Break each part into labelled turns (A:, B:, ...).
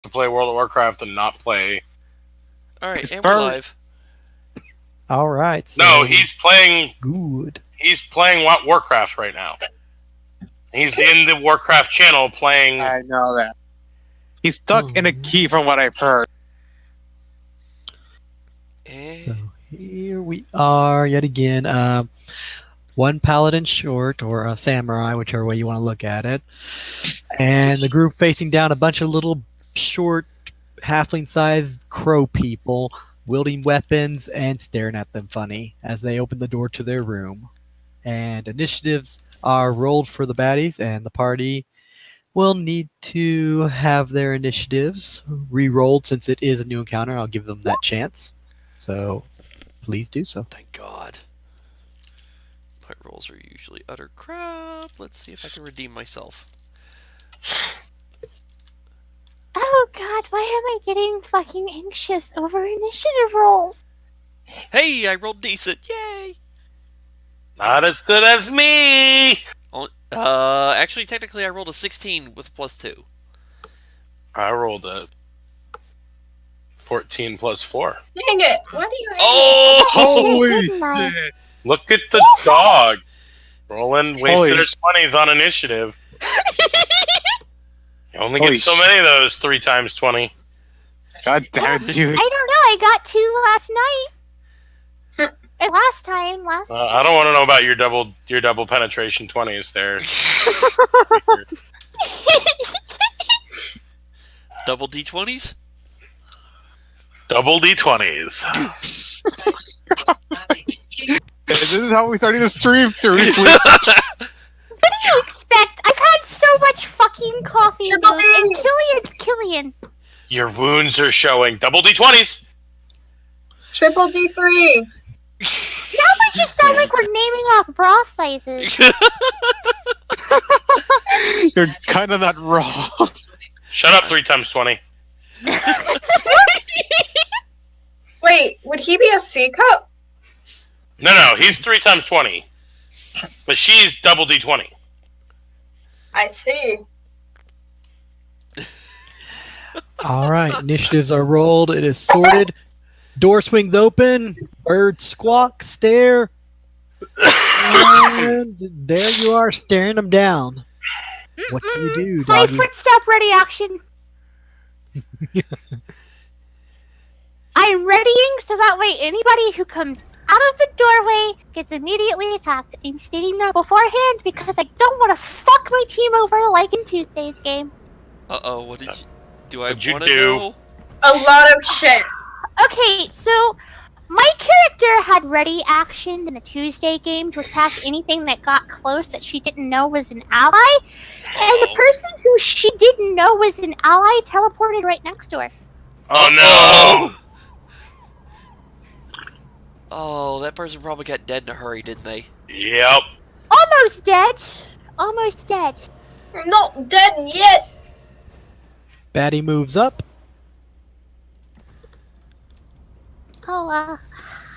A: to play World of Warcraft and not play.
B: Alright, and we're live.
C: Alright. So
A: No, he's playing.
C: good.
A: He's playing Warcraft right now. He's in the Warcraft channel playing.
D: I know that. He's stuck in a key from what I've heard.
C: So here we are yet again. One paladin short, or a samurai, whichever way you want to look at it. And the group facing down a bunch of little short, halfling-sized crow people wielding weapons and staring at them funny as they open the door to their room. And initiatives are rolled for the baddies, and the party will need to have their initiatives re-rolled since it is a new encounter. I'll give them that chance. So please do so.
B: Thank God. My rolls are usually utter crap. Let's see if I can redeem myself.
E: Oh God, why am I getting fucking anxious over initiative rolls?
B: Hey, I rolled decent. Yay!
A: Not as good as me.
B: Actually, technically, I rolled a 16 with a +2.
A: I rolled a 14 plus 4.
F: Dang it! Why do you?
B: Oh!
D: Holy
E: Goodbye.
D: shit!
A: Look at the dog. Rolling wasted her 20s on initiative. You only get so many of those 3 times 20.
D: God damn it, dude.
E: I don't know. I got 2 last night. And last time.
A: I don't want to know about your double penetration 20s there.
B: Double D20s?
A: Double D20s.
D: This is how we started the stream, seriously.
E: What do you expect? I've had so much fucking coffee.
F: Triple
E: dude,
F: D.
E: and Killian's Killian.
A: Your wounds are showing. Double D20s.
F: Triple D3.
E: Now we just sound like we're naming off bra sizes.
D: You're kind of not wrong.
A: Shut up 3 times 20.
F: Wait, would he be a C cup?
A: No, he's 3 times 20. But she's double D20.
F: I see.
C: Alright, initiatives are rolled. It is sorted. Door swings open. Birds squawk, stare. And there you are, staring them down. What do you do,
E: My
C: doggy?
E: footstep ready action. I'm readying so that way anybody who comes out of the doorway gets immediately attacked. I'm stating that beforehand because I don't want to fuck my team over like in Tuesday's game.
B: Uh-oh, what did you... Do I
A: What'd you
B: want to
A: do?
B: know?
F: A lot of shit.
E: Okay, so my character had ready action in the Tuesday game to attack anything that got close that she didn't know was an ally, and the person who she didn't know was an ally teleported right next to her.
A: Oh no!
B: Oh, that person probably got dead in a hurry, didn't they?
A: Yep.
E: Almost dead. Almost dead.
F: I'm not dead yet.
C: Baddie moves up.
E: Oh,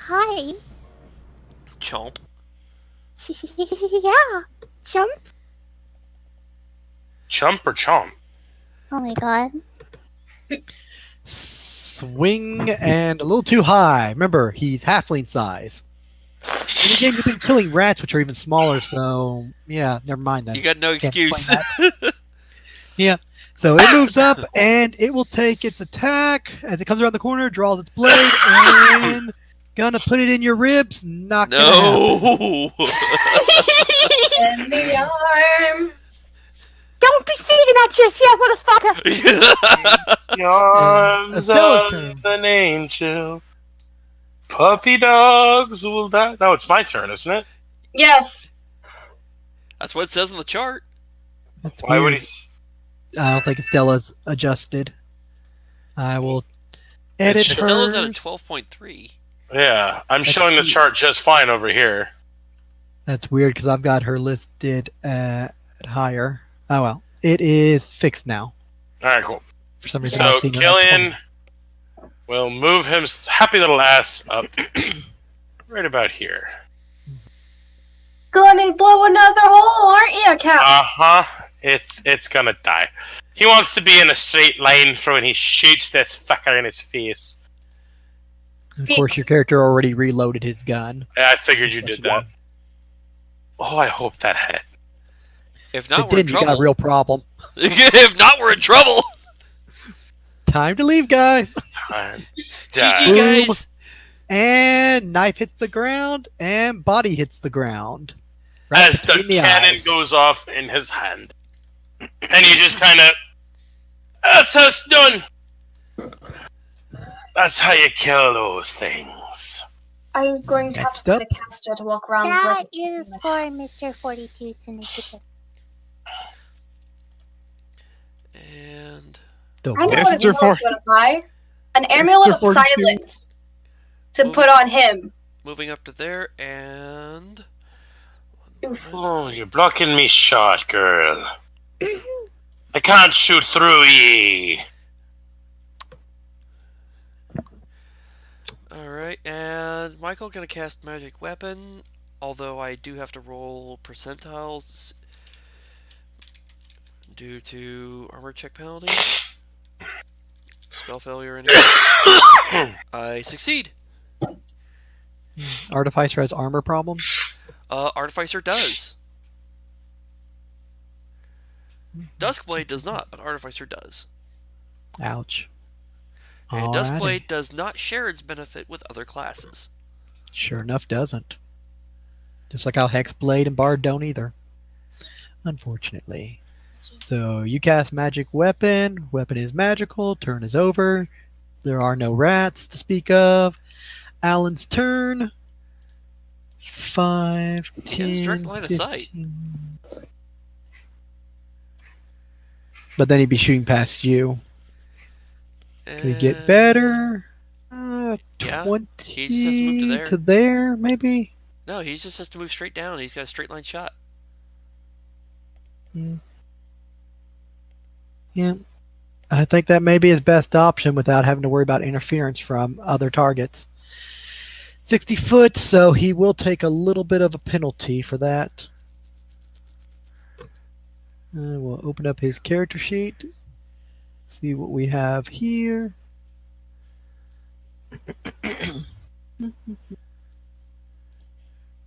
E: hi.
B: Chomp.
E: Yeah. Jump.
A: Chump or chomp?
E: Oh my god.
C: Swing and a little too high. Remember, he's halfling size. And again, you've been killing rats, which are even smaller, so yeah, never mind that.
B: You got no excuse.
C: Yeah. So it moves up, and it will take its attack as it comes around the corner, draws its blade, and gonna put it in your ribs. Not gonna happen.
B: No!
F: In the arm.
E: Don't be saying that just yet, motherfucker!
A: The arms
C: Estella's
A: of
C: turn.
A: an angel. Puppy dogs will die. No, it's my turn, isn't it?
F: Yes.
B: That's what it says on the chart.
C: That's
A: Why would
C: weird.
A: he?
C: I don't think Stella's adjusted. I will edit
A: It's
C: hers.
B: Stella's at a 12.3.
A: Yeah, I'm showing the chart just fine over here.
C: That's weird because I've got her listed at higher. Oh well, it is fixed now.
A: All right, cool.
C: For some reason, I've
A: So
C: seen her at
A: Killian will move him happy little ass up right about here.
F: Gonna blow another hole, aren't you, Cap?
A: Uh huh. It's gonna die. He wants to be in a straight line for when he shoots this fucker in his face.
C: Of course, your character already reloaded his gun.
A: Yeah, I figured you
C: Such
A: did
C: a
A: that.
C: one.
A: Oh, I hope that hit.
B: If
C: If
B: not,
C: it
B: we're in
C: didn't, you got a
B: trouble.
C: real problem.
B: If not, we're in trouble.
C: Time to leave, guys.
A: Time.
B: GG,
C: Boom.
B: guys.
C: And knife hits the ground, and body hits the ground. Right
A: As the
C: between
A: cannon
C: eyes.
A: goes off in his hand. And you just kind of... That's how it's done. That's how you kill those things.
F: I'm going to have
C: Next
F: to
C: up.
F: find a caster to walk around.
E: That
F: with.
E: is for Mr. 42's initiative.
B: And
C: The
F: I know what
D: Mr.
F: his mom's
D: 40.
F: going to buy. An amulet of
D: 42.
F: silence to put on him.
B: moving up to there, and
F: Oof.
A: Oh, you're blocking me shot, girl. I can't shoot through ye.
B: all right. And Michael gonna cast magic weapon. Although I do have to roll percentiles due to armor check penalty, spell failure, and I succeed.
C: Artificer has armor problems.
B: Artificer does. Duskblade does not, but Artificer does.
C: Ouch.
B: And
C: Alrighty.
B: Duskblade does not share its benefit with other classes.
C: Sure enough, doesn't. Just like how Hexblade and Bard don't either. Unfortunately. So you cast magic weapon. Weapon is magical. Turn is over. There are no rats to speak of. Alan's turn. 5, 10,
B: has direct line of sight.
C: 15. But then he'd be shooting past you. Could it get better?
B: Yeah,
C: 20
B: he just has to move to there.
C: to there, maybe?
B: No, he just has to move straight down. He's got a straight line shot.
C: Yeah. I think that may be his best option without having to worry about interference from other targets. 60 foot, so he will take a little bit of a penalty for that. We'll open up his character sheet. See what we have here.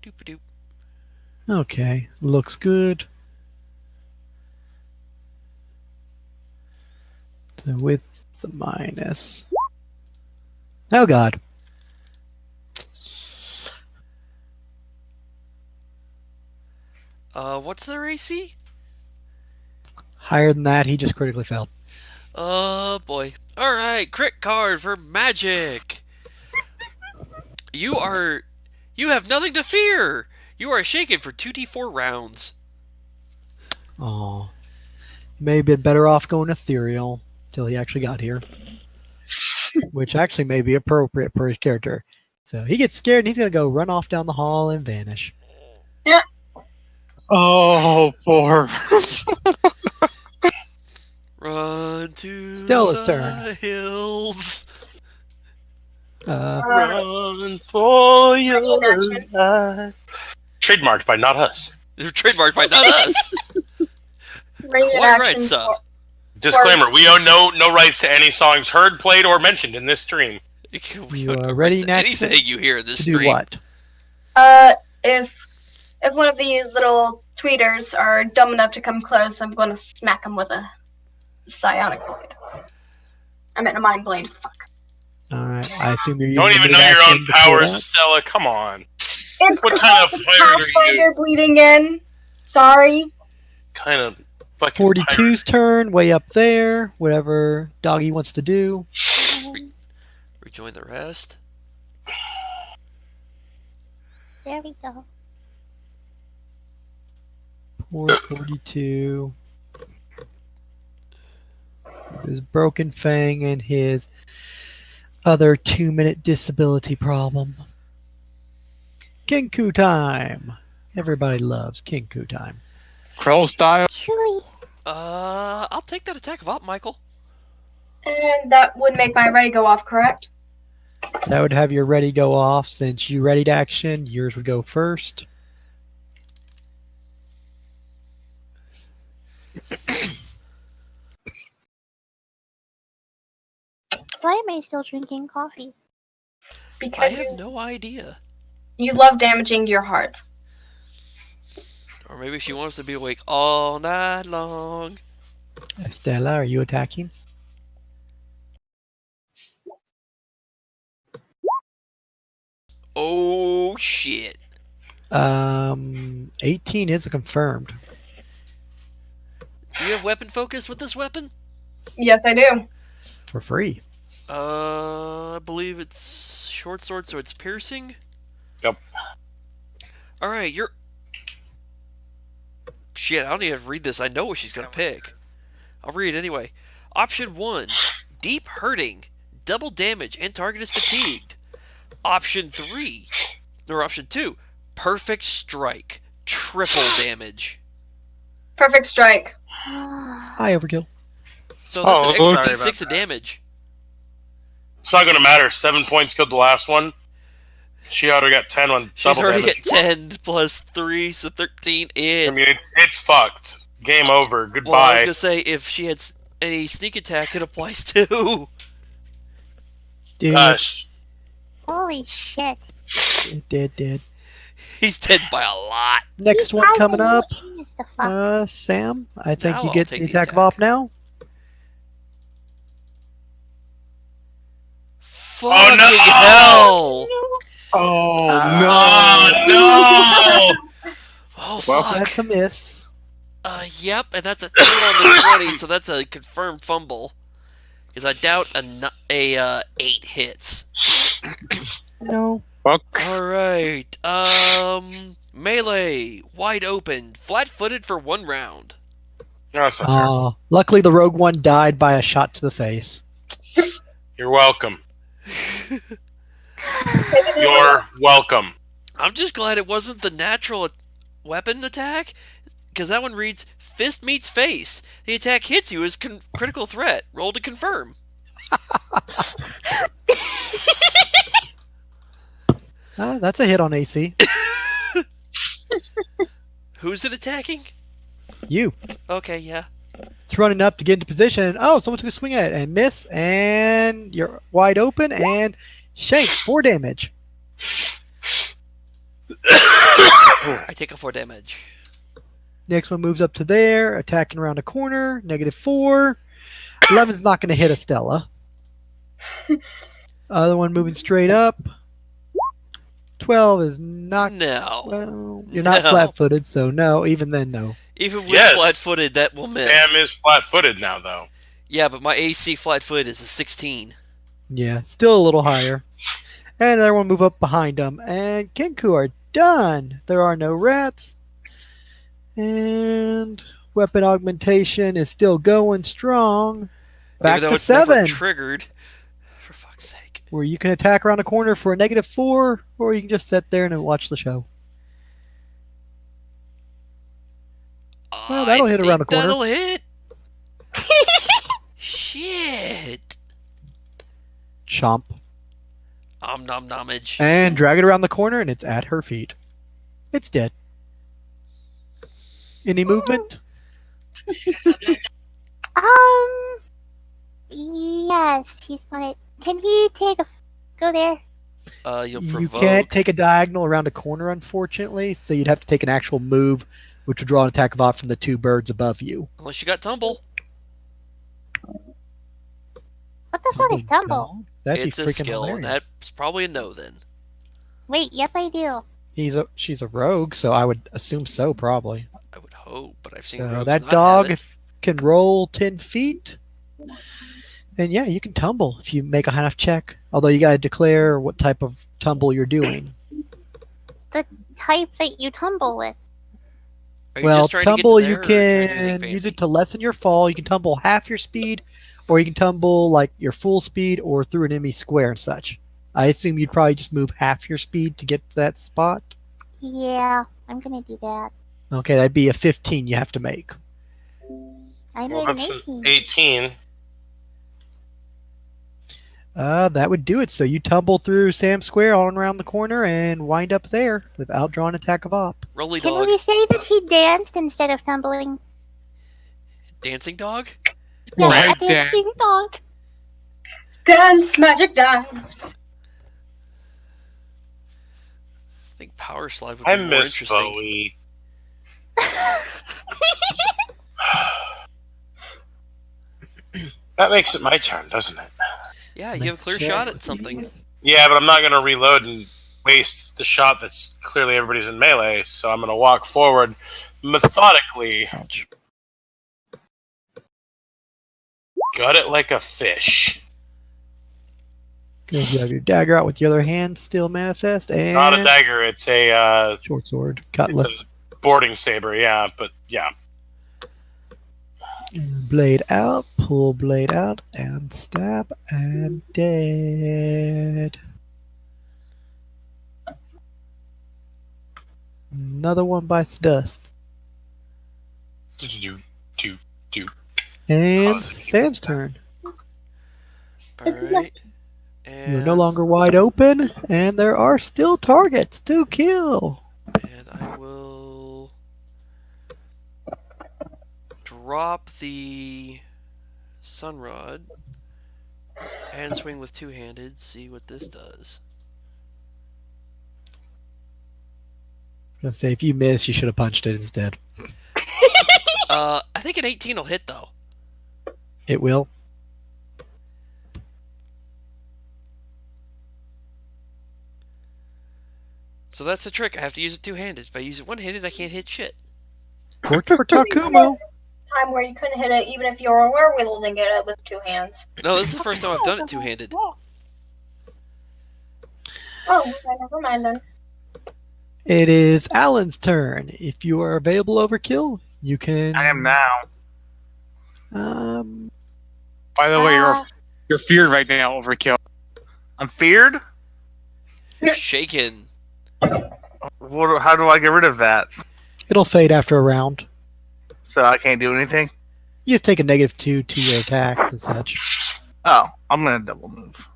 B: Doop-a-doop.
C: Okay, looks good. So with the minus. Oh god.
B: What's their AC?
C: Higher than that, he just critically failed.
B: Oh boy. Alright, crit card for magic. You have nothing to fear. You are shaken for 2d4 rounds.
C: Oh, may have been better off going ethereal till he actually got here, which actually may be appropriate for his character. So he gets scared and he's gonna go run off down the hall and vanish.
D: Oh, poor.
B: Run to
C: Stella's
B: the
C: turn.
B: hills.
A: Run for your
F: action.
A: life. Trademarked by not us.
B: They're trademarked by not us.
F: Ready in
B: Quite right,
F: action.
B: sir.
A: Disclaimer: we own no rights to any songs heard, played, or mentioned in this stream.
B: We
C: You
B: don't
C: are
B: know
C: ready in
B: anything
C: action
B: you hear in this
C: To do
B: stream.
C: what?
F: If one of these little tweeters are dumb enough to come close, I'm going to smack them with a psionic blade. I meant a mind blade. Fuck.
C: All right. I assume you're
A: You
C: using
A: don't even
C: the
A: know your
C: action
A: own
C: before
A: powers,
C: that?
A: Stella. Come on.
F: It's
A: What kind of
F: called
A: pirate are you?
F: Pathfinder bleeding in. Sorry.
A: Kind of fucking
C: 42's turn, way up there. Whatever Doggy wants to do.
B: Rejoin the rest.
E: There we go.
C: Poor 42. His broken fang and his other 2-minute disability problem. Kinku time. Everybody loves Kinku time.
D: Crow style.
E: Chewy.
B: I'll take that attack of op, Michael.
F: And that would make my ready go off, correct?
C: That would have your ready go off. Since you readied action, yours would go first.
E: Why am I still drinking coffee?
B: I
F: Because
B: have no idea.
F: you love damaging your heart.
B: Or maybe she wants to be awake all night long.
C: Stella, are you attacking?
B: Oh, shit.
C: 18 is a confirmed.
B: Do you have weapon focus with this weapon?
F: Yes, I do.
C: For free.
B: I believe it's short sword, so it's piercing.
A: Yep.
B: Alright, you're... Shit, I don't even have to read this. I know what she's gonna pick. I'll read it anyway. Option 1, deep hurting, double damage, and target is fatigued. Option 2, perfect strike, triple damage.
F: Perfect strike.
C: Hi, Overkill.
B: So that's an
D: Oh,
B: extra
D: sorry
B: D6 of damage.
A: It's not going to matter. 7 points killed the last one. She already got 10 on
B: She's
A: double
B: already
A: damage.
B: at 10 plus 3, so 13.
A: I mean, it's fucked. Game over.
B: Well, I was
A: Goodbye.
B: gonna say if she had any sneak attack, it applies too.
C: Dude,
A: Gosh.
E: Holy shit.
C: dead.
B: He's dead by a lot.
C: Next
E: He
C: one
E: has
C: coming
E: a
C: up.
E: penis to fuck.
C: Sam, I think
B: Now
C: you
B: I'll
C: get
B: take
C: the
B: the
C: attack of
B: attack.
C: op now.
B: Fucking
A: no!
B: hell!
D: Oh
A: Oh, no!
B: Oh
D: Well,
B: fuck!
C: That's a miss.
B: Yep, and that's a 10 on the 20, so that's a confirmed fumble. Because I doubt a 8 hits.
C: No.
D: Fuck.
B: Alright, melee, wide open, flat-footed for 1 round.
A: No, that's not terrible.
C: Luckily, the rogue one died by a shot to the face.
A: You're welcome. You're welcome.
B: I'm just glad it wasn't the natural weapon attack, because that one reads, fist meets face. The attack hits you as critical threat. Roll to confirm.
C: That's a hit on AC.
B: Who's it attacking?
C: You.
B: Okay, yeah.
C: It's running up to get into position. Oh, someone took a swing at it and miss, and you're wide open and shank 4 damage.
B: I take a 4 damage.
C: Next one moves up to there, attacking around a corner. -4. 11's not going to hit Estella. Other one moving straight up. 12 is not.
B: No.
C: Well, you're not
B: No.
C: flat-footed, so no. Even then, no.
B: Even with
A: Yes.
B: flat-footed, that will miss.
A: Sam is flat-footed now, though.
B: Yeah, but my AC flat-footed is a 16.
C: Yeah, still a little higher. And another one move up behind them. And Kenku are done. There are no rats. And weapon augmentation is still going strong. Back
B: Even though
C: to
B: it's never
C: 7,
B: triggered. For fuck's sake.
C: where you can attack around a corner for a -4, or you can just sit there and watch the show. Well, that'll
B: I
C: hit around the
B: think
C: corner.
B: That'll hit. Shit.
C: Chomp.
B: Nom nomage.
C: And drag it around the corner, and it's at her feet. It's dead. Any movement?
E: Yes, he's gonna. Can he take a go there?
B: You'll
C: You
B: provoke.
C: can't take a diagonal around a corner, unfortunately, so you'd have to take an actual move, which would draw an attack of op from the 2 birds above you.
B: Unless you got tumble.
E: What the fuck is tumble?
C: dog? That'd
B: It's
C: be
B: a
C: freaking
B: skill, and
C: hilarious.
B: that's probably a no then.
E: Wait, yes I do.
C: She's a rogue, so I would assume so, probably.
B: I would hope, but I've seen
C: So
B: rogues
C: that
B: not
C: dog
B: have it.
C: can roll 10 feet, then yeah, you can tumble if you make a high enough check. Although you gotta declare what type of tumble you're doing.
E: Type that you tumble with.
B: Are you
C: Well,
B: just trying to get to
C: tumble
B: there,
C: you
B: or trying to do anything
C: can use
B: fancy?
C: it to lessen your fall. You can tumble half your speed, or you can tumble like your full speed or through an enemy square and such. I assume you'd probably just move half your speed to get to that spot.
E: Yeah, I'm gonna do that.
C: Okay, that'd be a 15 you have to make.
E: I
A: Well,
E: made an
A: that's
E: 18.
A: an 18.
C: That would do it. So you tumble through Sam Square all around the corner and wind up there without drawing attack of op.
B: Rolly
E: Can
B: dog.
E: we say that he danced instead of tumbling?
B: Dancing dog?
E: Yeah,
D: Right
E: a dancing dog.
F: Dance, magic dance.
B: I think Power Slide would
A: I
B: be more
A: miss
B: interesting.
A: Bowie. That makes it my turn, doesn't it?
B: Yeah, you have a clear shot at something.
A: Yeah, but I'm not going to reload and waste the shot that's clearly everybody's in melee, so I'm going to walk forward methodically.
C: Ouch.
A: Gut it like a fish.
C: Good. You have your dagger out with your other hand, still manifest, and
A: Not a dagger, it's a
C: short sword,
A: it's
C: cutlass,
A: a boarding saber, yeah, but yeah.
C: blade out, pull blade out, and stab, and dead. Another one bites dust.
A: Do, do, do.
C: And
A: Oh,
C: Sam's turn.
B: Alright. And,
C: You're no longer wide open, and there are still targets to kill.
B: and I will drop the Sunrod and swing with two-handed, see what this does.
C: I was gonna say, if you miss, you should have punched it instead.
B: I think an 18 will hit, though.
C: It will.
B: So that's the trick. I have to use it two-handed. If I use it one-handed, I can't hit shit.
C: Worked for Takumo.
F: Time where you couldn't hit it even if you were werewielding it with two hands.
B: No, this is the first time I've done it two-handed.
F: Oh, okay, never mind then.
C: It is Alan's turn. If you are available overkill, you can.
D: I am now. By the way, you're feared right now, overkill.
G: I'm feared?
B: Shaken.
G: How do I get rid of that?
C: It'll fade after a round.
G: So I can't do anything?
C: You just take a -2 to your attacks and such.
G: Oh, I'm gonna double move.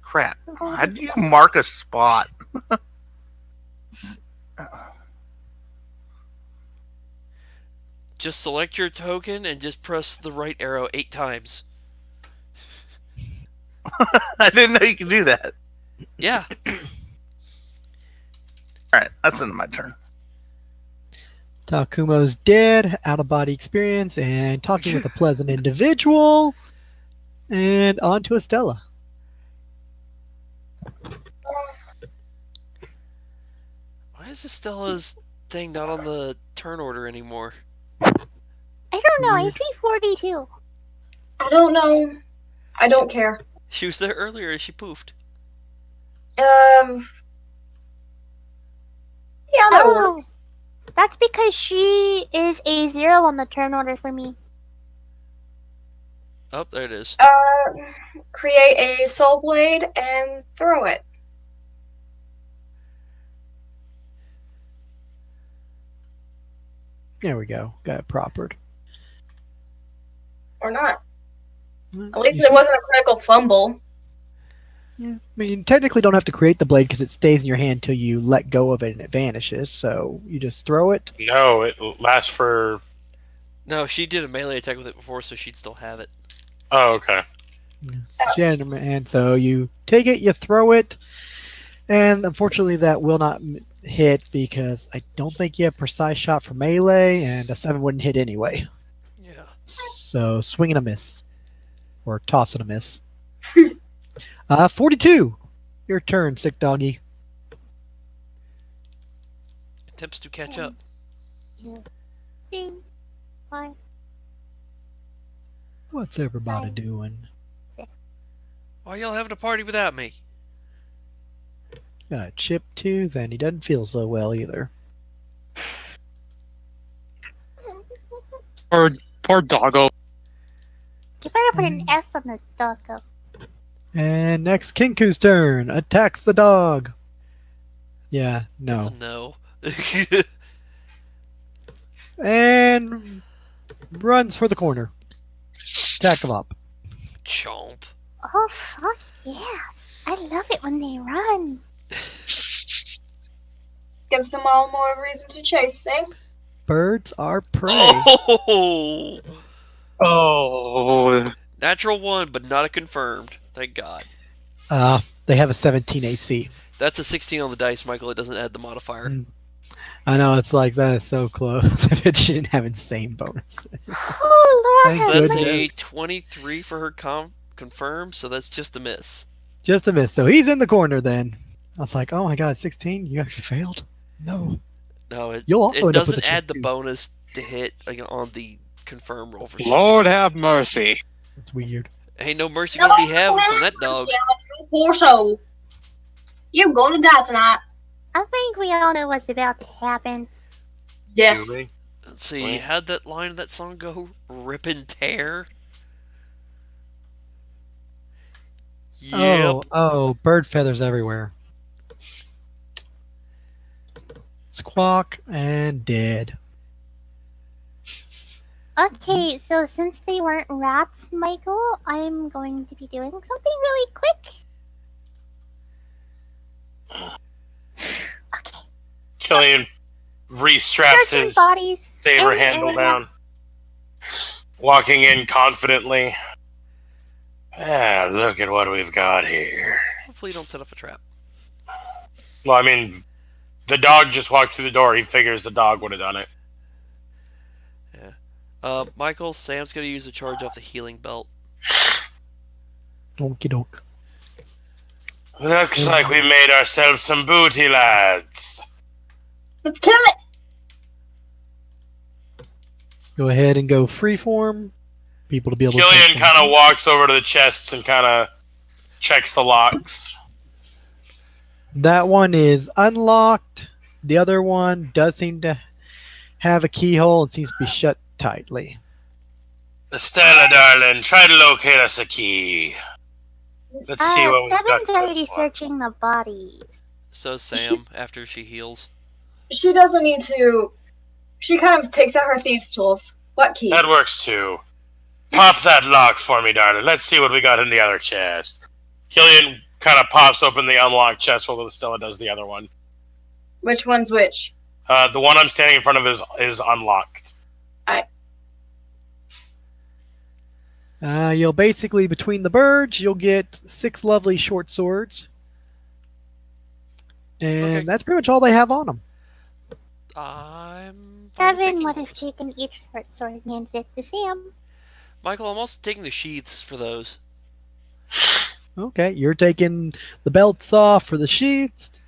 G: Crap. How do you mark a spot?
B: Just select your token and just press the right arrow 8 times.
G: I didn't know you could do that.
B: Yeah.
G: Alright, that's the end of my turn.
C: Takumo's dead, out of body experience, and talking with a pleasant individual. And on to Estella.
B: Why is Estella's thing not on the turn order anymore?
E: I don't know. I see 42.
F: I don't know. I don't care.
B: She was there earlier and she poofed.
F: Yeah, that
E: Oh.
F: works.
E: That's because she is a 0 on the turn order for me.
B: Oh, there it is.
F: Create a soul blade and throw it.
C: There we go. Got it propered.
F: Or not. At least it wasn't a critical fumble.
C: Yeah. I mean, you technically don't have to create the blade because it stays in your hand till you let go of it and it vanishes. So you just throw it.
A: No, it lasts for...
B: No, she did a melee attack with it before, so she'd still have it.
A: Oh, okay.
C: And so you take it, you throw it, and unfortunately that will not hit because I don't think you have precise shot for melee, and a 7 wouldn't hit anyway.
B: Yeah.
C: So swing and a miss. Or toss and a miss. 42. Your turn, sick doggy.
B: Attempts to catch up.
E: 3, 5.
C: What's everybody doing?
B: Why y'all having a party without me?
C: Got a chipped tooth, and he doesn't feel so well either.
D: Poor doggo.
E: You better put an S on the doggo.
C: And next, Kinku's turn. Attacks the dog. Yeah,
B: That's a
C: no.
B: no.
C: And runs for the corner. Attack him up.
B: Chomp.
E: Oh, fuck yeah. I love it when they run.
F: Gives them all more reason to chase, eh?
C: Birds are prey.
B: Oh!
D: Oh,
B: Natural 1, but not a confirmed. Thank God.
C: They have a 17 AC.
B: That's a 16 on the dice, Michael. It doesn't add the modifier.
C: I know, it's like, that is so close. If it didn't have insane bonus.
E: Oh, Lord.
C: Thank
B: So that's
C: goodness.
B: a 23 for her confirmed, so that's just a miss.
C: Just a miss. So he's in the corner then. I was like, oh my god, 16? You actually failed? No.
B: No,
C: You'll also
B: it
C: end up with
B: doesn't
C: a
B: add the
C: 22.
B: bonus to hit on the confirm roll for some
D: Lord
B: reason.
D: have mercy.
C: It's weird.
B: Ain't no mercy gonna be having from that dog.
F: Poor soul. You're gonna die tonight.
E: I think we all know what's about to happen.
F: Yes.
A: Do we?
B: Let's see, how'd that line of that song go? Rip and tear? Yep.
C: Oh, bird feathers everywhere. Squawk and dead.
E: Okay, so since they weren't rats, Michael, I'm going to be doing something really quick. Okay.
A: Killian restraps
E: Searching
A: his
E: bodies
A: saber
E: in the
A: handle
E: area.
A: down, walking in confidently. Ah, look at what we've got here.
B: Hopefully you don't set up a trap.
A: Well, I mean, the dog just walked through the door. He figures the dog would have done it.
B: Michael, Sam's gonna use a charge off the healing belt.
C: Okie doke.
A: Looks like we made ourselves some booty, lads.
F: Let's kill it.
C: Go ahead and go freeform. People to be able
A: Killian
C: to...
A: kind of walks over to the chests and kind of checks the locks.
C: That one is unlocked. The other one does seem to have a keyhole and seems to be shut tightly.
A: Estella, darling, try to locate us a key. Let's see what we've got.
E: Seven's
A: for
E: already
A: this one.
E: searching the bodies.
B: So Sam, after she heals.
F: She doesn't need to. She kind of takes out her thieves' tools. What keys?
A: That works too. Pop that lock for me, darling. Let's see what we got in the other chest. Killian kind of pops open the unlocked chest while Estella does the other one.
F: Which one's which?
A: The one I'm standing in front of is unlocked.
C: You'll basically, between the birds, you'll get 6 lovely short swords. And
B: Okay.
C: that's pretty much all they have on them.
B: I'm fine with
E: Seven
B: taking
E: would have
B: those.
E: taken each short sword and handed it to Sam.
B: Michael, I'm also taking the sheaths for those.
C: Okay, you're taking the belts off for the sheaths.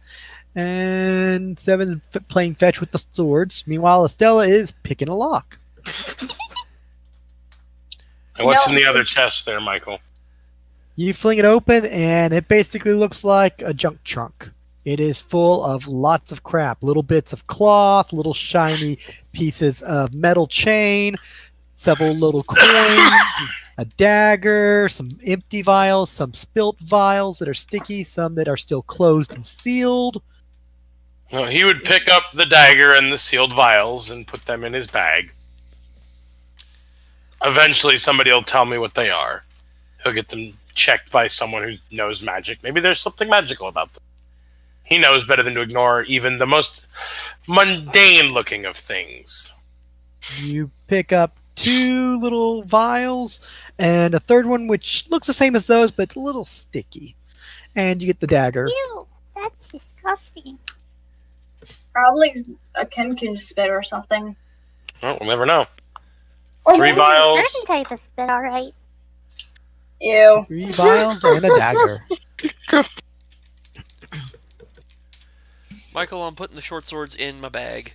C: And Seven's playing fetch with the swords. Meanwhile, Estella is picking a lock.
A: And what's in
F: No.
A: the other chest there, Michael?
C: You fling it open, and it basically looks like a junk trunk. It is full of lots of crap. Little bits of cloth, little shiny pieces of metal chain, several little coins, a dagger, some empty vials, some spilt vials that are sticky, some that are still closed and sealed.
A: Well, he would pick up the dagger and the sealed vials and put them in his bag. Eventually, somebody will tell me what they are. He'll get them checked by someone who knows magic. Maybe there's something magical about them. He knows better than to ignore even the most mundane-looking of things.
C: You pick up 2 little vials and a third one which looks the same as those, but it's a little sticky. And you get the dagger.
E: Ew, that's disgusting.
F: Probably a Kenku spit or something.
A: Well, we'll never know.
F: Or
A: 3
F: maybe
E: A
A: vials.
E: certain type of spit, alright.
F: Ew.
C: 3 vials and a dagger.
B: Michael, I'm putting the short swords in my bag.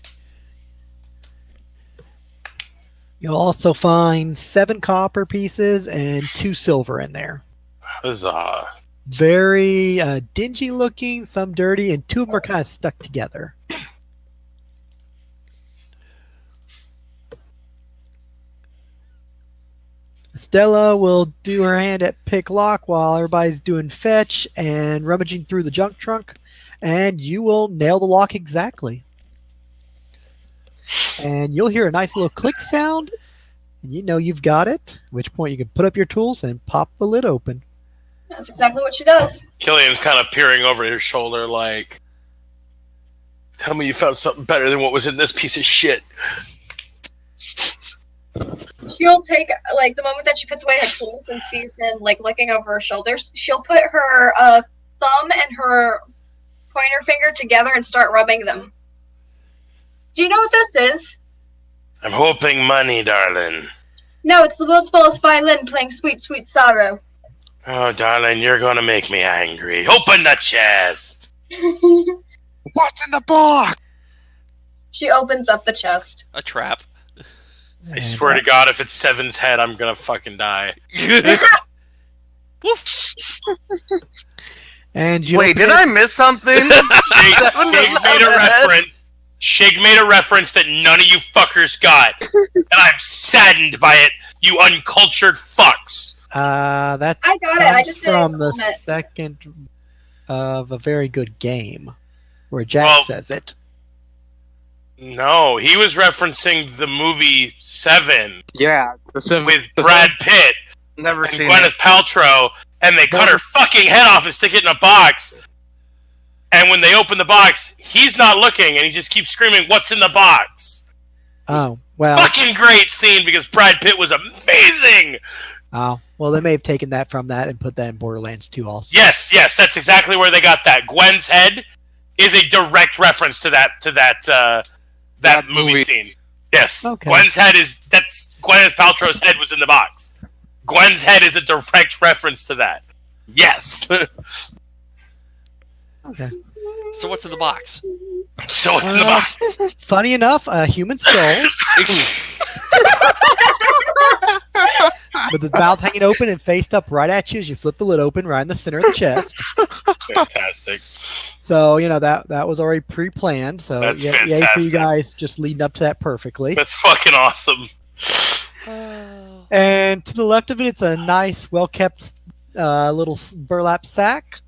C: You'll also find 7 copper pieces and 2 silver in there.
A: Huzzah.
C: Very dingy looking, some dirty, and 2 of them are kind of stuck together. Stella will do her hand at pick lock while everybody's doing fetch and rummaging through the junk trunk, and you will nail the lock exactly. And you'll hear a nice little click sound, and you know you've got it, at which point you can put up your tools and pop the lid open.
F: That's exactly what she does.
A: Killian's kind of peering over his shoulder like, tell me you found something better than what was in this piece of shit.
F: she'll take, like, the moment that she puts away her tools and sees him, like, looking over her shoulders, she'll put her thumb and her pointer finger together and start rubbing them. Do you know what this is?
A: I'm hoping money, darling.
F: No, it's the world's smallest violin playing Sweet, Sweet Sorrow.
A: Oh, darling, you're gonna make me angry. Open the chest!
D: What's in the box?
F: She opens up the chest.
B: A trap.
A: I swear to God, if it's Seven's head, I'm gonna fucking die.
B: Woof.
C: And you
G: Wait, did I miss something?
A: Shig made a reference that none of you fuckers got, and I'm saddened by it. You uncultured fucks.
C: That
F: I got it. I
C: comes
F: just
C: from
F: didn't
C: the
F: film it.
C: second of a very good game, where Jack
A: Well,
C: says it.
A: No, he was referencing the movie Seven
D: Yeah,
A: with Brad Pitt
G: Never
A: and
G: seen it.
A: Gwyneth Paltrow, and they cut her fucking head off and stick it in a box. And when they open the box, he's not looking, and he just keeps screaming, "What's in the box?"
C: Oh, well.
A: Fucking great scene because Brad Pitt was amazing.
C: Oh, well, they may have taken that from that and put that in Borderlands 2 also.
A: Yes, that's exactly where they got that. Gwen's head is a direct reference to that movie scene. Yes,
C: Okay.
A: Gwen's head that's Gwyneth Paltrow's head was in the box. Gwen's head is a direct reference to that. Yes.
C: Okay.
B: So what's in the box?
A: So what's in the box?
C: Funny enough, a human skull with the mouth hanging open and faced up right at you as you flip the lid open right in the center of the chest.
A: Fantastic.
C: So, that was already pre-planned. So,
A: That's
C: yay for you
A: fantastic.
C: guys just leading up to that perfectly.
A: That's fucking awesome.
C: And to the left of it, it's a nice, well-kept little burlap sack.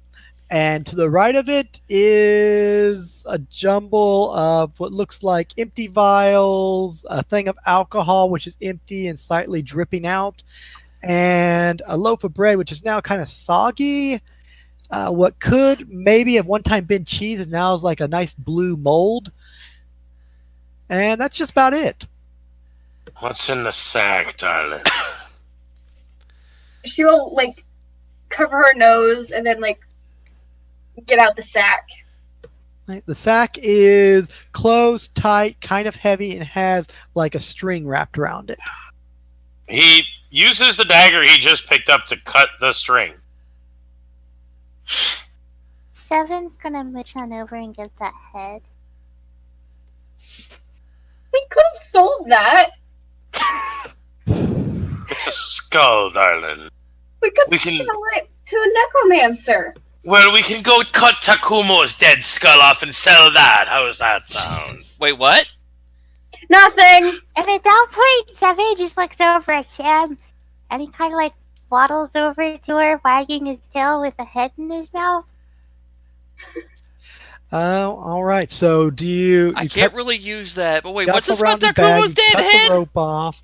C: And to the right of it is a jumble of what looks like empty vials, a thing of alcohol, which is empty and slightly dripping out, and a loaf of bread, which is now kind of soggy. What could maybe have one time been cheese and now is like a nice blue mold. And that's just about it.
A: What's in the sack, darling?
F: She will, like, cover her nose and then, like, get out the sack.
C: Right? The sack is closed, tight, kind of heavy, and has like a string wrapped around it.
A: He uses the dagger he just picked up to cut the string.
E: Seven's gonna mooch on over and get that head.
F: We could have sold that.
A: It's a skull, darling.
F: We could
A: We can-
F: sell it to a necromancer.
A: Well, we can go cut Takumo's dead skull off and sell that. How does that sound?
B: Wait, what?
F: Nothing.
E: And at that point, Seven just looks over at Sam, and he kind of like waddles over to her, wagging his tail with a head in his mouth.
C: All right. So do you?
B: I
C: you
B: can't
C: cut-
B: really use that. But wait,
C: cut
B: what's this
C: around
B: about
C: the bag,
B: Takumo's
C: you
B: dead
C: cut
B: head?
C: the rope off,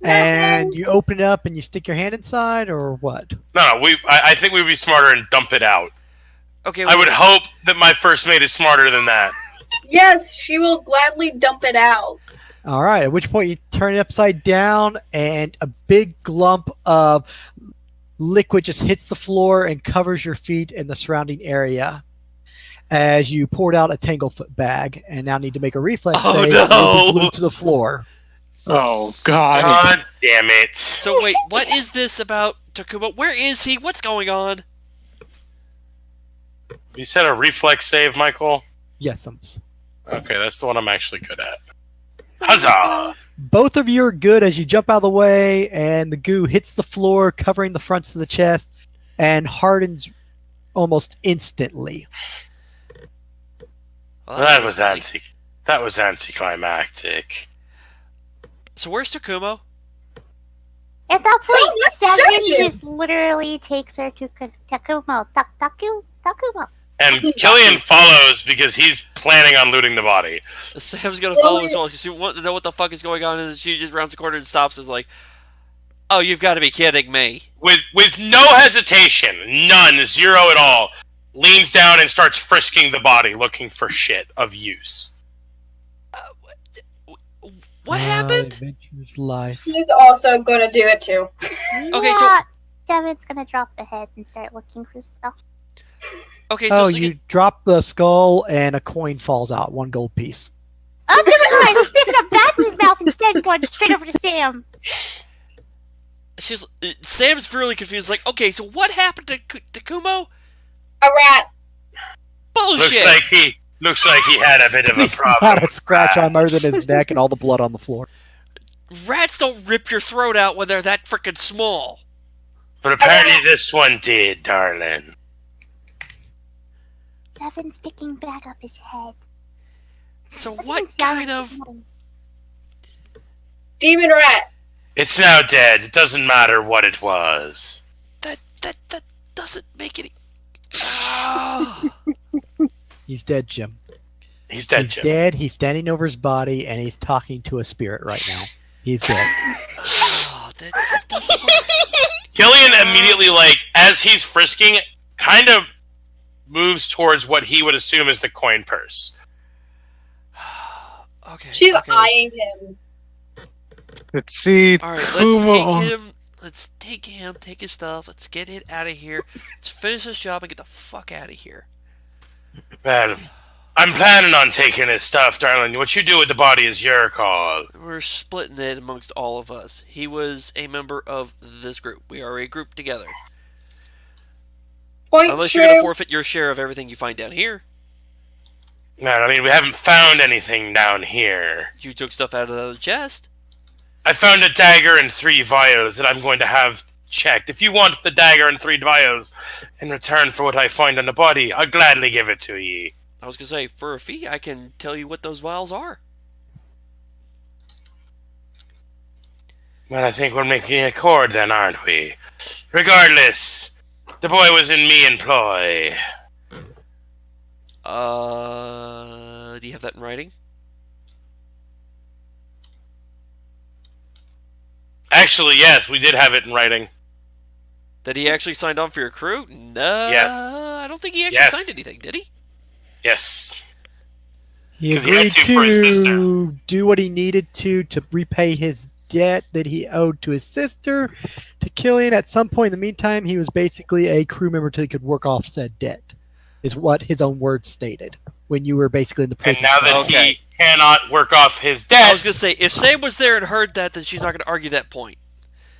C: and you open it up and you stick your hand inside, or what?
A: No, I think we'd be smarter and dump it out.
B: Okay,
A: I would hope that my first mate is smarter than that.
F: Yes, she will gladly dump it out.
C: All right. At which point you turn it upside down, and a big glump of liquid just hits the floor and covers your feet and the surrounding area. As you poured out a Tanglefoot bag, and now need to make a reflex
B: Oh,
C: save.
B: no.
C: And you glued to the floor.
D: Oh God!
A: God damn it.
B: So wait, what is this about Takumo? Where is he? What's going on?
A: You said a reflex save, Michael?
C: Yes,
A: Okay, that's the one I'm actually good at. Huzzah!
C: both of you are good as you jump out of the way, and the goo hits the floor, covering the fronts of the chest, and hardens almost instantly.
B: Well,
A: That was anticlimactic.
B: So where's Takumo?
E: At that
F: Oh,
E: point,
F: let's show
E: Seven
F: you.
E: just literally takes her to Takumo. Takumo.
A: And Killian follows because he's planning on looting the body.
B: Sam's gonna follow as well because she wants to know what the fuck is going on, and she just rounds the corner and stops. Is like, "Oh, you've got to be kidding me!"
A: With no hesitation, none, zero at all, leans down and starts frisking the body, looking for shit of use.
B: What happened?
C: Adventurous life.
F: She's also gonna do it too.
B: Okay, so-
E: Yeah, Devin's gonna drop the head and start looking for stuff.
B: Okay, so
C: Oh,
B: Siggy-
C: you drop the skull and a coin falls out, 1 gold piece.
E: Oh, never mind. He's sticking a bat in his mouth instead and going straight over to Sam.
B: Sam's really confused. Like, okay, so what happened to Kumo?
F: A rat.
B: Bullshit.
A: Looks like he had a bit of a
C: He's
A: problem.
C: got a scratch on other than his neck and all the blood on the floor.
B: Rats don't rip your throat out when they're that frickin' small.
A: But apparently this one did, darling.
E: Devin's picking back up his head.
B: So
E: Devin's
B: what
E: down
B: kind
E: at
B: of...
E: the bottom.
F: Demon rat.
A: It's now dead. It doesn't matter what it was.
B: That doesn't make any... Oh.
C: He's dead, Jim.
A: He's dead,
C: He's
A: Jim.
C: dead. He's standing over his body, and he's talking to a spirit right now. He's dead.
B: Oh, that doesn't work.
A: Killian immediately, as he's frisking, kind of moves towards what he would assume is the coin purse.
B: Okay.
F: She's
B: okay.
F: eyeing him.
D: Let's see.
B: All right,
D: Kumo.
B: let's take him, take his stuff. Let's get it out of here. Let's finish this job and get the fuck out of here.
A: Well, I'm planning on taking his stuff, darling. What you do with the body is your call.
B: We're splitting it amongst all of us. He was a member of this group. We are a group together.
F: Point
B: Unless
F: true.
B: you're going to forfeit your share of everything you find down here.
A: No, I mean, we haven't found anything down here.
B: You took stuff out of the other chest.
A: I found a dagger and 3 vials that I'm going to have checked. If you want the dagger and 3 vials in return for what I find on the body, I'll gladly give it to ye.
B: I was going to say, for a fee, I can tell you what those vials are.
A: Well, I think we're making a accord then, aren't we? Regardless, the boy was in me employ.
B: Do you have that in writing?
A: Actually, yes, we did have it in writing.
B: That he actually signed on for your crew? No.
A: Yes.
B: I don't think he actually
A: Yes.
B: signed anything, did he?
A: Yes.
C: He
A: 'Cause he had
C: agreed
A: to for his sister.
C: to do what he needed to repay his debt that he owed to his sister, to Killian. At some point in the meantime, he was basically a crew member till he could work off said debt, is what his own words stated when you were basically in the
A: And
C: prison.
A: now that
B: Okay.
A: he cannot work off his
B: I
A: debt,
B: was going to say, if Sam was there and heard that, then she's not going to argue that point.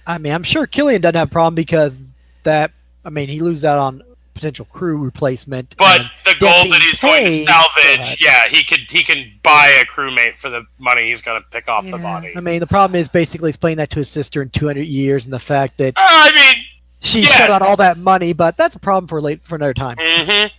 C: I mean, I'm sure Killian doesn't have a problem because he loses out on potential crew replacement.
A: but
C: and
A: the
C: debt
A: gold
C: being
A: that he's going to
C: paid,
A: salvage,
C: but-
A: yeah, he can buy a crewmate for the money he's going to pick off the
C: Yeah,
A: body.
C: I mean, the problem is basically explaining that to his sister in 200 years and the fact that
A: I mean,
C: she
A: Yes.
C: shut out all that money, but that's a problem for another time.
A: mhm.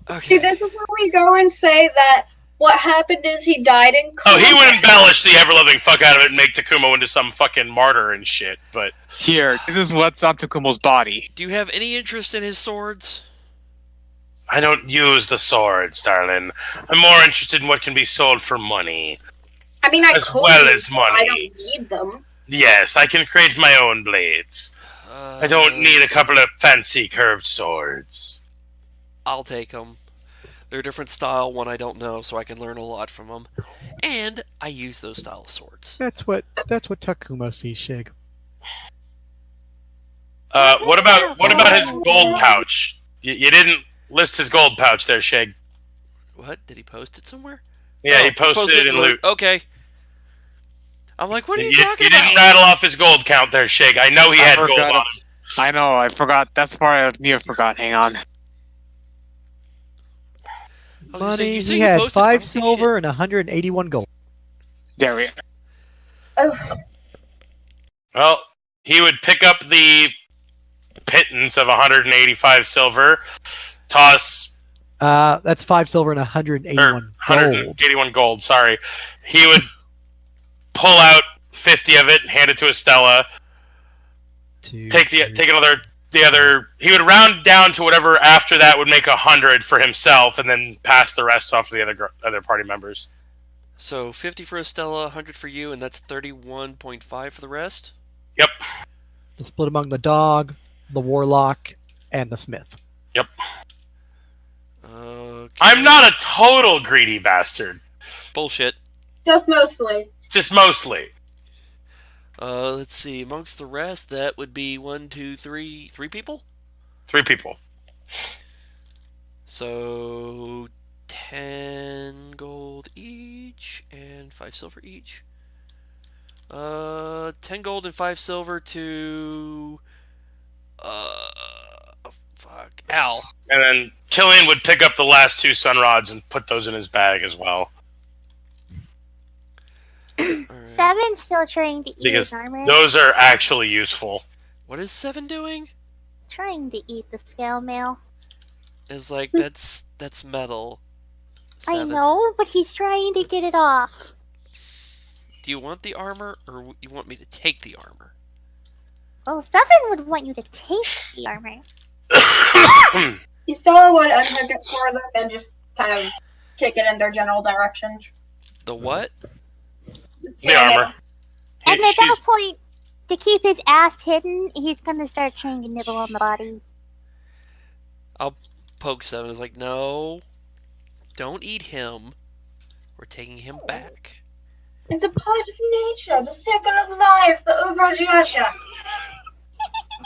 B: Okay.
F: See, this is where we go and say that what happened is he died in
A: Oh, he would
F: combat.
A: embellish the ever-loving fuck out of it and make Takumo into some fucking martyr and shit, but
D: Here, this is what's on Takumo's body.
B: Do you have any interest in his swords?
A: I don't use the swords, darling. I'm more interested in what can be sold for money.
F: I mean, I
A: as
F: could,
A: well as
F: but I
A: money.
F: don't need them.
A: Yes, I can create my own blades. I don't need a couple of fancy curved swords.
B: I'll take them. They're a different style, one I don't know, so I can learn a lot from them. And I use those style of swords.
C: That's what Takumo sees, Shig.
A: What about his gold pouch? You didn't list his gold pouch there, Shig.
B: What? Did he post it somewhere?
A: Yeah,
B: Oh,
A: he posted it in loot.
B: Okay. I'm like, what are you
A: You
B: talking
A: didn't
B: about?
A: rattle off his gold count there, Shig. I know he
D: I
A: had gold
D: forgot
A: on
D: it.
A: him.
D: I know, I forgot. That's part I knew I forgot. Hang on.
B: I was gonna say,
C: Money,
B: you say
C: he
B: you
C: had
B: posted, I
C: 5
B: don't see
C: silver and 181 gold.
D: There we go.
F: Oh,
A: Well, he would pick up the pittance of 185 silver, toss
C: That's 5 silver and
A: or
C: 181 gold.
A: 181 gold. Sorry, he would pull out 50 of it, hand it to Estella. Take the other. He would round down to whatever after that would make 100 for himself, and then pass the rest off to the other party members.
B: So 50 for Estella, 100 for you, and that's 31.5 for the rest?
A: Yep.
C: The split among the dog, the warlock, and the smith.
A: Yep.
B: Okay.
A: I'm not a total greedy bastard.
B: Bullshit.
F: just mostly.
A: Just mostly.
B: Let's see. Amongst the rest, that would be 1, 2, 3 people?
A: 3 people.
B: So 10 gold each and 5 silver each. 10 gold and 5 silver to fuck, Al.
A: And then Killian would pick up the last 2 sun rods and put those in his bag as well.
B: All right.
E: Seven's still trying to eat
A: Because
E: his armor.
A: those are actually useful.
B: What is 7 doing?
E: Trying to eat the scale mail.
B: Is like that's metal. 7.
E: I know, but he's trying to get it off.
B: Do you want the armor, or you want me to take the armor?
E: Well, Seven would want you to take the armor.
F: You still would unhook it for them and just kind of kick it in their general direction.
B: The what?
A: The armor.
E: And at
A: She's-
E: that point, to keep his ass hidden, he's gonna start trying to nibble on the body.
B: Poke 7 is like, no, don't eat him. We're taking him back.
F: It's a part of nature, the circle of life, the Ubrajasha.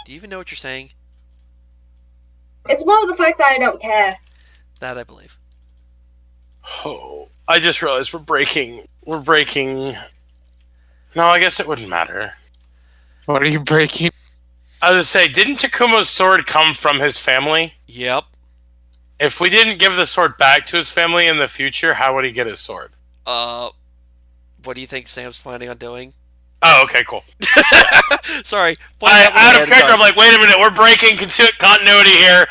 B: Do you even know what you're saying?
F: It's more of the fact that I don't care.
B: That I believe.
A: Oh, I just realized we're breaking. No, I guess it wouldn't matter.
D: What are you breaking?
A: I was gonna say, didn't Takumo's sword come from his family?
B: Yep.
A: If we didn't give the sword back to his family in the future, how would he get his sword?
B: What do you think Sam's planning on doing?
A: Oh, okay, cool.
B: Sorry.
A: Out of character, I'm like, wait a minute, we're breaking continuity here.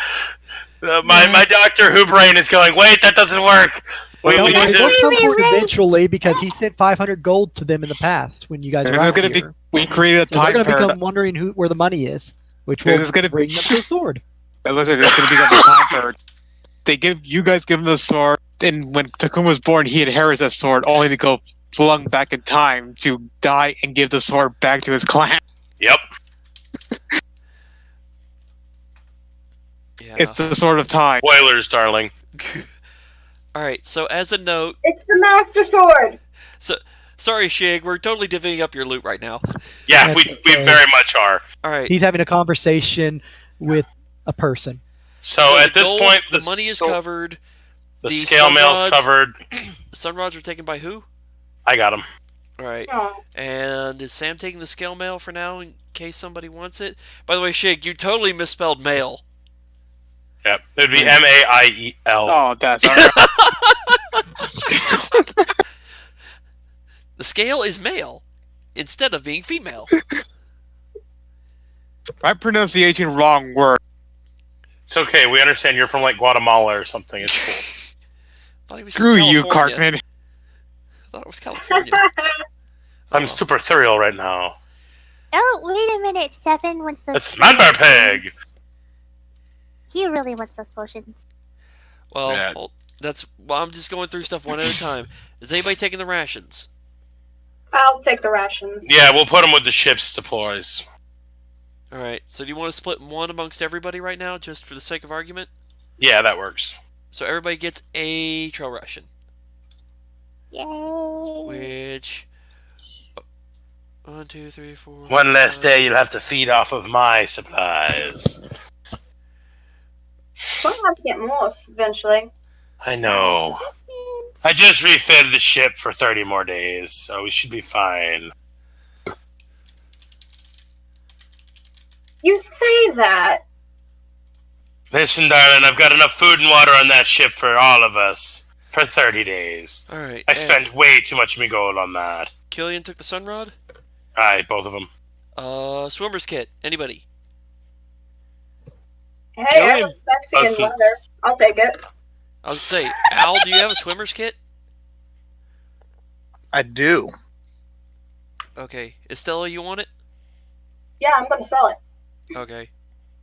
A: My Doctor Who brain is going, wait, that doesn't work.
C: Well,
A: We
C: don't worry,
A: need
C: it'll
A: to-
C: come forward eventually because he sent 500 gold to them in the past when you guys were
D: This is
C: out
D: gonna
C: here.
D: we created a
C: So they're
D: time
C: going to
D: paradox.
C: become wondering where the money is, which
D: This
C: will
D: is gonna-
C: bring them to the sword.
D: Listen, this is gonna become a time paradox. You guys give him the sword, and when Takuma was born, he inherits that sword, only to go flung back in time to die and give the sword back to his clan.
A: Yep.
B: Yeah.
D: It's the sword of time.
A: Spoilers, darling.
B: Alright, so as a note,
F: It's the Master Sword!
B: sorry Shig, we're totally divvying up your loot right now.
A: Yeah,
C: That's
A: we
C: okay.
A: very much are.
B: Alright.
C: He's having a conversation with a person.
A: So at
B: the
A: this
B: gold,
A: point,
B: the money is covered.
A: The
B: the
A: scale
B: sun
A: mail's
B: rods-
A: covered.
B: The sun rods were taken by who?
A: I got him.
B: Alright.
F: Oh.
B: And is Sam taking the scale mail for now in case somebody wants it? By the way, Shig, you totally misspelled mail.
A: Yep. It'd be MAIEL.
D: Oh, that's alright.
B: The scale is male instead of being female.
D: My pronunciation wrong word.
A: It's okay. We understand you're from like Guatemala or something. It's cool.
B: Thought he was from
D: Screw you,
B: California.
D: Cartman.
B: I thought it was California.
A: I'm
B: Oh.
A: super ethereal right now.
E: Oh, wait a minute, Seven wants those
A: It's Manbar Pig.
E: He really wants those potions.
B: Well,
A: Yeah.
B: I'm just going through stuff one at a time. Is anybody taking the rations?
F: I'll take the rations.
A: Yeah, we'll put them with the ship's deploys.
B: Alright, so do you want to split one amongst everybody right now, just for the sake of argument?
A: Yeah, that works.
B: So everybody gets a trail ration.
E: Yay!
B: Which... 1, 2, 3, 4...
A: One less
B: 5.
A: day, you'll have to feed off of my supplies.
F: We'll have to get more eventually.
A: I know. I just refitted the ship for 30 more days, so we should be fine.
F: You say that.
A: Listen, darling, I've got enough food and water on that ship for all of us. For 30 days.
B: Alright.
A: I spent way too much of me gold on that.
B: Killian took the sunrod?
A: Aye, both of them.
B: Swimmer's kit. Anybody?
F: Hey, I
A: Killian
F: look sexy in
A: doesn't-
F: leather. I'll take it.
B: I would say, Al, do you have a swimmer's kit?
G: I do.
B: Okay. Estella, you want it?
F: Yeah, I'm gonna sell it.
B: Okay.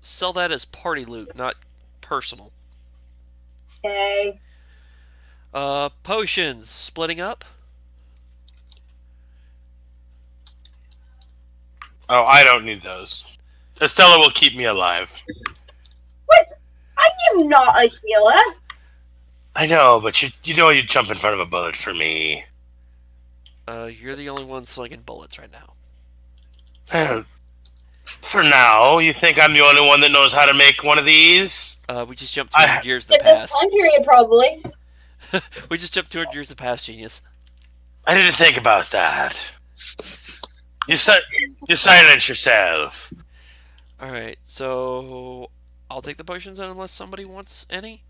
B: Sell that as party loot, not personal.
F: Okay.
B: Potions. Splitting up?
A: Oh, I don't need those. Estella will keep me alive.
F: What? I am not a healer.
A: I know, but you know you'd jump in front of a bullet for me.
B: You're the only one slinging bullets right now.
A: For now, you think I'm the only one that knows how to make one of these?
B: We just jumped 200 years in the
F: In this
B: past.
F: time period, probably.
B: We just jumped 200 years in the past, genius.
A: I didn't think about that. You silence yourself.
B: Alright, so I'll take the potions then unless somebody wants any.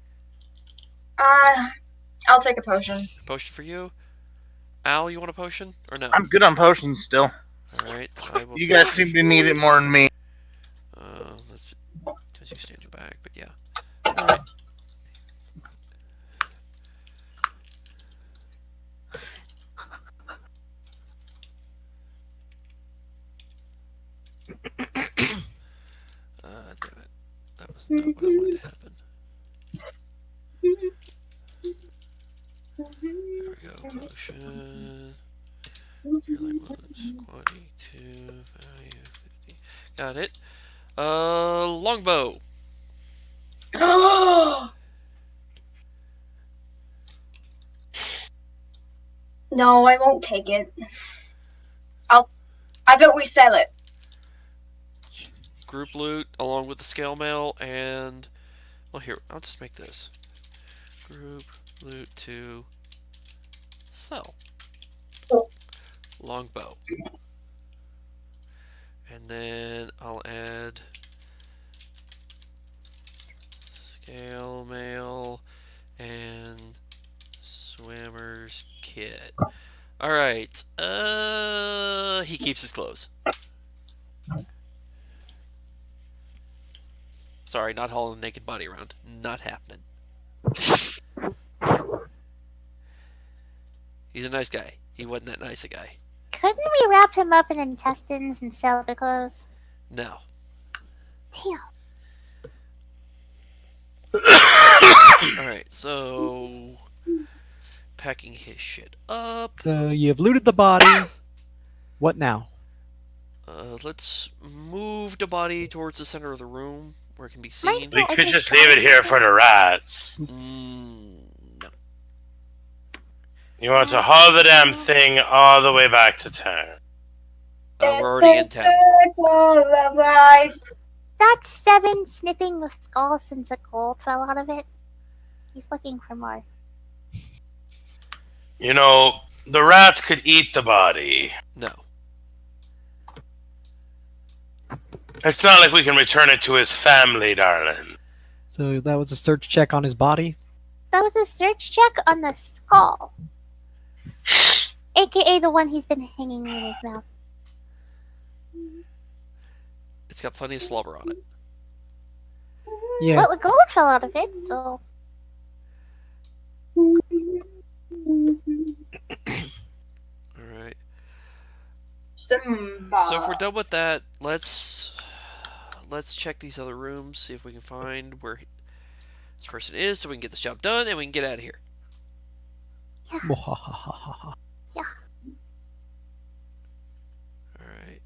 F: I'll take a potion.
B: Potion for you. Al, you want a potion? Or no?
G: I'm good on potions still.
B: Alright, I will
G: You
B: take
G: guys
B: a
G: seem
B: potion.
G: to need it more than me.
B: Let's just stand you back, but yeah. Alright. Damn it. That was not what I wanted to happen. There we go. Potion. Healing wounds. Quantity 2. Value 50. Got it. Longbow.
F: No, I won't take it. I bet we sell it.
B: Group loot along with the scale mail and... Well, here, I'll just make this. Group loot to sell. Longbow. And then I'll add scale mail and swimmer's kit. Alright, he keeps his clothes. Sorry, not hauling a naked body around. Not happening. He's a nice guy. He wasn't that nice a guy.
E: Couldn't we wrap him up in intestines and sell the clothes?
B: No.
E: Damn.
B: Alright, so... Packing his shit up.
C: So you've looted the body. What now?
B: Let's move the body towards the center of the room where it can be seen.
A: We could just leave it here for the rats.
B: No.
A: You want to haul the damn thing all the way back to town.
B: We're already in town.
F: Of life.
E: That's 7 sniffing the skull since the gold fell out of it. He's looking for more.
A: You know, the rats could eat the body.
B: No.
A: It's not like we can return it to his family, darling.
C: So that was a search check on his body.
E: That was a search check on the skull. AKA the one he's been hanging in his mouth.
B: It's got plenty of slobber on it.
C: Yeah.
E: Well, the gold fell out of it, so...
B: Alright.
F: Simba.
B: So if we're done with that, let's check these other rooms, see if we can find where this person is, so we can get this job done and we can get out of here.
E: Yeah.
B: Alright.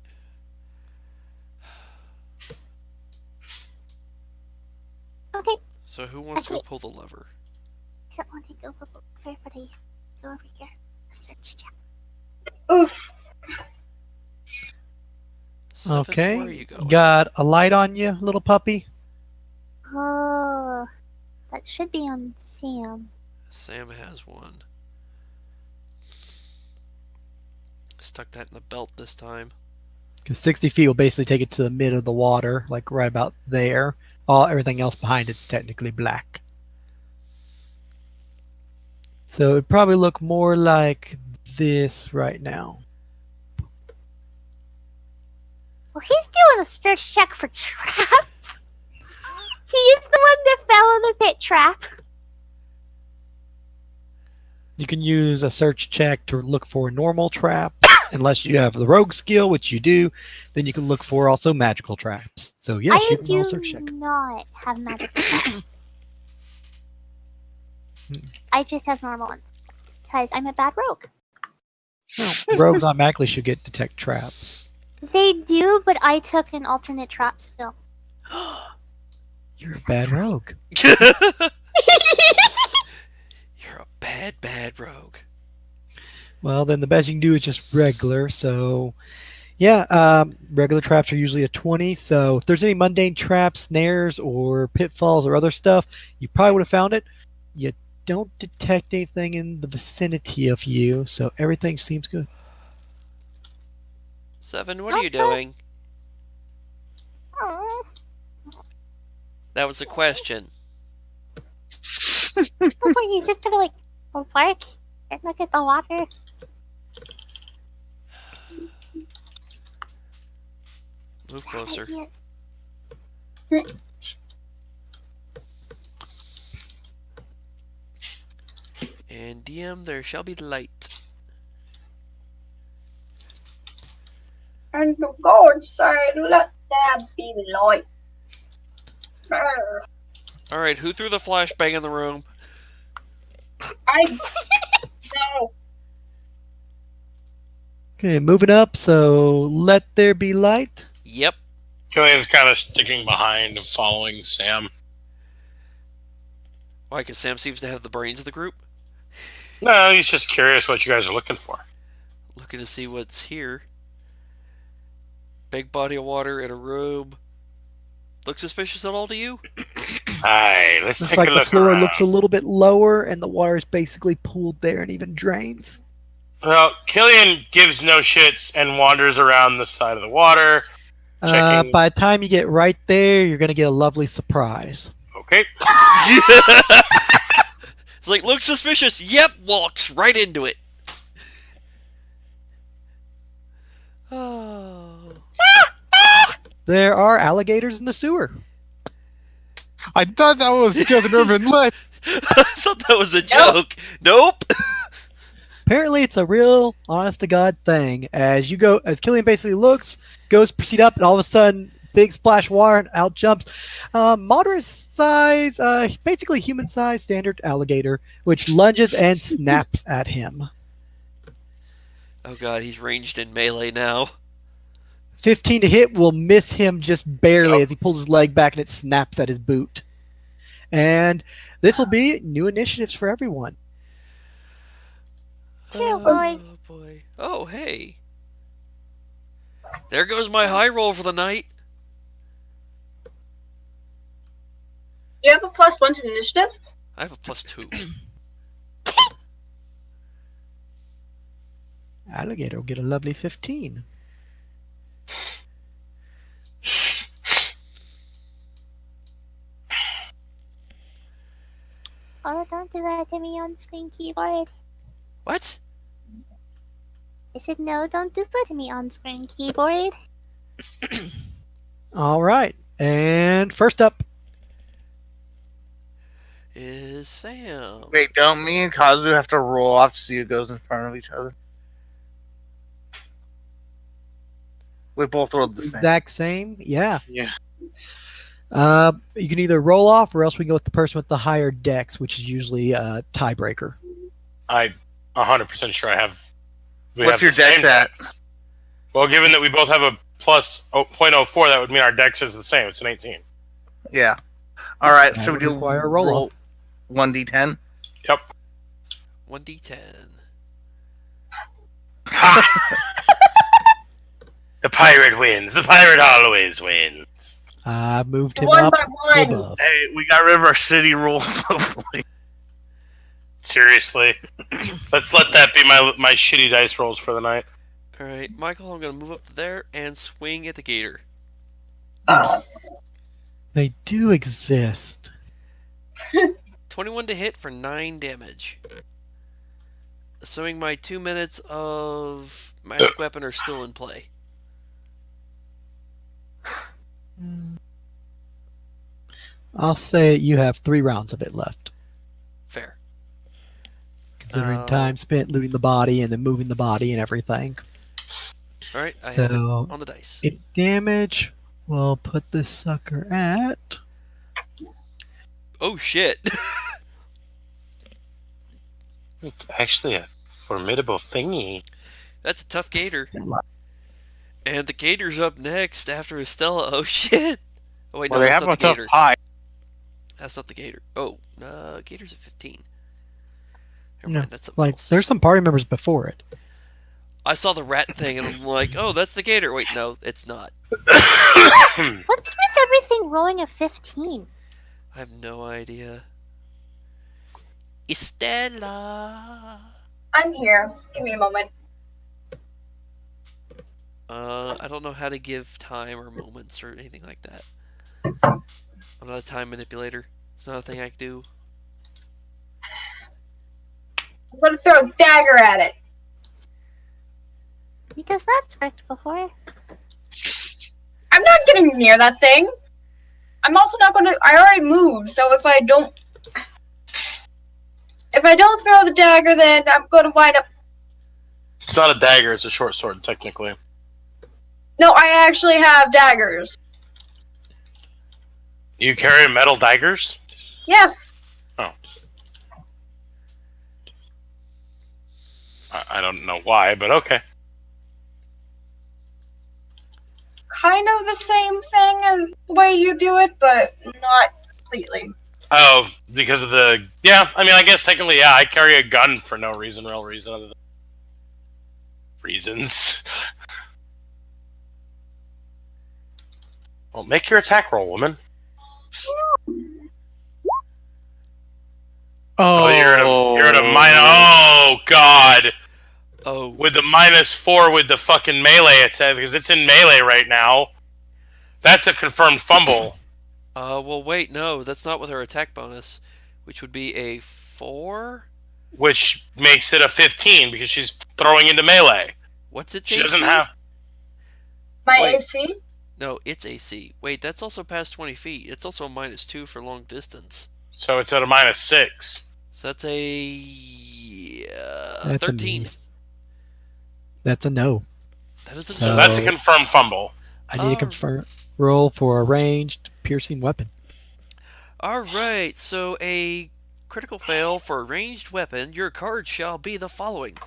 E: Okay,
B: So who wants to go pull the lever?
E: I don't want to go over, but I go over here. A search check.
F: Oof.
B: Seven,
C: Okay.
B: where are you going?
C: Got a light on you, little puppy?
E: Oh, that should be on Sam.
B: Sam has one. Stuck that in the belt this time.
C: Because 60 feet will basically take it to the mid of the water, like right about there. Everything else behind it's technically black. So it'd probably look more like this right now.
E: Well, he's doing a search check for traps. He is the one that fell in the pit trap.
C: You can use a search check to look for a normal trap. Unless you have the rogue skill, which you do, then you can look for also magical traps. So yes, you
E: I
C: can
E: do
C: roll a search check.
E: not have magical traps. I just have normal ones. Because I'm a bad rogue.
C: No, rogues automatically should get detect traps.
E: They do, but I took an alternate trap skill.
C: You're a bad rogue.
B: You're a bad rogue.
C: Well, then the best you can do is just regular. So, yeah, regular traps are usually a 20. So, if there's any mundane traps, snares, or pitfalls or other stuff, you probably would have found it. You don't detect anything in the vicinity of you, so everything seems good.
B: 7, what are you doing?
E: Oh,
B: That was a question.
E: he's just gonna like go park and look at the water.
B: Move closer.
E: Yes.
B: And DM, there shall be light.
F: And for God's sake, let there be light. Brr.
B: Alright, who threw the flashbang in the room?
F: I no.
C: Okay, moving up. So, let there be light.
B: Yep.
A: Killian's kind of sticking behind and following Sam.
B: Why? Because Sam seems to have the brains of the group.
A: No, he's just curious what you guys are looking for.
B: Looking to see what's here. Big body of water in a room. Look suspicious at all to you?
A: Alright, let's
C: Looks
A: take
C: like
A: a
C: the
A: look
C: floor
A: around.
C: looks a little bit lower, and the water is basically pooled there and even drains.
A: Well, Killian gives no shits and wanders around the side of the water, checking.
C: By the time you get right there, you're going to get a lovely surprise.
A: Okay.
B: It's like, look suspicious. Yep, walks right into it. Oh.
C: There are alligators in the sewer.
D: I thought that was just an urban legend.
B: I thought that was a joke. Nope.
C: Apparently, it's a real, honest-to-God thing. As Killian basically looks, goes proceed up, and all of a sudden, big splash of water, and out jumps moderate size, basically human-sized standard alligator, which lunges and snaps at him.
B: Oh god, he's ranged in melee now.
C: 15 to hit will miss him just barely
A: Yep.
C: as he pulls his leg back and it snaps at his boot. And this will be new initiatives for everyone.
E: True,
B: Oh boy. Oh, hey. There goes my high roll for the night.
F: You have a +1 to initiative?
B: I have a +2.
C: Alligator will get a lovely 15.
E: Oh, don't do that to me on screen keyboard.
B: What?
E: I said no, don't do that to me on screen keyboard.
C: All right. And first up,
B: Is Sam.
G: Wait, don't me and Kazu have to roll off to see who goes in front of each other? We both rolled the same.
C: exact same. Yeah.
D: Yeah.
C: You can either roll off or else we can go with the person with the higher dex, which is usually a tiebreaker.
A: I'm 100% sure I have.
G: What's your dex at?
A: Well, given that we both have a plus 0.04, that would mean our dex is the same. It's an 18.
G: Yeah. All right,
C: That
G: so we
C: would
G: do
C: require a roll-off.
G: 1d10.
A: Yep.
B: 1d10.
A: The pirate wins. The pirate always wins.
C: I moved him
F: One
C: up
F: by
C: to
F: one.
C: above.
G: Hey, we got rid of our city rules, hopefully.
A: Seriously. Let's let that be my shitty dice rolls for the night.
B: Alright, Michael, I'm going to move up to there and swing at the gator.
C: They do exist.
B: 21 to hit for 9 damage. Assuming my 2 minutes of magic weapon are still in play.
C: I'll say you have 3 rounds of it left,
B: Fair.
C: considering
B: Oh.
C: time spent looting the body and then moving the body and everything.
B: Alright, I have it
C: So,
B: on the dice.
C: it damage. We'll put this sucker at.
B: Oh shit!
A: It's actually a formidable thingy.
B: That's a tough gator. And the gator's up next after Estella. Oh shit! Oh wait,
D: Well,
B: no,
D: they
B: that's
D: have
B: not
D: a
B: the
D: tough
B: gator.
D: high.
B: That's not the gator. Oh, gator's at 15. Never
C: No,
B: mind, that's something
C: like
B: else.
C: there's some party members before it.
B: I saw the rat thing and I'm like, oh, that's the gator. Wait, no, it's not.
E: What's with everything rolling a 15?
B: I have no idea. Estella.
F: I'm here. Give me a moment.
B: I don't know how to give time or moments or anything like that. I'm not a time manipulator. It's not a thing I can do.
F: I'm gonna throw a dagger at it.
E: Because that's worked before.
F: I'm not getting near that thing. I'm also not gonna. I already moved, so if I don't throw the dagger, then I'm gonna wind up.
A: It's not a dagger, it's a short sword, technically.
F: No, I actually have daggers.
A: You carry metal daggers?
F: Yes.
A: Oh. I don't know why, but okay.
F: Kind of the same thing as the way you do it, but not completely.
A: Oh, because of the... Yeah, I mean, I guess technically, yeah, I carry a gun for no real reason other than... reasons. Well, make your attack roll, woman. You're at a minus... Oh, God!
B: Oh,
A: With the -4 with the fucking melee attack, because it's in melee right now. That's a confirmed fumble.
B: well, wait, no, that's not with her attack bonus, which would be a 4?
A: Which makes it a 15, because she's throwing into melee.
B: What's its
A: She
B: AC?
A: doesn't have...
F: My
B: Wait.
F: AC?
B: No, it's AC. Wait, that's also past 20 feet. It's also a -2 for long distance.
A: So it's at a -6.
B: So that's a
C: That's
B: 13.
C: That's a no.
B: That is a
A: So
C: Oh.
A: that's a confirmed fumble.
C: I need to confirm roll for a ranged piercing weapon.
B: Alright, so a critical fail for a ranged weapon. Your card shall be the following.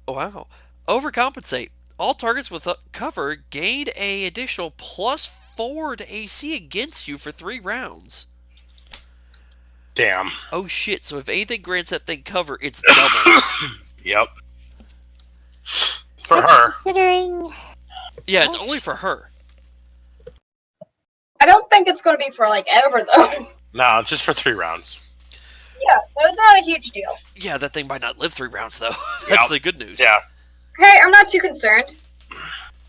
B: Oh, wow. Overcompensate. All targets with cover gain a additional +4 to AC against you for 3 rounds.
A: Damn.
B: Oh shit, so if anything grants that thing cover, it's double.
A: Yep. For her.
E: Considering...
B: Yeah, it's only for her.
F: I don't think it's gonna be for like ever though.
A: No, just for 3 rounds.
F: Yeah, so it's not a huge deal.
B: Yeah, that thing might not live 3 rounds though. That's
A: Yep.
B: the good news.
A: Yeah.
F: Hey, I'm not too concerned.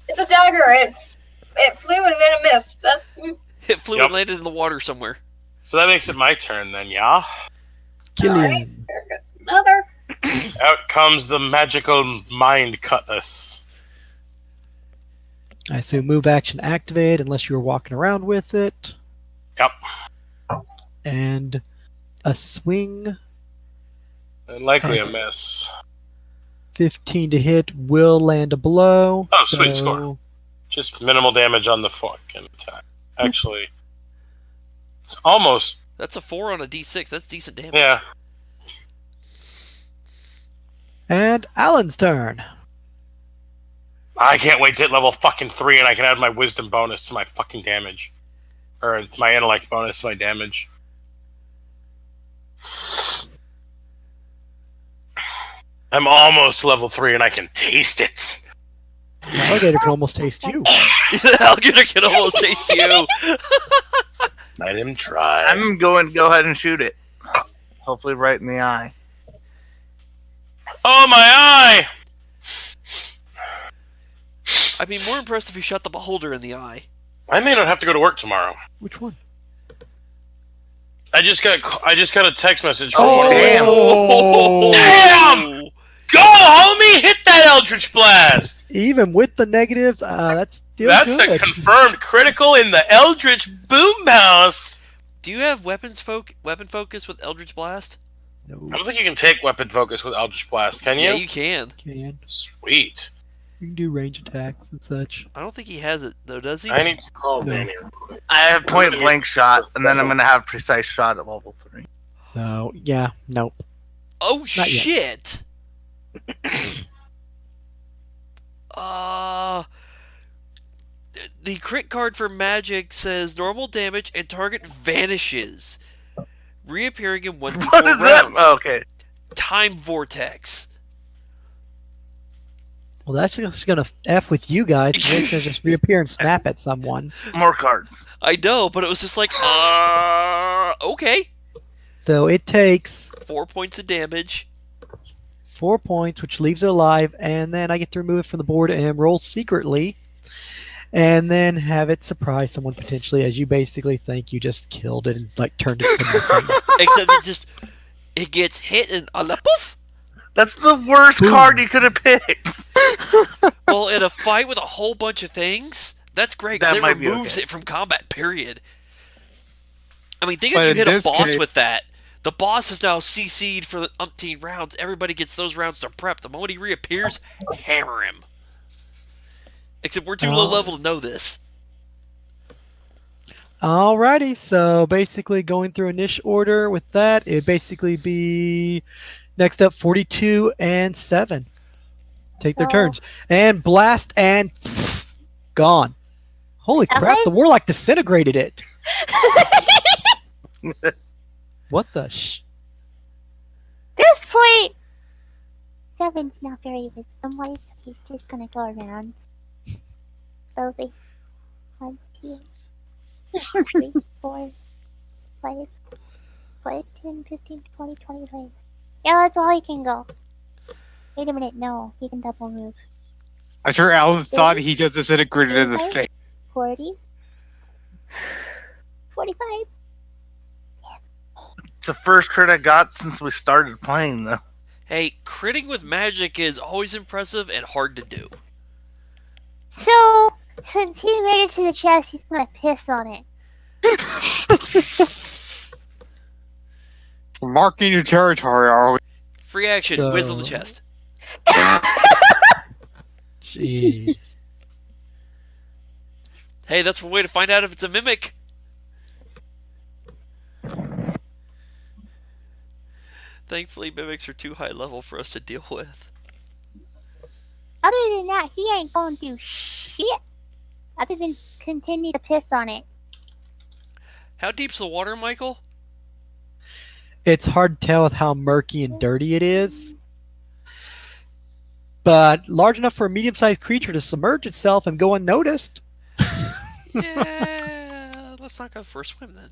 F: It's a dagger. It flew and then it missed.
B: It flew
A: Yep.
B: and landed in the water somewhere.
A: So that makes it my turn then, yeah?
C: Killian.
F: There goes another.
A: Out comes the magical mind cutlass.
C: I assume move action activate unless you were walking around with it.
A: Yep.
C: And a swing.
A: And likely a miss.
C: 15 to hit will land a blow.
A: Oh, sweet score. Just minimal damage on the fucking attack. Actually, it's almost...
B: That's a 4 on a d6. That's decent damage.
A: Yeah.
C: And Alan's turn.
A: I can't wait to hit level fucking 3 and I can add my wisdom bonus to my fucking damage. Or my intellect bonus to my damage. I'm almost level 3 and I can taste it.
C: The alligator can almost taste you.
B: The alligator can almost taste you.
A: Let him try.
G: I'm going to go ahead and shoot it. Hopefully right in the eye.
A: Oh, my eye!
B: I'd be more impressed if you shot the beholder in the eye.
A: I may not have to go to work tomorrow.
C: Which one?
A: I just got a text message from one of my...
G: damn.
A: Damn! Go, homie! Hit that Eldritch Blast!
C: Even with the negatives, that's still
A: That's
C: good.
A: a confirmed critical in the Eldritch Boomhouse!
B: Do you have weapon focus with Eldritch Blast?
C: No,
A: I don't think you can take weapon focus with Eldritch Blast, can you?
B: Yeah, you can.
C: can.
A: Sweet.
C: You can do range attacks and such.
B: I don't think he has it though, does he?
A: I need to call
C: No.
A: Danny real quick.
G: I have point blank shot, and then I'm going to have precise shot at level 3.
C: So, yeah, nope.
B: Oh
C: Not yet.
B: shit! The crit card for magic says normal damage and target vanishes. reappearing in 1d4
G: What is that?
B: rounds.
G: Oh, okay.
B: Time vortex.
C: Well, that's just gonna f with you guys. It's gonna just reappear and snap at someone.
G: More cards.
B: I know, but it was just like, okay.
C: So it takes
B: 4 points of damage.
C: 4 points, which leaves it alive, and then I get to remove it from the board and roll secretly, and then have it surprise someone potentially, as you basically think you just killed it and like turned it to nothing.
B: Except it gets hit and a la poof.
G: That's the worst
C: Boom.
G: card you could have picked.
B: Well, in a fight with a whole bunch of things, that's great because
G: That
B: it
G: might be
B: removes
G: okay.
B: it from combat. Period. I mean, think
D: But
B: if you
D: in
B: hit a
D: this
B: boss
D: case-
B: with that. The boss is now CC'd for the umpteen rounds. Everybody gets those rounds to prep. The moment he reappears, hammer him. Except we're too low level to know this.
C: Alrighty, so basically going through initial order with that, it'd basically be next up 42 and 7. Take their
E: Oh.
C: turns. And blast and gone. Holy crap,
E: Okay.
C: the warlock disintegrated it. What the
E: This point, Seven's not very wisdom-wise, so he's just gonna go around. Slowly. 1, 2, 3, 4, 5, 10, 15, 20, 25. Yeah, that's all he can go. Wait a minute, no, he can double move.
D: I'm sure Alan thought he just disintegrated in the thing.
E: 40, 45.
G: It's the first crit I got since we started playing, though.
B: Hey, critting with magic is always impressive and hard to do.
E: So, since he made it to the chest, he's gonna piss on it.
D: Marking your territory, are we?
B: Free action,
C: So-
B: whiz on the chest.
C: Jeez.
B: Hey, that's one way to find out if it's a mimic. Thankfully, mimics are too high level for us to deal with.
E: Other than that, he ain't gonna do shit. Other than continue to piss on it.
B: How deep's the water, Michael?
C: It's hard to tell with how murky and dirty it is. But large enough for a medium-sized creature to submerge itself and go unnoticed.
B: Yeah, let's not go for a swim then.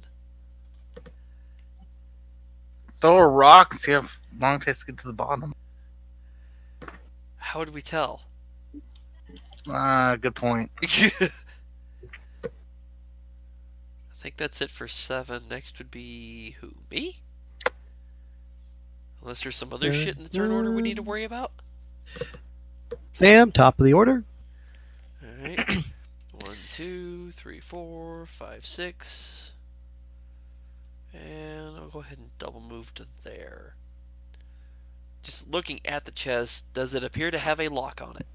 G: Throw a rock and see how long it takes to get to the bottom.
B: How would we tell?
G: Good point.
B: I think that's it for 7. Next would be who? Me? Unless there's some other shit in the turn order we need to worry about.
C: Sam, top of the order.
B: Alright. 1, 2, 3, 4, 5, 6. And I'll go ahead and double move to there. Just looking at the chest, does it appear to have a lock on it?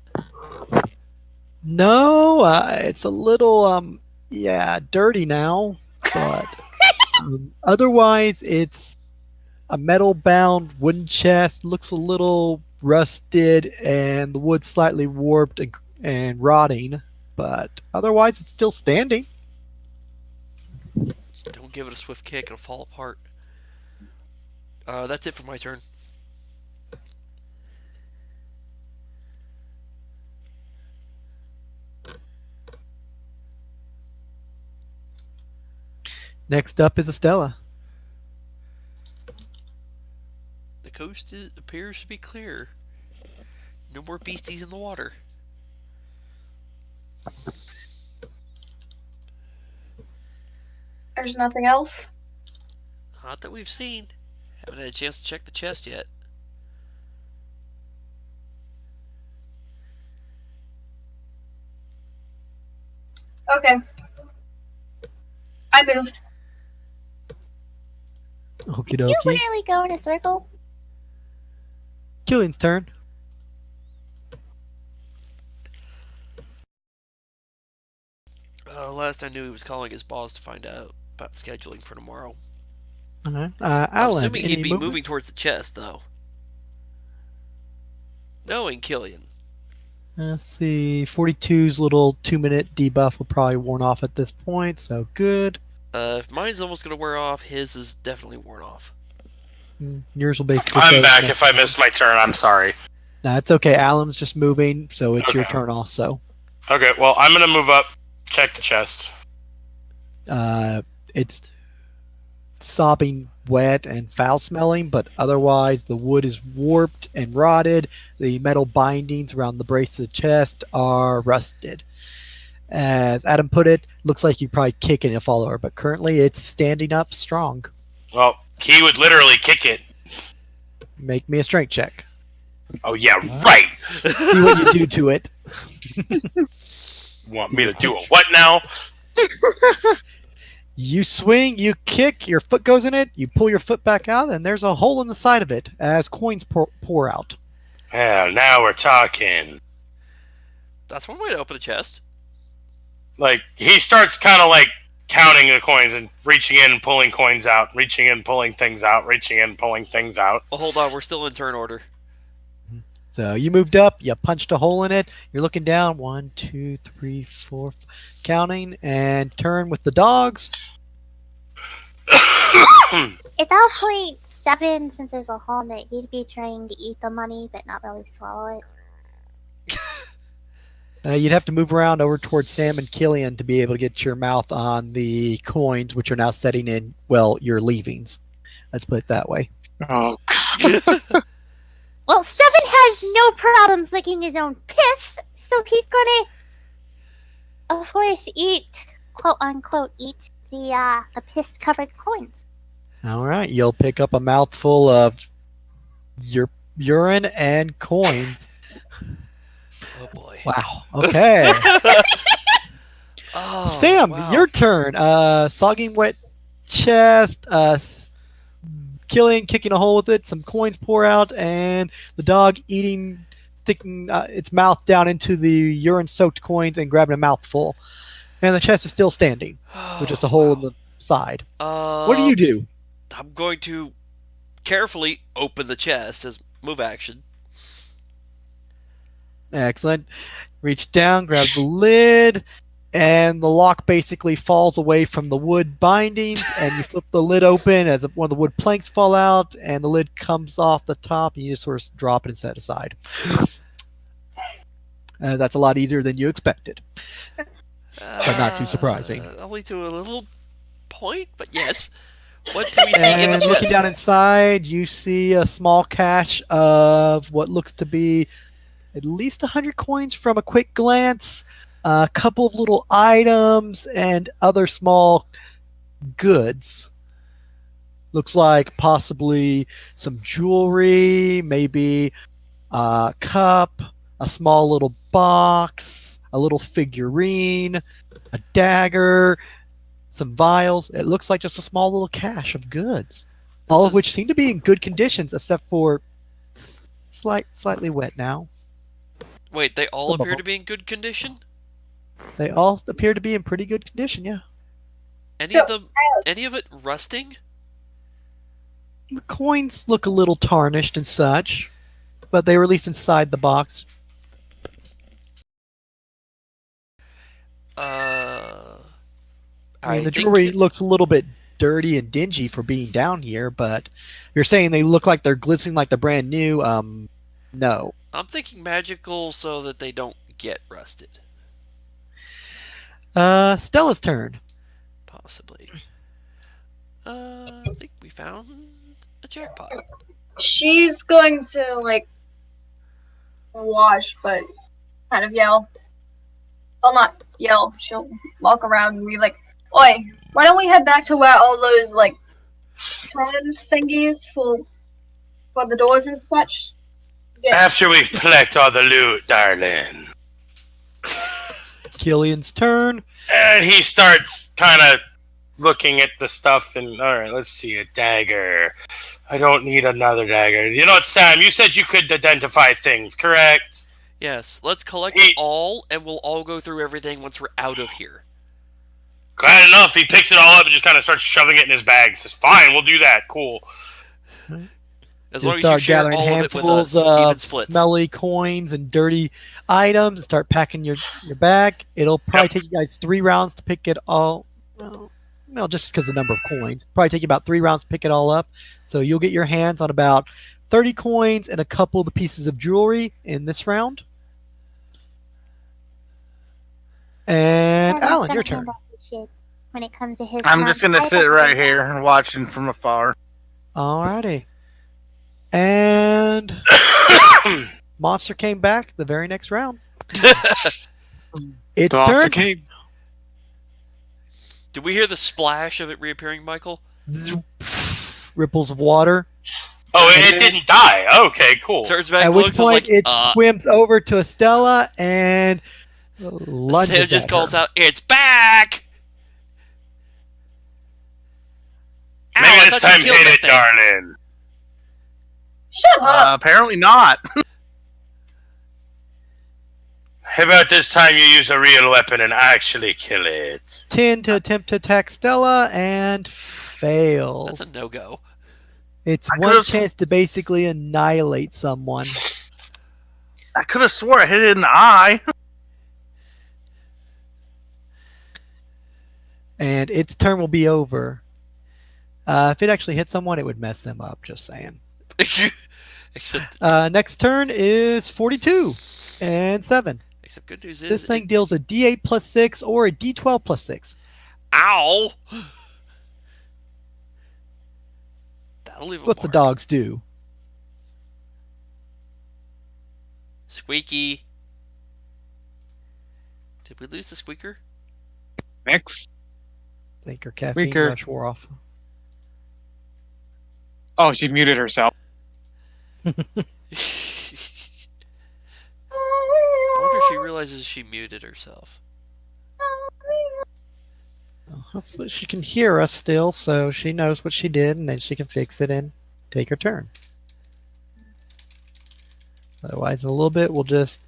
C: No, it's a little, dirty now. But otherwise, it's a metal-bound wooden chest. Looks a little rusted, and the wood slightly warped and rotting. But otherwise, it's still standing.
B: Don't give it a swift kick, it'll fall apart. That's it for my turn.
C: Next up is Estella.
B: The coast appears to be clear. No more beasties in the water.
F: There's nothing else.
B: Not that we've seen. Haven't had a chance to check the chest yet.
F: Okay. I moved.
C: Okie
E: You
C: dokie.
E: literally go in a circle.
C: Killian's turn.
B: Last I knew he was calling his boss to find out about scheduling for tomorrow.
C: Alright.
B: I'm
C: Alan,
B: assuming he'd
C: any
B: be
C: movement?
B: moving towards the chest, though. Knowing Killian.
C: Let's see. 42's little 2-minute debuff will probably worn off at this point, so good.
B: If mine's almost gonna wear off, his is definitely worn off.
C: Yours will basically.
A: I'm
C: say
A: back.
C: next
A: If I
C: turn.
A: missed my turn, I'm sorry.
C: No, it's okay. Alan's just moving, so it's your
A: Okay.
C: turn also.
A: Okay, well, I'm gonna move up, check the chest.
C: It's sopping wet and foul smelling, but otherwise the wood is warped and rotted. The metal bindings around the brace of the chest are rusted. As Adam put it, looks like you probably kick it and fall over, but currently it's standing up strong.
A: Well, he would literally kick it.
C: Make me a strength check.
A: Oh, yeah, right.
C: See what you do to it.
A: Want me to do a what now?
C: You swing, you kick, your foot goes in it, you pull your foot back out, and there's a hole in the side of it as coins pour out.
A: Well, now we're talking.
B: That's one way to open the chest.
A: Like, he starts kind of like counting the coins and reaching in and pulling coins out, reaching in, pulling things out, reaching in, pulling things out.
B: Well, hold on, we're still in turn order.
C: So you moved up, you punched a hole in it, you're looking down, 1, 2, 3, 4, counting, and turn with the dogs.
E: At that point, Seven, since there's a hole in it, he'd be trying to eat the money, but not really swallow it.
C: You'd have to move around over towards Sam and Killian to be able to get your mouth on the coins, which are now setting in, well, your leavings. Let's put it that way.
D: Oh,
E: Well, Seven has no problems licking his own piss, so he's gonna, of course, eat, quote unquote, eat the piss-covered coins.
C: All right, you'll pick up a mouthful of your urine and coins.
B: Oh boy.
C: Wow. Okay.
B: Oh,
C: Sam,
B: wow.
C: your turn. Sogging wet chest. Killian kicking a hole with it. Some coins pour out, and the dog sticking its mouth down into the urine-soaked coins and grabbing a mouthful. And the chest is still standing with just a hole in the side. What do you do?
B: I'm going to carefully open the chest as move action.
C: Excellent. Reach down, grab the lid, and the lock basically falls away from the wood bindings, and you flip the lid open as one of the wood planks fall out, and the lid comes off the top, and you just sort of drop it and set it aside. That's a lot easier than you expected. But not too surprising.
B: Only to a little point, but yes. What do we see in the
C: And
B: chest?
C: looking down inside, you see a small cache of what looks to be at least 100 coins from a quick glance, a couple of little items, and other small goods. Looks like possibly some jewelry, maybe a cup, a small little box, a little figurine, a dagger, some vials. It looks like just a small little cache of goods, all of which seem to be in good conditions, except for slightly wet now.
B: Wait, they all appear to be in good condition?
C: They all appear to be in pretty good condition, yeah.
B: Any
F: So,
B: of it rusting?
C: The coins look a little tarnished and such, but they were at least inside the box. I mean, the jewelry looks a little bit dirty and dingy for being down here, but you're saying they look like they're glistening like they're brand new. No.
B: I'm thinking magical so that they don't get rusted.
C: Stella's turn.
B: Possibly. I think we found a jackpot.
F: She's going to, like, watch, but kind of yell. Well, not yell. She'll walk around and be like, "Oi, why don't we head back to where all those, like, turn thingies for the doors and such?" Yeah.
A: After we've collected all the loot, darling.
C: Killian's turn.
A: And he starts kind of looking at the stuff and, alright, let's see, a dagger. I don't need another dagger. You know what, Sam, you said you could identify things, correct?
B: Yes, let's collect it all, and we'll all go through everything once we're out of here.
A: Glad enough, he picks it all up and just kind of starts shoving it in his bag. Says, fine, we'll do that, cool.
B: As long as you
C: start
B: share
C: gathering
B: all of it with
C: handfuls
B: us, even
C: of
B: splits.
C: smelly coins and dirty items, and start packing your bag. It'll probably take you guys 3 rounds to pick it all. well, just because of the number of coins. Probably take you about 3 rounds to pick it all up. So you'll get your hands on about 30 coins and a couple of the pieces of jewelry in this round. And
E: Adam's
C: Alan,
E: gonna
C: your turn.
E: handle his shit when it comes to his.
G: I'm just gonna sit right here and watching from afar.
C: Alrighty. And monster came back the very next round. Its
D: The monster
C: turn.
D: came.
B: Did we hear the splash of it reappearing, Michael?
C: Ripples of water.
A: Oh, it didn't die. Okay, cool.
B: Turns back,
C: At which
B: looks
C: point
B: like,
C: it swims over to Estella and lunges
B: Sam just
C: at
B: calls
C: her.
B: out, "It's back!" Ow,
A: Maybe
B: I
A: this
B: thought you
A: time
B: killed
A: hit
B: that
A: it,
B: thing.
A: darling.
F: Shut up.
G: Apparently not.
A: How about this time you use a real weapon and actually kill it?
C: 10 to attempt to attack Stella and fails.
B: That's a no-go.
C: It's
G: I
C: one
G: could've-
C: chance to basically annihilate someone.
G: I could have swore I hit it in the eye.
C: And its turn will be over. If it actually hit someone, it would mess them up, just saying.
B: Except
C: Next turn is 42 and 7.
B: good news is
C: This thing deals a D8 plus 6 or a D12 plus 6.
B: Ow! That'll leave a
C: What's the
B: mark.
C: dogs do?
B: Squeaky. Did we lose the squeaker?
D: Next.
C: I think her caffeine
D: Squeaker.
C: rush wore off.
D: Oh, she muted herself.
B: I wonder if she realizes she muted herself.
C: Hopefully she can hear us still, so she knows what she did, and then she can fix it and take her turn. Otherwise, in a little bit, we'll just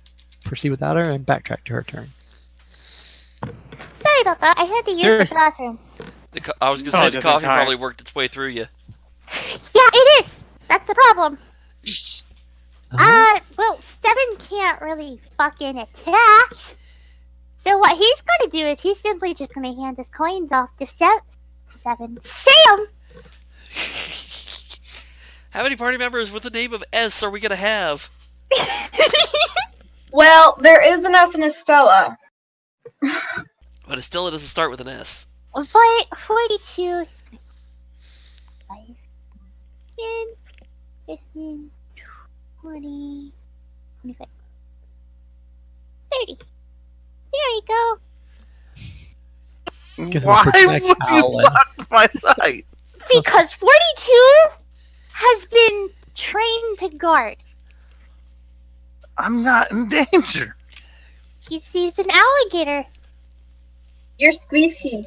C: proceed without her and backtrack to her turn.
E: Sorry about that. I had to use
D: Sure.
E: the bathroom.
B: I was gonna
D: Oh,
B: say the
D: just in
B: coffee
D: time.
B: probably worked its way through you.
E: Yeah, it is. That's the problem. Well, 7 can't really fucking attack. So what he's gonna do is he's simply just gonna hand his coins off to 7. Sam!
B: How many party members with the name of S are we gonna have?
F: Well, there is an S in Estella.
B: But Estella doesn't start with an S.
E: But 42 is good. 5, 10, 15, 20, 25, 30. There you go.
C: Gonna
G: Why
C: protect
G: would you
C: Alan.
G: block my sight?
E: Because 42 has been trained to guard.
G: I'm not in danger.
E: He sees an alligator.
F: You're squishy.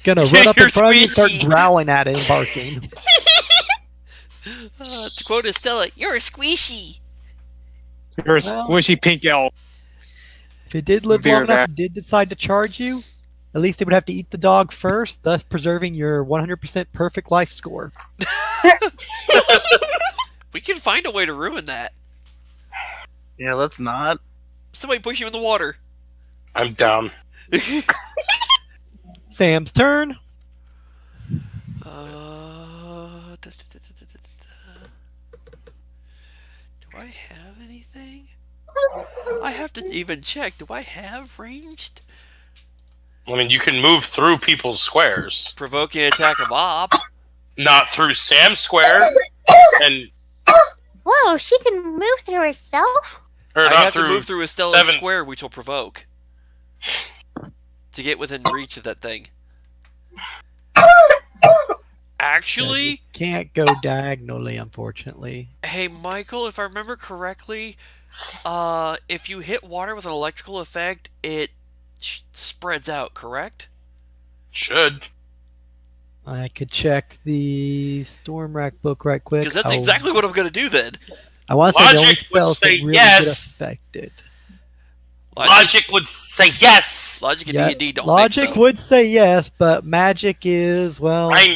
C: Gonna run up
B: You're
C: in front of you and start
B: squishy.
C: growling at it and barking.
B: To quote Estella, "You're a squishy."
D: Her
C: Well-
D: squishy pink elf.
C: If it did live
D: Be
C: long
D: right
C: enough
D: back.
C: and did decide to charge you, at least it would have to eat the dog first, thus preserving your 100% perfect life score.
B: We can find a way to ruin that.
G: Yeah, let's not.
B: Somebody push him in the water.
A: I'm down.
C: Sam's turn.
B: Do I have anything? I have to even check. Do I have ranged?
A: I mean, you can move through people's squares,
B: Provoking attack a mob.
A: not through Sam's square, and
E: Whoa, she can move through herself?
A: or
B: I
A: not
B: have to move through Estella's
A: seven-
B: square, which will provoke. To get within reach of that thing. Actually,
C: Can't go diagonally, unfortunately.
B: hey Michael, if I remember correctly, if you hit water with an electrical effect, it spreads out, correct?
A: Should.
C: I could check the Storm Rack book right quick.
B: Because that's exactly what I'm going to do then.
C: I want to say the only
A: Logic would
C: spells that
A: say
C: really
A: yes.
C: get affected.
A: Logic would say yes.
B: Logic and
C: Yeah,
B: D&D don't
C: Logic
B: mix, though.
C: would say yes, but magic is, well...
A: I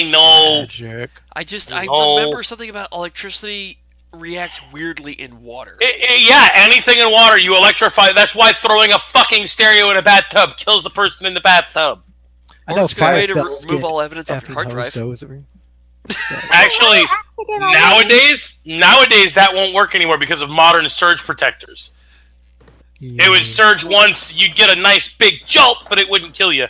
A: know.
C: Magic.
B: I
A: No.
B: remember something about electricity reacts weirdly in water.
A: Yeah, anything in water, you electrify. That's why throwing a fucking stereo in a bathtub kills the person in the bathtub.
C: I
B: Or
C: know
B: it's a good way to
C: fire spells
B: remove
C: get
B: all evidence off
C: after
B: your hard
C: the
B: drive.
C: host over.
A: Actually,
E: Accidentally.
A: nowadays that won't work anymore because of modern surge protectors. It would surge once, you'd get a nice big jolt, but it wouldn't kill you.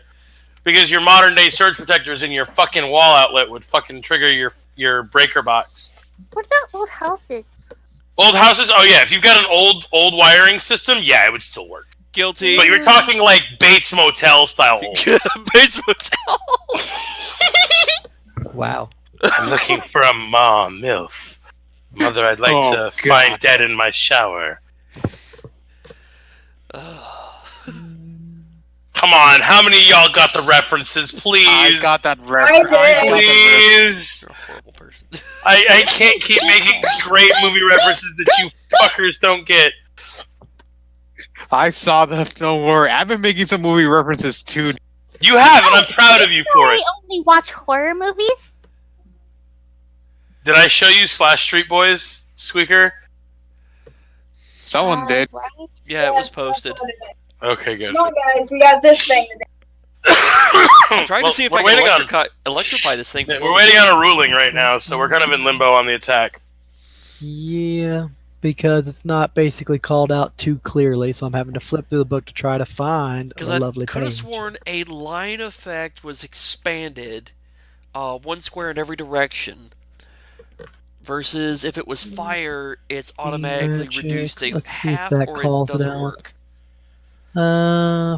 A: Because your modern day surge protectors in your fucking wall outlet would fucking trigger your breaker box.
E: What about old houses?
A: Old houses? Oh yeah, if you've got an old wiring system, yeah, it would still work.
B: Guilty.
A: But you're talking like Bates Motel style old.
B: Bates Motel.
C: Wow.
A: I'm looking for a MILF. Mother, I'd like
D: Oh,
A: to
D: God.
A: find dead in my shower. Come on, how many of y'all got the references, please?
D: I got that
F: I
D: reference.
F: did.
A: Please.
B: You're a horrible person.
A: I can't keep making great movie references that you fuckers don't get.
D: I saw that. Don't worry. I've been making some movie references too.
A: You have, and I'm proud of you for
E: I
A: it.
E: only watch horror movies.
A: Did I show you Slash Street Boys, Squeaker?
D: Someone did.
E: Right?
B: Yeah, it was posted.
A: Okay, good.
F: Come on, guys, we got this thing today.
B: I'm trying to see if I can electrify this thing.
A: We're waiting on a ruling right now, so we're kind of in limbo on the attack.
C: Yeah, because it's not basically called out too clearly, so I'm having to flip through the book to try to find
B: Because
C: a
B: I
C: lovely
B: could have
C: page.
B: sworn a line effect was expanded 1 square in every direction. Versus if it was fire, it's automatically
C: Magic.
B: reduced a
C: Let's see if
B: half
C: that
B: or it
C: calls it
B: doesn't
C: out.
B: work.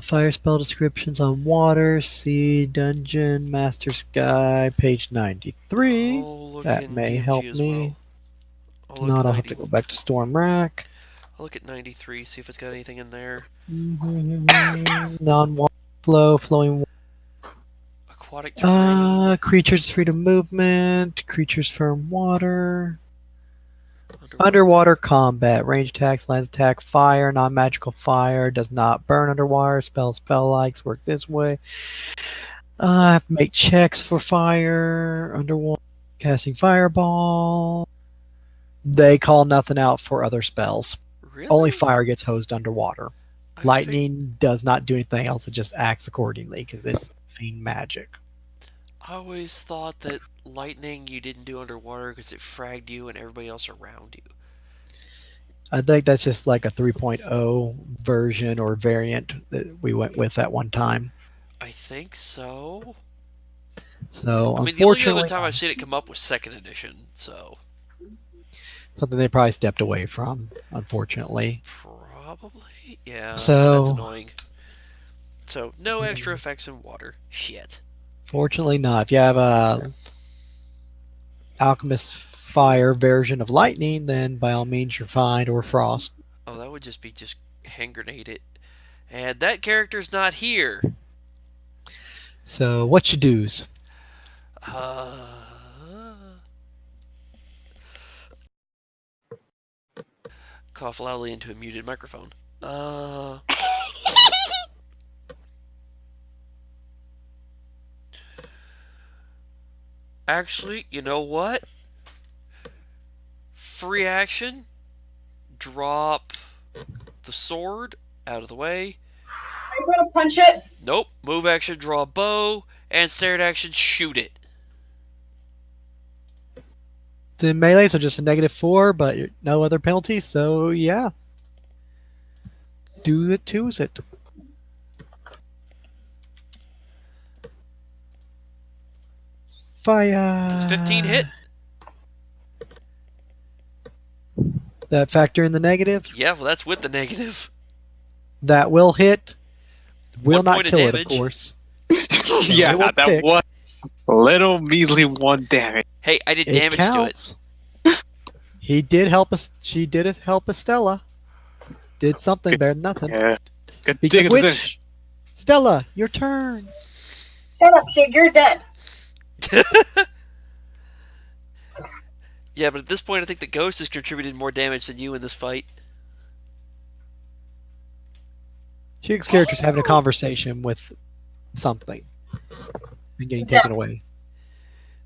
C: Fire spell descriptions on water, sea, dungeon, master's guide, page 93.
B: I'll look
C: That
B: in
C: may
B: DMG
C: help
B: as
C: me.
B: well.
C: If not, I'll have to go back to Storm Rack.
B: I'll look at 93, see if it's got anything in there.
C: Non-water flow, flowing water.
B: Aquatic terrain.
C: Creatures free to movement, creatures firm water. Underwater combat, range attacks, lance attack, fire, non-magical fire, does not burn underwater, spell likes, work this way. I have to make checks for fire, underwater, casting fireball. They call nothing out for other spells.
B: Really?
C: Only fire gets hosed underwater.
B: I think-
C: Lightning does not do anything else, it just acts accordingly because it's fiend magic.
B: I always thought that lightning you didn't do underwater because it fragged you and everybody else around you.
C: I think that's just like a 3.0 version or variant that we went with at one time.
B: I think so.
C: So,
B: I mean, the only
C: unfortunately,
B: other time I've seen it come up was 2nd edition, so
C: something they probably stepped away from, unfortunately.
B: probably, yeah.
C: So-
B: that's annoying. So no extra effects in water. Shit.
C: Fortunately not. If you have a alchemist fire version of lightning, then by all means you're fine, or frost.
B: Oh, that would just be hand grenade it. And that character's not here.
C: So what you do's?
B: Cough loudly into a muted microphone. Actually, you know what? Free action. Drop the sword out of the way.
F: I'm gonna punch it.
B: Nope. Move action, draw a bow, and standard action, shoot it.
C: It's in melee, so just a -4, but no other penalties. So yeah, do it, choose it. Fire.
B: Does 15 hit?
C: That factor in the negative.
B: Yeah, well, that's with the negative.
C: That will hit. Will
B: 1
C: not
B: point of
C: kill it, of
B: damage.
C: course.
D: Yeah,
C: it will
D: that
C: tick.
D: one little measly 1 damage.
B: Hey, I did damage to it.
C: counts. He did help us. She did help Estella. Did something better than nothing.
D: Yeah. Good
C: Speaking
D: thing
C: of
D: it's
C: which, Stella, your turn.
F: Shut up, Sig, you're dead.
B: Yeah, but at this point, I think the ghost has contributed more damage than you in this fight.
C: Shig's character's having a conversation with something and getting taken away.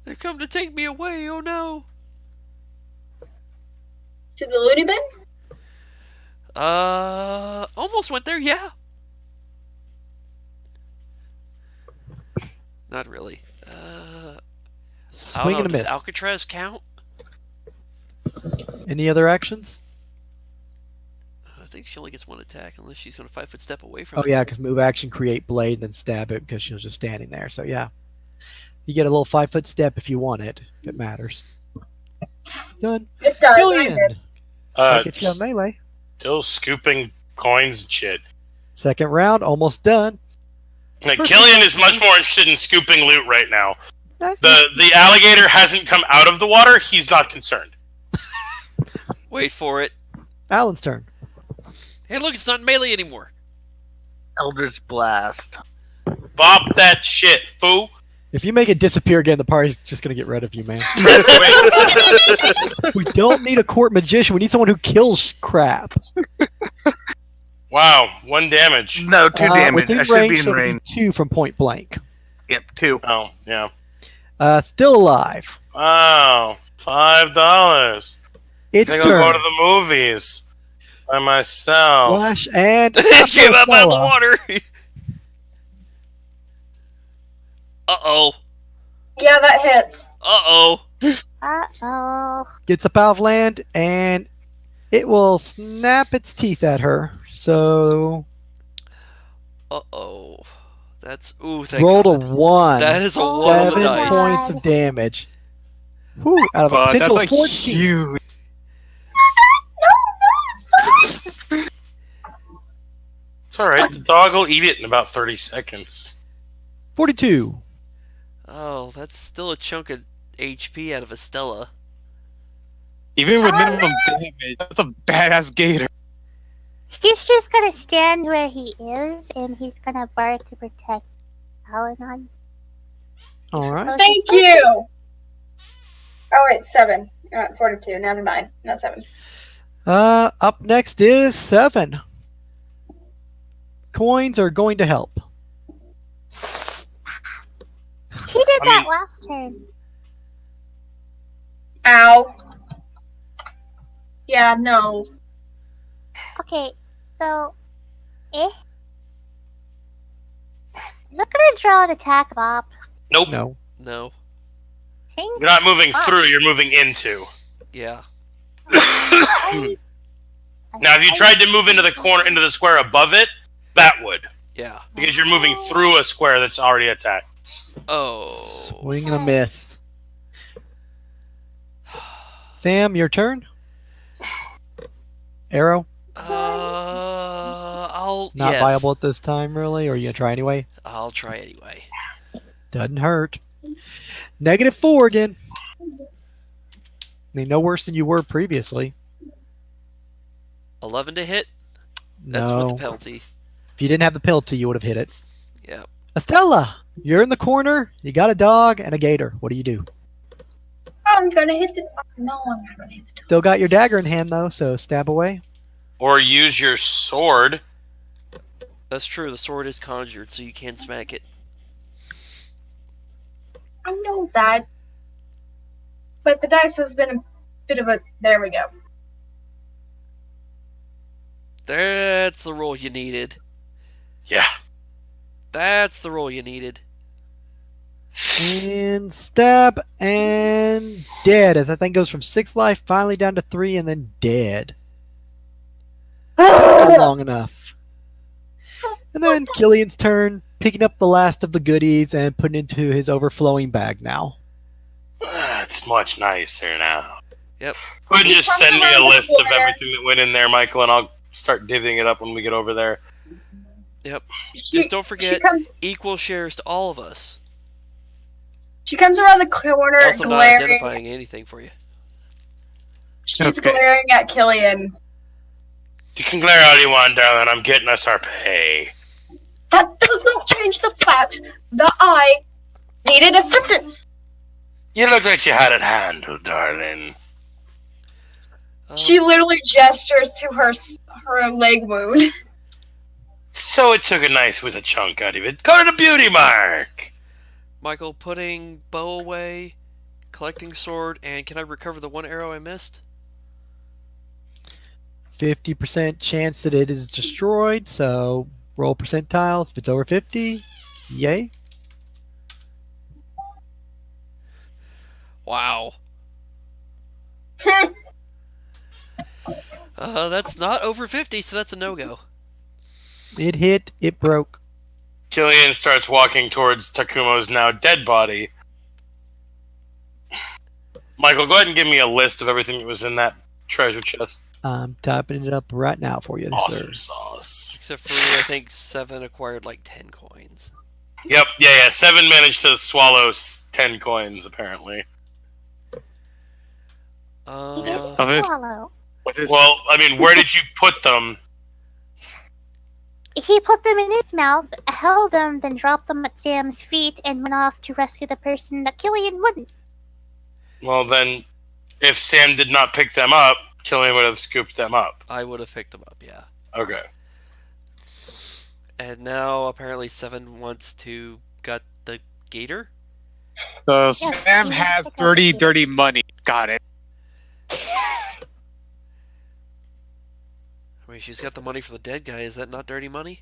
B: They come to take me away. Oh no.
F: To the loony bin?
B: Almost went there. Yeah. Not really. I don't
C: Swing
B: know.
C: and a
B: Does
C: miss.
B: Alcatraz count?
C: Any other actions?
B: I think she only gets one attack unless she's going to 5-foot step away from
C: Oh
B: it.
C: yeah, because move action, create blade, then stab it because she was just standing there. So yeah, you get a little 5-foot step if you want it. If it matters. Done.
F: It does. I
C: Killian.
F: did.
C: That gets you out of melee.
A: Still scooping coins and shit.
C: Second round, almost done.
A: Like,
C: First
A: Killian
C: round.
A: is much more interested in scooping loot right now. The alligator hasn't come out of the water. He's not concerned.
B: Wait for it.
C: Alan's turn.
B: Hey, look, it's not melee anymore.
G: Eldritch Blast.
A: Bop that shit, fool.
C: If you make it disappear again, the party's just gonna get rid of you, man. We don't need a court magician. We need someone who kills crap.
A: Wow, 1 damage.
G: No, 2 damage.
C: Within
G: I should be
C: range,
G: in
C: so it'll
G: range.
C: 2 from point blank.
G: Yep, 2.
A: Oh, yeah.
C: Still alive.
A: Wow, $5.
C: It's
A: I think I'll go to
C: turn.
A: the movies by myself.
C: Flash and
B: It came up out of the
C: Stella.
B: water. Uh-oh.
F: Yeah, that hits.
B: Uh-oh.
E: Uh-oh.
C: Gets up out of land, and it will snap its teeth at her. So
B: Uh-oh. That's... Ooh, thank
C: rolled
B: God.
C: a 1.
B: That is a 1 on the
C: 7
B: dice.
C: points of damage. Whew, out of a
D: But that's
C: potential
D: like
C: 14.
D: huge.
A: It's alright, the dog will eat it in about 30 seconds.
C: 42.
B: Oh, that's still a chunk of HP out of Estella.
D: Even with minimum damage, that's a badass gator.
E: He's just gonna stand where he is, and he's gonna bark to protect Alanon.
C: All right.
F: Thank you. Oh wait, 7. 42. Never mind. Not 7.
C: Up next is 7. Coins are going to help.
E: He did
A: I
E: that
A: mean-
E: last turn.
F: Ow. Yeah, no.
E: Okay, so, not gonna draw an attack, Bob.
A: Nope.
C: No.
B: No.
E: Think
A: You're not moving through, you're moving into.
B: Yeah.
A: Now, if you tried to move into the corner, into the square above it, that would.
B: Yeah.
A: Because you're moving through a square that's already attacked.
B: Oh.
C: Swing and a miss. Sam, your turn. Arrow.
B: I'll...
C: Not
B: yes.
C: viable at this time, really? Or are you going to try anyway?
B: I'll try anyway.
C: Doesn't hurt. -4 again. I mean, no worse than you were previously.
B: 11 to hit? That's
C: No.
B: with the penalty.
C: If you didn't have the penalty, you would have hit it.
B: Yeah.
C: Estella, you're in the corner. You got a dog and a gator. What do?
F: I'm gonna hit the. No, I'm not gonna hit the.
C: Still got your dagger in hand, though, so stab away.
A: Or use your sword.
B: That's true. The sword is conjured, so you can smack it.
F: I know that. But the dice has been a bit of a. There we go.
B: That's the roll you needed.
A: Yeah.
B: That's the roll you needed.
C: And stab and dead, as that thing goes from 6 life finally down to 3 and then dead. Long enough. And then Killian's turn, picking up the last of the goodies and putting it into his overflowing bag now.
A: It's much nicer now.
B: Yep.
A: Go ahead and just send me a list of
F: Yeah.
A: everything that went in there, Michael, and I'll start divvying it up when we get over there.
B: Yep.
F: She,
B: Just don't forget, equal shares to all of us.
F: She comes around the corner,
B: Else I'm not
F: glaring.
B: identifying anything for you.
F: She's
D: Okay.
F: glaring at Killian.
A: You can glare all you want, darling. I'm getting us our pay.
F: That does not change the fact that I needed assistance.
A: You look like you had it handled, darling.
F: She literally gestures to her leg wound.
A: So it took a nice with a chunk out of it. Go to the beauty mark.
B: Michael, putting bow away, collecting sword, and can I recover the 1 arrow I missed?
C: 50% chance that it is destroyed, so roll percentiles. If it's over 50, yay.
B: Wow. That's not over 50, so that's a no-go.
C: It hit. It broke.
A: Killian starts walking towards Takumo's now dead body. Michael, go ahead and give me a list of everything that was in that treasure chest.
C: I'm typing it up right now for you,
A: Awesome
C: sir.
A: sauce.
B: Except for, I think 7 acquired like 10 coins.
A: Yep, yeah. 7 managed to swallow 10 coins, apparently.
E: He gets
B: Uh,
D: Of it?
E: swallow.
D: What is
A: Well, I mean, where did you put them?
E: He put them in his mouth, held them, then dropped them at Sam's feet, and went off to rescue the person that Killian wouldn't.
A: Well, then, if Sam did not pick them up, Killian would have scooped them up.
B: I would have picked them up, yeah.
A: Okay.
B: And now apparently 7 wants to gut the gator.
D: So Sam has dirty money. Got it.
B: I mean, she's got the money for the dead guy. Is that not dirty money?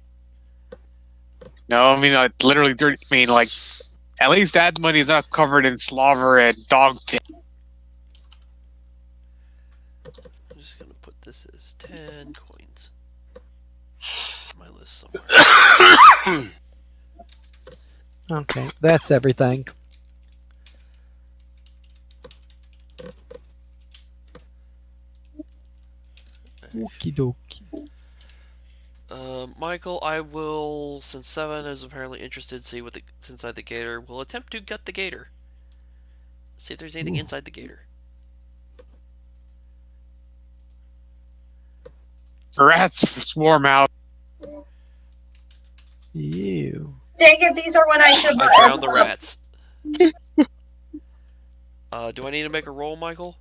D: No, I mean literally dirty. I mean, like, at least that money is not covered in slobber and dog pit.
B: I'm just gonna put this as 10 coins. On my list somewhere.
C: Okay, that's everything. Okie dokie.
B: Michael, I will, since 7 is apparently interested, see what's inside the gator. We'll attempt to gut the gator. See if there's anything inside the gator.
D: Rats swarm out.
C: Ew.
F: Dang it, these are when I should
B: I drowned the rats. Do I need to make a roll, Michael?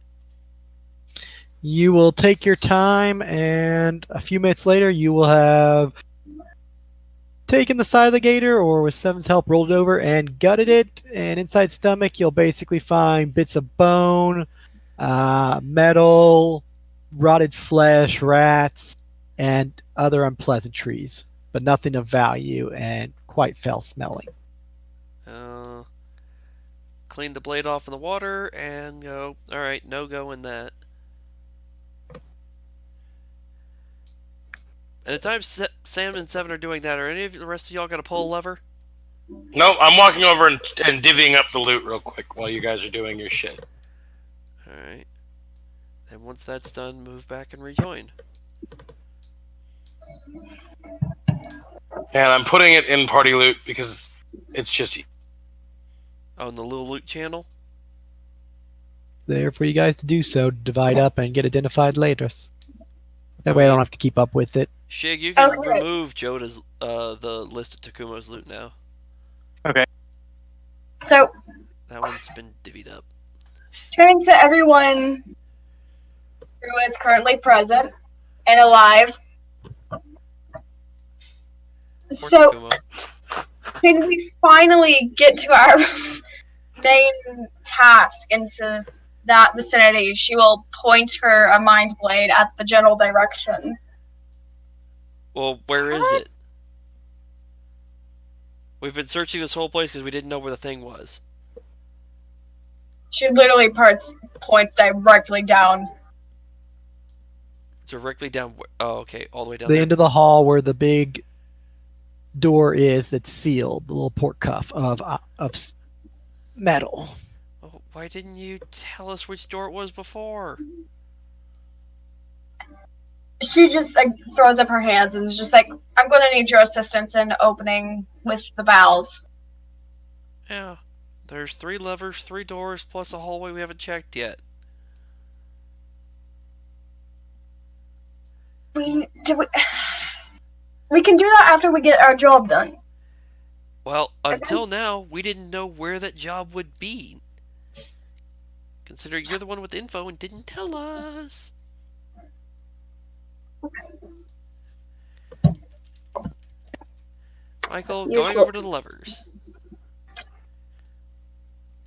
C: You will take your time, and a few minutes later, you will have taken the side of the gator, or with Seven's help, rolled it over and gutted it. And inside stomach, you'll basically find bits of bone, metal, rotted flesh, rats, and other unpleasantries, but nothing of value and quite foul-smelling.
B: Clean the blade off in the water and go. Alright, no go in that. At the time Sam and 7 are doing that, are any of the rest of y'all going to pull a lever?
A: No, I'm walking over and divvying up the loot real quick while you guys are doing your shit.
B: Alright. And once that's done, move back and rejoin.
A: And I'm putting it in party loot because it's just...
B: Oh, in the little loot channel?
C: There for you guys to do so, divide up and get identified later. That way I don't have to keep up with it.
B: Shig, you can
F: Okay.
B: remove Joda's, the list of Takumo's loot now.
F: So,
B: That one's been divvied up.
F: turning to everyone who is currently present and alive.
B: Poor
F: So,
B: Takumo.
F: can we finally get to our main task into that vicinity? She will point her mind blade at the general direction.
B: Well, where is it? We've been searching this whole place because we didn't know where the thing was.
F: She literally points directly down.
B: Directly down. Oh, okay, all the way down
C: The
B: there.
C: end of the hall where the big door is that's sealed, the little port cuff of metal.
B: Oh, why didn't you tell us which door it was before?
F: She just throws up her hands and is just like, I'm going to need your assistance in opening with the bowels.
B: Yeah, there's 3 levers, 3 doors, plus a hallway we haven't checked yet.
F: We can do that after we get our job done.
B: Well, until now, we didn't know where that job would be. Considering you're the one with the info and didn't tell us. Michael, going over to the levers.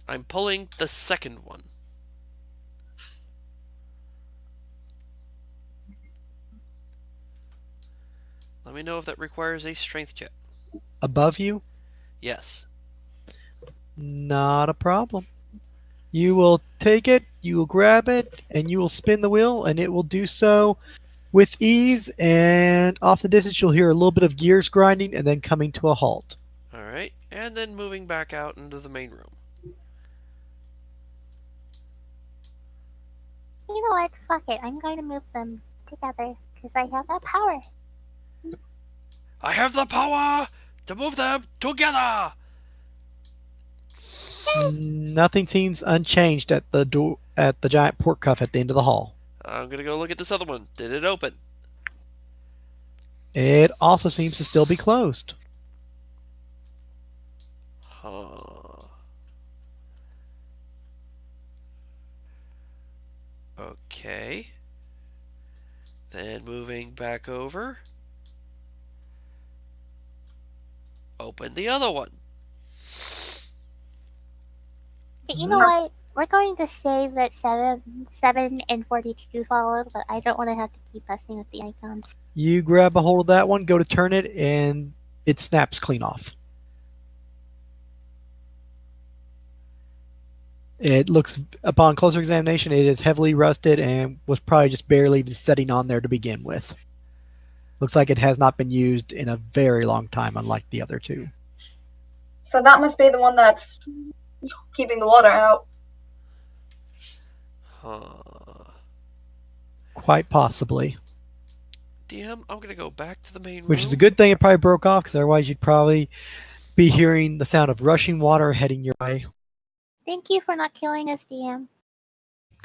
B: I'm pulling the second one. Let me know if that requires a strength check.
C: Above you?
B: Yes.
C: Not a problem. You will take it, you will grab it, and you will spin the wheel, and it will do so with ease. And off the distance, you'll hear a little bit of gears grinding and then coming to a halt.
B: All right, and then moving back out into the main room.
E: You know what? Fuck it. I'm going to move them together because I have that power.
B: I have the power to move them together.
C: Nothing seems unchanged at the door at the giant pork cuff at the end of the hall.
B: I'm gonna go look at this other one. Did it open?
C: It also seems to still be closed.
B: Huh. Okay. Then moving back over. Open the other one.
E: But you know what? We're going to save that 7 and 42 followed, but I don't want to have to keep messing with the icons.
C: You grab a hold of that one, go to turn it, and it snaps clean off. It looks, upon closer examination, it is heavily rusted and was probably just barely setting on there to begin with. Looks like it has not been used in a very long time, unlike the other two.
F: So that must be the one that's keeping the water out.
B: Huh.
C: Quite possibly.
B: Damn, I'm gonna go back to the main room.
C: Which is a good thing it probably broke off, because otherwise you'd probably be hearing the sound of rushing water heading your way.
E: Thank you for not killing us, DM.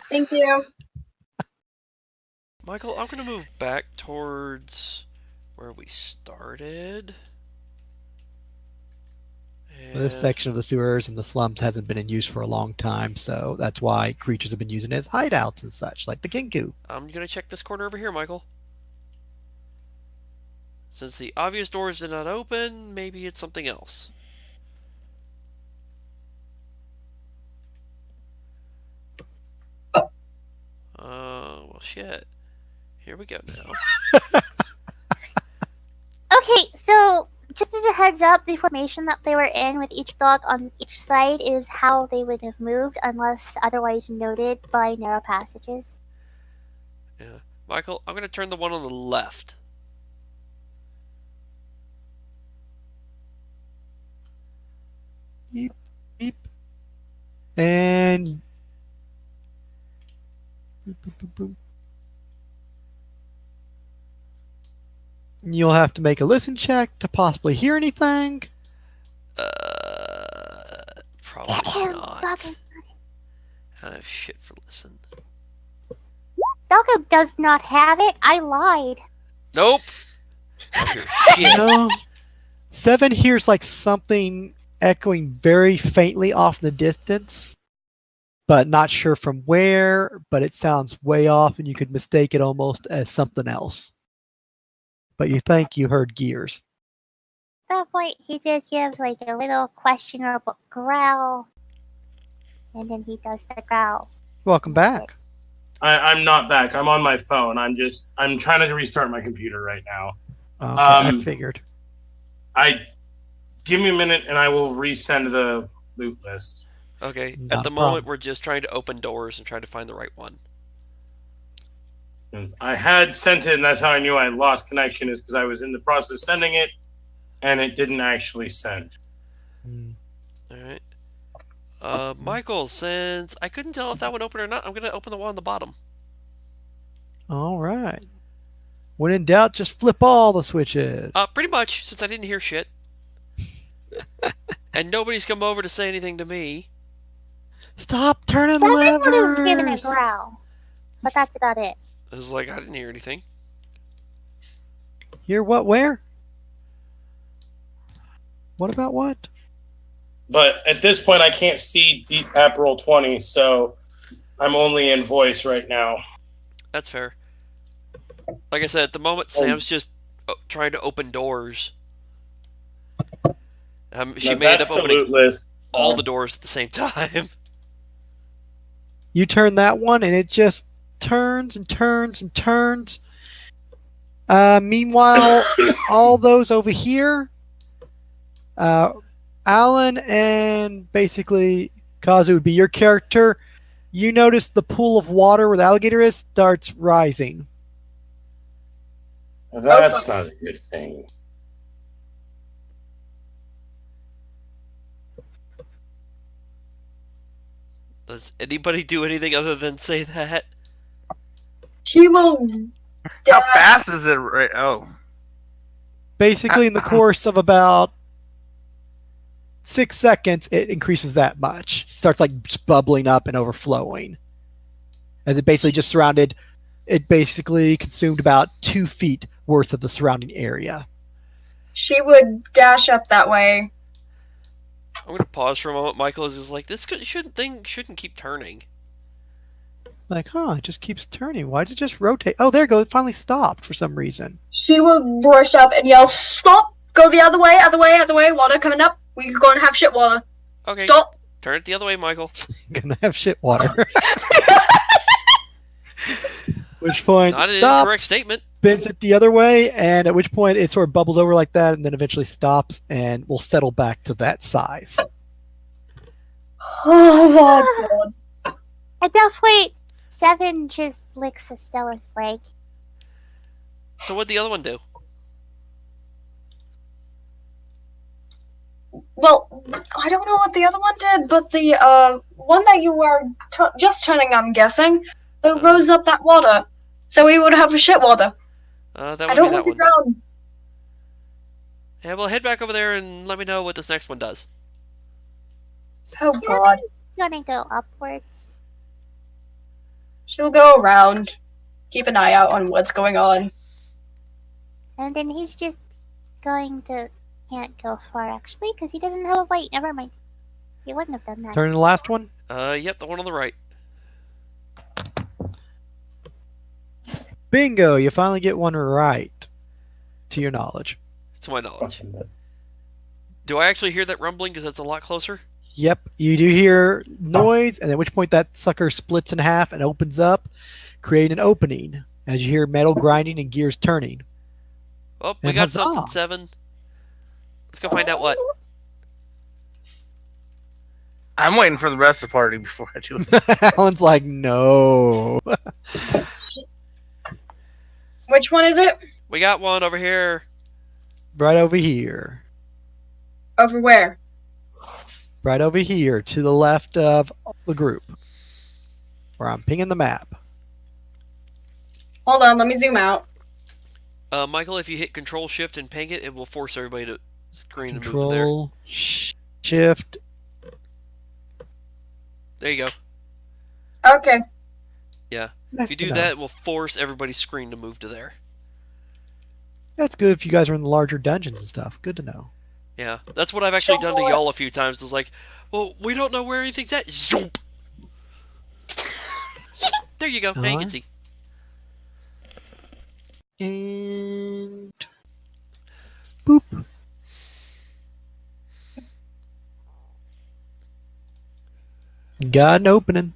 F: Thank you.
B: Michael, I'm gonna move back towards where we started.
C: This section of the sewers and the slums hasn't been in use for a long time, so that's why creatures have been using it as hideouts and such, like the Kinku.
B: I'm gonna check this corner over here, Michael. Since the obvious doors did not open, maybe it's something else. Well, shit. Here we go now.
E: Okay, so just as a heads up, the formation that they were in with each dog on each side is how they would have moved unless otherwise noted by narrow passages.
B: Yeah. Michael, I'm gonna turn the one on the left.
C: Beep, beep. And boop, boop, boop, boop. You'll have to make a listen check to possibly hear anything.
B: Probably not.
E: Doggo.
B: I don't have shit for listen.
E: Doggo does not have it. I lied.
B: Nope. I hear shit.
C: No. 7 hears like something echoing very faintly off in the distance, but not sure from where, but it sounds way off and you could mistake it almost as something else. But you think you heard gears.
E: At that point, he just gives like a little questionable growl, and then he does the growl.
C: Welcome back.
A: I'm not back. I'm on my phone. I'm trying to restart my computer right now.
C: Okay, I figured.
A: Give me a minute and I will resend the loot list.
B: Okay,
C: Not
B: at the
C: a
B: moment
C: problem.
B: we're just trying to open doors and trying to find the right one.
A: 'Cause I had sent it, and that's how I knew I lost connection, is because I was in the process of sending it, and it didn't actually send.
B: Alright. Michael, since I couldn't tell if that one opened or not, I'm gonna open the one on the bottom.
C: All right. When in doubt, just flip all the switches.
B: Pretty much, since I didn't hear shit. And nobody's come over to say anything to me.
C: Stop turning
E: Seven would have given a
C: levers.
E: growl, but that's about it.
B: It was like I didn't hear anything.
C: Hear what? Where? What about what?
A: But at this point, I can't see Deep App Roll 20, so I'm only in voice right now.
B: That's fair. Like I said, at the moment, Sam's just trying to open doors. She
A: Now,
B: may end
A: that's
B: up
A: the
B: opening
A: loot list.
B: all the doors at the same time.
C: You turn that one, and it just turns and turns and turns. Meanwhile, all those over here, Alan and basically Kazu would be your character. You notice the pool of water where the alligator is starts rising.
H: That's not a good thing.
B: Does anybody do anything other than say that?
F: She will
G: How
F: dash.
G: fast is it? Right? Oh,
C: Basically, in the course of about 6 seconds, it increases that much. It starts like just bubbling up and overflowing. As it basically just surrounded, it basically consumed about 2 feet worth of the surrounding area.
F: She would dash up that way.
B: I'm gonna pause for a moment. Michael is just like, this shouldn't keep turning.
C: Like, it just keeps turning. Why did it just rotate? Oh, there it goes. It finally stopped for some reason.
F: She will rush up and yell, "Stop! Go the other way, other way, other way. Water coming up. We're going to have shit water.
B: Okay,
F: Stop!"
B: turn it the other way, Michael.
C: Gonna have shit water. Which point
B: Not an
C: stop,
B: incorrect statement.
C: spins it the other way, and at which point it sort of bubbles over like that, and then eventually stops and will settle back to that size.
F: Oh my god.
E: At that point, Seven just licks Estella's leg.
B: So what'd the other one do?
F: Well, I don't know what the other one did, but the one that you were just turning, I'm guessing, rose up that water. So we would have a shit water.
B: That
F: I
B: would
F: don't
B: be
F: want
B: that
F: to
B: one.
F: drown.
B: Yeah, well, head back over there and let me know what this next one does.
F: Oh god.
E: Gonna go upwards.
F: She'll go around. Keep an eye out on what's going on.
E: And then he's just going to... Can't go far, actually, because he doesn't have a light. Never mind. He wouldn't have done that.
C: Turn to the last one.
B: Yep, the one on the right.
C: Bingo! You finally get one right, to your knowledge.
B: To my knowledge.
H: Fucking bad.
B: Do I actually hear that rumbling? Because that's a lot closer.
C: Yep, you do hear noise, and at which point that sucker splits in half and opens up, creating an opening. As you hear metal grinding and gears turning.
B: Oh, we
C: And
B: got
C: huzzah.
B: something, Seven. Let's go find out what.
G: I'm waiting for the rest of the party before I do it.
C: Alan's like, no.
F: Which one is it?
B: We got one over here.
C: Right over here.
F: Over where?
C: Right over here, to the left of the group. Where I'm pinging the map.
F: Hold on, let me zoom out.
B: Michael, if you hit Control Shift and ping it, it will force everybody to screen to move to
C: Control, Shift.
B: there. There you go.
F: Okay.
B: Yeah.
C: That's
B: If you do
C: good
B: that,
C: enough.
B: it will force everybody's screen to move to there.
C: That's good if you guys are in the larger dungeons and stuff. Good to know.
B: Yeah. That's what I've actually done to y'all a few times. It's like, well, we don't know where anything's at. Zoop! There you go. Now you can
C: Alright.
B: see.
C: And boop. Got an opening.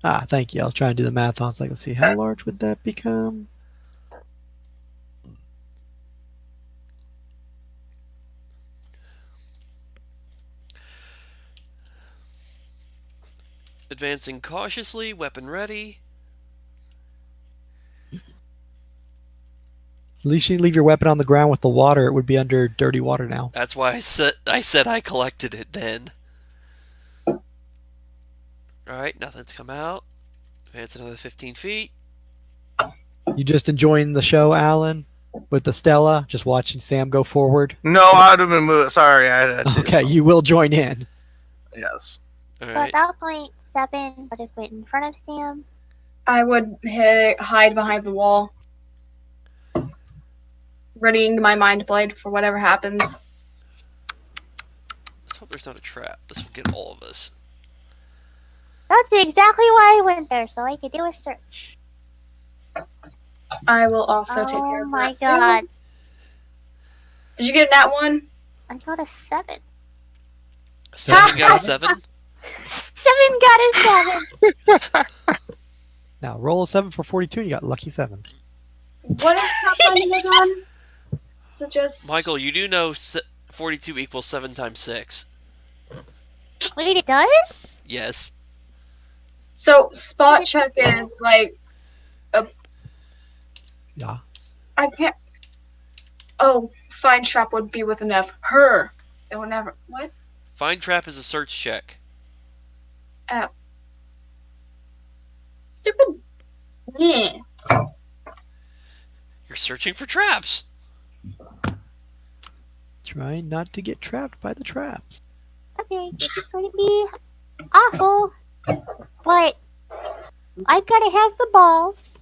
C: Thank you. I was trying to do the math on so I can see how large would that become.
B: Advancing cautiously, weapon ready.
C: At least you leave your weapon on the ground with the water. It would be under dirty water now.
B: That's why I said I collected it then. Alright, nothing's come out. Advance another 15 feet.
C: You just enjoying the show, Alan, with the Stella, just watching Sam go forward.
G: No, I'd have been moved. Sorry, I did
C: Okay, you will join in.
G: Yes.
E: So at
B: Alright.
E: that point, Seven would have went in front of Sam.
F: I would hide behind the wall. Readying my mind blade for whatever happens.
B: Let's hope there's not a trap. This will get all of us.
E: That's exactly why I went there, so I could do a search.
F: I will also take care
E: Oh
F: of
E: my
F: that
E: god.
F: too. Did you get a nat one?
E: I got a 7.
B: 7 got a 7?
E: 7 got a 7.
C: Now roll a 7 for 42 and you got lucky 7s.
F: What is happening again? Is it just
B: Michael, you do know 42 equals 7 times 6.
E: Wait, it does?
B: Yes.
F: So spot check is like
C: Yeah.
F: I can't. Oh, find trap would be with an F. Her. It would never. What?
B: Find trap is a search check.
F: Stupid. Yeah.
B: You're searching for traps.
C: Trying not to get trapped by the traps.
E: Okay, this is going to be awful. But I've got to have the balls.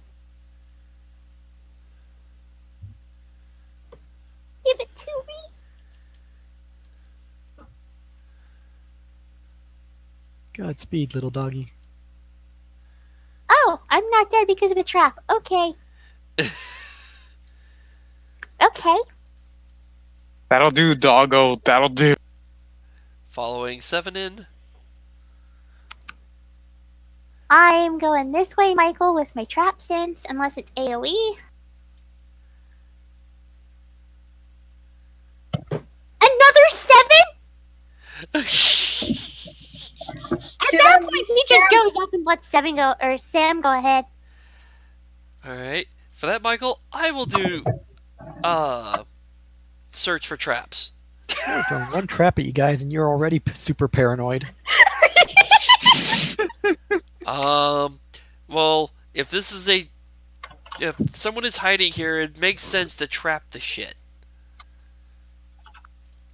E: Give it to me.
C: Godspeed, little doggy.
E: Oh, I'm not dead because of a trap. Okay. Okay.
D: That'll do, doggo. That'll do.
B: Following 7 in.
E: I'm going this way, Michael, with my trap sense, unless it's AoE. Another 7? At that point, he just goes up and lets Sam go ahead.
B: Alright. For that, Michael, I will do search for traps.
C: I throw one trap at you guys, and you're already super paranoid.
B: Well, if someone is hiding here, it makes sense to trap the shit.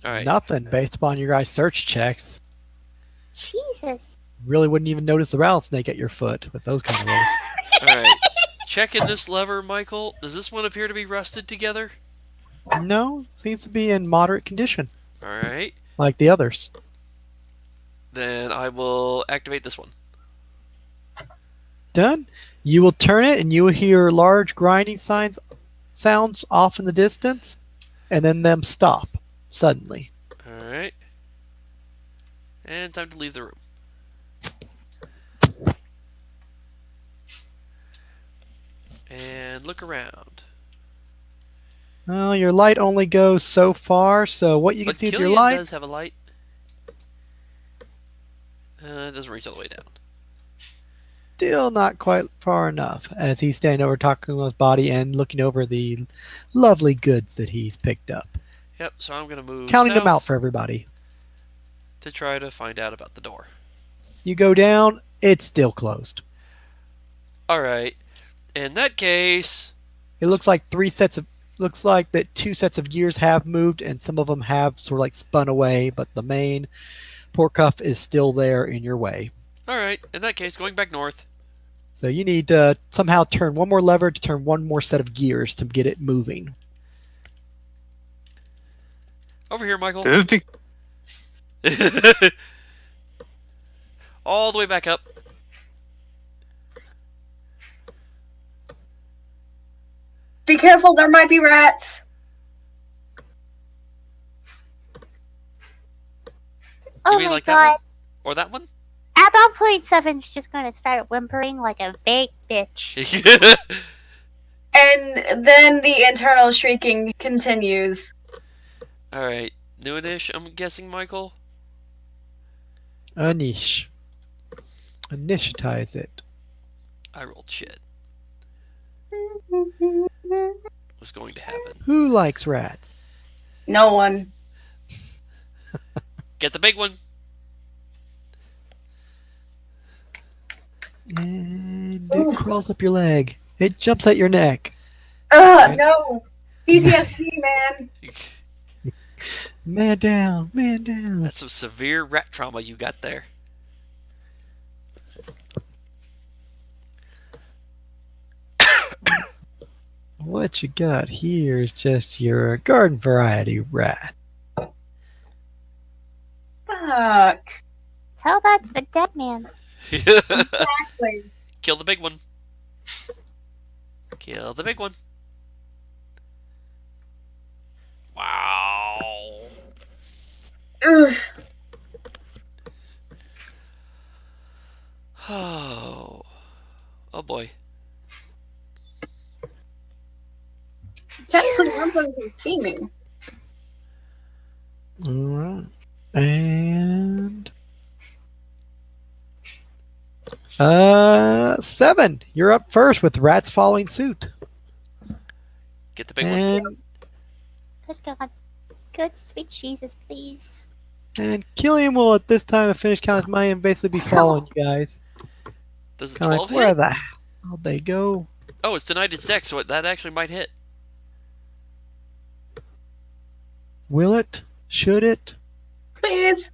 B: Alright.
C: Nothing based upon your guys' search checks.
E: Jesus.
C: Really wouldn't even notice the rattlesnake at your foot with those kind of rolls.
B: Alright. Checking this lever, Michael. Does this one appear to be rusted together?
C: No, seems to be in moderate condition,
B: Alright.
C: like the others.
B: Then I will activate this one.
C: Done. You will turn it, and you will hear large grinding sounds off in the distance, and then them stop suddenly.
B: Alright. And time to leave the room. And look around.
C: Well, your light only goes so far, so what you can
B: But
C: see with
B: Killian
C: your light...
B: does have a light. It doesn't reach all the way down.
C: Still not quite far enough, as he's standing over talking with his body and looking over the lovely goods that he's picked up.
B: Yep, so I'm going to move
C: Counting them out
B: south
C: for everybody.
B: to try to find out about the door.
C: You go down, it's still closed.
B: Alright. In that case...
C: It looks like looks like that 2 sets of gears have moved, and some of them have sort of like spun away, but the main port cuff is still there in your way.
B: Alright, in that case, going back north.
C: So you need to somehow turn one more lever to turn one more set of gears to get it moving.
B: Over here, Michael.
D: This be-
B: All the way back up.
F: Be careful, there might be rats.
E: Oh
B: You mean
E: my
B: like
E: god.
B: that one? Or that one?
E: At that point, Seven's just going to start whimpering like a big bitch.
F: And then the internal shrieking continues.
B: Alright. New-ish, I'm guessing, Michael?
C: Anish. Initiatize it.
B: I rolled shit. What's going to happen?
C: Who likes rats?
F: No one.
B: Get the big one!
C: And
F: Oof.
C: it crawls up your leg. It jumps at your neck.
F: Ugh, no. PTSD, man.
C: Man down, man down.
B: That's some severe rat trauma you got there.
C: What you got here is just your garden variety rat.
F: Fuck.
E: Tell that to the dead man.
F: Exactly.
B: Kill the big one. Kill the big one. Wow.
F: Ugh.
B: Oh. Oh boy.
F: That someone can see me.
C: Alright. And 7. You're up first with rats following suit.
B: Get the big one.
C: And
E: Good God. Good sweet Jesus, please.
C: Killian will at this time of finish count my and basically be following you guys.
B: Does the
C: Kind of
B: 12
C: like, where
B: hit?
C: the hell they go?
B: Oh, it's denied its deck, so that actually might hit.
C: Will it? Should it?
F: Please.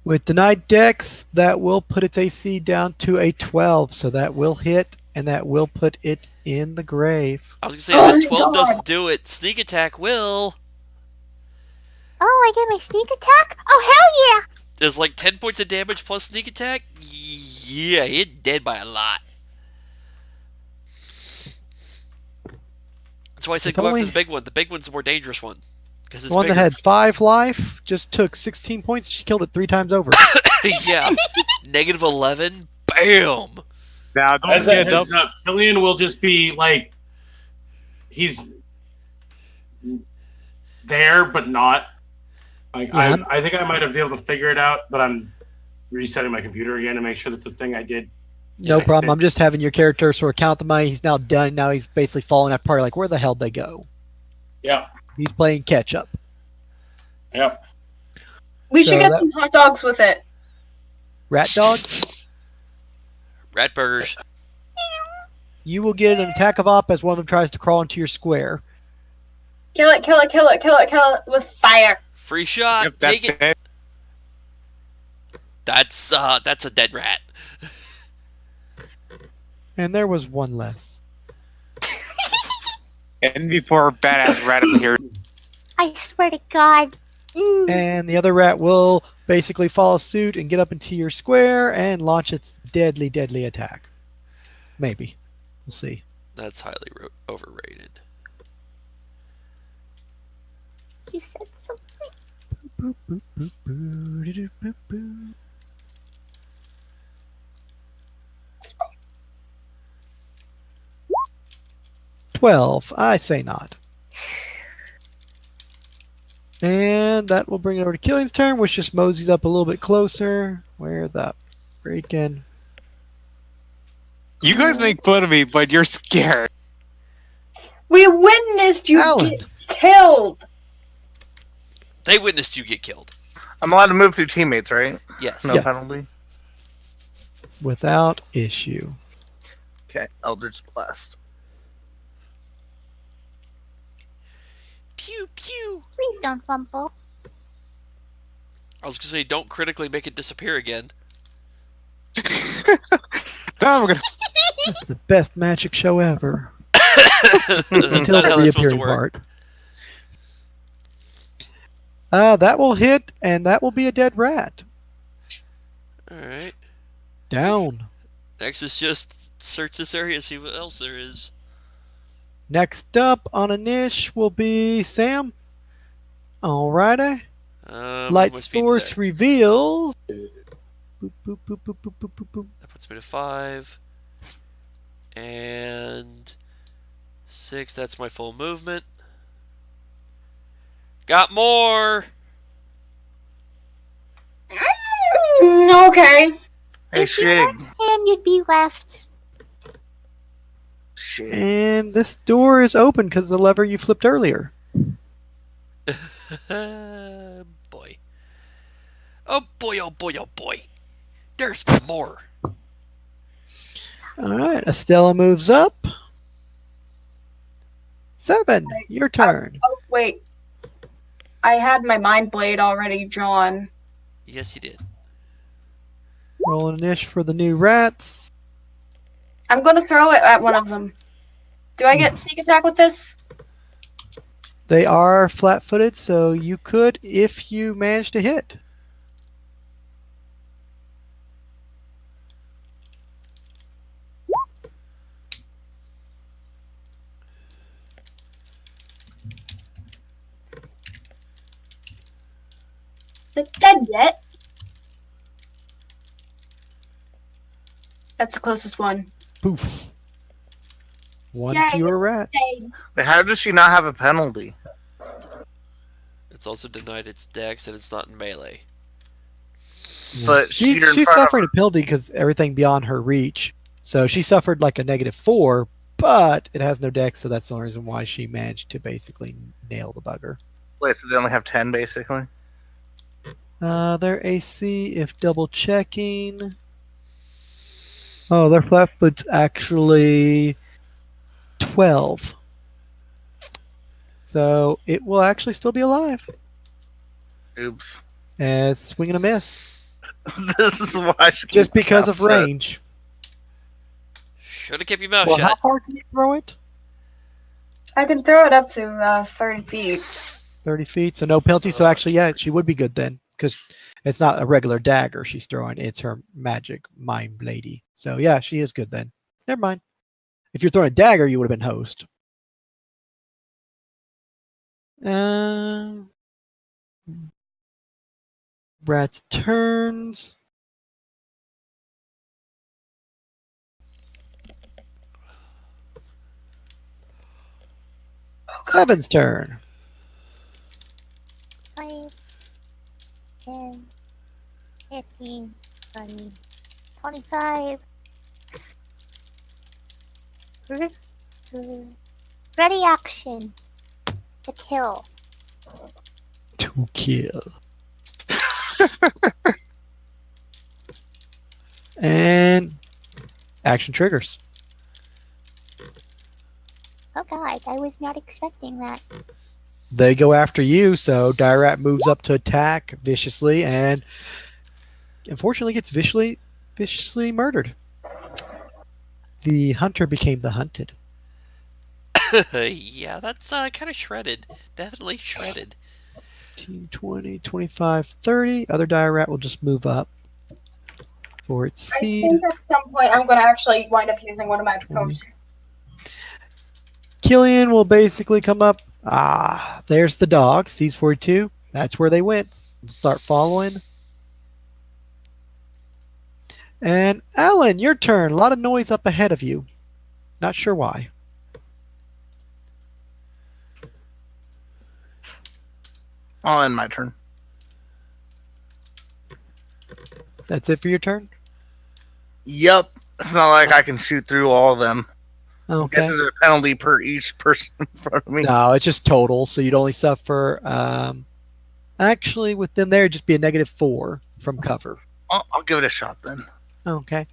C: With denied decks, that will put its AC down to a 12, so that will hit, and that will put it in the grave.
B: I was gonna say, if the
F: Oh,
B: 12
F: God.
B: doesn't do it, sneak attack will.
E: Oh, I get my sneak attack? Oh, hell yeah!
B: There's like 10 points of damage plus sneak attack. Yeah, he's dead by a lot. That's why I said
C: If
B: go
C: only-
B: after the big one. The big one's the more dangerous one. Because
C: The
B: it's
C: one
B: bigger.
C: that had 5 life just took 16 points. She killed it 3 times over.
B: Yeah. Negative 11. Bam!
D: Now, don't
I: As a
D: get up.
I: heads up, Killian will just be like, he's there but not. Like
C: Yeah.
I: I think I might have been able to figure it out, but I'm resetting my computer again to make sure that the thing I did.
C: No
I: fixed
C: problem.
I: it.
C: I'm just having your character sort of count the money. He's now done. Now he's basically falling apart. Like, where the hell they go?
I: Yeah,
C: He's playing catch up.
I: yep.
F: We should
C: So
F: get
C: that-
F: some hot dogs with it.
C: Rat dogs.
B: Rat burgers.
C: You will get an attack of op as one of them tries to crawl into your square.
F: Kill it, kill it, kill it, kill it, kill it with fire.
B: Free shot.
D: Yep, that's
B: Take it.
D: it.
B: That's a dead rat.
C: And there was one less.
D: And before badass rat appeared,
E: I swear to God.
C: And the other rat will basically follow suit and get up into your square and launch its deadly, deadly attack. Maybe. We'll see.
B: That's highly overrated.
E: You said something.
C: Boop, boop, boop, boo, doo, doo, boop, boo. 12. I say not. And that will bring it over to Killian's turn, which just moseys up a little bit closer. Where the freaking...
D: you guys make fun of me, but you're scared.
F: We witnessed you
C: Alan.
F: get killed.
B: They witnessed you get killed.
G: I'm allowed to move through teammates, right?
B: Yes.
G: No
C: Yes.
G: penalty.
C: Without issue.
G: Okay, Eldritch Blast.
B: Pew pew.
E: Please don't fumble.
B: I was gonna say, don't critically make it disappear again.
D: Now we're gonna.
C: That's the best magic show ever.
B: That's
C: Until
B: not how
C: the
B: that's supposed to
C: reappearing
B: work.
C: part. That will hit, and that will be a dead rat.
B: Alright.
C: Down.
B: Next is just search this area and see what else there is.
C: Next up on a niche will be Sam. Alrighty. Light
B: my speed
C: source
B: today.
C: reveals. Boop, boop, boop, boop, boop, boop, boop, boop.
B: That puts me to 5. And 6, that's my full movement. Got more!
F: Okay.
G: Hey,
E: If you
G: Shig.
E: weren't Sam, you'd be left.
G: Shig.
C: And this door is open because the lever you flipped earlier.
B: Boy. Oh boy, oh boy, oh boy. There's more.
C: Alright, Estella moves up. 7, your turn.
F: Oh, wait. I had my mind blade already drawn.
B: Yes, you did.
C: Rolling a niche for the new rats.
F: I'm gonna throw it at one of them. Do I get sneak attack with this?
C: They are flat footed, so you could if you manage to hit.
F: Is it dead yet? That's the closest one.
C: Poof. One
F: Yay.
C: fewer rat.
F: Dead.
G: How does she not have a penalty?
B: It's also denied its dex and it's not in melee.
G: But
C: She's
G: you're in front
C: suffering a penalty because everything beyond her reach. So she suffered like a -4, but it has no dex, so that's the only reason why she managed to basically nail the bugger.
G: Wait, so they only have 10 basically?
C: Their AC, if double checking. Oh, their flat foot's actually 12. So it will actually still be alive.
G: Oops.
C: And it's swing and a miss.
G: This is why she
C: Just because of range.
B: Should have kept your mouth
C: Well,
B: shut.
C: how far can you throw it?
F: I can throw it up to 30 feet.
C: 30 feet, so no penalty. So actually, yeah, she would be good then. Because it's not a regular dagger she's throwing. It's her magic mind bladey. So yeah, she is good then. Never mind. If you're throwing a dagger, you would have been host. Rat's turns. Seven's turn.
E: 5, 10, 15, 20, 25. Ready action. To kill.
C: To kill. And action triggers.
E: Oh god, I was not expecting that.
C: They go after you, so Dire Rat moves up to attack viciously and unfortunately gets viciously murdered. The hunter became the hunted.
B: Yeah, that's kind of shredded. Definitely shredded.
C: 15, 20, 25, 30. Other Dire Rat will just move up for its
F: I
C: speed.
F: think at some point I'm going to actually wind up using one of my potions.
C: Killian will basically come up. There's the dog. Sees 42. That's where they went. Start following. And Alan, your turn. A lot of noise up ahead of you. Not sure why.
G: I'll end my turn.
C: That's it for your turn?
G: Yep. It's not like I can shoot through all of them.
C: Okay.
G: This is a penalty per each person in front of me.
C: No, it's just total, so you'd only suffer. Actually, with them there, it'd just be a -4 from cover.
G: I'll give it a shot then.
C: Okay.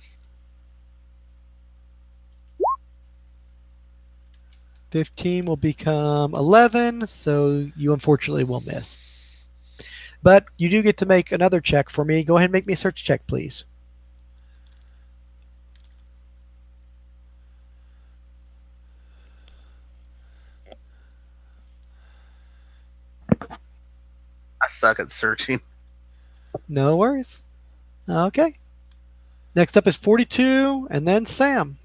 C: 15 will become 11, so you unfortunately will miss. But you do get to make another check for me. Go ahead and make me a search check, please.
G: I suck at searching.
C: No worries. Okay. Next up is 42, and then Sam.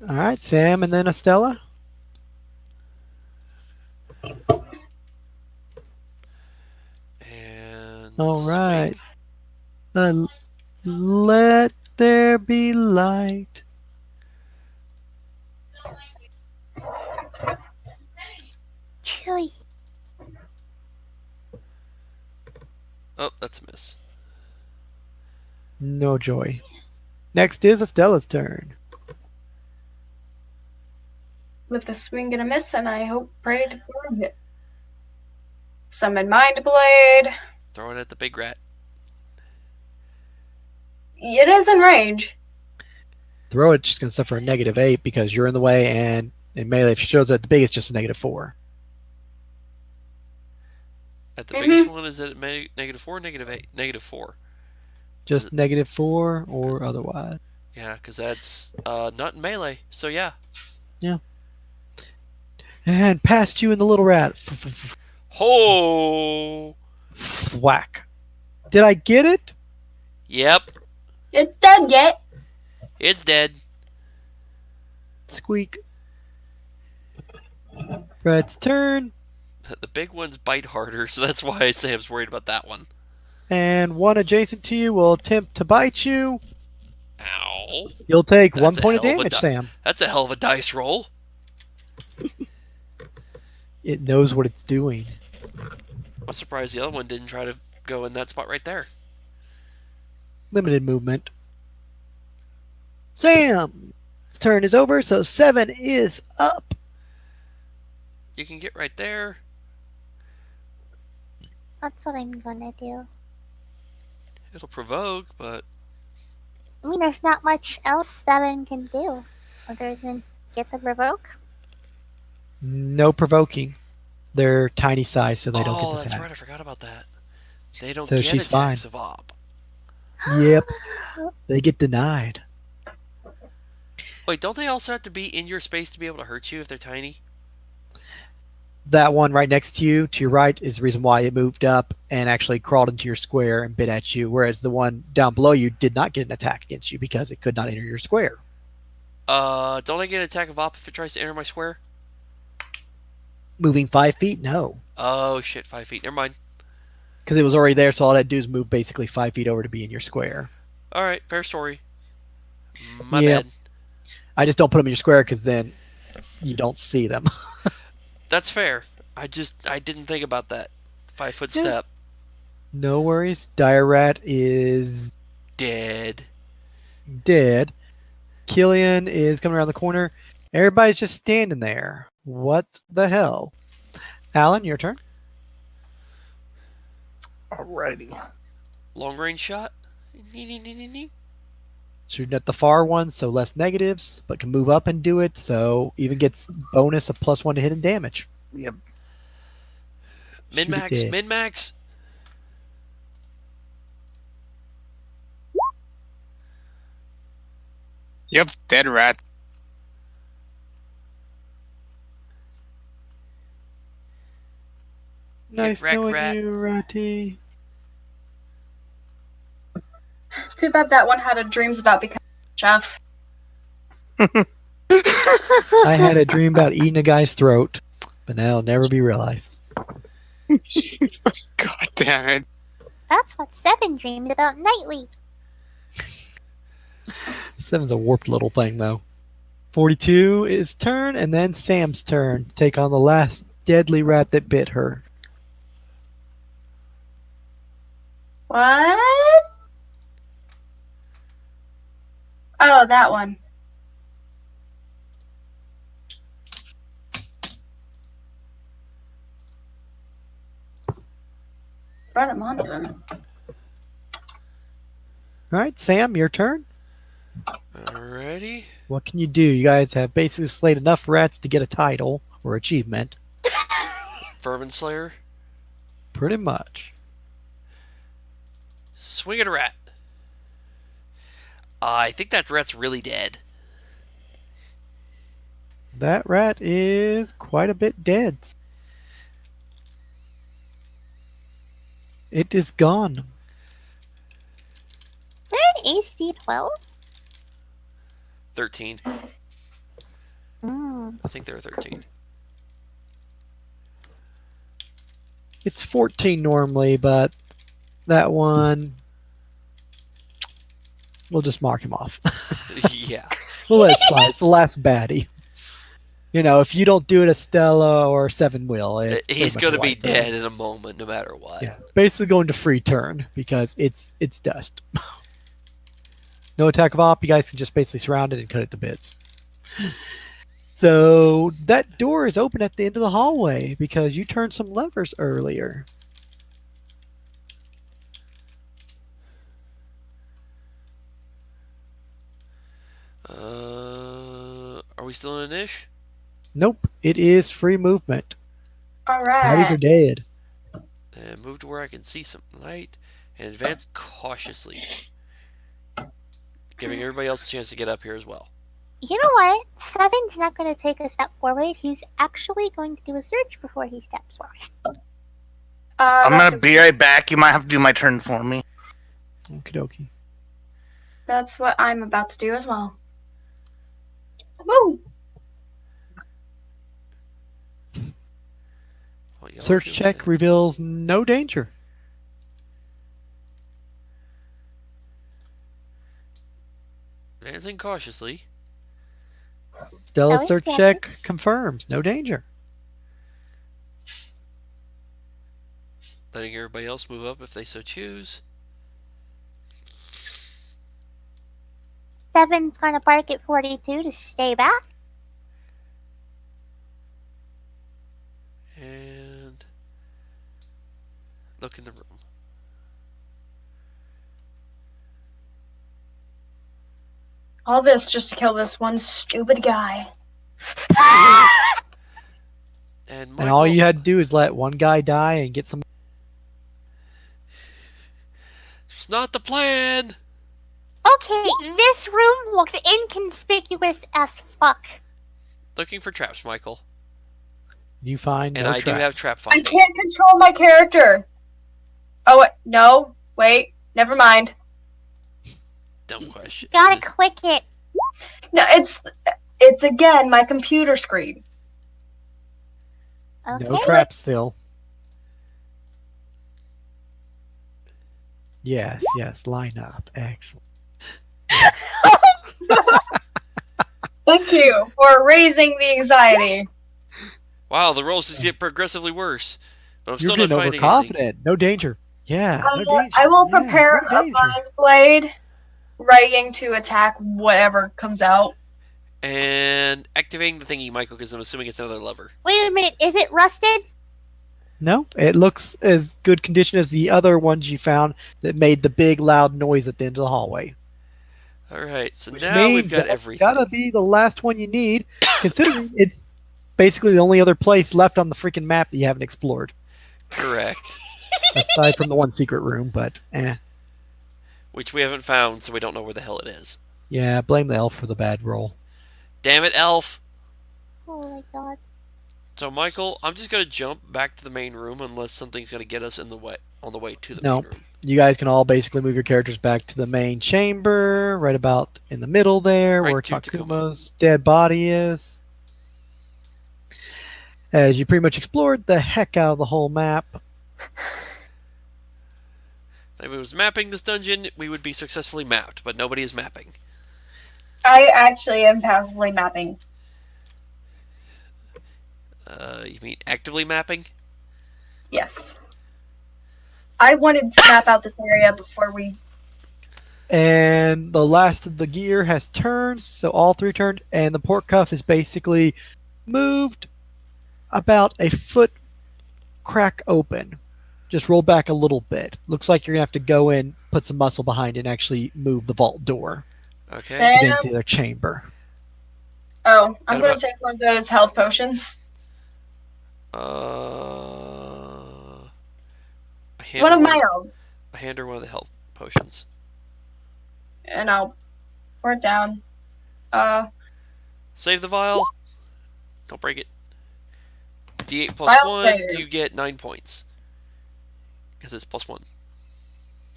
C: All right, Sam, and then Estella.
B: And
C: All right. Let there be light.
E: Chili.
B: Oh, that's a miss.
C: No joy. Next is Estella's turn.
F: With the swing and a miss, and I hope pray to for a hit. Summon Mind Blade.
B: Throw it at the big rat.
F: It is in range.
C: Throw it, she's going to suffer a -8 because you're in the way, and in melee, if she shows at the big, it's just a -4.
B: At the biggest one, is it -4 or -8? -4.
C: Just -4 or otherwise.
B: Yeah, because that's not in melee. So yeah.
C: Yeah. And past you and the little rat.
B: Ho!
C: Whack. Did I get it?
B: Yep.
F: It's done yet.
B: It's dead.
C: Squeak. Rat's turn.
B: The big ones bite harder, so that's why Sam's worried about that one.
C: And one adjacent to you will attempt to bite you.
B: Ow. Oh,
C: You'll take
B: That's
C: 1
B: a
C: point of
B: hell of a
C: damage,
B: di-
C: Sam.
B: that's a hell of a dice roll.
C: It knows what it's doing.
B: I'm surprised the other one didn't try to go in that spot right there.
C: Limited movement. Sam's turn is over, so 7 is up.
B: You can get right there.
E: That's what I'm gonna do.
B: It'll provoke, but
E: I mean, there's not much else 7 can do other than get the provoke.
C: No provoking. They're tiny size, so they don't get
B: oh,
C: the
B: that's
C: attack.
B: right. I forgot about that. They don't
C: So
B: get
C: she's
B: attacks
C: fine.
B: of op.
C: Yep. They get denied.
B: Wait, don't they also have to be in your space to be able to hurt you if they're tiny?
C: That one right next to your right, is the reason why it moved up and actually crawled into your square and bit at you, whereas the one down below you did not get an attack against you because it could not enter your square.
B: Don't I get an attack of op if it tries to enter my square?
C: Moving 5 feet? No.
B: Oh shit, 5 feet. Never mind.
C: Because it was already there, so all that do is move basically 5 feet over to be in your square.
B: All right, fair story. My
C: Yep.
B: bad.
C: I just don't put them in your square because then you don't see them.
B: That's fair. I didn't think about that. 5 foot
C: Yeah.
B: step.
C: No worries. Dire Rat is
B: Dead.
C: dead. Killian is coming around the corner. Everybody's just standing there. What the hell? Alan, your turn.
G: Alrighty.
B: Long range shot.
C: Shooting at the far one, so less negatives, but can move up and do it, so even gets bonus of +1 to hit and damage.
G: Yep.
C: Shoot it
B: Min-max.
C: dead.
B: Min-max.
D: Yep, dead rat.
C: Nice
B: wrecked,
C: knowing
B: rat.
C: you, Ratty.
F: Too bad that one had a dreams about becoming a chef.
C: I had a dream about eating a guy's throat, but now it'll never be realized.
D: God damn it.
E: That's what 7 dreams about nightly.
C: 7's a warped little thing, though. 42 is turn, and then Sam's turn to take on the last deadly rat that bit her.
F: What? Oh, that one. Brought him onto him.
C: All right, Sam, your turn.
B: Alrighty.
C: What can you do? You guys have basically slayed enough rats to get a title or achievement.
B: Vermin Slayer.
C: Pretty much.
B: Swing at a rat. I think that rat's really dead.
C: That rat is quite a bit dead. It is gone.
E: They're an AC 12?
B: 13.
E: Mm.
B: I think they're 13.
C: It's 14 normally, but that one, we'll just mark him off.
B: Yeah.
C: We'll let it slide. It's the last baddie. You know, if you don't do it, Estella or 7 will. It's pretty
B: He's
C: much
B: going to
C: a
B: be
C: wipe
B: dead in a moment, no matter what.
C: Yeah, basically going to free turn because it's dust. No attack of op. You guys can just basically surround it and cut it to bits. So that door is open at the end of the hallway because you turned some levers earlier.
B: Are we still in an ish?
C: Nope, it is free movement. Bodies are
F: Alright.
C: dead.
B: And move to where I can see some light and advance cautiously. Giving everybody else a chance to get up here as well.
E: You know what? 7's not going to take a step forward. He's actually going to do a search before he steps forward.
G: I'm
F: That's
G: gonna be right back. You might have to do my turn for me.
C: Okie dokie.
F: That's what I'm about to do as well. Woo!
B: Oh, y'all
C: Search
B: do
C: check
B: that.
C: reveals no danger.
B: Advancing cautiously.
C: Stella
E: Ellie,
C: search
E: yeah.
C: check confirms. No danger.
B: Letting everybody else move up if they so choose.
E: 7's gonna bark at 42 to stay back.
B: And look in the room.
F: All this just to kill this one stupid guy.
B: And
C: And all
B: Michael,
C: you had to do is let one guy die and get some.
B: it's not the plan.
E: Okay, this room looks inconspicuous as fuck.
B: Looking for traps, Michael.
C: You find
B: And
C: no
B: I do have
C: traps.
B: trap
F: I
B: finder.
F: can't control my character. Oh, no. Wait. Never mind.
B: Dumb question.
E: Gotta click it.
F: No, it's again my computer screen.
E: Okay.
C: No traps still. Yes, line up. Excellent.
F: Thank you for raising the anxiety.
B: Wow, the rolls just get progressively worse. But I'm
C: You're
B: still not
C: getting
B: finding anything.
C: overconfident. No danger. Yeah, no danger.
F: I will
C: Yeah,
F: prepare
C: no
F: a
C: danger.
F: mind blade, readying to attack whatever comes out.
B: And activating the thingy, Michael, because I'm assuming it's another lever.
E: Wait a minute, is it rusted?
C: No, it looks as good condition as the other ones you found that made the big loud noise at the end of the hallway.
B: Alright, so
C: Which
B: now we've
C: means
B: got
C: that's
B: everything.
C: gotta be the last one you need, considering it's basically the only other place left on the freaking map that you haven't explored,
B: Correct.
C: aside from the one secret room. But
B: Which we haven't found, so we don't know where the hell it is.
C: yeah, blame the elf for the bad roll.
B: Damn it, Elf!
E: Oh my god.
B: So, Michael, I'm just going to jump back to the main room unless something's going to get us in the way on the way to the
C: Nope.
B: main room.
C: You guys can all basically move your characters back to the main chamber, right about in the middle there,
B: Right
C: where
B: to Takuma.
C: Takuma's dead body is. As you pretty much explored the heck out of the whole map.
B: If it was mapping this dungeon, we would be successfully mapped, but nobody is mapping.
F: I actually am passively mapping.
B: You mean actively mapping?
F: Yes. I wanted to map out this area before we...
C: And the last of the gear has turned, so all three turned, and the port cuff is basically moved about a foot crack open. Just roll back a little bit. Looks like you're going to have to go in, put some muscle behind it, and actually move the vault door
B: Okay.
C: to get into their chamber.
F: Oh, I'm
B: What
F: going
B: about-
F: to take one of those health potions.
B: I hand
F: One
B: her
F: of my own.
B: I hand her one of the health potions.
F: And I'll pour it down.
B: Save the vial. Don't break it. D8 plus
F: Vial
B: 1,
F: saved.
B: you get 9 points. Because it's plus 1.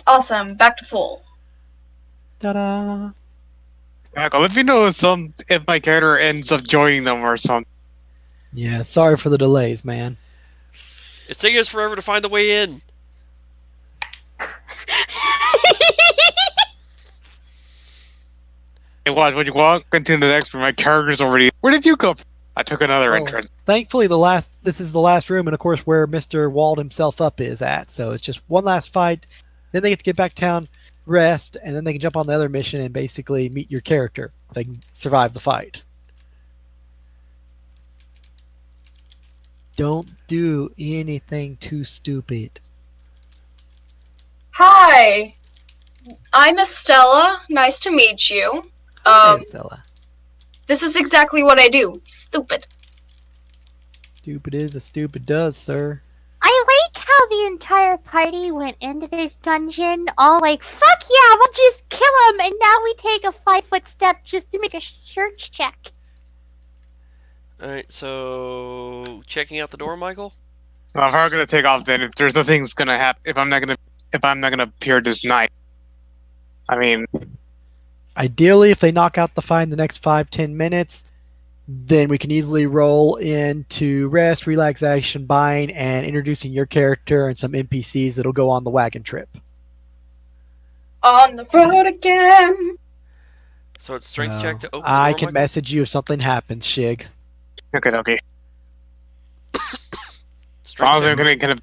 F: Awesome. Back to full.
C: Ta-da!
D: Michael, let me know if my character ends up joining them or something.
C: Yeah, sorry for the delays, man.
B: It's taking us forever to find the way in.
D: Hey, watch, when you walk into the next room, my character's already... Where did you come from? I took another
C: Oh.
D: entrance.
C: Thankfully, this is the last room, and of course, where Mr. Wald himself up is at. So it's just one last fight. Then they get to get back town, rest, and then they can jump on the other mission and basically meet your character. They can survive the fight. Don't do anything too stupid.
F: Hi. I'm Estella. Nice to meet you.
C: Hey, Stella.
F: This is exactly what I do. Stupid.
C: Stupid is as stupid does, sir.
E: I like how the entire party went into this dungeon all like, fuck yeah, we'll just kill him, and now we take a 5-foot step just to make a search check.
B: Alright, so checking out the door, Michael?
D: I'm probably gonna take off then if there's nothing's gonna happen. If I'm not gonna appear this night. I mean,
C: Ideally, if they knock out the fight in the next 5-10 minutes, then we can easily roll into rest, relaxation, buying, and introducing your character and some NPCs that'll go on the wagon trip.
F: On the road again.
B: So it's strength check to open the
C: I
B: door,
C: can
B: Michael?
C: message you if something happens, Shig.
D: Okay.
B: Strength
D: I'm
B: check.
D: gonna kind of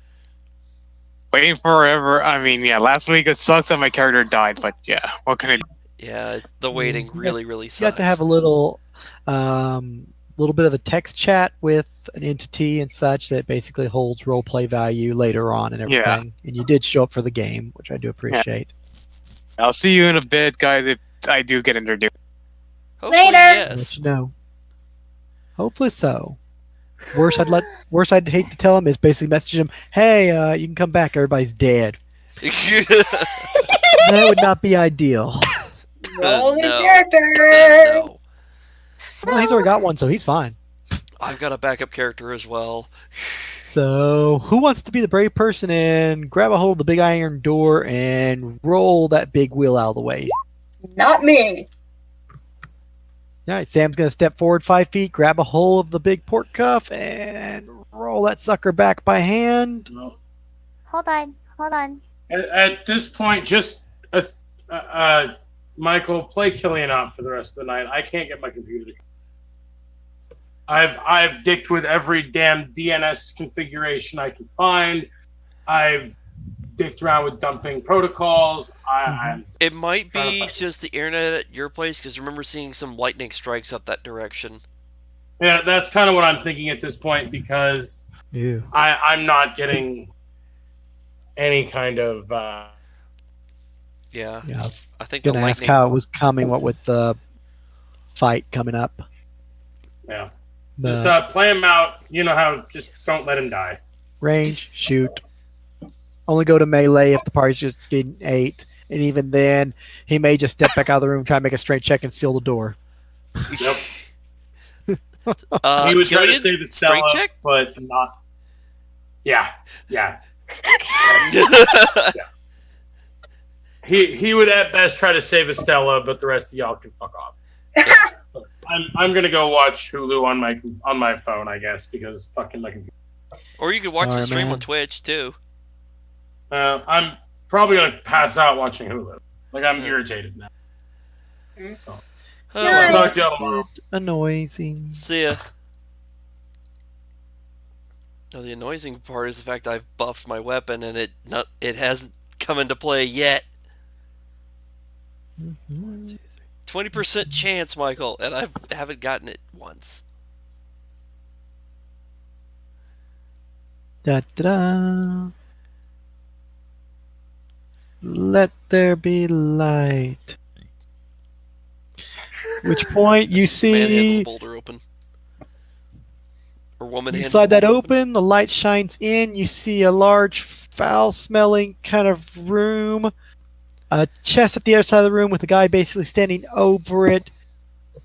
D: waiting forever. I mean, yeah, last week it sucks that my character died, but yeah, what can I do?
B: Yeah, the waiting
C: You
B: really, really
C: You
B: sucks.
C: got to have a little bit of a text chat with an entity and such that basically holds roleplay value later on and
D: Yeah.
C: everything. And you did show up for the game, which I do appreciate.
D: I'll see you in a bit, guys, if I do get introduced.
B: Hopefully,
F: Later.
C: I'll
B: yes.
C: let you know. Hopefully so. Worst I'd hate to tell him is basically message him, "Hey, you can come back. Everybody's dead." That would not be ideal.
F: Roll the
B: No.
F: character.
B: No.
C: Well, he's already got one, so he's fine.
B: I've got a backup character as well.
C: So, who wants to be the brave person and grab a hold of the big iron door and roll that big wheel out of the way?
F: Not me.
C: All right, Sam's going to step forward 5 feet, grab a hold of the big port cuff, and roll that sucker back by hand.
E: Hold on.
I: At this point, just Michael, play Killian out for the rest of the night. I can't get my computer to. I've dicked with every damn DNS configuration I can find. I've dicked around with dumping protocols.
B: It might be just the internet at your place, because I remember seeing some lightning strikes up that direction.
I: Yeah, that's kind of what I'm thinking at this point, because
C: Ew.
I: I'm not getting any kind of.
B: Yeah.
C: Yeah,
B: I think the
C: going to ask
B: lightning.
C: how it was coming, what with the fight coming up.
I: Yeah.
C: The
I: Just play him out. You know how. Just don't let him die.
C: range, shoot. Only go to melee if the party's just getting 8. And even then, he may just step back out of the room, try and make a straight check, and seal the door.
I: Yep.
B: Uh,
I: He would try to
B: Killian?
I: save the
B: Strength
I: Stella,
B: check?
I: but not. Yeah. He would at best try to save Estella, but the rest of y'all can fuck off. I'm gonna go watch Hulu on my phone, I guess, because fucking my computer.
B: Or you could watch the
C: Sorry,
B: stream
C: man.
B: on Twitch, too.
I: I'm probably gonna pass out watching Hulu. Like I'm irritated now. So
B: Oh,
I: I'll
B: well.
I: talk to y'all tomorrow.
C: Annoying.
B: See ya. Now, the annoying part is the fact I've buffed my weapon and it hasn't come into play yet. 20% chance, Michael, and I haven't gotten it once.
C: Da da da. Let there be light. Which point you
B: Manhandle
C: see
B: the boulder open. Or woman
C: you
B: handle
C: slide
B: the
C: that
B: boulder
C: open, the light shines in, you see a large foul-smelling kind of room, a chest at the other side of the room with a guy basically standing over it,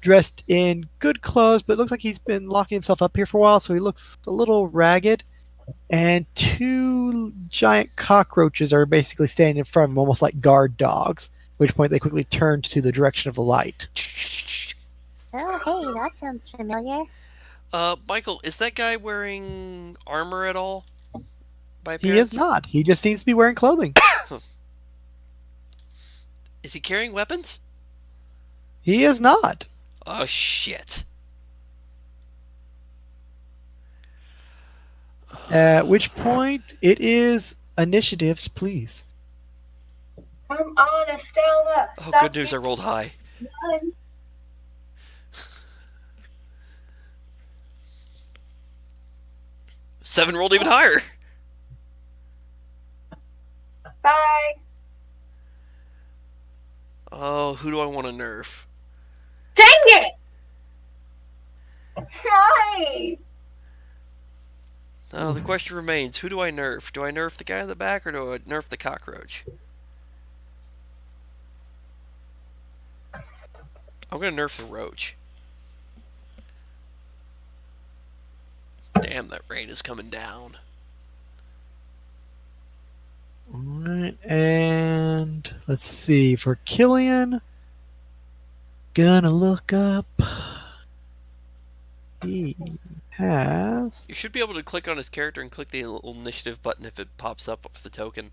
C: dressed in good clothes, but it looks like he's been locking himself up here for a while, so he looks a little ragged. And 2 giant cockroaches are basically standing in front of him, almost like guard dogs. At which point they quickly turn to the direction of the light.
E: Oh, hey, that sounds familiar.
B: Michael, is that guy wearing armor at all? By
C: He
B: appearance?
C: is not. He just seems to be wearing clothing.
B: Is he carrying weapons?
C: He is not.
B: Oh, shit.
C: At which point it is initiatives, please.
F: Come on, Estella.
B: Oh,
F: Stop
B: good news, I rolled high.
F: being-
B: 7 rolled even higher.
F: Bye.
B: Oh, who do I want to nerf?
F: Dang it! Why?
B: Oh, the question remains, who do I nerf? Do I nerf the guy in the back or do I nerf the cockroach? I'm going to nerf the roach. Damn, that rain is coming down.
C: Alright, and let's see. For Killian, gonna look up. He has.
B: You should be able to click on his character and click the little initiative button if it pops up for the token.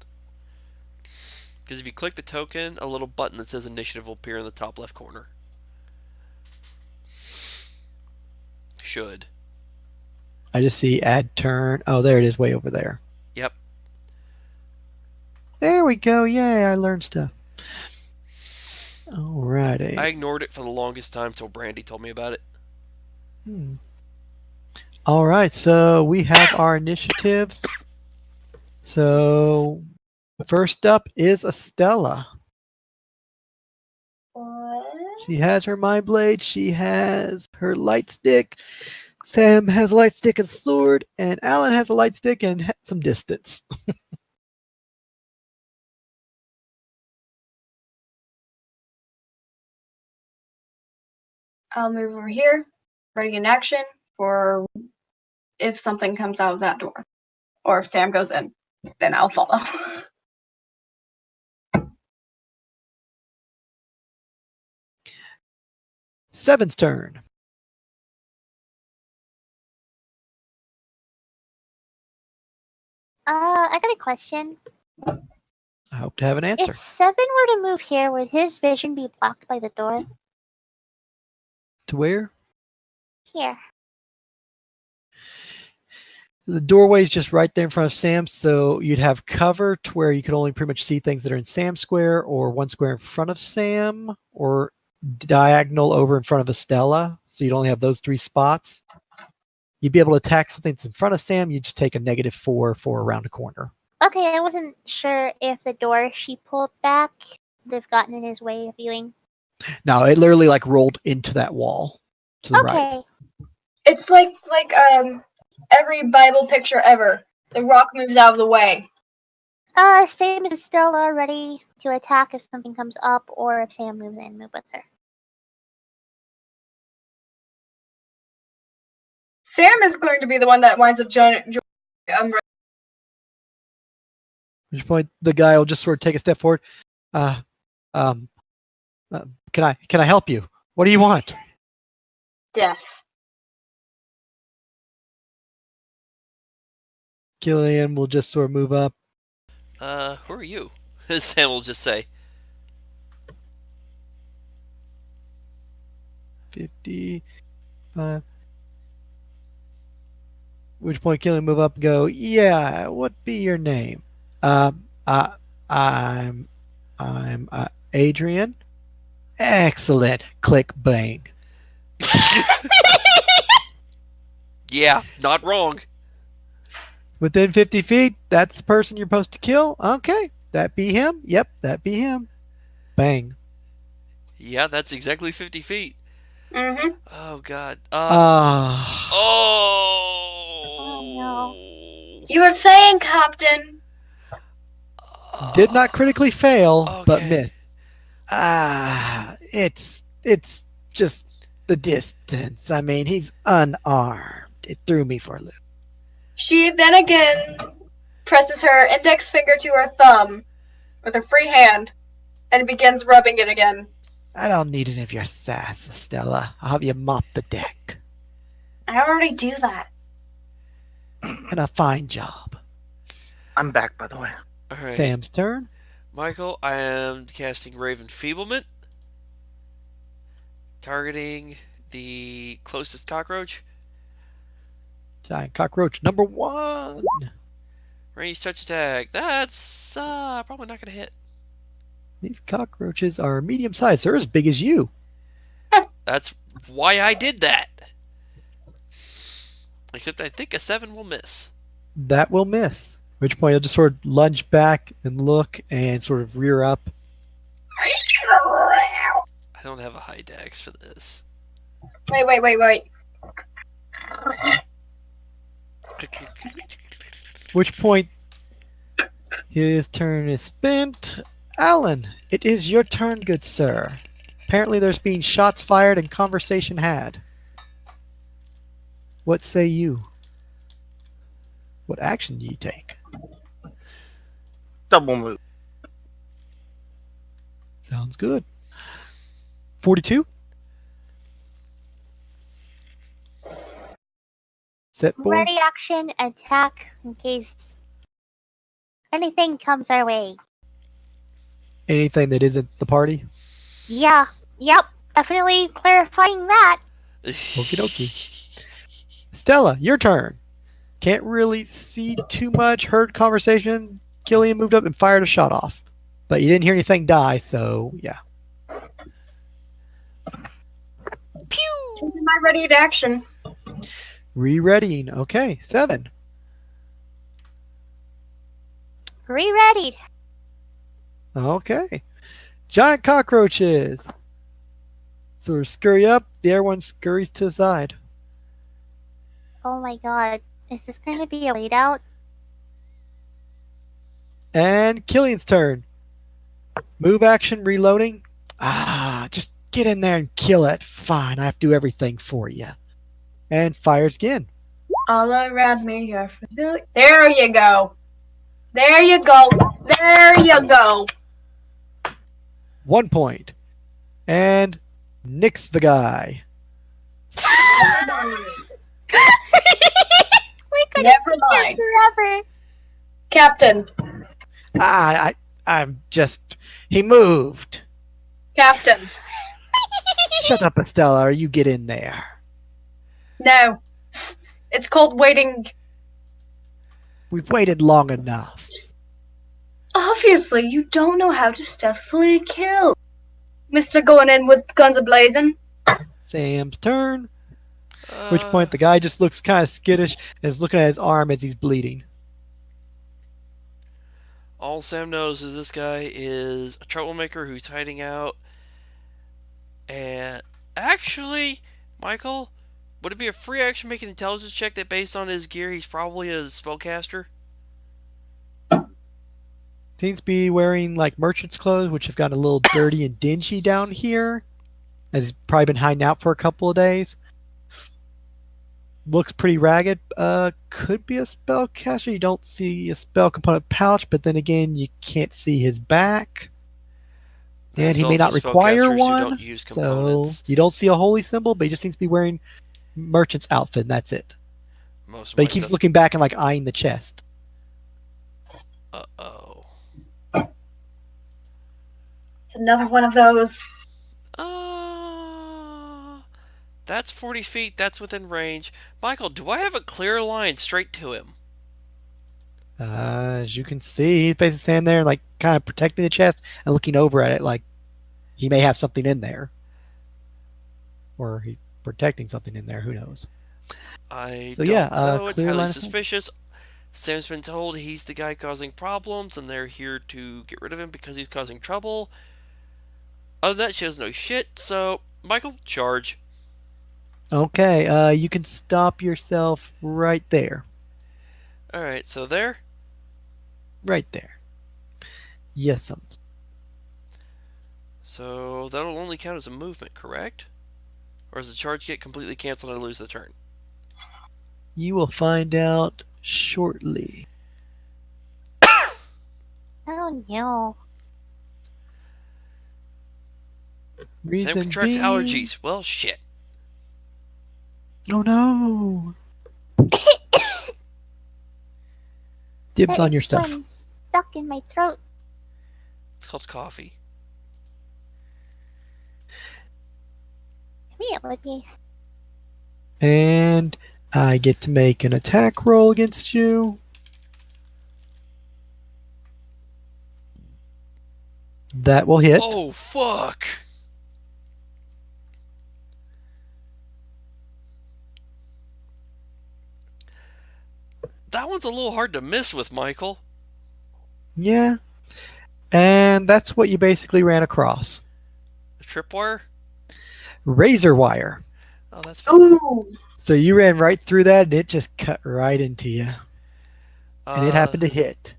B: Because if you click the token, a little button that says initiative will appear in the top left corner. should.
C: I just see add turn. Oh, there it is, way over there.
B: Yep.
C: There we go. Yay, I learned stuff. Alrighty.
B: I ignored it for the longest time till Brandy told me about it.
C: All right, so we have our initiatives. So first up is Estella.
F: What?
C: She has her mind blade. She has her light stick. Sam has a light stick and sword, and Alan has a light stick and some distance.
F: I'll move over here, ready in action for if something comes out of that door. Or if Sam goes in, then I'll follow.
C: Seven's turn.
E: I got a question.
C: I hope to have an answer.
E: If Seven were to move here, would his vision be blocked by the door?
C: To where?
E: Here.
C: The doorway is just right there in front of Sam, so you'd have cover to where you could only pretty much see things that are in Sam's square, or one square in front of Sam, or diagonal over in front of Estella. So you'd only have those three spots. You'd be able to attack something that's in front of Sam. You just take a -4 for around a corner.
E: Okay, I wasn't sure if the door she pulled back would have gotten in his way of viewing.
C: No, it literally like rolled into that wall to the right.
E: Okay.
F: It's like every Bible picture ever. The rock moves out of the way.
E: Sam is still ready to attack if something comes up, or if Sam moves in, move with her.
F: Sam is going to be the one that winds up joining.
C: At which point the guy will just sort of take a step forward. Can I help you? What do you want?
F: Death.
C: Killian will just sort of move up.
B: Who are you? Sam will just say.
C: 55. Which point Killian move up and go, yeah, what be your name? I'm Adrian. Excellent. Click bang.
B: Yeah, not wrong.
C: Within 50 feet, that's the person you're supposed to kill. Okay, that be him. Yep, that be him. Bang.
B: Yeah, that's exactly 50 feet.
F: Mm-hmm.
B: Oh, God.
C: Ah.
B: Oh.
F: You were saying, Captain.
C: Did not critically fail, but
B: Okay.
C: missed. It's just the distance. I mean, he's unarmed. It threw me for a loop.
F: She then again presses her index finger to her thumb with her free hand and begins rubbing it again.
C: I don't need any of your sass, Estella. I'll have you mop the deck.
F: I already do that.
C: And a fine job.
G: I'm back, by the way.
B: All right.
C: Sam's turn.
B: Michael, I am casting Raven Feeblement. Targeting the closest cockroach.
C: Giant cockroach number 1.
B: Range touch attack. That's probably not going to hit.
C: These cockroaches are medium sized. They're as big as you.
B: That's why I did that. Except I think a 7 will miss.
C: That will miss. At which point, I'll just sort of lunge back and look and sort of rear up.
B: I don't have a high dex for this.
F: Wait.
C: Which point, his turn is spent. Alan, it is your turn, good sir. Apparently, there's been shots fired and conversation had. What say you? What action do you take?
G: Double move.
C: Sounds good. 42. Set boy.
E: Ready action, attack in case anything comes our way.
C: Anything that isn't the party?
E: Yeah, yep, definitely clarifying that.
C: Okie dokie. Stella, your turn. Can't really see too much. Heard conversation. Killian moved up and fired a shot off. But you didn't hear anything die, so yeah.
B: Pew!
F: Taking my ready to action.
C: Re-readying. Okay, 7.
E: Re-readied.
C: Okay. Giant cockroaches. Sort of scurry up. The other one scurries to the side.
E: Oh my god. Is this going to be a wait out?
C: And Killian's turn. Move action, reloading. Just get in there and kill it. Fine, I have to do everything for you. And fires again.
F: All around me, you're familiar. There you go. There you go. There you go.
C: 1 point. And nicks the guy.
E: We could
F: Never
E: have
F: mind.
E: forever.
F: Captain.
C: I'm just... He moved.
F: Captain.
C: Shut up, Estella, or you get in there.
F: No. It's called waiting.
C: We've waited long enough.
F: Obviously, you don't know how to stealthily kill. Mr. Going in with guns a-blazing.
C: Sam's turn. At which point the guy just looks kind of skittish and is looking at his arm as he's bleeding.
B: All Sam knows is this guy is a troublemaker who's hiding out. And actually, Michael, would it be a free action make an intelligence check that based on his gear he's probably a spellcaster?
C: Seems to be wearing like merchant's clothes, which has gotten a little dirty and dingy down here. As he's probably been hiding out for a couple of days. Looks pretty ragged. Could be a spellcaster. You don't see a spell component pouch, but then again, you can't see his back. And
B: There's
C: he may not
B: also
C: require
B: spellcasters who
C: one.
B: don't use
C: So
B: components.
C: you don't see a holy symbol, but he just seems to be wearing merchant's outfit, and that's it.
B: Most of
C: But he
B: my
C: keeps
B: stuff-
C: looking back and like eyeing the chest.
B: Uh-oh.
F: It's another one of those.
B: That's 40 feet. That's within range. Michael, do I have a clear line straight to him?
C: As you can see, he's basically standing there, like kind of protecting the chest and looking over at it, like he may have something in there, or he's protecting something in there. Who knows?
B: I
C: So
B: don't
C: yeah,
B: know. It's
C: clear
B: highly
C: line of sight.
B: suspicious. Sam's been told he's the guy causing problems, and they're here to get rid of him because he's causing trouble. Other than that, she doesn't know shit. So, Michael, charge.
C: Okay, you can stop yourself right there.
B: Alright, so there.
C: Right there. Yes,
B: So, that'll only count as a movement, correct? Or does the charge get completely canceled and I lose the turn?
C: you will find out shortly.
E: Oh no.
B: Sam
C: Reason
B: contracts
C: being...
B: allergies. Well, shit.
C: Oh no! Dibs on your
E: That
C: stuff.
E: one's stuck in my throat.
B: It's called coffee.
E: Maybe it would be.
C: And I get to make an attack roll against you. That will hit.
B: Oh, fuck! That one's a little hard to miss with, Michael.
C: Yeah. And that's what you basically ran across.
B: A tripwire?
C: Razor wire.
B: Oh, that's fine.
F: Ooh.
C: So you ran right through that and it just cut right into you. And it happened to hit.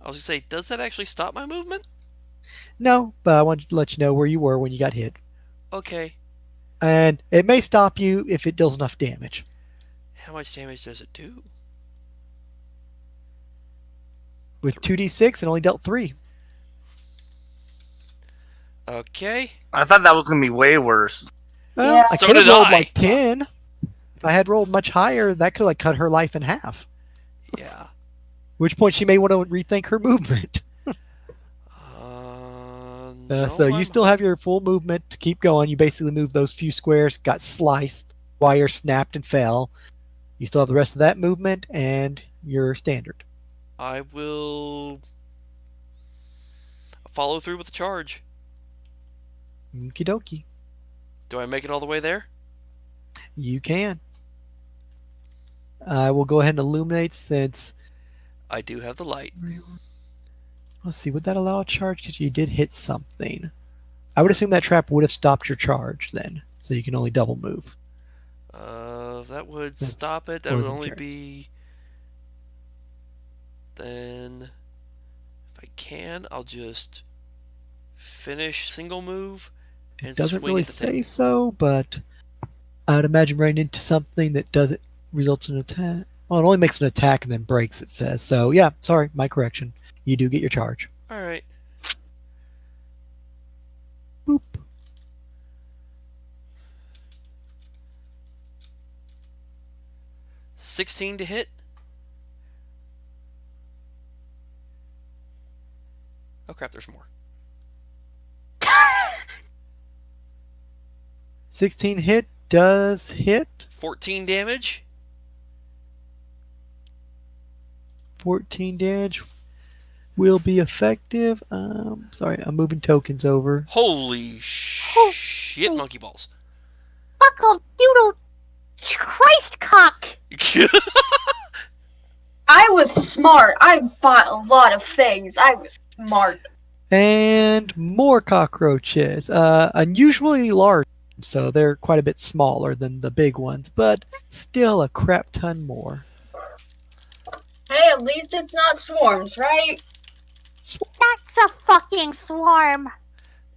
B: I was gonna say, does that actually stop my movement?
C: No, but I wanted to let you know where you were when you got hit.
B: Okay.
C: And it may stop you if it deals enough damage.
B: How much damage does it do?
C: With 2d6, it only dealt 3.
B: Okay.
G: I thought that was gonna be way worse.
C: Well,
F: Yeah.
C: I
B: So
C: could have
B: did
C: rolled
B: I.
C: like 10. If I had rolled much higher, that could have like cut her life in half.
B: Yeah.
C: Which point she may want to rethink her movement.
B: No,
C: So you
B: I'm-
C: still have your full movement to keep going. You basically moved those few squares, got sliced, wire snapped and fell. You still have the rest of that movement and your standard.
B: I will follow through with the charge.
C: Okie dokie.
B: Do I make it all the way there?
C: You can. I will go ahead and illuminate since.
B: I do have the light.
C: Let's see, would that allow a charge? Because you did hit something. I would assume that trap would have stopped your charge then, so you can only double move.
B: That would
C: That's
B: stop it. That would
C: closing
B: only
C: turns.
B: be. Then, if I can, I'll just finish single move and
C: It doesn't
B: swing
C: really
B: at the
C: say
B: thing.
C: so, but I would imagine running into something that doesn't results in an attack. Well, it only makes an attack and then breaks, it says. So, yeah, sorry, my correction. You do get your charge.
B: All right.
C: Boop.
B: $16 to hit. Oh crap! There's more.
C: 16 hit does hit.
B: 14 damage.
C: 14 damage will be effective. Sorry, I'm moving tokens over.
B: Holy shit! Monkey balls.
E: Buckle doodle Christ cock.
F: I was smart. I bought a lot of things. I was smart.
C: And more cockroaches. Unusually large, so they're quite a bit smaller than the big ones, but still a crap ton more.
F: Hey, at least it's not swarms, right?
E: That's a fucking swarm.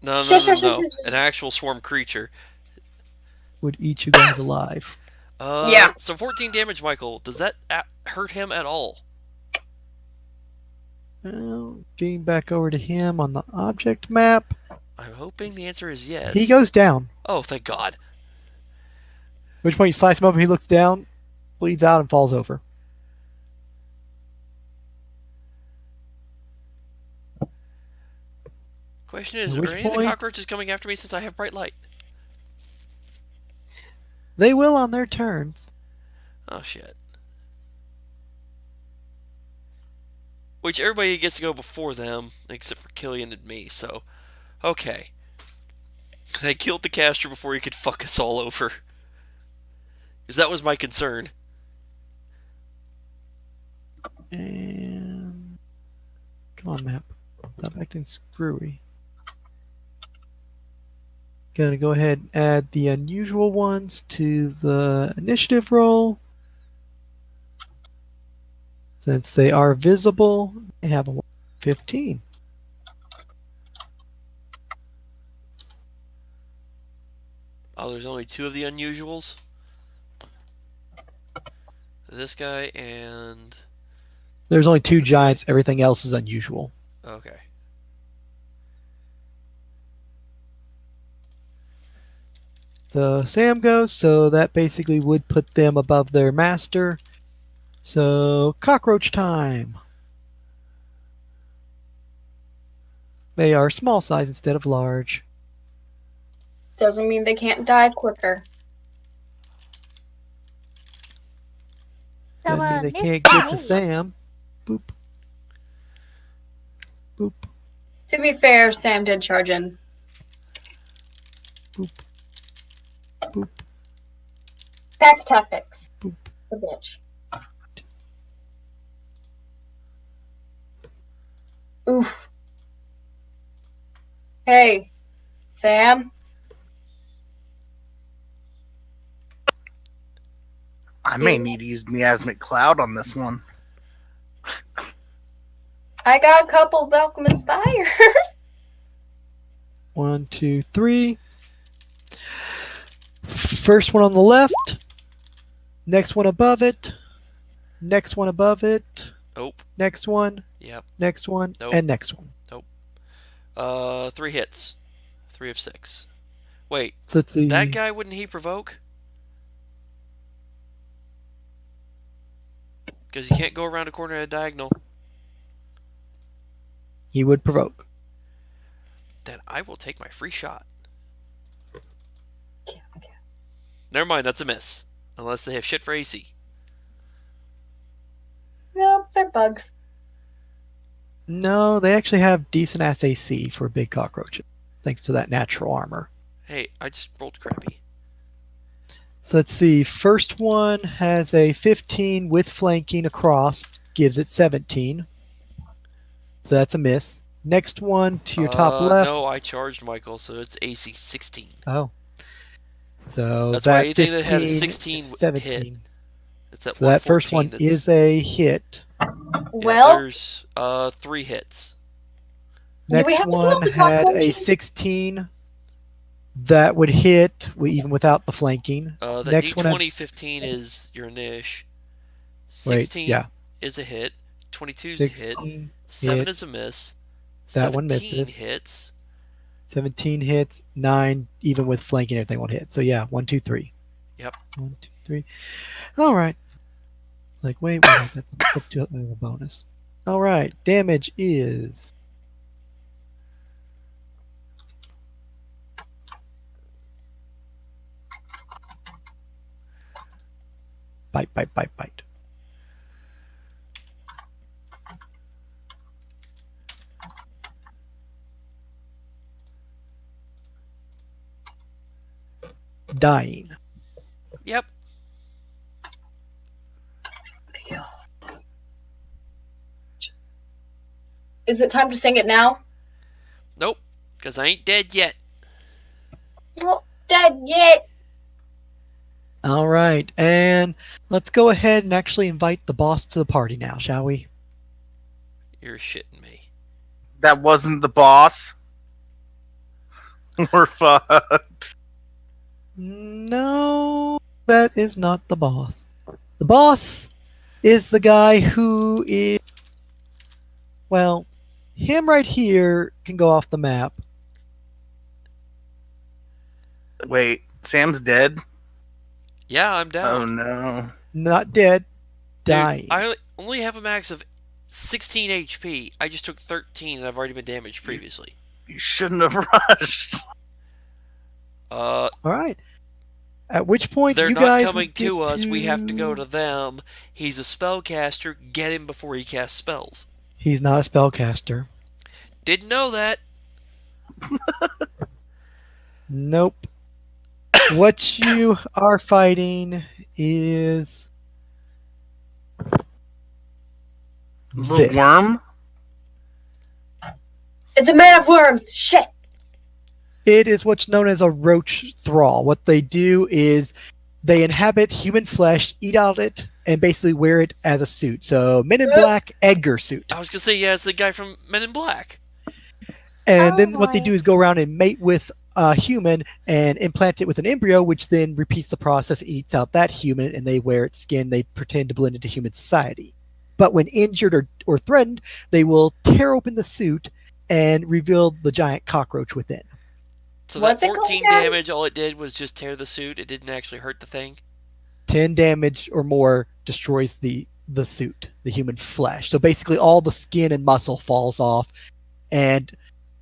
B: No.
F: Shush.
B: An actual swarm creature.
C: Would eat you guys alive.
F: Yeah.
B: So 14 damage, Michael. Does that hurt him at all?
C: Well, getting back over to him on the object map.
B: I'm hoping the answer is yes.
C: He goes down.
B: Oh, thank God.
C: Which point you slice him up and he looks down, bleeds out, and falls over.
B: Question is,
C: At
B: are
C: which
B: any of the
C: point-
B: cockroaches coming after me since I have bright light?
C: They will on their turns.
B: Oh, shit. Which everybody gets to go before them, except for Killian and me, so... Okay. I killed the caster before he could fuck us all over. Because that was my concern.
C: And come on, map. Stop acting screwy. Gonna go ahead and add the unusual ones to the initiative roll. Since they are visible, they have a 15.
B: Oh, there's only 2 of the unusuals? This guy and...
C: There's only 2
B: This
C: giants, everything else is unusual.
B: Okay.
C: The Sam goes, so that basically would put them above their master. So, cockroach time. They are small size instead of large.
F: Doesn't mean they can't die quicker.
E: So,
C: Doesn't mean they
E: Miss
C: can't get to
E: May,
C: Sam. Boop. Boop.
F: To be fair, Sam did charge in.
C: Boop. Boop.
F: Back tactics.
C: Boop.
F: It's a bitch. Oof. Hey, Sam.
G: I may need to use Miasmic Cloud on this one.
F: I got a couple of alchemist fires.
C: 1, 2, 3. First one on the left. Next one above it. Next one above it.
B: Nope.
C: Next one.
B: Yep.
C: Next one.
B: Nope.
C: And next one.
B: 3 hits. 3 of 6. Wait,
C: So let's see.
B: that guy, wouldn't he provoke? Because you can't go around a corner at a diagonal.
C: He would provoke.
B: Then I will take my free shot.
F: Okay.
B: Never mind, that's a miss. Unless they have shit for AC.
F: They're bugs.
C: No, they actually have decent ass AC for big cockroaches, thanks to that natural armor.
B: Hey, I just rolled crappy.
C: So let's see. First one has a 15 with flanking across, gives it 17. So that's a miss. Next one to your top left.
B: No, I charged Michael, so it's AC 16.
C: Oh. So
B: That's why
C: that
B: anything
C: 15,
B: that had a 16
C: 17.
B: hit. It's that
C: So that first one
B: that's...
C: is a hit.
F: Well,
B: there's 3 hits.
F: Do we
C: Next
F: have to kill
C: one
F: the
C: had a
F: cockroaches?
C: 16 that would hit even without the flanking.
B: The
C: Next
B: D20
C: one has
B: 15 is your niche.
C: Wait,
B: 16
C: yeah.
B: is a hit. 22 is a hit.
C: 16
B: 7
C: hit.
B: is a miss.
C: That one
B: 17
C: misses.
B: hits.
C: 17 hits. 9 even with flanking everything won't hit. So yeah, 1, 2, 3.
B: Yep.
C: 1, 2, 3. All right. Like wait, let's do a bonus. All right. Damage is bite. Dying.
B: Yep.
F: is it time to sing it now?
B: Nope. Because I ain't dead yet.
F: Not dead yet.
C: All right. And let's go ahead and actually invite the boss to the party now, shall we?
B: You're shitting me.
G: That wasn't the boss. We're fucked.
C: No, that is not the boss. The boss is the guy who is, well, him right here can go off the map.
G: Wait, Sam's dead?
B: Yeah, I'm
G: Oh
B: down.
G: no.
C: Not dead,
B: Dude,
C: dying.
B: I only have a max of 16 HP. I just took 13 and I've already been damaged previously.
G: You shouldn't have rushed.
C: All right. At which point
B: They're
C: you
B: not
C: guys
B: coming
C: would
B: to
C: get
B: us. We have to go to them. He's a spellcaster. Get him before he casts spells.
C: He's not a spellcaster.
B: Didn't know that.
C: Nope. What you are fighting is
G: The
C: this.
G: worm?
F: It's a man of worms. Shit.
C: It is what's known as a roach thrall. What they do is they inhabit human flesh, eat out it, and basically wear it as a suit. So Men in Black Edgar suit.
B: I was going to say, yeah, it's the guy from Men in Black.
C: And
F: Oh,
C: then what they
F: boy.
C: do is go around and mate with a human and implant it with an embryo, which then repeats the process, eats out that human, and they wear its skin. They pretend to blend into human society. But when injured or threatened, they will tear open the suit and reveal the giant cockroach within.
B: So
F: What's
B: that
F: it called
B: 14
F: again?
B: damage, all it did was just tear the suit. It didn't actually hurt the thing.
C: 10 damage or more destroys the suit, the human flesh. So basically all the skin and muscle falls off, and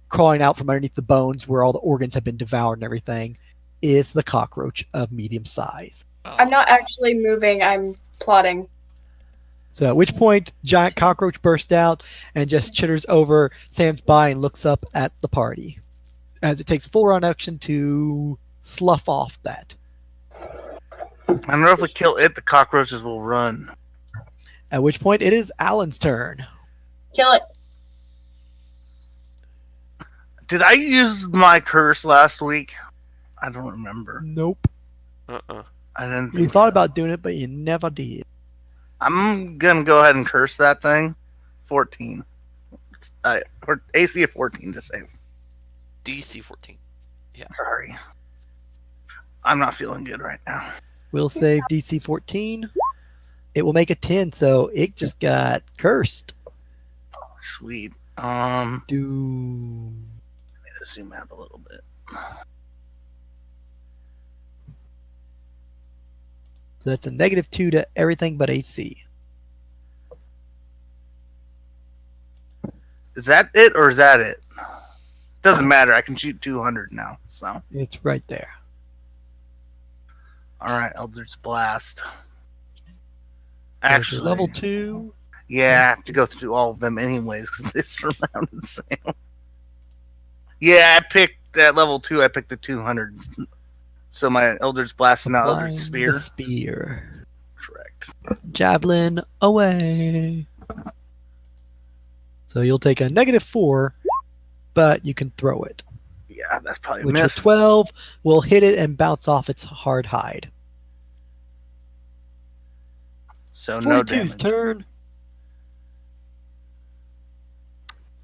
C: crawling out from underneath the bones where all the organs have been devoured and everything is the cockroach of medium size.
F: I'm not actually moving. I'm plotting.
C: So at which point, giant cockroach bursts out and just chitters over Sam's body and looks up at the party as it takes full round action to slough off that.
G: I don't know if we kill it, the cockroaches will run.
C: At which point, it is Alan's turn.
F: Kill it.
G: Did I use my curse last week? I don't remember.
C: Nope.
B: Uh-uh.
G: I didn't
C: You
G: think
C: thought
G: so.
C: about doing it, but you never did.
G: I'm gonna go ahead and curse that thing. 14. Or AC of 14 to save.
B: DC 14.
G: Sorry. I'm not feeling good right now.
C: Will save DC 14. It will make a 10, so it just got cursed.
G: Sweet.
C: Doom.
G: Let me just zoom out a little bit.
C: So that's a -2 to everything but AC.
G: Is that it or is that it? Doesn't matter. I can shoot 200 now. So,
C: It's right there.
G: all right, Eldritch Blast.
C: There's
G: Actually,
C: your level 2.
G: Yeah, I have to go through all of them anyways because they surrounded Sam. Yeah, I picked at level 2. I picked the 200. So my Eldritch Blast and now Eldritch
C: Applying
G: Spear.
C: The spear.
G: Correct.
C: Javelin away. So you'll take a -4, but you can throw it.
G: Yeah, that's probably a
C: Which with
G: miss.
C: 12 will hit it and bounce off its hard hide.
G: So no
C: 42's
G: damage.
C: turn.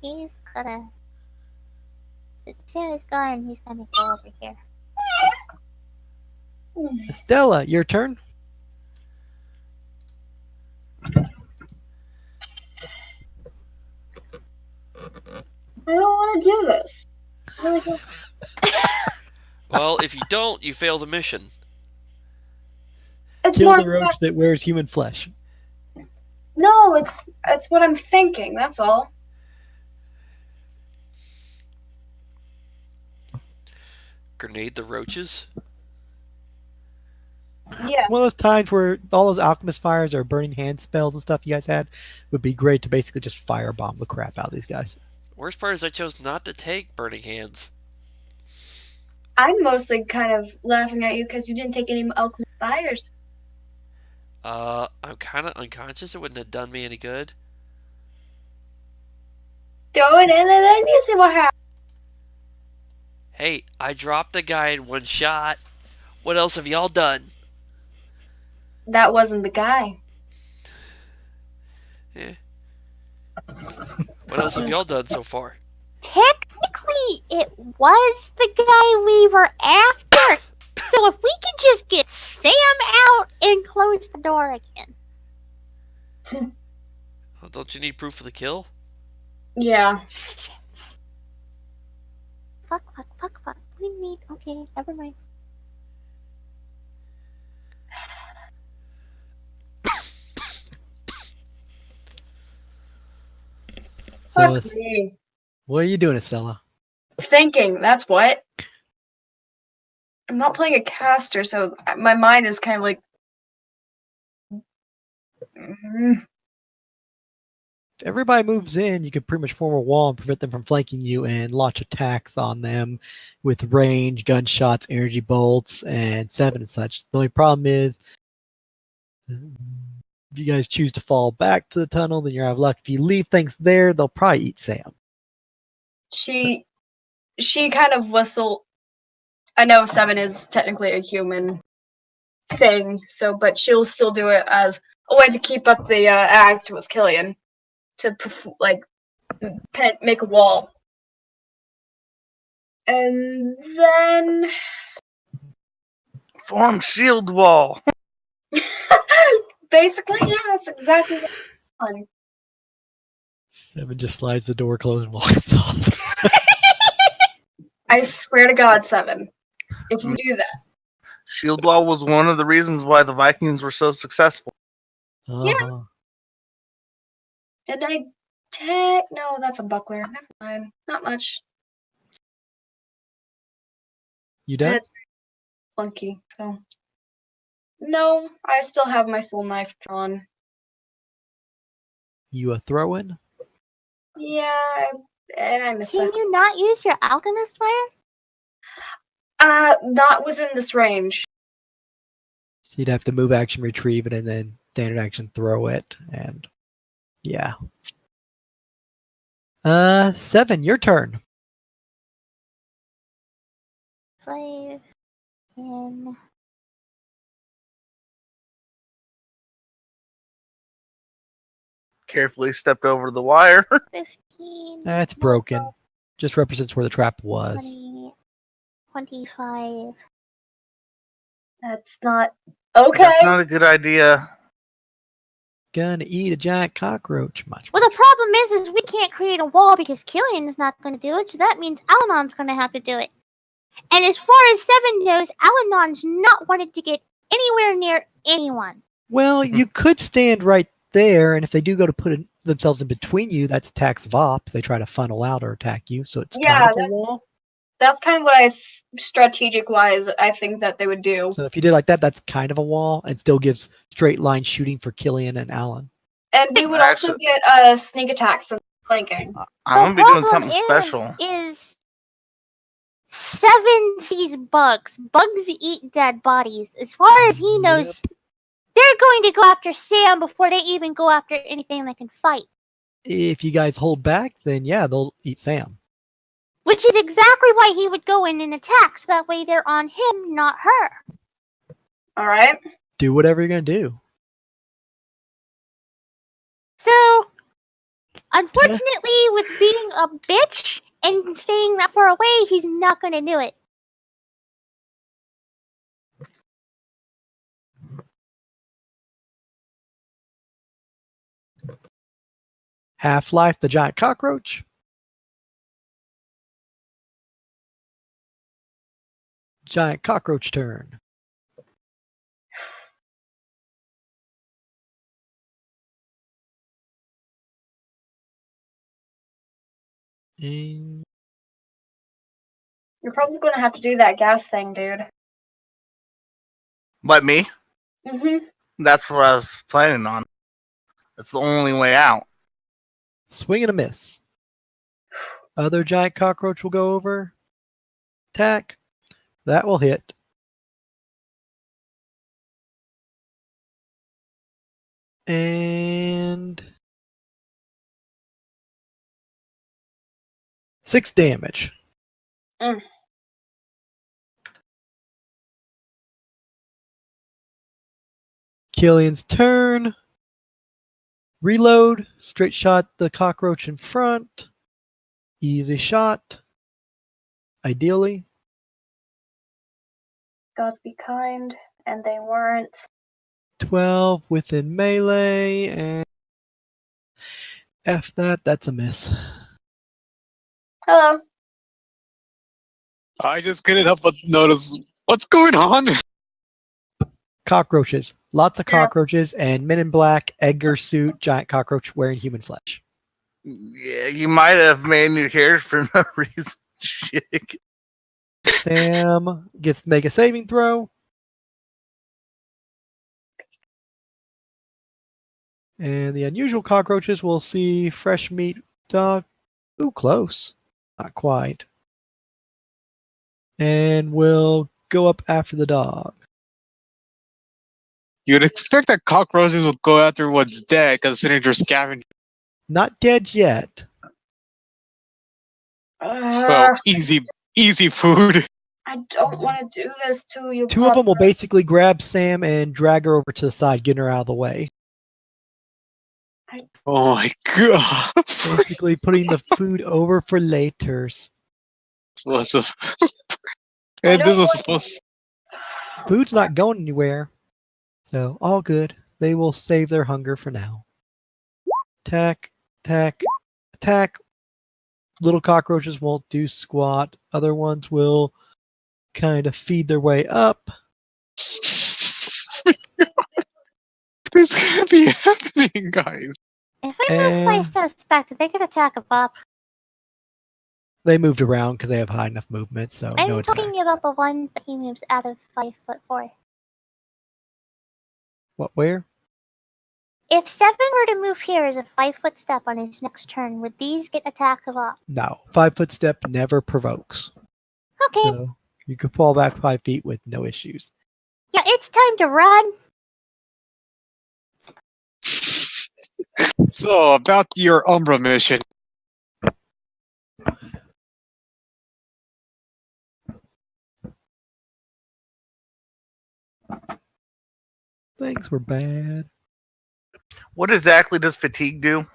E: He's gonna. As soon as gone, he's gonna go over here.
C: Stella, your turn.
F: I don't want to do this. I really don't.
B: Well, if you don't, you fail the mission.
F: It's
C: Kill
F: more
C: the roach that wears human flesh.
F: No, it's what I'm thinking. That's all.
B: Grenade the roaches?
F: Yes.
C: One of those times where all those alchemist fires or burning hand spells and stuff you guys had would be great to basically just firebomb the crap out of these guys.
B: Worst part is I chose not to take burning hands.
F: I'm mostly kind of laughing at you because you didn't take any alchemist fires.
B: I'm kind of unconscious. It wouldn't have done me any good.
F: Throw it in and then you see what happens.
B: Hey, I dropped the guy in one shot. What else have y'all done?
F: That wasn't the guy.
B: What else have y'all done so far?
E: Technically, it was the guy we were after. So if we could just get Sam out and close the door again.
B: Oh, don't you need proof of the kill?
F: Yeah.
E: Fuck. We need. Okay, never mind.
C: So
F: Fuck me.
C: what are you doing, Estella?
F: Thinking, that's what. I'm not playing a caster, so my mind is kind of like.
C: If everybody moves in, you can pretty much form a wall and prevent them from flanking you and launch attacks on them with range, gunshots, energy bolts, and 7 and such. The only problem is if you guys choose to fall back to the tunnel, then you're out of luck. If you leave things there, they'll probably eat Sam.
F: She kind of whistled. I know 7 is technically a human thing, but she'll still do it as a way to keep up the act with Killian to make a wall, and then
G: Form shield wall.
F: basically, yeah, that's exactly what I'm doing.
C: 7 just slides the door closed and walks off.
F: I swear to God, 7, if you do that.
G: Shield wall was one of the reasons why the Vikings were so successful.
C: Uh-huh.
F: And no, that's a buckler. Never mind. Not much.
C: You done?
F: That's funky. So no, I still have my soul knife drawn.
C: You a throw-in?
F: Yeah, and I miss
E: Can
F: it.
E: you not use your alchemist fire?
F: Not within this range.
C: So you'd have to move action, retrieve it, and then standard action throw it. And yeah. 7, your turn.
E: 5, 10.
G: Carefully stepped over the wire.
E: 15.
C: That's broken. Just represents where the trap was.
E: 20, 25.
F: That's not okay.
G: That's not a good idea.
C: Gonna eat a giant cockroach. Much.
E: Well, the problem is we can't create a wall because Killian is not going to do it, so that means Alanon's going to have to do it. And as far as 7 goes, Alanon's not wanted to get anywhere near anyone.
C: Well, you could stand right there, and if they do go to put themselves in between you, that's attacks of op. They try to funnel out or attack you, so it's kind of a wall.
F: That's kind of what strategic wise I think that they would do.
C: So if you did like that, that's kind of a wall, and still gives straight line shooting for Killian and Alan.
F: And we would also
G: Actually-
F: get sneak attacks and flanking.
G: I'm gonna be doing something special.
E: Is Seven sees bugs. Bugs eat dead bodies. As far as he knows, they're going to go after Sam before they even go after anything that can fight.
C: If you guys hold back, then yeah, they'll eat Sam.
E: Which is exactly why he would go in and attack, so that way they're on him, not her.
F: Alright?
C: Do whatever you're gonna do.
E: So, unfortunately, with being a bitch and staying that far away, he's not going to do it.
C: Half-Life, the giant cockroach. Giant cockroach turn. And
F: You're probably going to have to do that gas thing, dude.
G: But me?
F: Mm-hmm.
G: That's what I was planning on. That's the only way out.
C: swing and a miss. Other giant cockroach will go over. Attack. That will hit. And 6 damage.
F: Mm.
C: Killian's turn. Reload. Straight shot the cockroach in front. Easy shot. Ideally.
F: Gods be kind, and they weren't.
C: 12 within melee. And F that. That's a miss.
F: Hello.
D: I just couldn't help but notice what's going on.
C: Cockroaches. Lots of
F: Yeah.
C: cockroaches and Men in Black, Edgar suit, giant cockroach wearing human flesh.
G: Yeah, you might have made new hairs for no reason. Shit.
C: Sam gets to make a saving throw. And the unusual cockroaches will see fresh meat dog. Ooh, close. Not quite. And will go up after the dog.
D: You'd expect that cockroaches will go after what's dead, considering they're scavenging.
C: Not dead yet.
D: Well, easy food.
F: I don't want to do this to you.
C: Two of them will
F: Papa.
C: basically grab Sam and drag her over to the side, getting her out of the way.
D: Oh my god.
C: Basically putting the food over for laters.
D: What's up? And this was supposed.
C: Food's not going anywhere. So, all good. They will save their hunger for now. Attack, attack, attack. Little cockroaches won't do squat. Other ones will kind of feed their way up.
D: This can't be happening, guys.
E: If I move my
C: And-
E: suspect, they could attack him up.
C: They moved around because they have high enough movement, so
E: I'm
C: no attack.
E: talking about the ones that he moves out of 5'4".
C: What, where?
E: If Seven were to move here as a 5-foot step on his next turn, would these get attacked of up?
C: No. 5-foot step never provokes.
E: Okay,
C: So you could fall back 5 feet with no issues.
E: yeah, it's time to run.
D: So, about your Umbra mission.
C: Things were bad.
G: What exactly does fatigue do?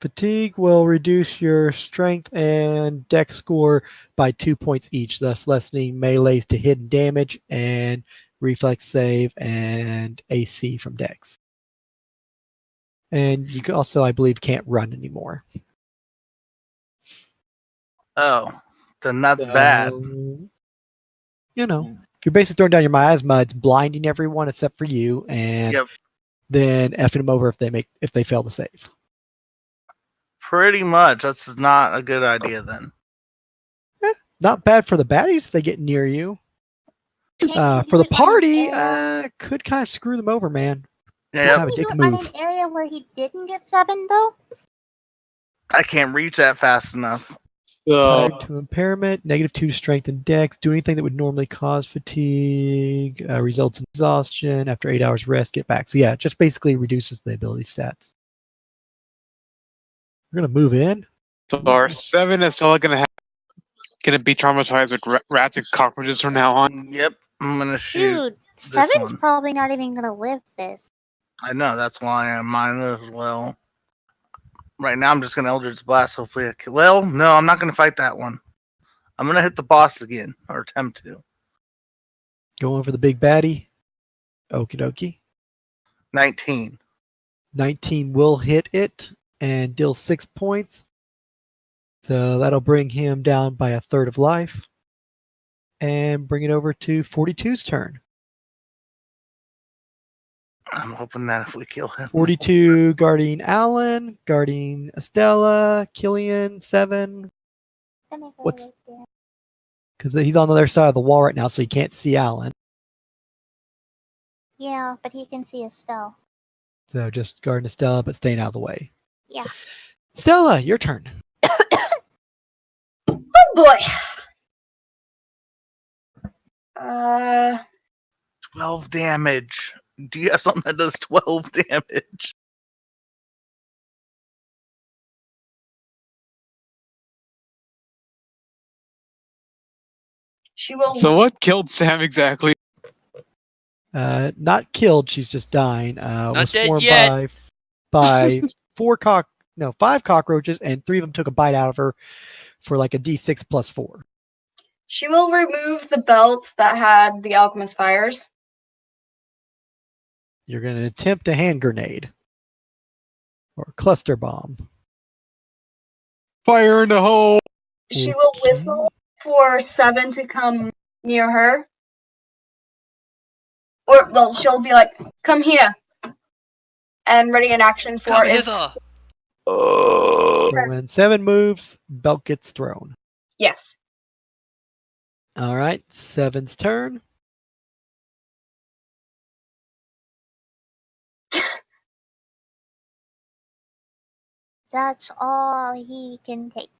C: Fatigue will reduce your strength and dex score by 2 points each, thus lessening melees to hidden damage and reflex save and AC from dex. And you can also, I believe, can't run anymore.
G: Oh, then that's bad.
C: So, you know, if you're basically throwing down your miasma, it's blinding everyone except for you, and
G: Yep.
C: then effing them over if they fail to save.
G: Pretty much. That's not a good idea then.
C: Not bad for the baddies if they get near you. For the party, could kind of screw them over, man.
G: Yeah,
C: Have a
E: Can
C: dick
E: you do it on
C: move.
E: an area where he didn't get 7 though?
G: I can't reach that fast enough.
C: Tied to impairment, -2 strength and dex. Do anything that would normally cause fatigue. Results in exhaustion. After 8 hours rest, get back. So yeah, it just basically reduces the ability stats. We're gonna move in.
D: So our 7 is still gonna be traumatized with rats and cockroaches from now on.
G: Yep, I'm gonna shoot.
E: Dude,
G: this
E: 7's
G: one.
E: probably not even gonna live this.
G: I know, that's why I'm mine as well. Right now, I'm just gonna Eldritch Blast. Hopefully, well, no, I'm not gonna fight that one. I'm gonna hit the boss again, or attempt to.
C: Going for the big baddie. Okie dokie.
G: 19.
C: 19 will hit it and deal 6 points. So that'll bring him down by a third of life. And bring it over to 42's turn.
G: I'm hoping that if we kill him.
C: 42 guarding Alan, guarding Estella, Killian, 7. What's- Because he's on the other side of the wall right now, so he can't see Alan.
E: Yeah, but he can see Estelle.
C: So just guarding Estella, but staying out of the way.
E: Yeah.
C: Stella, your turn.
F: Oh boy.
G: 12 damage. Do you have something that does 12 damage?
F: She will.
D: So what killed Sam exactly?
C: Not killed, she's just dying. Was
B: dead
C: swarmed
B: yet.
C: by 5 cockroaches, and 3 of them took a bite out of her for like a D6 plus 4.
F: She will remove the belts that had the alchemist fires.
C: You're going to attempt a hand grenade or a cluster bomb.
D: Fire in the hole.
F: She will whistle for 7 to come near her. Or, well, she'll be like, come here. And ready in action for
B: Come
F: if.
B: hither.
C: So when 7 moves, belt gets thrown.
F: Yes.
C: All right, 7's turn.
E: That's all he can take.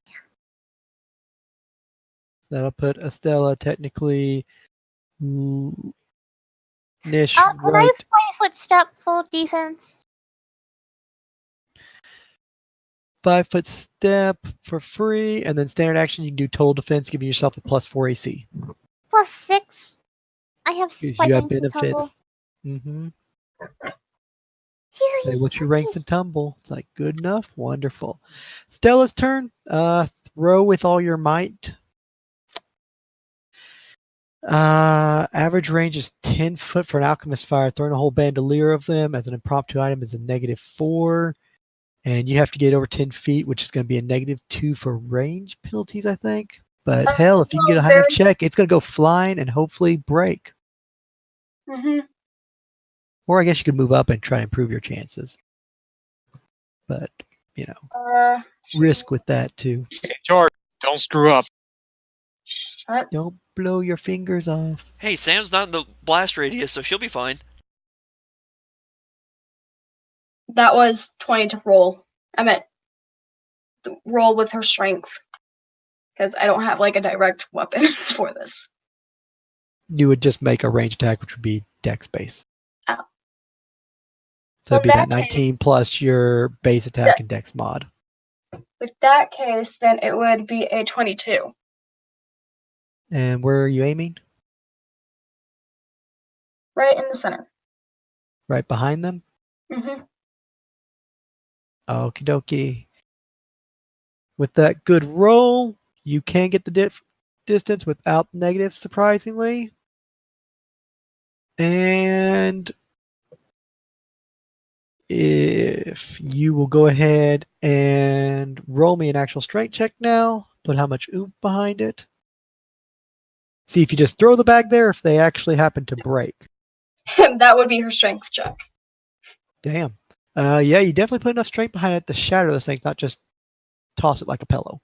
C: That'll put Estella technically niche
E: Can I
C: right.
E: have 20-foot step full defense?
C: 5-foot step for free, and then standard action you can do total defense, giving yourself a +4 AC.
E: +6. I have
C: Because
E: spike
C: you have
E: ranks and tumble.
C: benefits. Mm-hmm. Say what's your ranks and tumble? It's like good enough, wonderful. Stella's turn. Throw with all your might. Average range is 10 foot for an alchemist fire. Throwing a whole bandolier of them as an impromptu item is a -4. And you have to get over 10 feet, which is going to be a -2 for range penalties, I think. But hell, if you can get a high enough check, it's going to go flying and hopefully break.
F: Mm-hmm.
C: Or I guess you could move up and try to improve your chances. But, you know, risk with that too.
D: Hey, George, don't screw up.
F: Shut.
C: Don't blow your fingers off.
B: Hey, Sam's not in the blast radius, so she'll be fine.
F: That was 20 to roll. I meant roll with her strength. Because I don't have like a direct weapon for this.
C: You would just make a range attack, which would be dex base.
F: Oh.
C: So it'd be
F: Well,
C: that
F: in that
C: 19
F: case-
C: plus your base attack and dex mod.
F: With that case, then it would be a 22.
C: And where are you aiming?
F: Right in the center.
C: Right behind them?
F: Mm-hmm.
C: Okie dokie. With that good roll, you can get the distance without negatives, surprisingly. And if you will go ahead and roll me an actual strength check now, put how much oomph behind it. See if you just throw the bag there, if they actually happen to break.
F: That would be her strength check.
C: Damn. Yeah, you definitely put enough strength behind it to shatter those things, not just toss it like a pillow.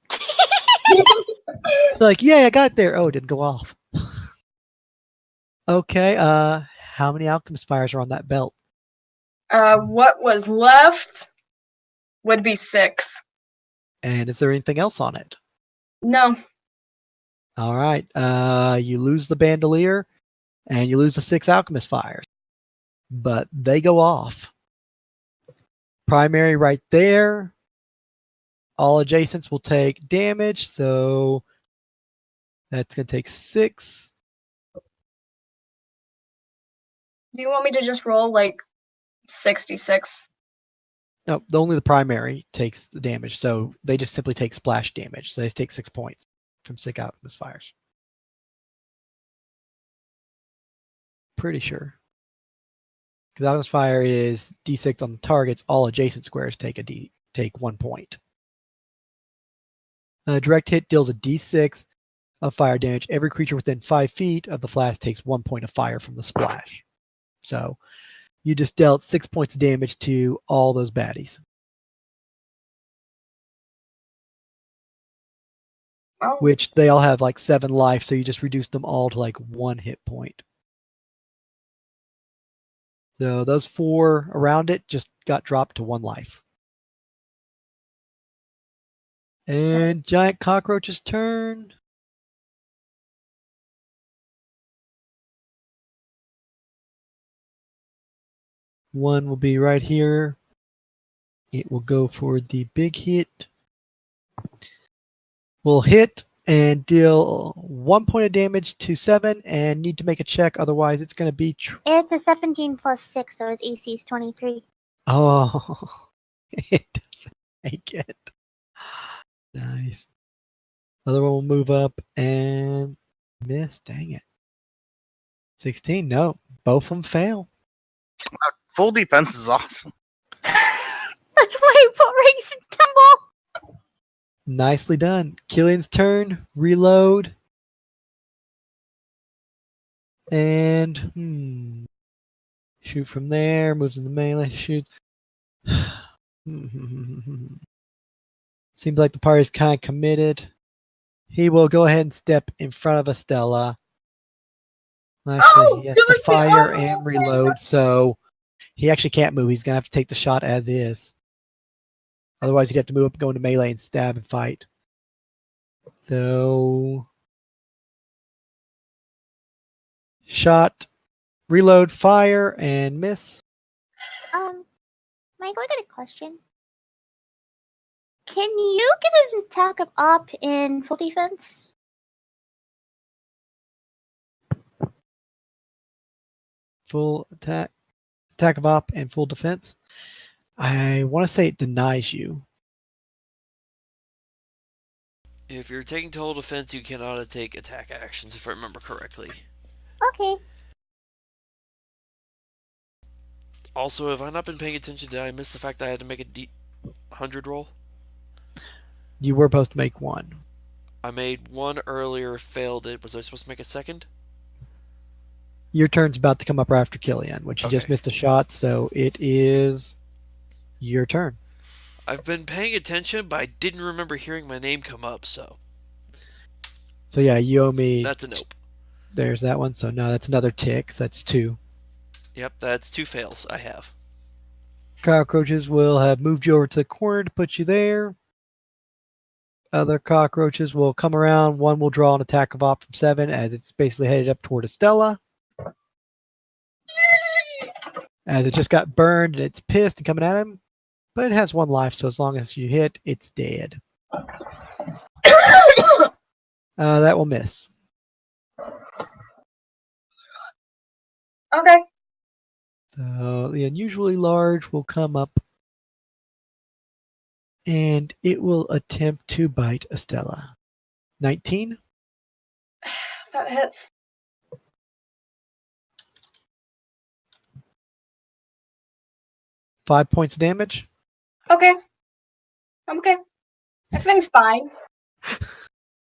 C: It's like, yeah, I got it there. Oh, it didn't go off. Okay, how many alchemist fires are on that belt?
F: What was left would be 6.
C: And is there anything else on it?
F: No.
C: All right. You lose the bandolier, and you lose the 6 alchemist fires, but they go off. Primary right there. All adjacents will take damage, so that's going to take 6.
F: Do you want me to just roll like 66?
C: No, only the primary takes the damage, so they just simply take splash damage. So they take 6 points from 6 alchemist fires. Pretty sure. Because alchemist fire is d6 on the targets. All adjacent squares take 1 point. Direct hit deals a d6 of fire damage. Every creature within 5 feet of the flash takes 1 point of fire from the splash. So you just dealt 6 points of damage to all those baddies.
F: Oh.
C: Which they all have like 7 life, so you just reduced them all to like 1 hit point. So those 4 around it just got dropped to 1 life. And giant cockroach's turn. One will be right here. It will go for the big hit. Will hit and deal 1 point of damage to 7 and need to make a check. Otherwise, it's going to be...
E: It's a 17 plus 6, so his AC is 23.
C: Oh, it doesn't make it. Nice. Other one will move up and miss. Dang it. 16. No, both of them fail.
G: Full defense is awesome.
E: That's why he put Rings and Tumble.
C: Nicely done. Killian's turn. Reload. And shoot from there. Moves into melee. Shoots. Seems like the party's kind of committed. He will go ahead and step in front of Estella. Actually, he has to fire and reload, so he actually can't move. He's going to have to take the shot as is. Otherwise, he'd have to move up, go into melee, and stab and fight. So, shot, reload, fire, and miss.
E: Michael, I got a question. Can you get an attack of op in full defense?
C: Full attack, attack of op, and full defense. I want to say it denies you.
B: If you're taking total defense, you cannot take attack actions, if I remember correctly.
E: Okay.
B: Also, have I not been paying attention? Did I miss the fact that I had to make a D100 roll?
C: You were supposed to make 1.
B: I made 1 earlier, failed it. Was I supposed to make a second?
C: Your turn's about to come up after Killian, which you just missed a shot, so it is your turn.
B: I've been paying attention, but I didn't remember hearing my name come up, so...
C: So yeah, you owe me...
B: That's a nope.
C: There's that one, so no, that's another tick, so that's 2.
B: Yep, that's 2 fails I have.
C: Cockroaches will have moved you over to the corner to put you there. Other cockroaches will come around. One will draw an attack of op from 7 as it's basically headed up toward Estella. As it just got burned and it's pissed and coming at him. But it has 1 life, so as long as you hit, it's dead. That will miss.
F: Okay.
C: So the unusually large will come up. And it will attempt to bite Estella. 19.
F: That hits.
C: Five points of damage.
F: Okay. I'm okay. Everything's fine.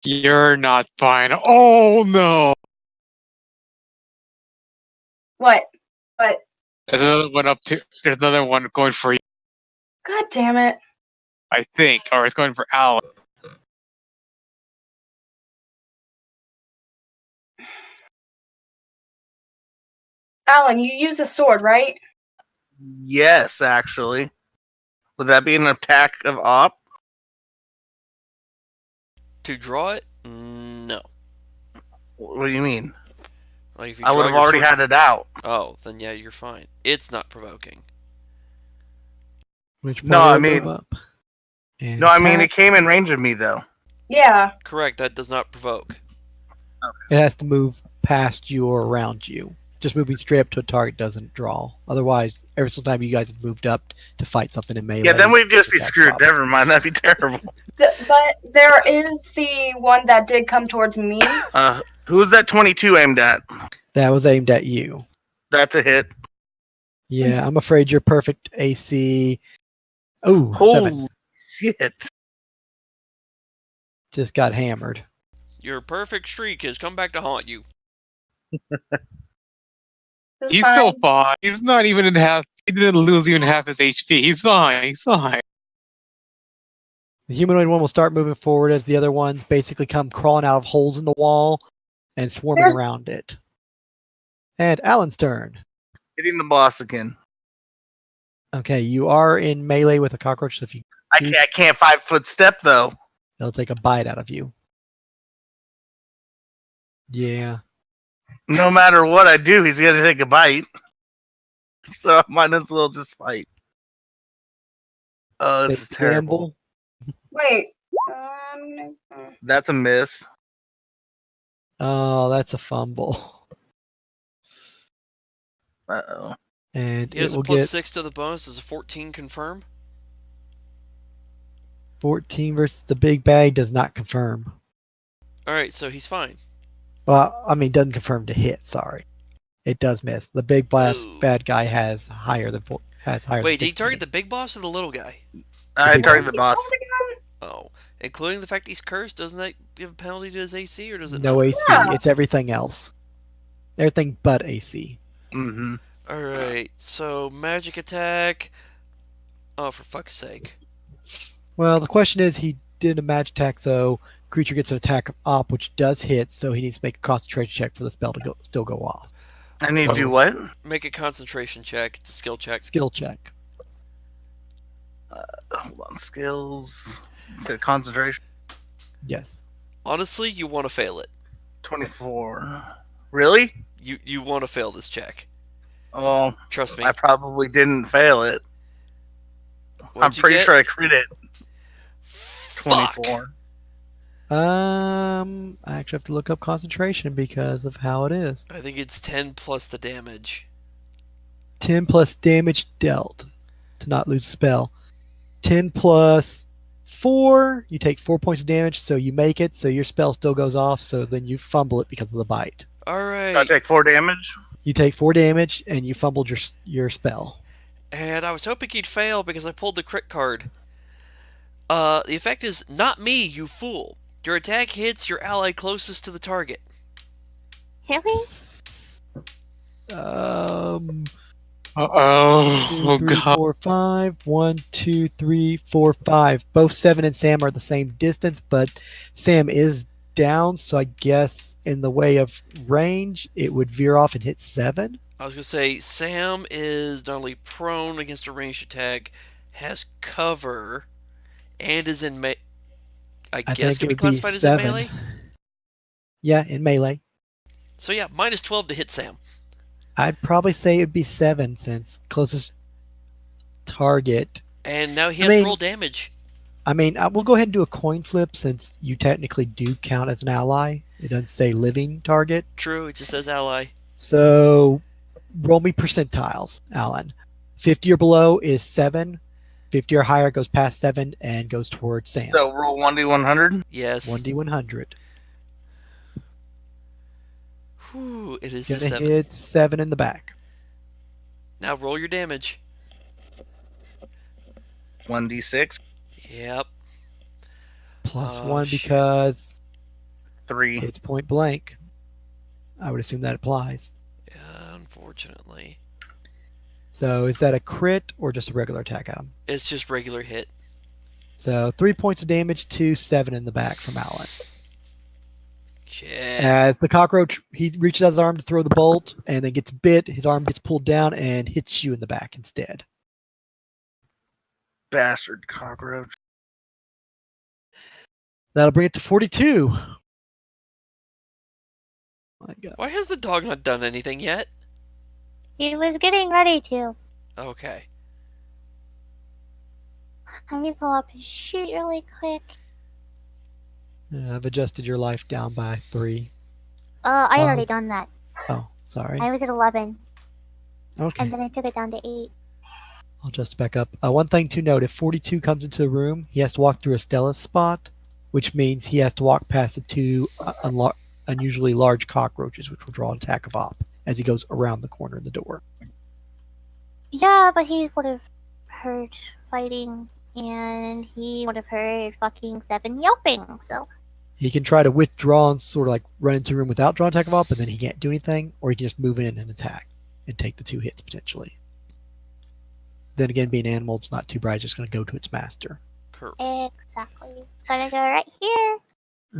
D: You're not fine. Oh no!
F: What? What?
D: There's another one up to. There's another one going for you,
F: God damn it.
D: I think, or it's going for Alan.
F: Alan, you use a sword, right?
G: Yes, actually. Would that be an attack of op?
B: To draw it? No.
G: What do you mean?
B: Like if you
G: I would
B: draw
G: have
B: your
G: already
B: sword-
G: had it out.
B: Oh, then yeah, you're fine. It's not provoking.
C: Which
G: No,
C: player
G: I
C: will
G: mean-
C: move up? And
G: No, I mean, it
C: attack.
G: came in range of me, though.
F: Yeah.
B: Correct, that does not provoke.
C: It has to move past you or around you. Just moving straight up to a target doesn't draw. Otherwise, every single time you guys have moved up to fight something in melee.
G: Yeah, then we'd just be
C: attack
G: screwed.
C: drops.
G: Never mind, that'd be terrible.
F: But there is the one that did come towards me.
G: Who's that 22 aimed at?
C: That was aimed at you.
G: That's a hit.
C: Yeah, I'm afraid you're perfect AC. Oh,
G: Holy
C: 7.
G: shit.
C: Just got hammered.
B: Your perfect streak has come back to haunt you.
F: It's
D: He's
F: fine.
D: still fine. He's not even in half. He didn't lose even half his HP. He's fine. He's fine.
C: The humanoid one will start moving forward as the other ones basically come crawling out of holes in the wall and swarming
F: There's-
C: around it. And Alan's turn.
G: Hitting the boss again.
C: Okay, you are in melee with a cockroach, so if you
G: I can't 5-foot step, though.
C: they'll take a bite out of you. Yeah.
G: No matter what I do, he's going to take a bite. So I might as well just fight. Oh, this is
C: Take a
G: terrible.
C: gamble.
F: Wait.
G: That's a miss.
C: Oh, that's a fumble.
G: Uh-oh.
C: And
B: He
C: it
B: has a
C: will
B: plus
C: get
B: 6 to the bonus. Does a 14 confirm?
C: 14 versus the big bag does not confirm.
B: Alright, so he's fine.
C: Well, I mean, doesn't confirm to hit. Sorry, it does miss. The big blast
B: Ooh.
C: bad guy has higher than higher.
B: Wait,
C: than
B: did he
C: 16.
B: target the big boss or the little guy?
G: I
C: big
G: target
C: boss.
G: the boss.
B: Oh, including the fact he's cursed, doesn't that give a penalty to his AC, or does it
C: No
B: not?
C: AC.
F: Yeah.
C: It's everything else. Everything but AC.
G: Mm-hmm.
B: Alright, so magic attack. Oh, for fuck's sake.
C: Well, the question is, he did a magic attack, so creature gets an attack of op, which does hit. So he needs to make a concentration check for the spell to still go off.
G: I need to do what?
B: Make a concentration check. It's a skill check.
C: Skill check.
G: Hold on. Skills. Say concentration.
C: Yes.
B: Honestly, you want to fail it.
G: 24. Really?
B: You want to fail this check.
G: Oh,
B: Trust me.
G: I probably didn't fail it.
B: What'd
G: I'm
B: you
G: pretty
B: get?
G: sure I crit it.
B: Fuck.
G: 24.
C: I actually have to look up concentration because of how it is.
B: I think it's 10 plus the damage.
C: 10 plus damage dealt to not lose a spell. 10 plus 4, you take 4 points of damage, so you make it, so your spell still goes off, so then you fumble it because of the bite.
G: I
B: Alright.
G: take 4 damage.
C: You take 4 damage, and you fumbled your spell.
B: And I was hoping he'd fail because I pulled the crit card. The effect is not me, you fool. Your attack hits your ally closest to the target.
E: Really?
C: Um,
D: Uh-oh.
C: 2,
D: Oh,
C: 3,
D: God.
C: 4, 5. 1, 2, 3, 4, 5. Both 7 and Sam are the same distance, but Sam is down, so I guess in the way of range, it would veer off and hit 7.
B: I was going to say, Sam is not only prone against a ranged attack, has cover, and is in I guess
C: think
B: could
C: it
B: be
C: would
B: classified as in melee?
C: Yeah, in melee.
B: So yeah, minus 12 to hit Sam.
C: I'd probably say it'd be 7 since closest target.
B: And now he
C: I
B: has to
C: mean-
B: roll damage.
C: I mean, we'll go ahead and do a coin flip since you technically do count as an ally. It doesn't say living target.
B: True, it just says ally.
C: So roll me percentiles, Alan. 50 or below is 7. 50 or higher goes past 7 and goes towards Sam.
G: So roll 1d100.
B: Yes.
C: 1d100.
B: Whew, it is a
C: Gonna
B: 7.
C: hit 7 in the back.
B: Now roll your damage.
G: 1d6.
B: Yep.
C: Plus
B: Oh,
C: 1
B: shit.
C: because
G: 3.
C: it's point blank. I would assume that applies.
B: Unfortunately.
C: So is that a crit or just a regular attack, Adam?
B: It's just regular hit.
C: So 3 points of damage to 7 in the back from Alan.
B: Shit.
C: As the cockroach, he reaches out his arm to throw the bolt and then gets bit. His arm gets pulled down and hits you in the back instead.
G: Bastard cockroach.
C: That'll bring it to 42. My God.
B: Why has the dog not done anything yet?
E: He was getting ready to.
B: Okay.
E: Let me pull up his sheet really quick.
C: I've adjusted your life down by 3.
E: I
C: Oh.
E: already done that.
C: Oh, sorry.
E: I was at 11,
C: Okay.
E: and then I took it down to 8.
C: I'll just back up. One thing to note, if 42 comes into the room, he has to walk through Estella's spot, which means he has to walk past the 2 unusually large cockroaches, which will draw an attack of op as he goes around the corner of the door.
E: Yeah, but he would have heard fighting, and he would have heard fucking 7 yelping, so...
C: He can try to withdraw and sort of like run into a room without drawing attack of op, and then he can't do anything, or he can just move in and attack and take the 2 hits potentially. Then again, being an animal, it's not too bright. It's just going to go to its master.
B: Correct.
E: Exactly. It's gonna go right here,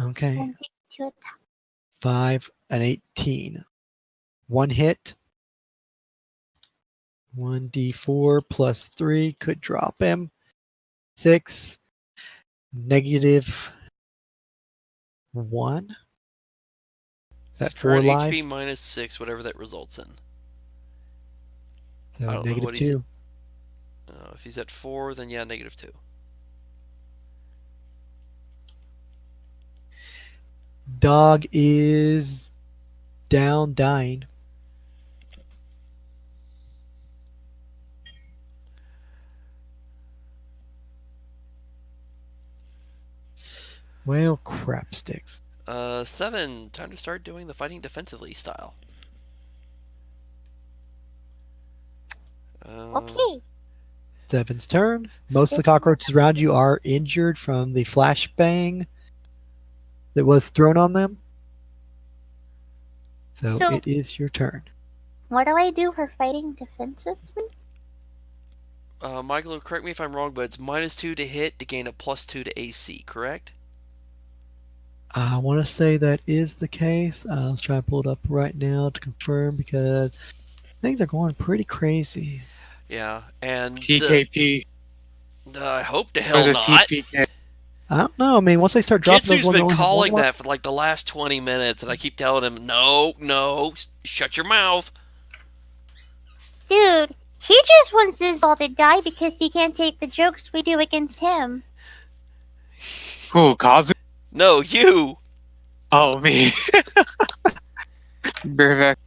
C: Okay.
E: and take 2 attacks.
C: 5 and 18. 1 hit. 1d4 plus 3 could drop him. 6. Negative 1. Is that
B: His
C: 4
B: current
C: life?
B: HP minus 6, whatever that results in.
C: So
B: I don't know
C: negative
B: what he's
C: 2.
B: If he's at 4, then yeah, negative 2.
C: Dog is down, dying. Well, crap sticks.
B: 7. Time to start doing the fighting defensively style.
E: Okay.
C: 7's turn. Most of the cockroaches around you are injured from the flashbang that was thrown on them. So
E: So-
C: it is your turn.
E: What do I do for fighting defensively?
B: Michael, correct me if I'm wrong, but it's minus 2 to hit to gain a plus 2 to AC, correct?
C: I want to say that is the case. Let's try to pull it up right now to confirm because things are going pretty crazy.
B: Yeah, and
D: TKP.
B: I hope the
D: Or
B: hell
D: is it
B: not.
D: TPK?
C: I don't know. I mean, once they start dropping those
B: Kitsu's
C: ones,
B: been
C: only have
B: calling
C: one
B: that for like the last 20 minutes, and I keep telling him, no, shut your mouth.
E: Dude, he just wants us all to die because he can't take the jokes we do against him.
D: Who, Kazu?
B: No, you.
D: Oh, me. Bear back.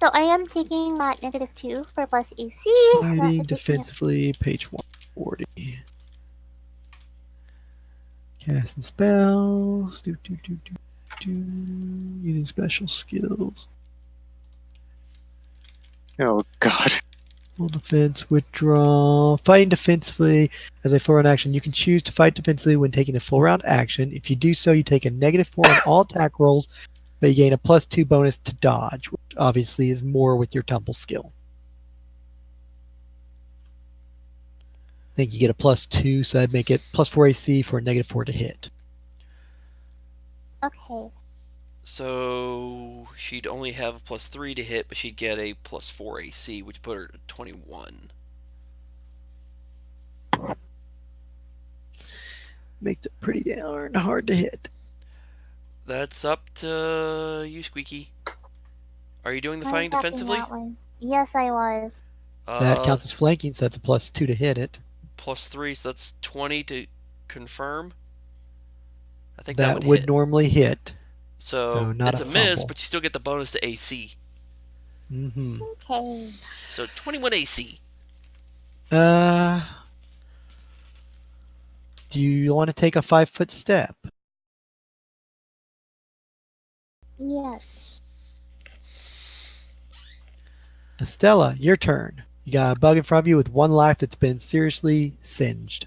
E: So I am taking that negative 2 for plus AC.
C: Fighting defensively, page 140. Casting spells. Using special skills.
D: Oh, God.
C: Full defense, withdraw. Fighting defensively. As a full round action, you can choose to fight defensively when taking a full round action. If you do so, you take a negative 4 on all attack rolls, but you gain a plus 2 bonus to dodge, which obviously is more with your tumble skill. I think you get a plus 2, so I'd make it plus 4 AC for a negative 4 to hit.
E: Okay.
B: So she'd only have a plus 3 to hit, but she'd get a plus 4 AC, which put her at 21.
C: Makes it pretty darn hard to hit.
B: That's up to you, Squeaky. Are you doing the
E: I was
B: fighting
E: tapping
B: defensively?
E: that one. Yes, I was.
C: That counts as flanking, so that's a plus 2 to hit it.
B: Plus 3, so that's 20 to confirm. I think
C: That
B: would hit.
C: normally hit.
B: So
C: not
B: it's
C: a
B: a miss,
C: fumble.
B: but you still get the bonus to AC.
C: Mm-hmm.
E: Okay.
B: So 21 AC.
C: Do you want to take a 5-foot step?
E: Yes.
C: Estella, your turn. You got a bug in front of you with 1 life that's been seriously singed.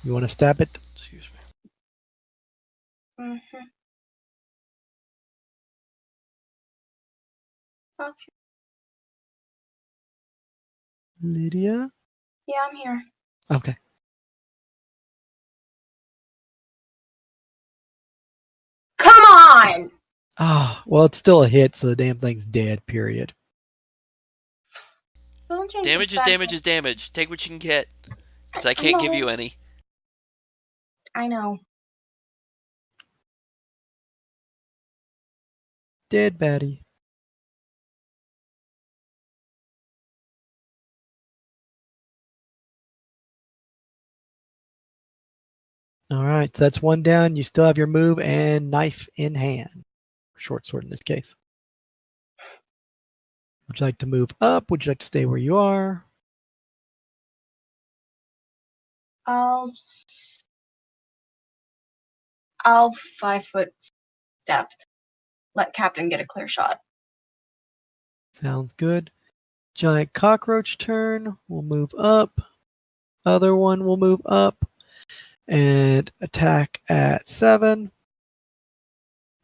C: You want to stab it?
B: Excuse me.
F: Mm-hmm. Okay.
C: Lydia?
F: Yeah, I'm here.
C: Okay.
F: fine.
C: Ah, well, it's still a hit, so the damn thing's dead. Period.
F: Don't change
B: Damage
F: the
B: is
F: fact
B: damage
F: that-
B: is damage. Take what you can get. Because I can't give you any.
F: I know.
C: Dead baddie. All right, so that's one down. You still have your move and knife in hand. Short sword in this case. Would you like to move up? Would you like to stay where you are?
F: I'll 5-foot step. Let Captain get a clear shot.
C: Sounds good. Giant cockroach turn. We'll move up. Other one will move up and attack at 7.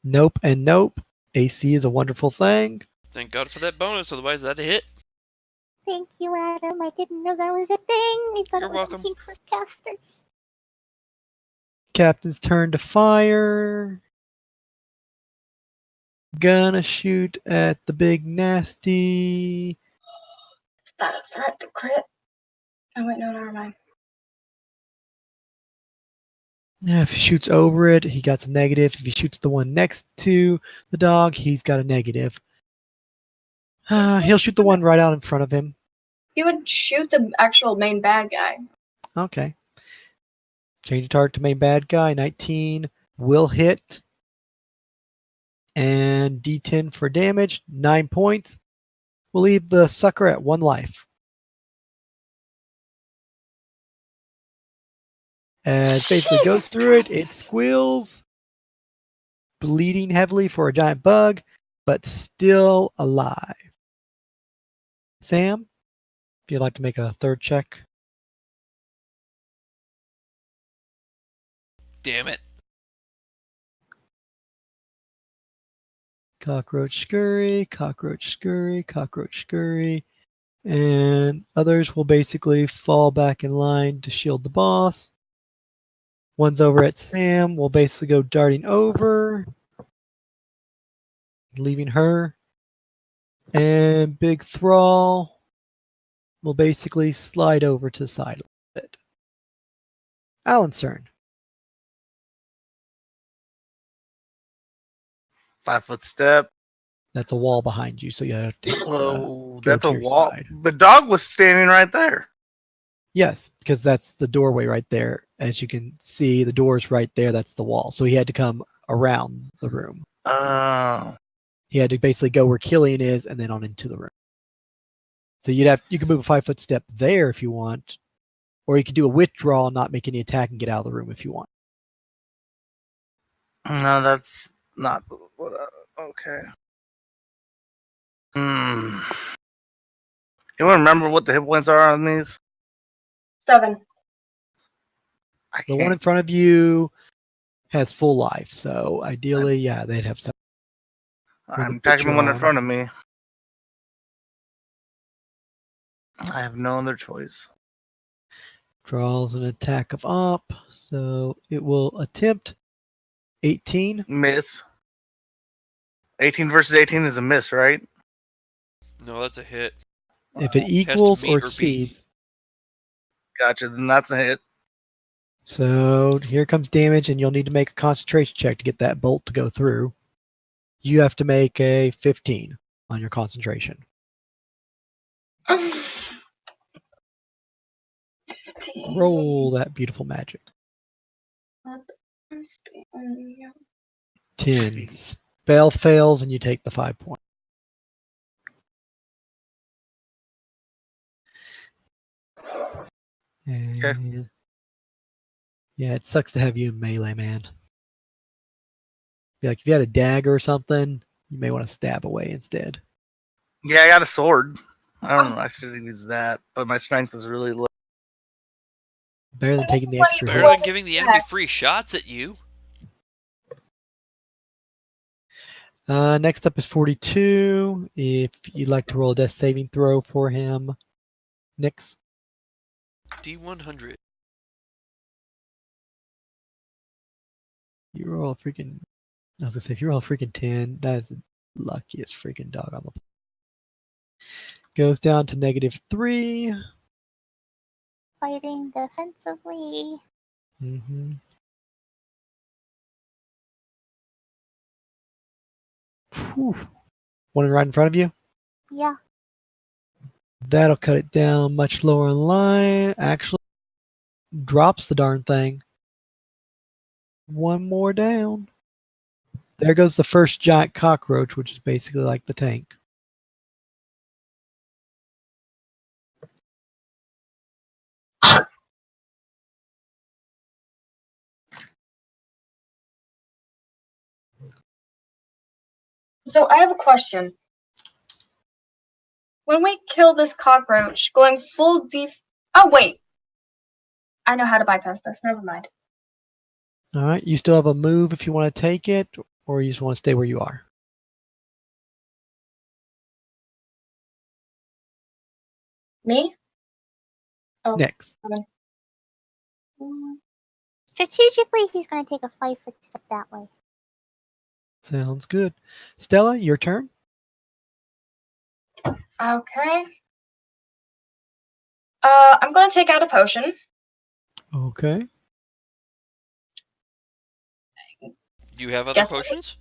C: Nope and nope. AC is a wonderful thing.
B: Thank God for that bonus, otherwise that'd hit.
E: Thank you, Adam. I didn't know that was a thing. I thought
B: You're
E: it was
B: welcome.
E: something for casters.
C: Captain's turn to fire. Gonna shoot at the big nasty.
F: Is that a threat to crit? Oh wait, no, never mind.
C: Yeah, if he shoots over it, he got a negative. If he shoots the one next to the dog, he's got a negative. He'll shoot the one right out in front of him.
F: He would shoot the actual main bad guy.
C: Okay. Change the target to main bad guy. 19 will hit. And D10 for damage. 9 points. We'll leave the sucker at 1 life. As basically goes through it, it squeals, bleeding heavily for a giant bug, but still alive. Sam, if you'd like to make a third check.
B: Damn it.
C: Cockroach scurry, cockroach scurry, cockroach scurry. And others will basically fall back in line to shield the boss. One's over at Sam, will basically go darting over, leaving her. And Big Thrall will basically slide over to the side a little bit. Alan's turn.
G: 5-foot step.
C: That's a wall behind you, so you have to.
G: So
C: go
G: that's
C: to
G: a
C: your
G: wall.
C: side.
G: The dog was standing right there.
C: Yes, because that's the doorway right there. As you can see, the door's right there. That's the wall. So he had to come around the room.
G: Oh.
C: He had to basically go where Killian is and then on into the room. So you can move a 5-foot step there if you want, or you could do a withdrawal, not make any attack, and get out of the room if you want.
G: No, that's not what. Okay. Anyone remember what the hit points are on these?
F: 7.
G: I
C: The one in
G: can't.
C: front of you has full life, so ideally, yeah, they'd have some.
G: I'm attacking the one in front of me. I have no other choice.
C: Draws an attack of op, so it will attempt 18.
G: Miss. 18 versus 18 is a miss, right?
B: No, that's a hit.
C: If it
B: Has to
C: equals
B: meet
C: or
B: or beat.
C: exceeds.
G: Gotcha. Then that's a hit.
C: So here comes damage, and you'll need to make a concentration check to get that bolt to go through. You have to make a 15 on your concentration.
F: 15.
C: Roll that beautiful magic. 10. Spell fails, and you take the 5 points. And yeah, it sucks to have you in melee, man. Be like if you had a dagger or something, you may want to stab away instead.
G: Yeah, I got a sword. I don't know. I should have used that, but my strength is really low.
C: Better than taking the
F: This is
C: extra
F: why
B: Better
F: you
C: hit.
B: than giving the enemy free shots at you.
C: Next up is 42. If you'd like to roll a death saving throw for him, Nix.
B: D100.
C: You roll a freaking I was gonna say, if you roll a freaking 10, that is the luckiest freaking dog on the planet. Goes down to -3.
E: Fighting defensively.
C: Mm-hmm. One right in front of you?
E: Yeah.
C: That'll cut it down much lower in line. Actually, drops the darn thing. One more down. There goes the first giant cockroach, which is basically like the tank.
F: So I have a question. When we kill this cockroach, going full oh wait, I know how to bypass this. Never mind.
C: All right, you still have a move if you want to take it, or you just want to stay where you are.
F: Me? Oh.
C: Next.
E: Strategically, he's going to take a 5-foot step that way.
C: Sounds good. Stella, your turn.
F: Okay. I'm gonna take out a potion.
C: Okay.
B: You have other
F: Yes.
B: potions?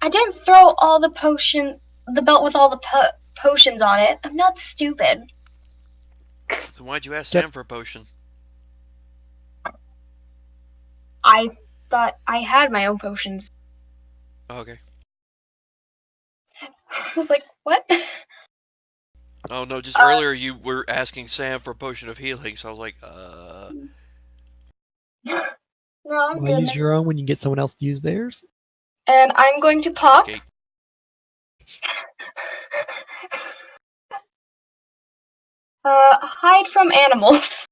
F: I didn't throw all the belt with all the potions on it. I'm not stupid.
B: Then why'd you ask
C: Yep.
B: Sam for a potion?
F: I thought I had my own potions.
B: Oh, okay.
F: I was like, what?
B: Oh no, just earlier you were asking Sam for a potion of healing, so I was like,
F: No, I'm
C: Why
F: good.
C: use your own when you get someone else to use theirs?
F: And I'm going to pop.
B: Skate.
F: Hide from animals.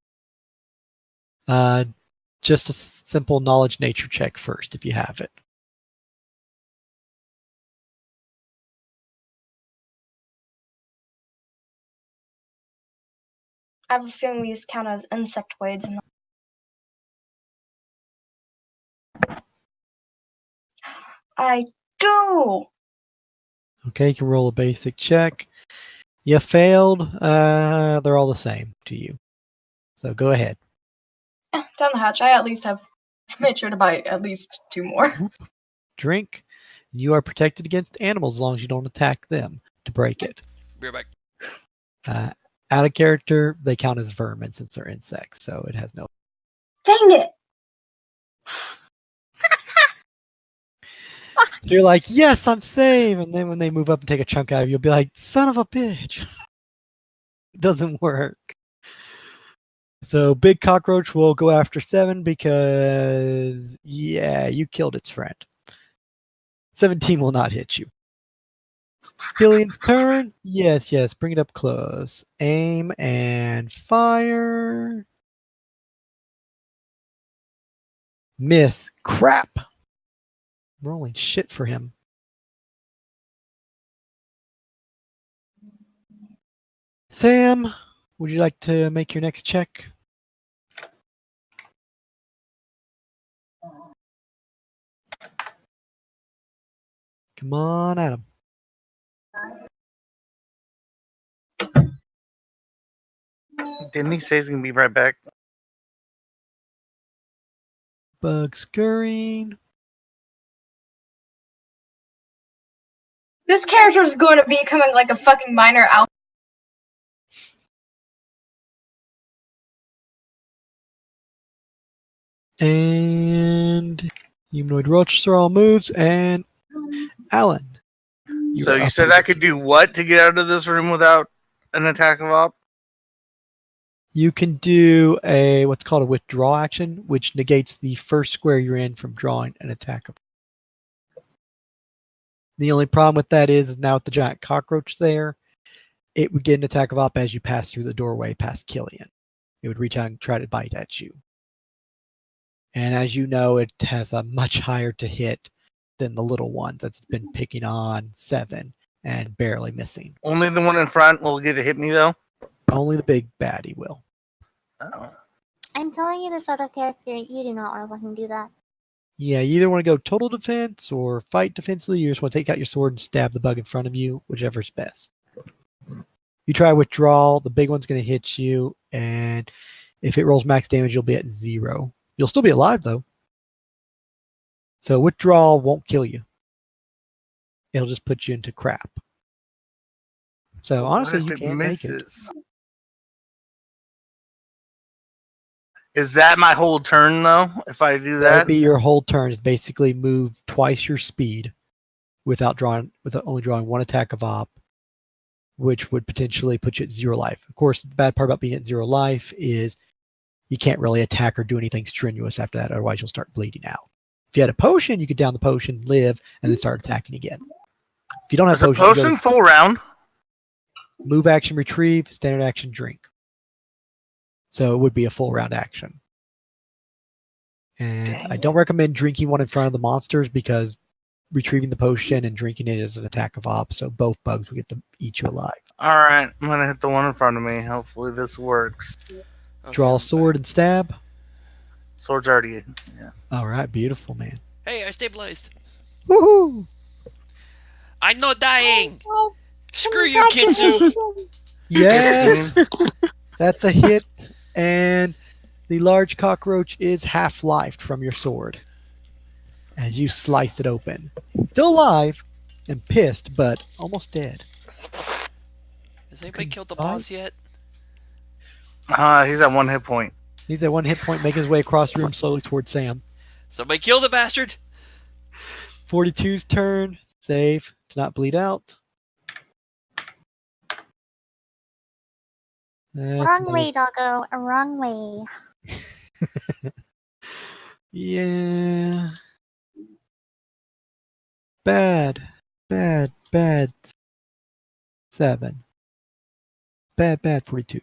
C: Just a simple knowledge nature check first, if you have it.
F: I have a feeling these count as insectoids. I do.
C: Okay, you can roll a basic check. You failed. They're all the same to you. So go ahead.
F: Down the hatch. I at least have made sure to buy at least 2 more.
C: Drink. You are protected against animals as long as you don't attack them to break it.
B: Be right back.
C: Out of character, they count as vermin since they're insects, so it has no.
F: Dang it!
C: So you're like, yes, I'm safe, and then when they move up and take a chunk out of you, you'll be like, son of a bitch. It doesn't work. So big cockroach will go after 7 because, yeah, you killed its friend. 17 will not hit you. Killian's turn. Yes, bring it up close. Aim and fire. Miss. Crap. Rolling shit for him. Sam, would you like to make your next check? Come on, Adam.
G: Didn't he say he's gonna be right back?
C: Bug scurrying.
F: This character is going to be becoming like a fucking minor out.
C: And humanoid roaches are all moves. And Alan.
G: So you said I could do what to get out of this room without an attack of op?
C: You can do a what's called a withdraw action, which negates the first square you're in from drawing an attack. The only problem with that is now with the giant cockroach there, it would get an attack of op as you pass through the doorway past Killian. It would reach out and try to bite at you. And as you know, it has a much higher to hit than the little ones that's been picking on 7 and barely missing.
G: Only the one in front will get to hit me, though?
C: Only the big baddie will.
G: Oh.
E: I'm telling you this out of character. You do not want to fucking do that.
C: Yeah, you either want to go total defense or fight defensively. You just want to take out your sword and stab the bug in front of you, whichever's best. You try withdrawal, the big one's going to hit you, and if it rolls max damage, you'll be at 0. You'll still be alive, though. So withdrawal won't kill you. It'll just put you into crap. So honestly,
G: What
C: you
G: if
C: can't make it.
G: misses? Is that my whole turn though? If I do
C: That
G: that,
C: would be your whole turn. Is basically move twice your speed without only drawing one attack of op, which would potentially put you at 0 life. Of course, the bad part about being at 0 life is you can't really attack or do anything strenuous after that. Otherwise, you'll start bleeding out. If you had a potion, you could down the potion, live, and then start attacking again. If you don't have
G: there's a
C: potions, you
G: potion
C: go
G: full round.
C: move action, retrieve, standard action, drink. So it would be a full round action. And I don't recommend drinking one in front of the monsters because retrieving the potion and drinking it is an attack of op, so both bugs will get to eat you alive.
G: All right, I'm gonna hit the one in front of me. Hopefully this works.
B: Okay,
C: Draw
B: I'm
C: a sword and stab.
G: Sword's already. Yeah.
C: All right, beautiful, man.
B: back. Hey, I stabilized.
C: Woohoo!
B: I'm not dying.
E: Oh,
B: Screw you, Kitsu.
C: Yes, that's a hit, and the large cockroach is half-lifed from your sword as you slice it open. Still alive and pissed, but almost dead.
B: Has anybody killed the
C: Fight.
B: boss yet?
G: He's at 1 hit point.
C: He's at 1 hit point, making his way across the room slowly towards Sam.
B: Somebody kill the bastard.
C: 42's turn. Save to not bleed out. That's
E: wrong
C: another-
E: way, doggo. A wrong way.
C: Yeah. Bad. 7. Bad 42.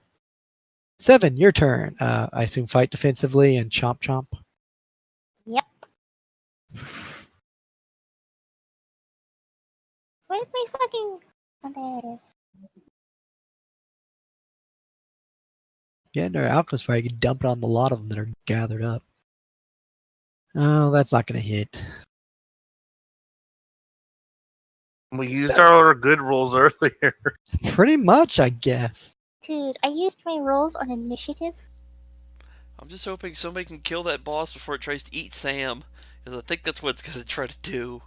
C: 7, your turn. I assume fight defensively and chomp.
E: Yep. Where's my fucking... Oh, there it is.
C: Yeah, no alchemist fire. You can dump it on the lot of them that are gathered up. Oh, that's not going to hit.
G: We used our good rolls earlier.
C: Pretty much, I guess.
E: Dude, I used my rolls on initiative.
B: I'm just hoping somebody can kill that boss before it tries to eat Sam, because I think that's what it's going to try to do.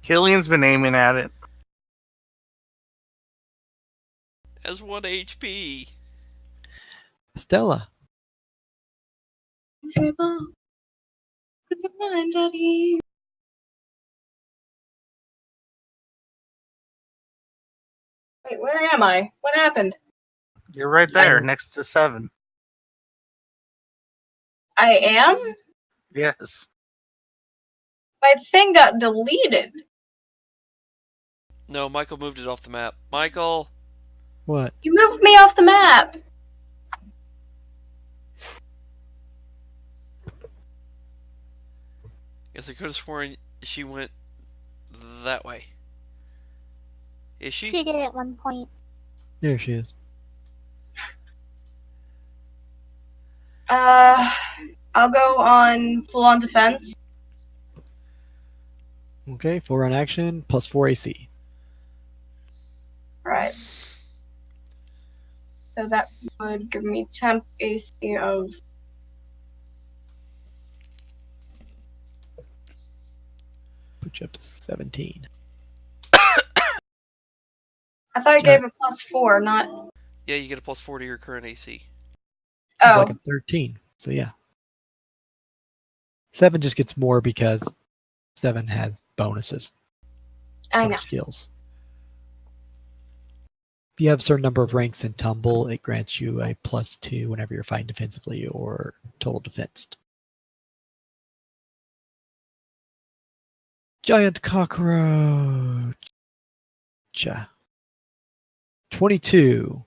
G: Killian's been aiming at it.
B: As 1 HP.
C: Stella.
F: Wait, where am I? What happened?
G: You're right there, next to 7.
F: I am?
G: Yes.
F: My thing got deleted.
B: No, Michael moved it off the map. Michael!
C: What?
F: You moved me off the map.
B: Guess I could have sworn she went that way. Is
E: She
B: she?
E: did at one point.
C: There she is.
F: I'll go on full on defense.
C: Okay, full round action, plus 4 AC.
F: Right. So that would give me temp AC of
C: Put you up to 17.
F: I thought I gave a +4, not.
B: Yeah, you get a +4 to your current AC.
F: Oh,
C: Like a 13. So yeah. 7 just gets more because 7 has bonuses
F: I
C: from
F: know.
C: skills. If you have a certain number of ranks in Tumble, it grants you a +2 whenever you're fighting defensively or total defense. Giant cockroach. 22.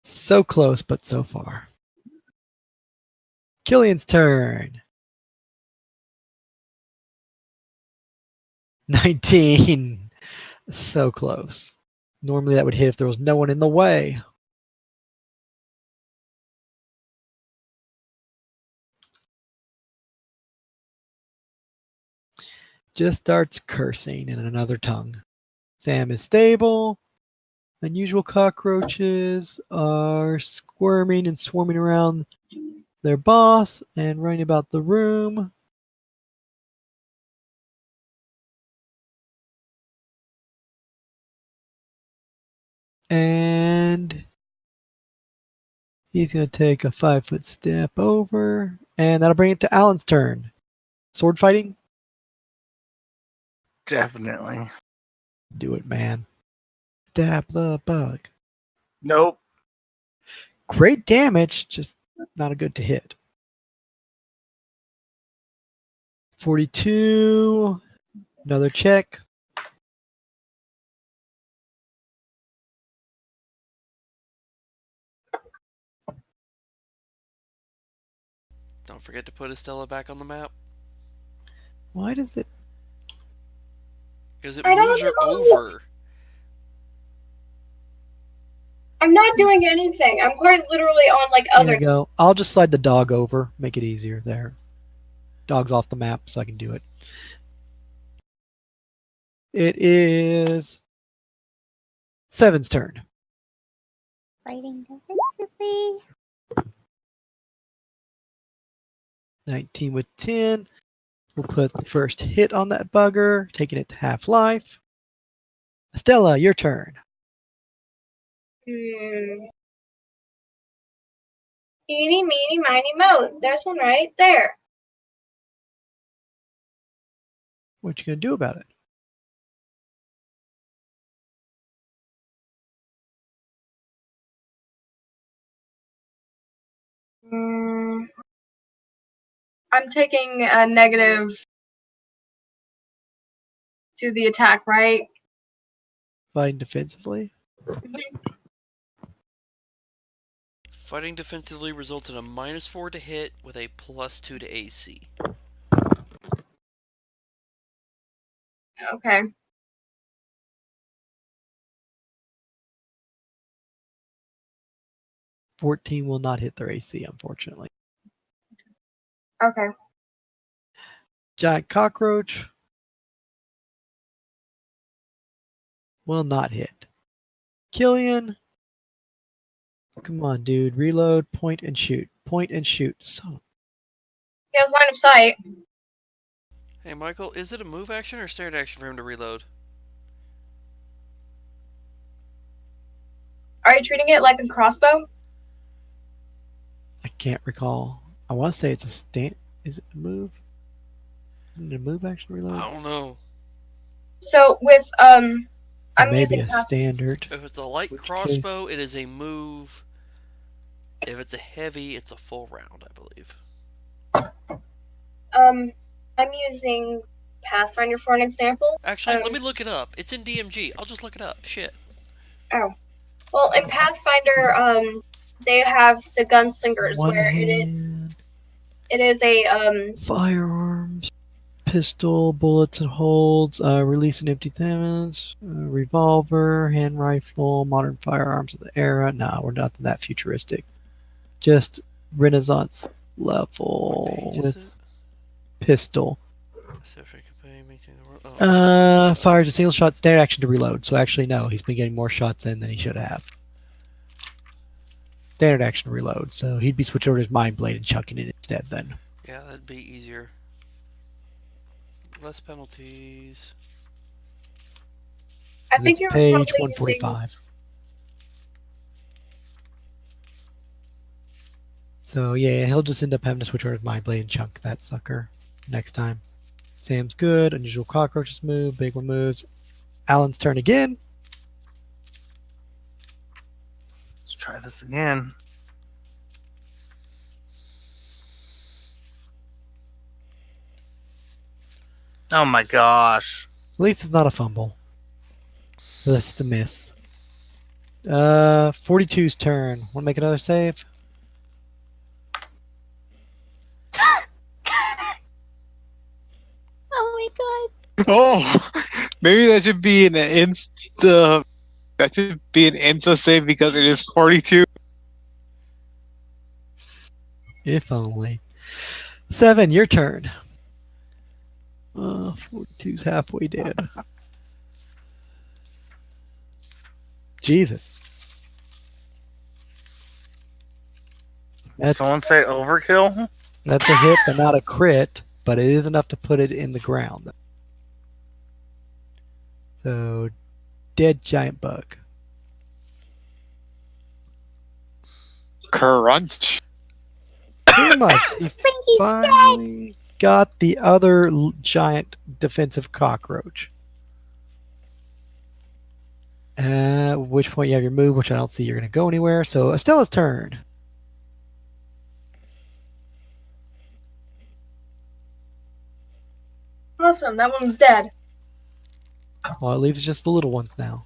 C: So close, but so far. Killian's turn. 19. So close. Normally that would hit if there was no one in the way. just starts cursing in another tongue. Sam is stable. Unusual cockroaches are squirming and swarming around their boss and running about the room. And he's going to take a 5-foot step over, and that'll bring it to Alan's turn. Sword fighting?
G: Definitely.
C: Do it, man. Stab the bug.
G: Nope.
C: Great damage, just not a good to hit. 42. Another check.
B: Don't forget to put Estella back on the map.
C: Why does it?
B: Because it
F: I don't
B: moves her
F: know.
B: over.
F: I'm not doing anything. I'm quite literally on like
C: There
F: other.
C: we go. I'll just slide the dog over. Make it easier there. Dog's off the map, so I can do it. It is Seven's turn.
E: Fighting defensively.
C: 19 with 10. We'll put the first hit on that bugger, taking it to half life. Estella, your turn.
F: Eeny, meeny, miny, mo. There's one right there.
C: What you gonna do about it?
F: I'm taking a negative to the attack, right?
C: Fighting defensively?
B: Fighting defensively results in a -4 to hit with a +2 to AC.
F: Okay.
C: $14 will not hit their AC, unfortunately.
F: Okay.
C: Giant cockroach will not hit. Killian, come on, dude. Reload, point, and shoot. Point and shoot. So
F: He has line of sight.
B: Hey, Michael, is it a move action or standard action for him to reload?
F: Are you treating it like a crossbow?
C: I can't recall. I want to say it's a stand. Is it a move? Is it a move action reload?
B: I don't know.
F: So with
C: Or
F: I'm
C: maybe
F: using
C: a
F: pass.
C: standard.
B: If it's a light
C: Which
B: crossbow,
C: case-
B: it is a move. If it's a heavy, it's a full round, I believe.
F: I'm using Pathfinder for an example.
B: Actually, let me look it up. It's in DMG. I'll just look it up. Shit.
F: Oh. Well, in Pathfinder, they have the gunslingers
C: One
F: where
C: hand,
F: it is a
C: firearms, pistol, bullets and holds, release and empty damage, revolver, hand rifle, modern firearms of the era. No, we're not that futuristic. Just Renaissance
B: What
C: level
B: page is
C: with
B: it?
C: pistol.
B: Pacific Campaign, maintain the world. Oh,
C: Fires a single shot, standard action to reload. So actually, no, he's been getting more shots in than he should have. Standard action to reload. So he'd be switching over to his mind blade and chucking it instead then.
B: yeah, that'd be easier. Less penalties.
F: I think
C: It's
F: you're
C: page
F: probably
C: 145. So yeah, he'll just end up having to switch over his mind blade and chunk that sucker next time. Sam's good. Unusual cockroaches move. Big one moves. Alan's turn again.
G: Let's try this again. Oh my gosh.
C: At least it's not a fumble. That's the miss. 42's turn. Want to make another save?
E: Oh my god.
D: Oh, maybe that should be an insta. That should be an insta save because it is 42.
C: If only. 7, your turn. 42's halfway dead. Jesus. That's
G: Someone say overkill?
C: that's a hit, but not a crit. But it is enough to put it in the ground. So, dead giant bug.
D: Crunch.
C: Pretty much. He
E: Frankie's dead.
C: finally got the other giant defensive cockroach. At which point you have your move, which I don't see you're going to go anywhere. So, Estella's turn.
F: Awesome, that one's dead.
C: Well, it leaves just the little ones now.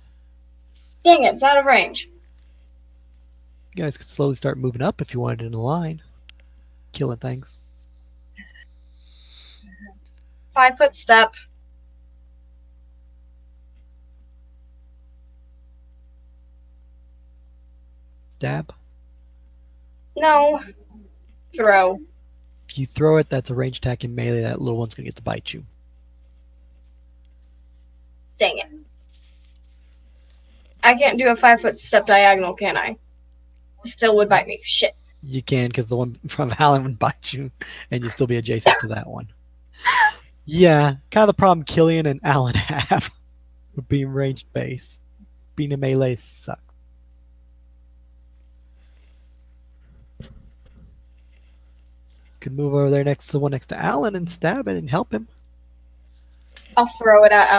F: Dang it, it's out of range.
C: You guys could slowly start moving up if you wanted in a line. Killing things.
F: 5-foot step.
C: Stab.
F: No. Throw.
C: If you throw it, that's a range attack in melee. That little one's going to get to bite you.
F: Dang it. I can't do a 5-foot step diagonal, can I? Still would bite me. Shit.
C: You can, because the one from Alan would bite you, and you'd still be adjacent to that one. Yeah, kind of the problem Killian and Alan have with being ranged base. Being a melee sucks. Could move over there next to the one next to Alan and stab it and help him.
F: I'll throw it at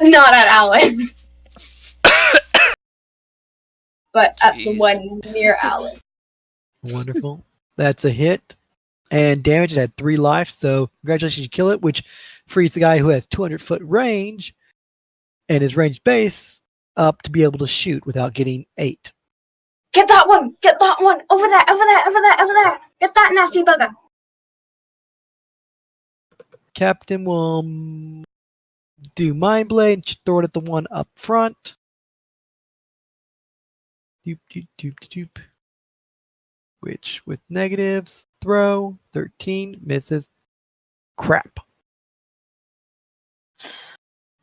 F: not at Alan. But at the
B: Jeez.
F: one near Alan.
C: Wonderful. That's a hit. And damage, it had 3 life, so congratulations, you kill it, which frees the guy who has 200-foot range and his ranged base up to be able to shoot without getting 8.
F: Get that one! Get that one! Over there! Over there! Over there! Over there! Get that nasty bugger!
C: Captain will do Mind Blade and throw it at the one up front. Doop, doop, doop, doop. Which, with negatives, throw 13, misses. Crap.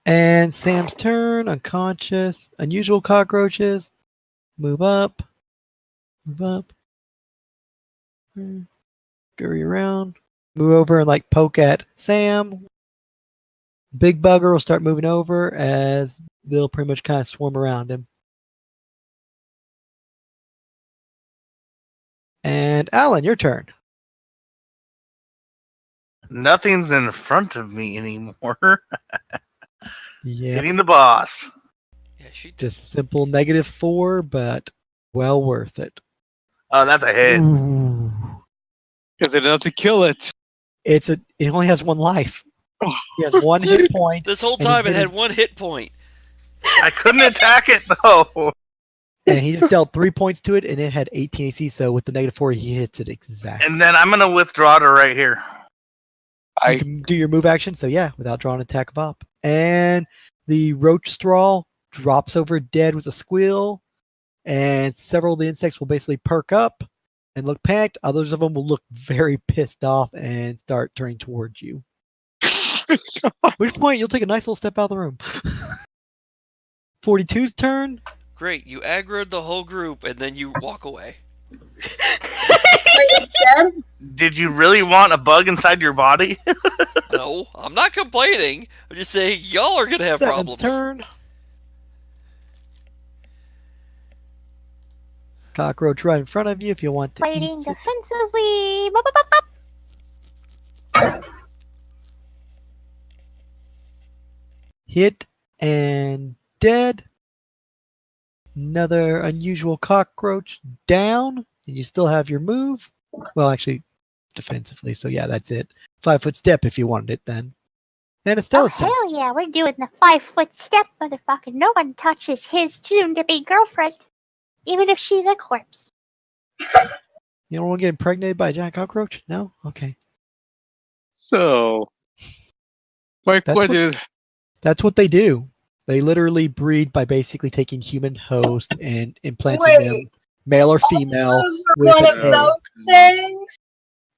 C: And Sam's turn, unconscious, unusual cockroaches. Move up. Move up. Scurry around. Move over and like poke at Sam. Big bugger will start moving over as they'll pretty much kind of swarm around him. And Alan, your turn.
G: Nothing's in front of me anymore.
C: Yeah,
G: Hitting the boss.
B: Yeah, she did.
C: just a simple -4, but well worth it.
G: Oh, that's a hit.
C: Ooh.
D: Is it enough to kill it?
C: It only has 1 life.
D: Oh.
C: He has 1 hit point.
B: This whole
C: And
B: time
C: he
B: it
C: hit
B: had 1 hit point.
G: I couldn't attack it though.
C: And he just dealt 3 points to it, and it had 18 AC. So with the -4, he hits it exactly.
G: And then I'm gonna withdraw to right here.
C: You can do your move action, so yeah, without drawing an attack of op. And the roach straw drops over dead with a squeal, and several of the insects will basically perk up and look panicked. Others of them will look very pissed off and start turning towards you. At which point, you'll take a nice little step out of the room. 42's turn.
B: Great, you aggroed the whole group and then you walk away.
F: Wait, it's dead?
G: Did you really want a bug inside your body?
B: No, I'm not complaining. I'm just saying y'all are gonna have
C: 7's
B: problems.
C: turn. Cockroach right in front of you if you want to
E: Fighting
C: eat it.
E: defensively. Bop, bop, bop, bop.
C: Hit and dead. Another unusual cockroach down. And you still have your move. Well, actually, defensively. So yeah, that's it. 5-foot step if you wanted it then. And it's
E: Oh,
C: Stella's turn.
E: hell yeah, we're doing the 5-foot step, motherfucker. No one touches his soon-to-be girlfriend, even if she's a corpse.
C: You don't want to get impregnated by a giant cockroach? No? Okay.
D: So, my
C: That's
D: question is,
C: That's what they do. They literally breed by basically taking human host and implanting
F: Wait.
C: them, male or female. with
F: One
C: an
F: of
C: egg.
F: those things?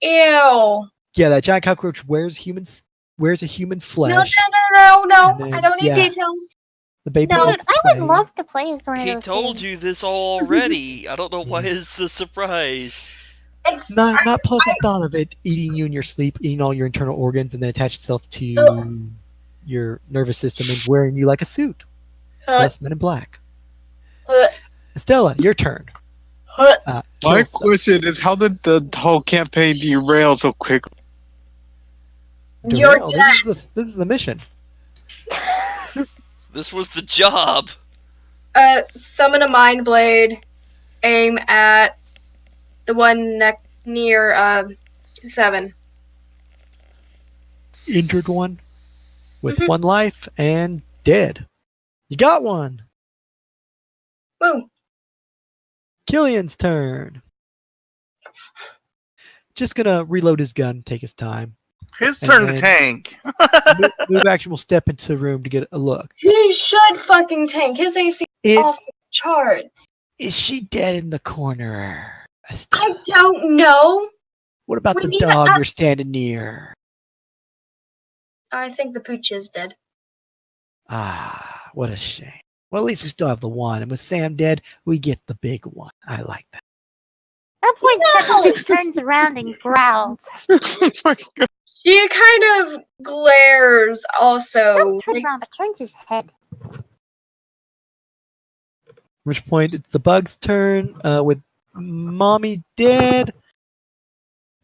F: Ew.
C: Yeah, that giant cockroach wears human wears a human
F: No,
C: flesh.
F: no.
C: And then-
F: I don't need
C: yeah.
F: details.
C: The baby
F: No.
E: Dude,
C: makes
E: I
C: its
E: would
C: way.
E: love to play as one of
B: He
E: those
B: told
E: kids.
B: you this already. I don't know why it's a surprise.
F: It's
C: Not pleasant thought of it eating you in your sleep, eating all your internal organs, and then attach itself to your nervous system and wearing you like a suit. Thus, Men in Black. Estella, your turn.
D: My
C: Kill stuff.
D: question is, how did the whole campaign derail so quickly?
F: You're
C: Derail.
F: dead.
C: This is the mission.
B: This was the job.
F: Summon a mind blade. Aim at the one near 7.
C: Injured one with
F: Mhm.
C: one life and dead. You got one.
F: Boom.
C: Killian's turn. Just gonna reload his gun, take his time.
G: His
C: And
G: turn to
C: then-
G: tank.
C: Move action will step into the room to get a look.
F: He should fucking tank. His AC off
C: It's,
F: the charts.
C: is she dead in the corner?
F: I
C: Estella?
F: don't know.
C: What about
F: we
C: the
F: need to
C: dog
F: ask-
C: you're standing near?
F: I think the pooch is dead.
C: Ah, what a shame. Well, at least we still have the one. And with Sam dead, we get the big one. I like that.
E: At that point, Peppermint turns around and growls.
D: Oh my God.
F: She kind of glares also.
E: Not turns around, but turns his head.
C: At which point, it's the bug's turn with Mommy dead.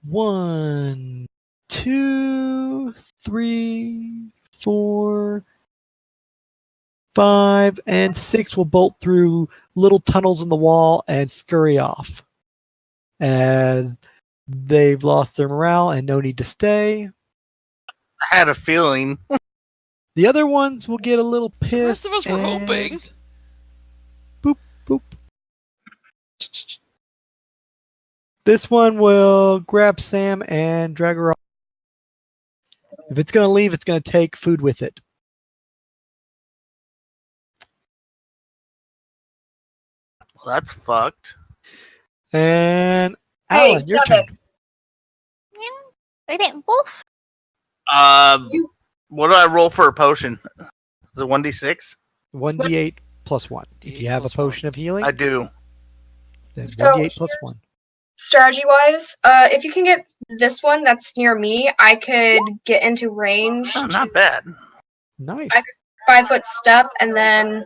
C: 1, 2, 3, 4, 5, and 6 will bolt through little tunnels in the wall and scurry off. As they've lost their morale and no need to stay.
G: I had a feeling.
C: The other ones will get a little
B: The
C: pissed.
B: rest of us were
C: and
B: hoping.
C: Boop. This one will grab Sam and drag her off. If it's going to leave, it's going to take food with it.
G: Well, that's fucked.
C: And
F: Hey,
C: Alan, your
F: 7.
C: turn.
E: Wait a minute, Wolf?
F: You-
G: What do I roll for a potion? Is it 1d6?
C: 1d8 plus 1. If
B: D8
C: you have a
B: plus 1.
C: potion of healing,
G: I do.
C: then
F: So
C: 1d8 plus 1.
F: Strategy wise, if you can get this one that's near me, I could get into range.
G: Oh, not bad.
C: Nice.
F: 5-foot step and then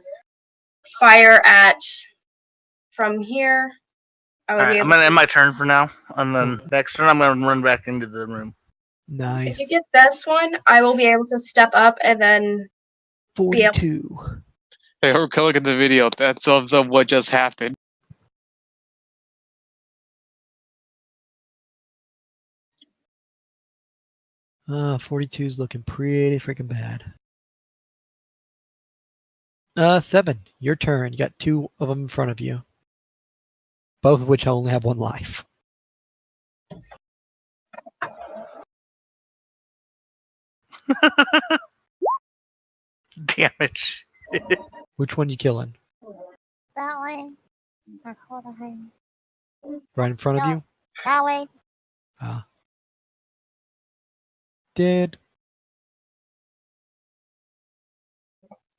F: fire at from here. I would
G: Alright,
F: be
G: I'm
F: able
G: gonna
F: to.
G: end my turn for now. And then next turn, I'm gonna run back into the room.
F: If
C: Nice.
F: you get this one, I will be able to step up and then. be able-
C: 42.
D: Hey, we're look at the video. That sums up what just happened.
C: Uh, 42 is looking pretty freaking bad. 7, your turn. You got 2 of them in front of you. Both of which only have 1 life.
G: Damage.
C: Which one you killing?
E: That way. Or hold on.
C: Right in front of
E: No.
C: you?
E: That way.
C: Dead.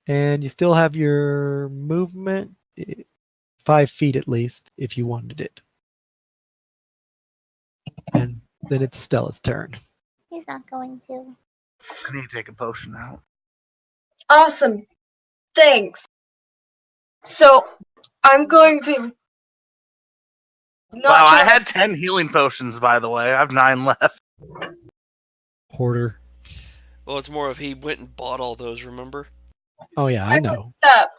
C: And you still have your movement. 5 feet at least, if you wanted it. And then it's Stella's turn.
E: He's not going to.
G: I need to take a potion out.
F: Awesome. Thanks. So, I'm going to. Not
G: Wow, I
F: try-
G: had 10 healing potions, by the way. I have 9 left.
C: Hoarder.
B: Well, it's more of he went and bought all those, remember?
C: Oh, yeah, I
F: 5-foot
C: know.
F: step.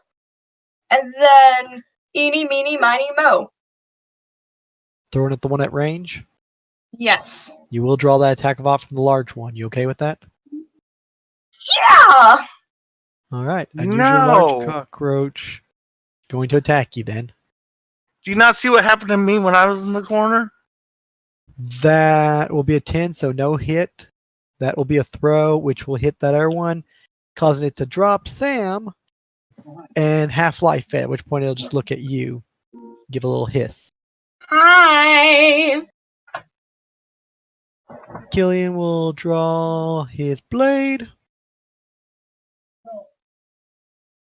F: And then. Eeny, meeny, miny, mo.
C: Throwing at the one at range.
F: Yes.
C: You will draw that attack of off from the large one. You okay with that?
F: Yeah!
C: All right. I use your
G: No.
C: large cockroach. Going to attack you then.
G: Do you not see what happened to me when I was in the corner?
C: That will be a 10, so no hit. That will be a throw, which will hit that other one, causing it to drop Sam and half life, at which point it'll just look at you, give a little hiss.
F: Hi!
C: Killian will draw his blade.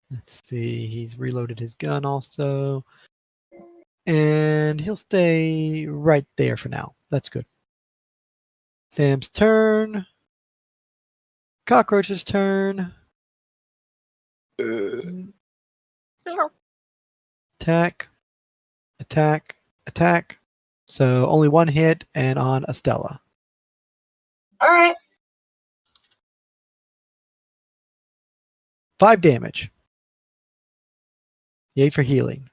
C: Let's see. He's reloaded his gun also. And he'll stay right there for now. That's good. Sam's turn. Cockroach's turn. Attack. Attack. Attack. So only one hit and on Estella.
F: Alright.
C: 5 damage. Yay for healing.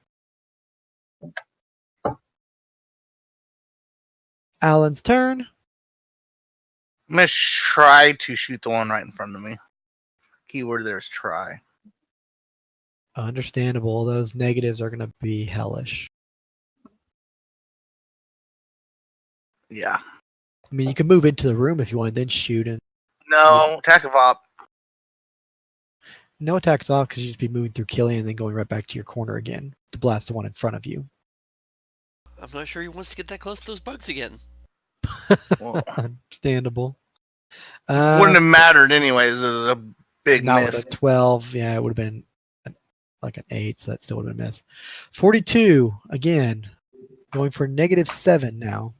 C: Alan's turn.
G: I'm gonna try to shoot the one right in front of me. Keyword there is try.
C: Understandable. Those negatives are going to be hellish.
G: Yeah.
C: I mean, you can move into the room if you want, then shoot. And
G: No, attack of op.
C: no attacks off because you just be moving through Killian and then going right back to your corner again to blast the one in front of you.
B: I'm not sure he wants to get that close to those bugs again.
G: Well,
C: Understandable.
G: wouldn't have mattered anyways. It was a big
C: Not
G: miss.
C: with a 12. Yeah, it would have been like an 8, so that still would have been a miss. 42, again. Going for -7 now.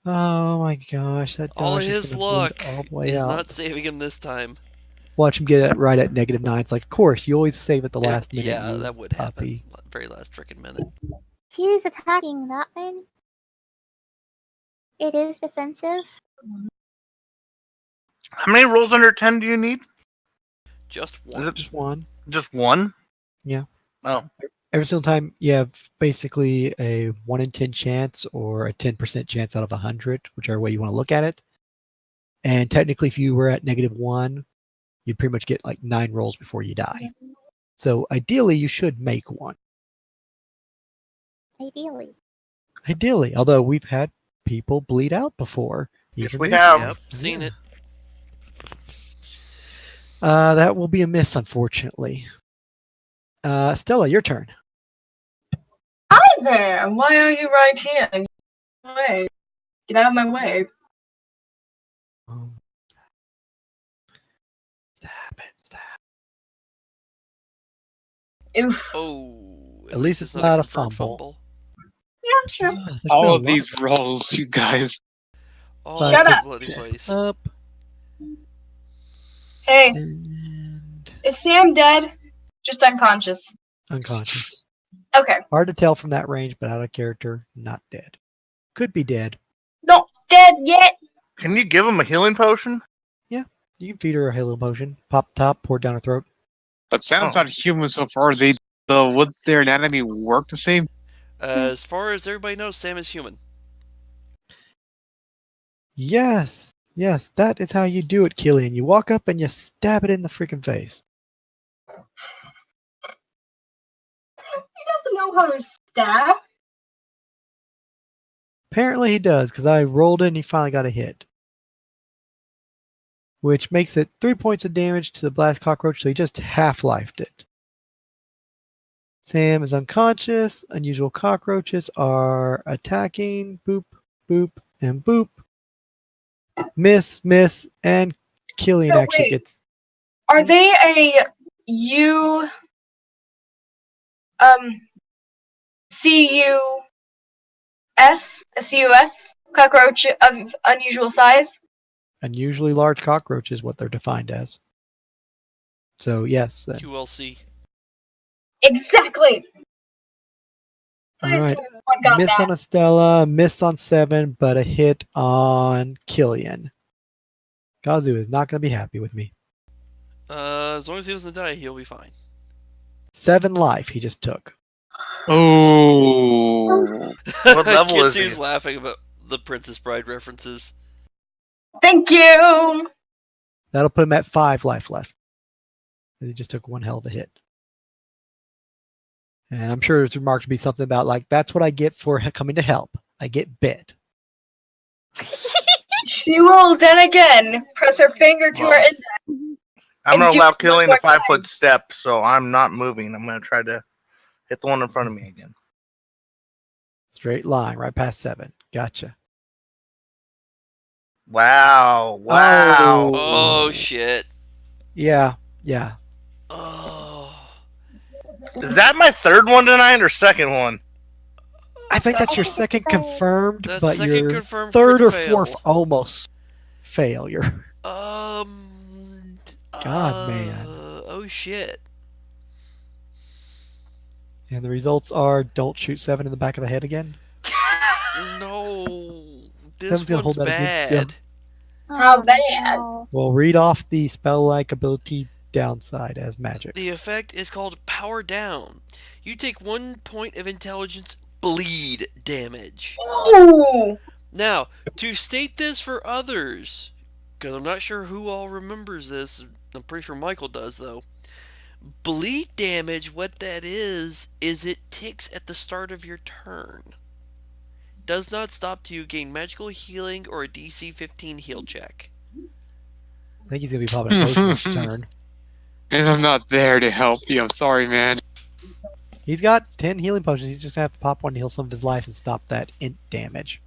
C: Oh my gosh, that
B: All of
C: dodge is
B: his
C: gonna bleed
B: luck
C: all the way
B: is
C: out.
B: not saving him this time.
C: Watch him get it right at -9. It's like, of course, you always save at the last minute.
B: Yeah,
C: you
B: that would
C: puppy.
B: happen. Very last freaking minute.
E: He's attacking that one. It is defensive.
G: How many rolls under 10 do you need?
B: Just
G: Is
B: one.
G: it
C: Just one.
G: just one?
C: Yeah.
G: Oh.
C: Every single time you have basically a 1 in 10 chance or a 10% chance out of 100, whichever way you want to look at it. And technically, if you were at -1, you'd pretty much get like 9 rolls before you die. So ideally, you should make one.
E: Ideally.
C: Although we've had people bleed out before.
G: Yes,
C: even
G: we
C: recently.
G: have.
B: Yep, seen it.
C: That will be a miss, unfortunately. Stella, your turn.
F: Hi there! Why are you right here? Get away. Get out of my way.
C: Stab it.
F: Oof.
B: Oh,
C: At least it's
B: not
C: not a
B: confirmed
C: fumble.
F: Yeah, sure.
C: There's been
D: All
C: a
D: of
C: lot
D: these rolls, you guys.
B: All
C: Five,
F: Shut
B: of
F: up.
B: his loading place.
C: up.
F: Hey,
C: And
F: is Sam dead? Just unconscious.
C: unconscious.
F: Okay.
C: Hard to tell from that range, but out of character, not dead. Could be dead.
F: Not dead yet!
G: Can you give him a healing potion?
C: You can feed her a healing potion. Pop top, pour it down her throat.
D: But Sam's
G: Oh.
D: not human so far. Would their anatomy work the same?
B: As far as everybody knows, Sam is human.
C: Yes, that is how you do it, Killian. You walk up and you stab it in the freaking face.
F: He doesn't know how to stab.
C: Apparently he does, because I rolled it and he finally got a hit. Which makes it 3 points of damage to the blast cockroach, so he just half-lifed it. Sam is unconscious. Unusual cockroaches are attacking. Boop, boop, and boop. Miss, and Killian
F: So
C: actually
F: wait.
C: gets...
F: Are they a CUS cockroach of unusual size?
C: Unusually large cockroach is what they're defined as. So yes. Then.
B: QLC.
F: Exactly.
C: All
F: Please
C: right.
F: tell me what got
C: Miss
F: that.
C: on Estella, miss on 7, but a hit on Killian. Kazu is not going to be happy with me.
B: As long as he doesn't die, he'll be fine.
C: 7 life he just took.
D: Oh.
G: What level is
B: Kitsu's
G: he?
B: laughing about the Princess Bride references.
F: Thank you!
C: That'll put him at 5 life left. He just took one hell of a hit. And I'm sure his remarks will be something about like, that's what I get for coming to help. I get bit.
F: She will then again press her finger to her index.
G: I'm
F: And
G: going to
F: do
G: allow
F: it
G: Killian
F: one
G: a
F: more
G: 5-foot step, so I'm not moving. I'm going to try to hit the one in front of me again.
C: Let's Straight line, right past 7. Gotcha.
G: Wow.
B: Oh shit.
C: Yeah.
B: Oh.
G: Is that my third one tonight or second one?
C: I think that's
E: I
C: your
E: think it's
C: second
E: third.
C: confirmed,
B: That's
C: but
B: second
C: your
B: confirmed
C: third
B: crit
C: or
B: fail.
C: fourth almost failure. God, man.
B: Oh shit.
C: And the results are don't shoot 7 in the back of the head again.
B: No. This
C: Seven's gonna
B: one's
C: hold that against you.
B: bad.
F: How
E: Oh,
F: bad?
E: no.
C: We'll read off the spell-like ability downside as magic.
B: The effect is called Power Down. You take 1 point of intelligence bleed damage.
F: Ooh.
B: Now, to state this for others, because I'm not sure who all remembers this, I'm pretty sure Michael does though. Bleed damage, what that is it ticks at the start of your turn. Does not stop till you gain magical healing or a DC 15 heal check.
C: I think he's gonna be popping a potion next turn.
D: And I'm not there to help you. I'm sorry, man.
C: He's got 10 healing potions. He's just gonna have to pop one to heal some of his life and stop that int damage.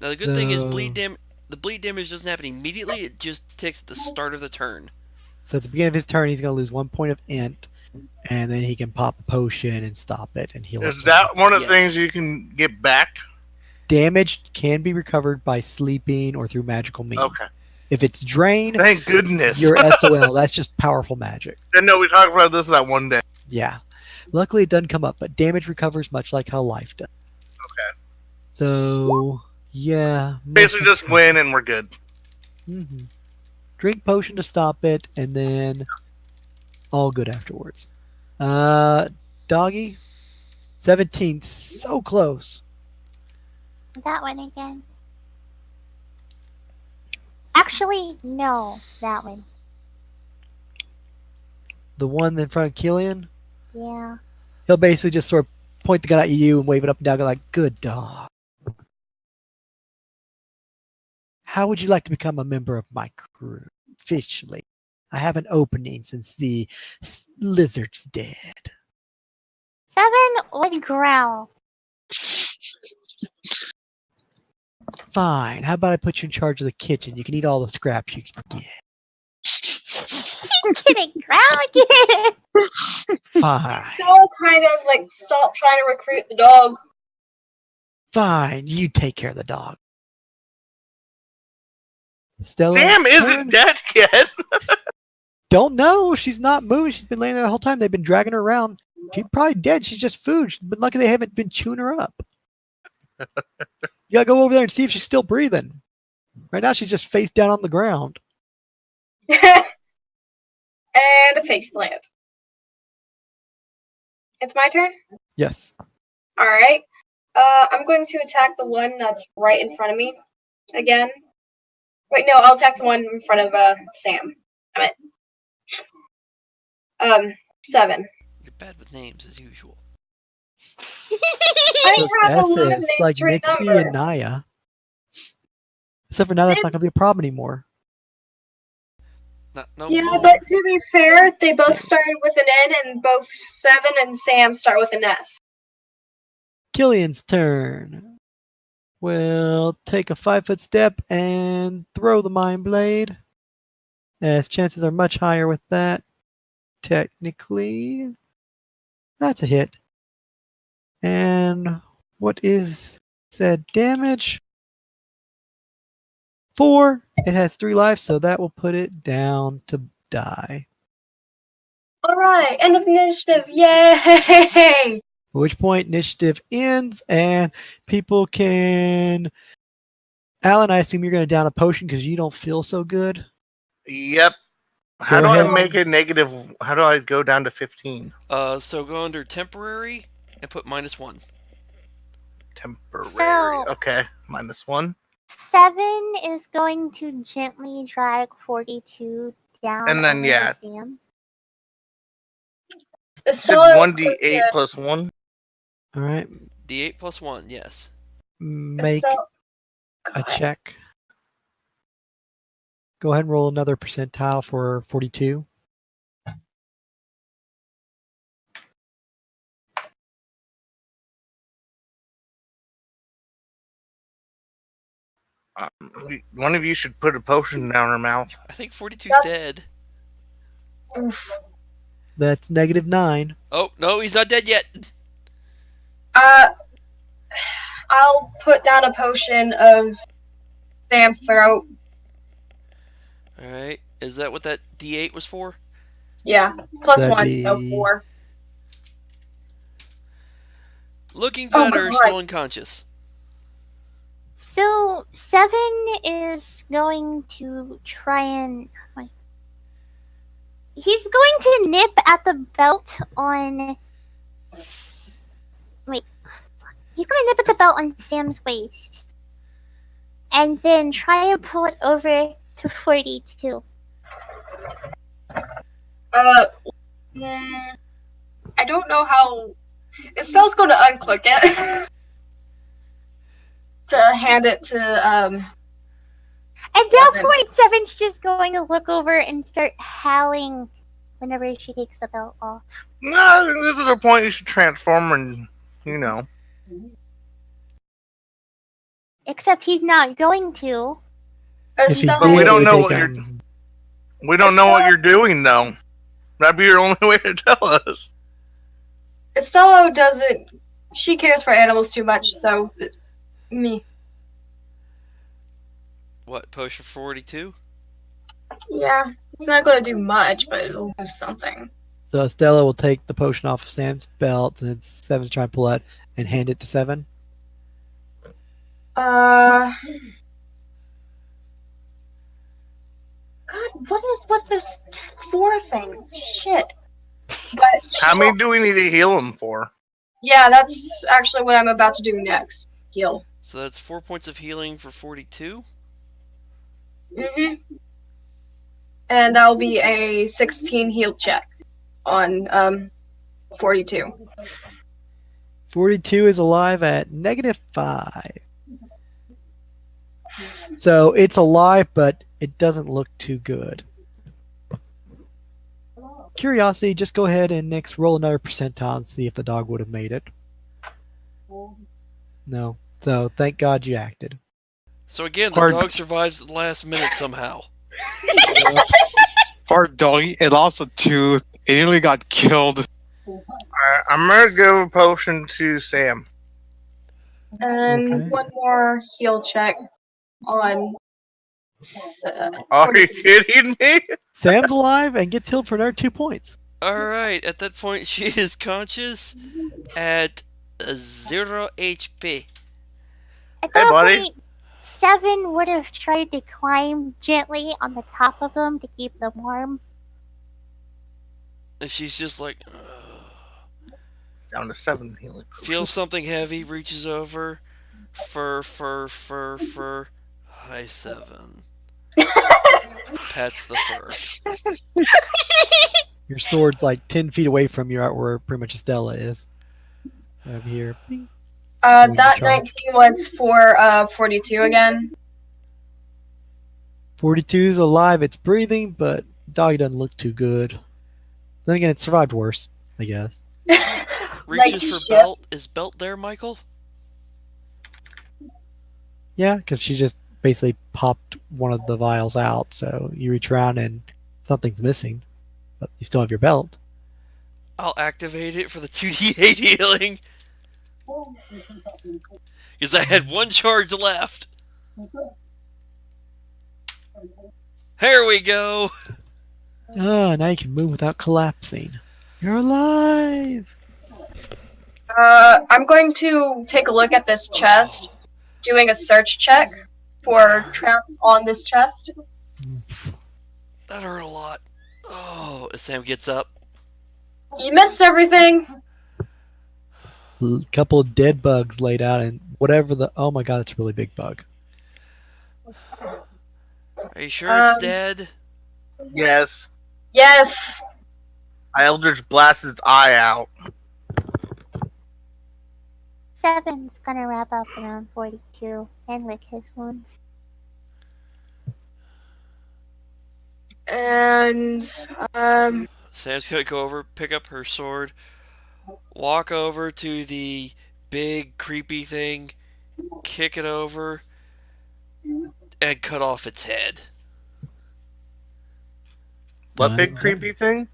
B: Now the good thing is
C: So-
B: the bleed damage doesn't happen immediately, it just ticks at the start of the turn.
C: So at the beginning of his turn, he's gonna lose 1 point of int, and then he can pop a potion and stop it and heal.
G: Is
C: up
G: that
C: some
G: one of the
B: Yes.
G: things you can get back?
C: damage can be recovered by sleeping or through magical means.
G: Okay.
C: If it's drained,
G: Thank goodness.
C: you're SOL. That's just powerful magic.
G: Didn't know we talked about this that one day.
C: Yeah. Luckily, it doesn't come up, but damage recovers much like how life does.
G: Okay.
C: So, yeah.
G: Basically, just win and we're good.
C: Mm-hmm. Drink potion to stop it, and then all good afterwards. Doggy, 17, so close.
E: That one again. Actually, no. That one.
C: The one in front of Killian,
E: Yeah.
C: he'll basically just sort of point the gun at you and wave it up and down, go like, "Good dog. How would you like to become a member of my crew? Officially, I have an opening since the lizard's dead."
E: 7 would growl.
C: Fine. How about I put you in charge of the kitchen? You can eat all the scraps you can get.
E: He's gonna growl again.
C: Fine.
F: Still kind of like stop trying to recruit the dog.
C: Fine. You take care of the dog. Stella,
G: Sam isn't dead yet.
C: Don't know. She's not moving. She's been laying there the whole time. They've been dragging her around. She's probably dead. She's just food. But lucky they haven't been chewing her up. You gotta go over there and see if she's still breathing. Right now, she's just face down on the ground.
F: And a face plant. It's my turn?
C: Yes.
F: Alright. I'm going to attack the one that's right in front of me again. Wait, no, I'll attack the one in front of Sam. Damn it. 7.
B: You're bad with names as usual.
F: I
C: Those
F: have a lot of
C: S's,
F: names
C: like
F: to
C: Nixie
F: remember.
C: and Naya. Except for now, that's not gonna be a problem anymore.
B: No
F: Yeah,
B: more.
F: but to be fair, they both started with an N, and both 7 and Sam start with an S.
C: Killian's turn. We'll take a 5-foot step and throw the mind blade. As chances are much higher with that. Technically, that's a hit. And what is said damage? 4. It has 3 lives, so that will put it down to die.
F: Alright, end of initiative, yay!
C: At which point initiative ends and people can. Alan, I assume you're going to down a potion because you don't feel so good.
G: Yep. How
C: Go
G: do
C: ahead.
G: I make it negative? How do I go down to 15?
B: So go under temporary and put -1.
G: Temporary.
E: So-
G: Okay. -1.
E: 7 is going to gently drag 42 down.
G: And then,
E: over
G: yeah.
E: to Sam.
F: Estella is
G: 1d8
F: good.
G: plus 1.
C: All right.
B: D8 plus 1, yes.
C: Make
F: Estella-
C: a check. Go ahead and roll another percentile for 42.
G: One of you should put a potion down her mouth.
B: I think 42's
F: That's-
B: dead.
F: Oof.
C: That's -9.
B: Oh, no, he's not dead yet.
F: I'll put down a potion of Sam's throat.
B: Alright, is that what that D8 was for?
F: Yeah, plus
C: That'd
F: 1, so
C: be-
F: 4.
B: Looking
F: Oh,
B: better,
F: God.
B: still unconscious.
E: So 7 is going to try and. He's going to nip at the belt on. Wait. He's going to nip at the belt on Sam's waist. And then try and pull it over to 42.
F: I don't know how. Estelle's going to unclick it to hand it to.
E: At that point, Seven's just going to look over and start howling whenever she takes the belt off.
G: No, I think this is the point you should transform and,
E: Except he's not going to.
C: If he
F: Estelle,
C: did,
G: we
C: it
G: don't
C: would
G: know
C: take
G: what you're-
C: him-
G: We don't know what you're doing, though. That'd be your only way to tell us.
F: Estelle doesn't. She cares for animals too much, so. Me.
B: What, potion 42?
F: Yeah, it's not going to do much, but it'll do something.
C: So Stella will take the potion off of Sam's belt, and Seven's trying to pull it and hand it to 7.
F: God, what is with this 4 thing? Shit. But
G: How many do we need to heal him for?
F: yeah, that's actually what I'm about to do next. Heal.
B: So that's 4 points of healing for 42?
F: And that'll be a 16 heal check on 42.
C: 42 is alive at -5. So it's alive, but it doesn't look too good. Curiosity, just go ahead and next roll another percentile and see if the dog would have made it. No. So thank God you acted.
B: So again, the
D: Hard.
B: dog survives at the last minute somehow.
D: Hard dog. It lost a tooth. It nearly got killed.
G: I'm gonna give a potion to Sam.
F: And
C: Okay.
F: one more heal check on.
G: Are you kidding me?
C: Sam's alive and gets healed for another 2 points.
B: Alright, at that point she is conscious at 0 HP.
E: At
G: Hey,
E: that
G: buddy.
E: point, 7 would have tried to climb gently on the top of them to keep them warm.
B: And she's just like,
G: Down to 7 healing.
B: feels something heavy, reaches over. Fur. Hi, 7. Pats the fur.
C: Your sword's like 10 feet away from you, out where pretty much Estella is. Over here. Bing.
F: That 19 was for 42 again.
C: 42's alive, it's breathing, but dog doesn't look too good. Then again, it survived worse, I guess.
B: Reaches
F: Like
B: for
F: shit.
B: belt. Is belt there, Michael?
C: Yeah, because she just basically popped one of the vials out, so you reach around and something's missing, but you still have your belt.
B: I'll activate it for the 2d8 healing. Because I had 1 charge left. Here we go.
C: Oh, now you can move without collapsing. You're alive!
F: I'm going to take a look at this chest, doing a search check for traps on this chest.
B: That hurt a lot. Oh, as Sam gets up.
F: You missed everything.
C: Couple of dead bugs laid out, and whatever the. Oh my god, it's a really big bug.
B: Are you sure it's dead?
G: Yes.
F: Yes.
G: I Eldritch blast its eye out.
E: 7's gonna wrap up around 42 and lick his wounds.
F: And
B: Sam's gonna go over, pick up her sword, walk over to the big creepy thing, kick it over, and cut off its head.
G: What
C: Done.
G: big creepy thing?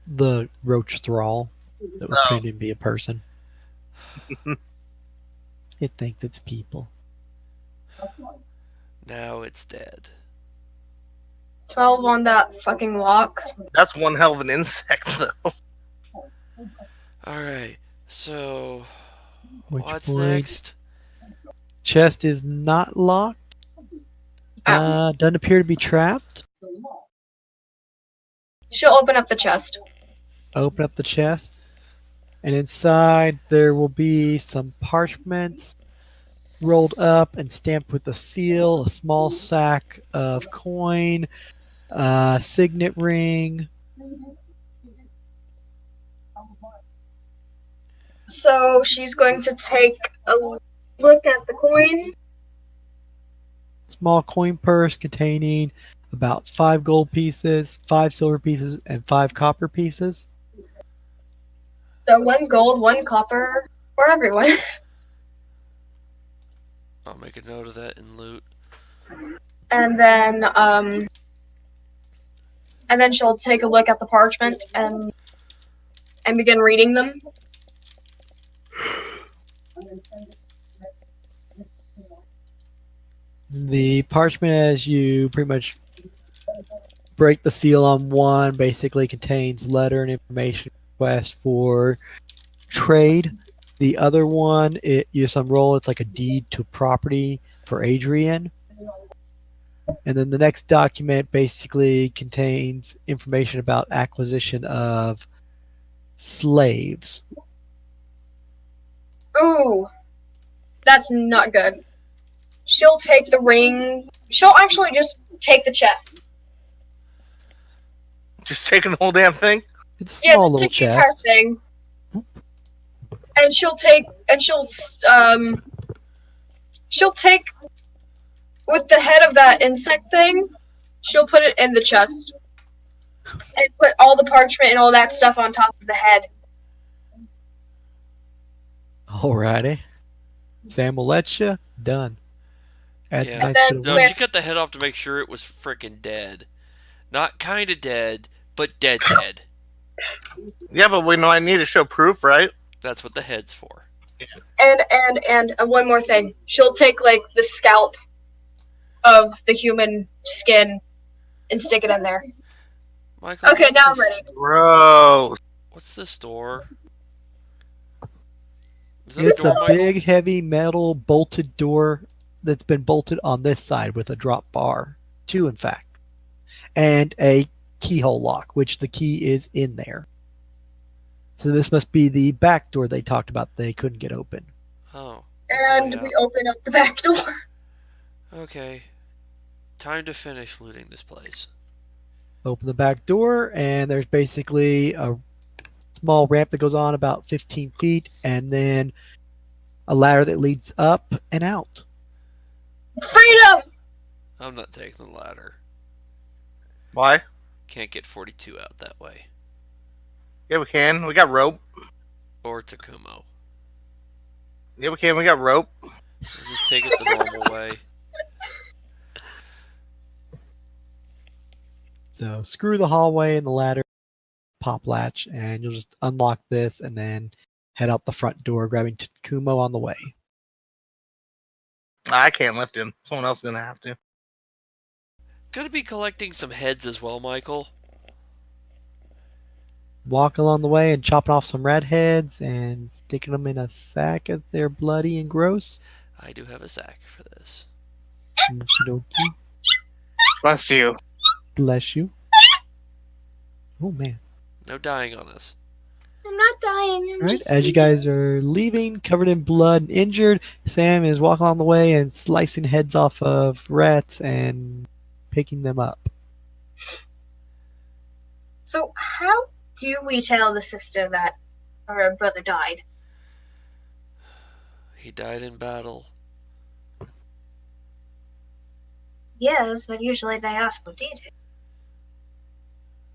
C: The roach thrall that was
G: Oh.
C: pretending to be a person. It thinks it's people.
B: Now it's dead.
F: 12 on that fucking lock.
G: That's one hell of an insect, though.
B: Alright, so
C: Which
B: what's
C: point?
B: next?
C: Chest is not locked. Doesn't appear to be trapped.
F: She'll open up the chest.
C: Open up the chest, and inside there will be some parchments rolled up and stamped with a seal, a small sack of coin, a signet ring.
F: So she's going to take a look at the coin.
C: Small coin purse containing about 5 gold pieces, 5 silver pieces, and 5 copper pieces.
F: So 1 gold, 1 copper for everyone.
B: I'll make a note of that in loot.
F: And then she'll take a look at the parchment and begin reading them.
C: The parchment, as you pretty much break the seal on one, basically contains letter and information request for trade. The other one, you some roll, it's like a deed to property for Adrian. And then the next document basically contains information about acquisition of slaves.
F: Ooh, that's not good. She'll take the ring. She'll actually just take the chest.
G: Just taking the whole damn thing?
C: It's a
F: Yeah,
C: small
F: just
C: little
F: take the entire
C: chest.
F: thing. And she'll take with the head of that insect thing, she'll put it in the chest. And put all the parchment and all that stuff on top of the head.
C: Alrighty. Sam will let you. Done. Adds a
B: Yeah.
C: nice
F: And then
C: bit of
B: No,
F: with-
B: she cut the head off to make sure it was freaking dead. Not kinda dead, but dead.
G: Yeah, but we know I need to show proof, right?
B: That's what the head's for.
F: And one more thing. She'll take like the scalp of the human skin and stick it in there.
B: Michael,
F: Okay,
B: what's
F: now I'm
B: this-
F: ready.
G: Gross.
B: What's this door? Is that
C: It's
B: a door,
C: a
B: Michael?
C: big, heavy metal bolted door that's been bolted on this side with a drop bar. 2, in fact. And a keyhole lock, which the key is in there. So this must be the back door they talked about they couldn't get open.
B: Oh. that's the
F: And
B: way
F: we
B: out.
F: open up the back door.
B: Okay. Time to finish looting this place.
C: Open the back door, and there's basically a small ramp that goes on about 15 feet, and then a ladder that leads up and out.
F: Freedom!
B: I'm not taking the ladder.
G: Why?
B: Can't get 42 out that way.
G: Yeah, we can. We got rope.
B: Or Takumo.
G: Yeah, we can. We got rope.
B: We'll just take it the normal way.
C: So screw the hallway and the ladder, pop latch, and you'll just unlock this and then head out the front door, grabbing Takumo on the way.
G: I can't lift him. Someone else is gonna have to.
B: Gonna be collecting some heads as well, Michael.
C: Walk along the way and chopping off some red heads and sticking them in a sack if they're bloody and gross.
B: I do have a sack for this.
C: Okey-dokey.
D: Bless you.
C: Bless you. Oh man.
B: No dying on us.
F: I'm not dying. I'm
C: All right,
F: just
C: as you guys are leaving, covered in blood and injured, Sam is walking along the way and slicing heads off of rats and picking them up.
F: So how do we tell the sister that her brother died?
B: He died in battle.
F: Yes, but usually they ask what details.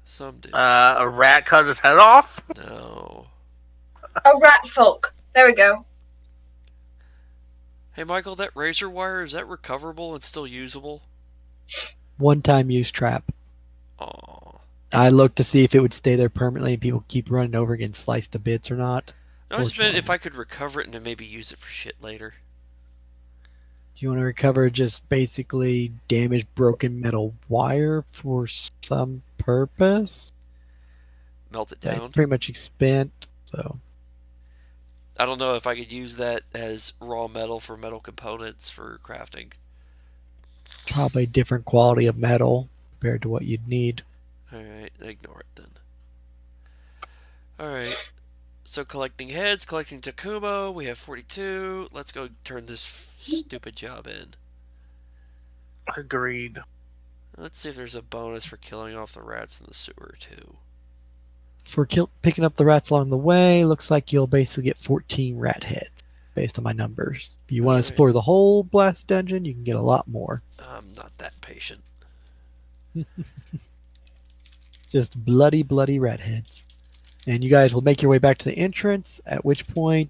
B: Some do.
G: A rat cut his head off?
B: No.
F: A rat folk. There we go.
B: Hey, Michael, that razor wire, is that recoverable and still usable?
C: One-time use trap.
B: Aw.
C: I looked to see if it would stay there permanently and people keep running over again, sliced to bits or not.
B: No, I just meant if
C: Fortunately.
B: I could recover it and then maybe use it for shit later.
C: Do you want to recover just basically damaged broken metal wire for some purpose?
B: Melt it
C: It's
B: down.
C: pretty much spent, so
B: I don't know if I could use that as raw metal for metal components for crafting.
C: probably different quality of metal compared to what you'd need.
B: Alright, ignore it then. Alright, so collecting heads, collecting Takumo, we have 42. Let's go turn this stupid job in.
G: Agreed.
B: Let's see if there's a bonus for killing off the rats in the sewer, too.
C: For picking up the rats along the way, looks like you'll basically get 14 rat heads based on my numbers. If you want to
B: Alright.
C: explore the whole blast dungeon, you can get a lot more.
B: I'm not that patient.
C: Just bloody, bloody rat heads. And you guys will make your way back to the entrance, at which point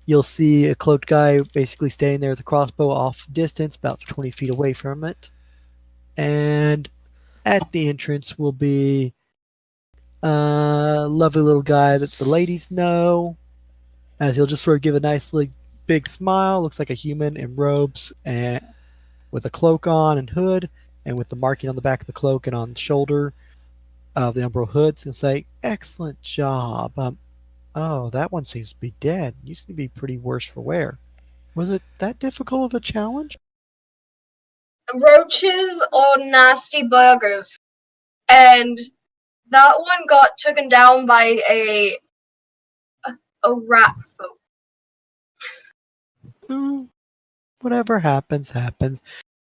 C: you'll see a cloaked guy basically standing there with a crossbow off distance, about 20 feet away from it. And at the entrance will be a lovely little guy that the ladies know, as he'll just sort of give a nice big smile. Looks like a human in robes and with a cloak on and hood, and with the marking on the back of the cloak and on the shoulder of the Umbro hoods, and say, "Excellent job. Oh, that one seems to be dead. You seem to be pretty worse for wear. Was it that difficult of a challenge?"
F: Roaches are nasty burgers. And that one got taken down by a rat folk.
C: Whatever happens, happens.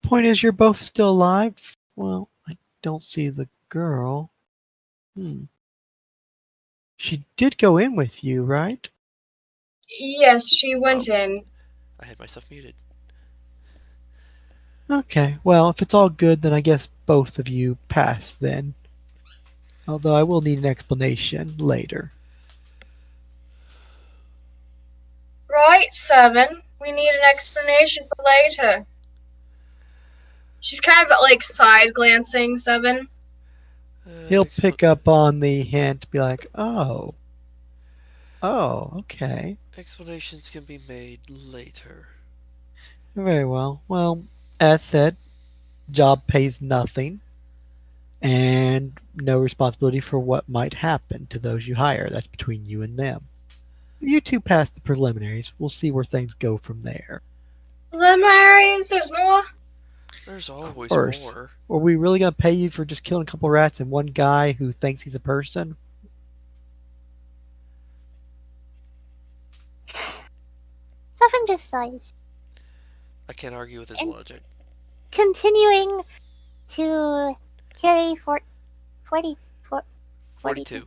C: Point is, you're both still alive. Well, I don't see the girl. She did go in with you, right?
F: Yes, she went in.
B: I had myself muted.
C: Okay, well, if it's all good, then I guess both of you pass then. Although I will need an explanation later.
F: Right, Seven. We need an explanation for later. She's kind of like side glancing Seven.
C: He'll pick up on the hint, be like, oh, okay.
B: Explanations can be made later.
C: Very well. Well, as said, job pays nothing and no responsibility for what might happen to those you hire. That's between you and them. If you two pass the preliminaries, we'll see where things go from there.
F: Preliminaries, there's more?
B: There's always
C: course.
B: more.
C: Are we really going to pay you for just killing a couple rats and one guy who thinks he's a person?
E: Seven just sighs.
B: I can't argue with his
E: And-
B: logic.
E: Continuing to carry 42.
B: 42.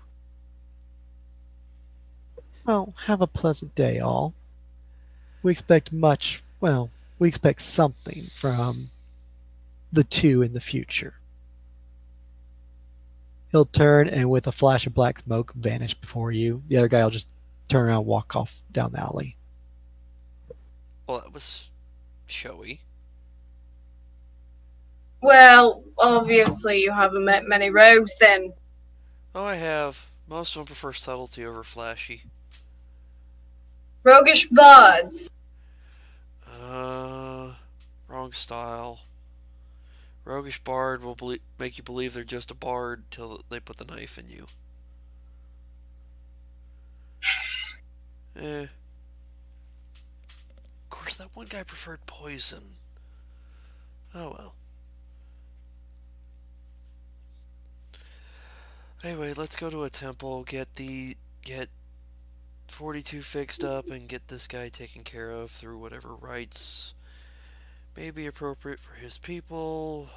C: Well, have a pleasant day, all. We expect we expect something from the two in the future. He'll turn and with a flash of black smoke vanish before you. The other guy will just turn around and walk off down the alley.
B: Well, that was showy.
F: Well, obviously you haven't met many rogues then.
B: Oh, I have. Most of them prefer subtlety over flashy.
F: Roguish bards.
B: Wrong style. Roguish bard will make you believe they're just a bard till they put the knife in you. Of course, that one guy preferred poison. Oh well. Anyway, let's go to a temple, get 42 fixed up, and get this guy taken care of through whatever rites may be appropriate for his people.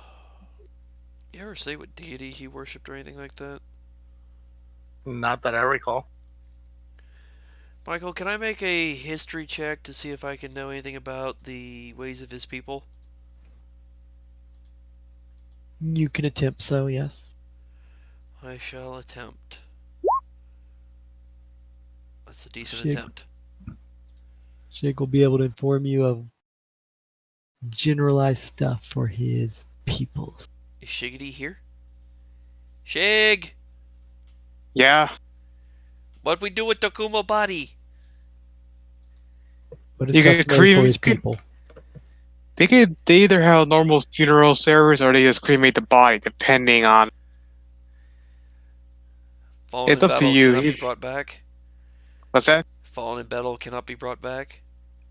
B: You ever say what deity he worshipped or anything like that?
G: Not that I recall.
B: Michael, can I make a history check to see if I can know anything about the ways of his people?
C: You can attempt so, yes.
B: I shall attempt. That's a decent
C: She-
B: attempt.
C: Jake will be able to inform you of generalized stuff for his peoples.
B: Is Shiggity here? Shig!
D: Yeah.
B: What we do with Tokumo body?
C: But
D: You
C: it's
D: could
C: customary for
D: crem-
C: his
D: you could-
C: people.
D: They either have a normal funeral service or they just cremate the body, depending on.
B: Fallen
D: It's
B: in
D: up to
B: battle
D: you.
B: cannot be brought back.
D: What's that?
B: Fallen in battle cannot be brought back.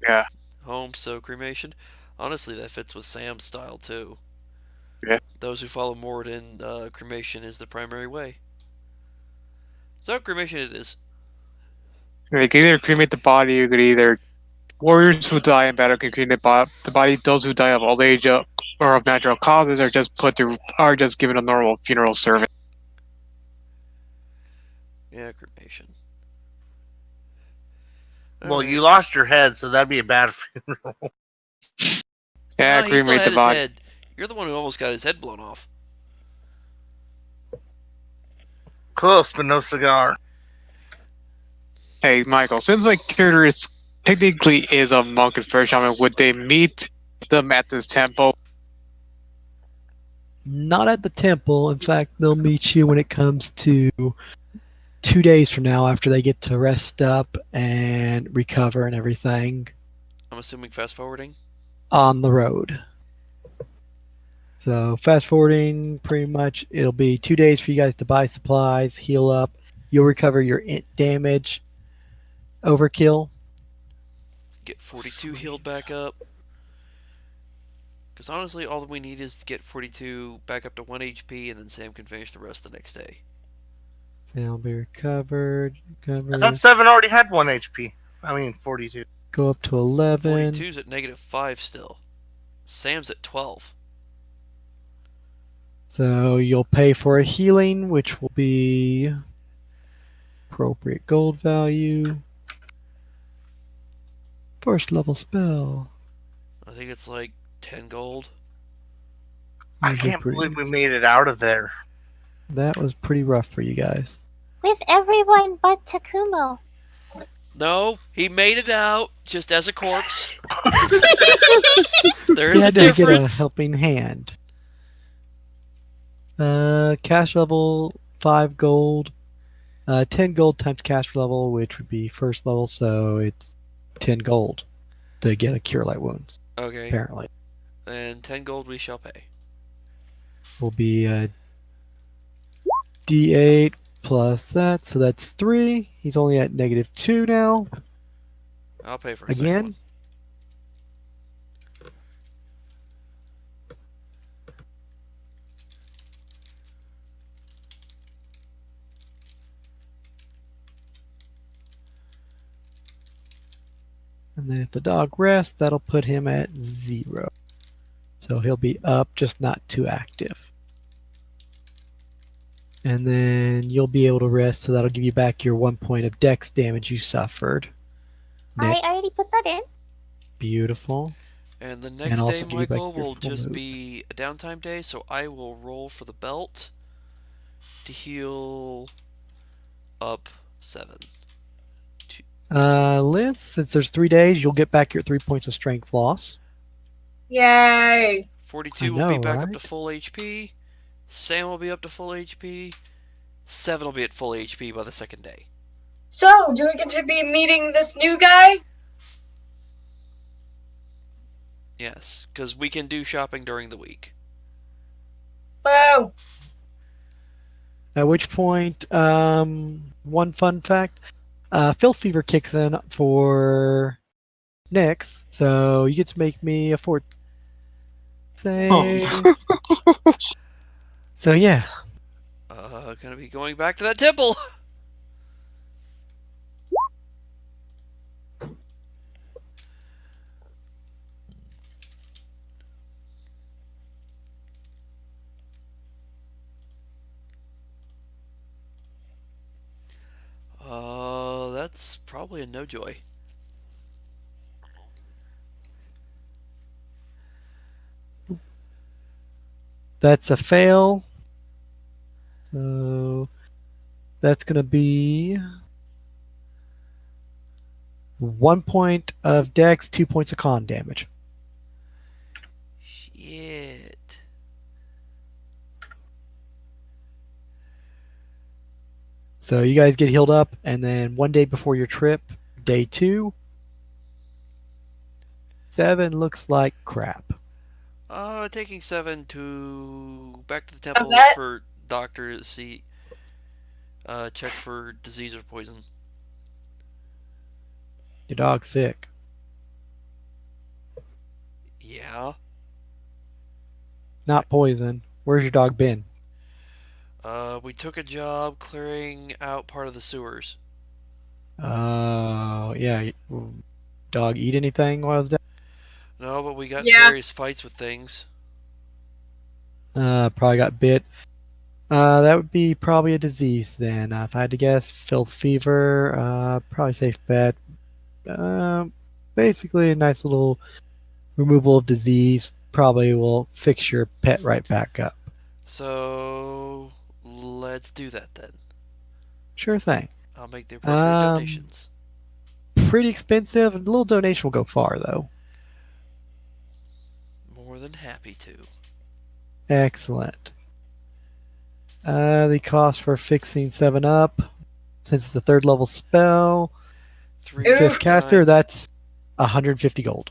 D: Yeah.
B: Home, so cremation. Honestly, that fits with Sam's style too.
D: Yeah.
B: Those who follow Morden, cremation is the primary way. So cremation it is.
D: You could either cremate the body, you could either. Warriors who die in battle can cremate the body. Those who die of old age or of natural causes are just given a normal funeral service.
B: Yeah, cremation.
G: Well,
B: Alright.
G: you lost your head, so that'd be a bad funeral.
D: Yeah,
B: He still
D: cremate
B: had
D: the
B: his
D: body.
B: head. You're the one who almost got his head blown off.
G: Close, but no cigar.
D: Hey, Michael, since my character is technically a monk as first shaman, would they meet them at this temple?
C: Not at the temple. In fact, they'll meet you when it comes to 2 days from now after they get to rest up and recover and everything
B: I'm assuming fast forwarding.
C: on the road. So fast forwarding, pretty much, it'll be 2 days for you guys to buy supplies, heal up. You'll recover your damage, overkill.
B: Get 42 healed back up. Because honestly, all that we need is to get 42 back up to 1 HP, and then Sam can finish the rest the next day.
C: They'll be recovered.
G: I thought 7 already had 1 HP. I mean, 42.
C: Go up to 11.
B: 42's at -5 still. Sam's at 12.
C: So you'll pay for a healing, which will be appropriate gold value. First level spell.
B: I think it's like 10 gold.
G: I
C: Usually
G: can't
C: pretty-
G: believe we made it out of there.
C: That was pretty rough for you guys.
E: With everyone but Takumo.
B: No, he made it out just as a corpse. There
C: You
B: is a
C: had to get a
B: difference.
C: helping hand. Cash level 5 gold. 10 gold times cash level, which would be first level, so it's 10 gold to get a cure light wounds.
B: Okay,
C: Apparently,
B: and 10 gold we shall pay.
C: will be D8 plus that, so that's 3. He's only at -2 now.
B: I'll pay for a second
C: Again.
B: one.
C: And then if the dog rests, that'll put him at 0. So he'll be up, just not too active. And then you'll be able to rest, so that'll give you back your 1 point of dex damage you suffered.
E: I
C: Next.
E: already put that in.
C: Beautiful.
B: And the next
C: also
B: day,
C: give you back
B: Michael,
C: your
B: will
C: full
B: just
C: move.
B: be a downtime day, so I will roll for the belt to heal up 7.
C: Liz, since there's 3 days, you'll get back your 3 points of strength loss.
F: Yay.
B: 42
C: I
B: will be
C: know,
B: back up
C: right?
B: to full HP. Sam will be up to full HP. 7 will be at full HP by the second day.
F: So, do we get to be meeting this new guy?
B: Yes, because we can do shopping during the week.
F: Whoa.
C: At which point, one fun fact, Filth Fever kicks in for Nyx, so you get to make me a fort save. So yeah,
B: Gonna be going back to that temple. That's probably a no joy.
C: that's a fail. So that's gonna be 1 point of dex, 2 points of con damage.
B: Shit.
C: So you guys get healed up, and then 1 day before your trip, day 2, 7 looks like crap.
B: Taking 7 to back to the temple
F: bet.
B: for doctor to see, check for disease or poison.
C: Your dog's sick.
B: Yeah.
C: Not poison. Where's your dog been?
B: We took a job clearing out part of the sewers.
C: Oh, yeah. Dog eat anything while I was down?
B: No, but we got in
F: Yes.
B: various fights with things.
C: Probably got bit. That would be probably a disease then. If I had to guess, filth fever. Probably safe bet. Basically a nice little removal of disease. Probably will fix your pet right back up.
B: So let's do that then.
C: Sure thing.
B: I'll make the appropriate donations.
C: Pretty expensive. A little donation will go far though.
B: More than happy to.
C: Excellent. The cost for fixing 7 up, since it's a 3rd level spell,
B: 3
C: 5th caster,
B: times-
C: that's 150 gold.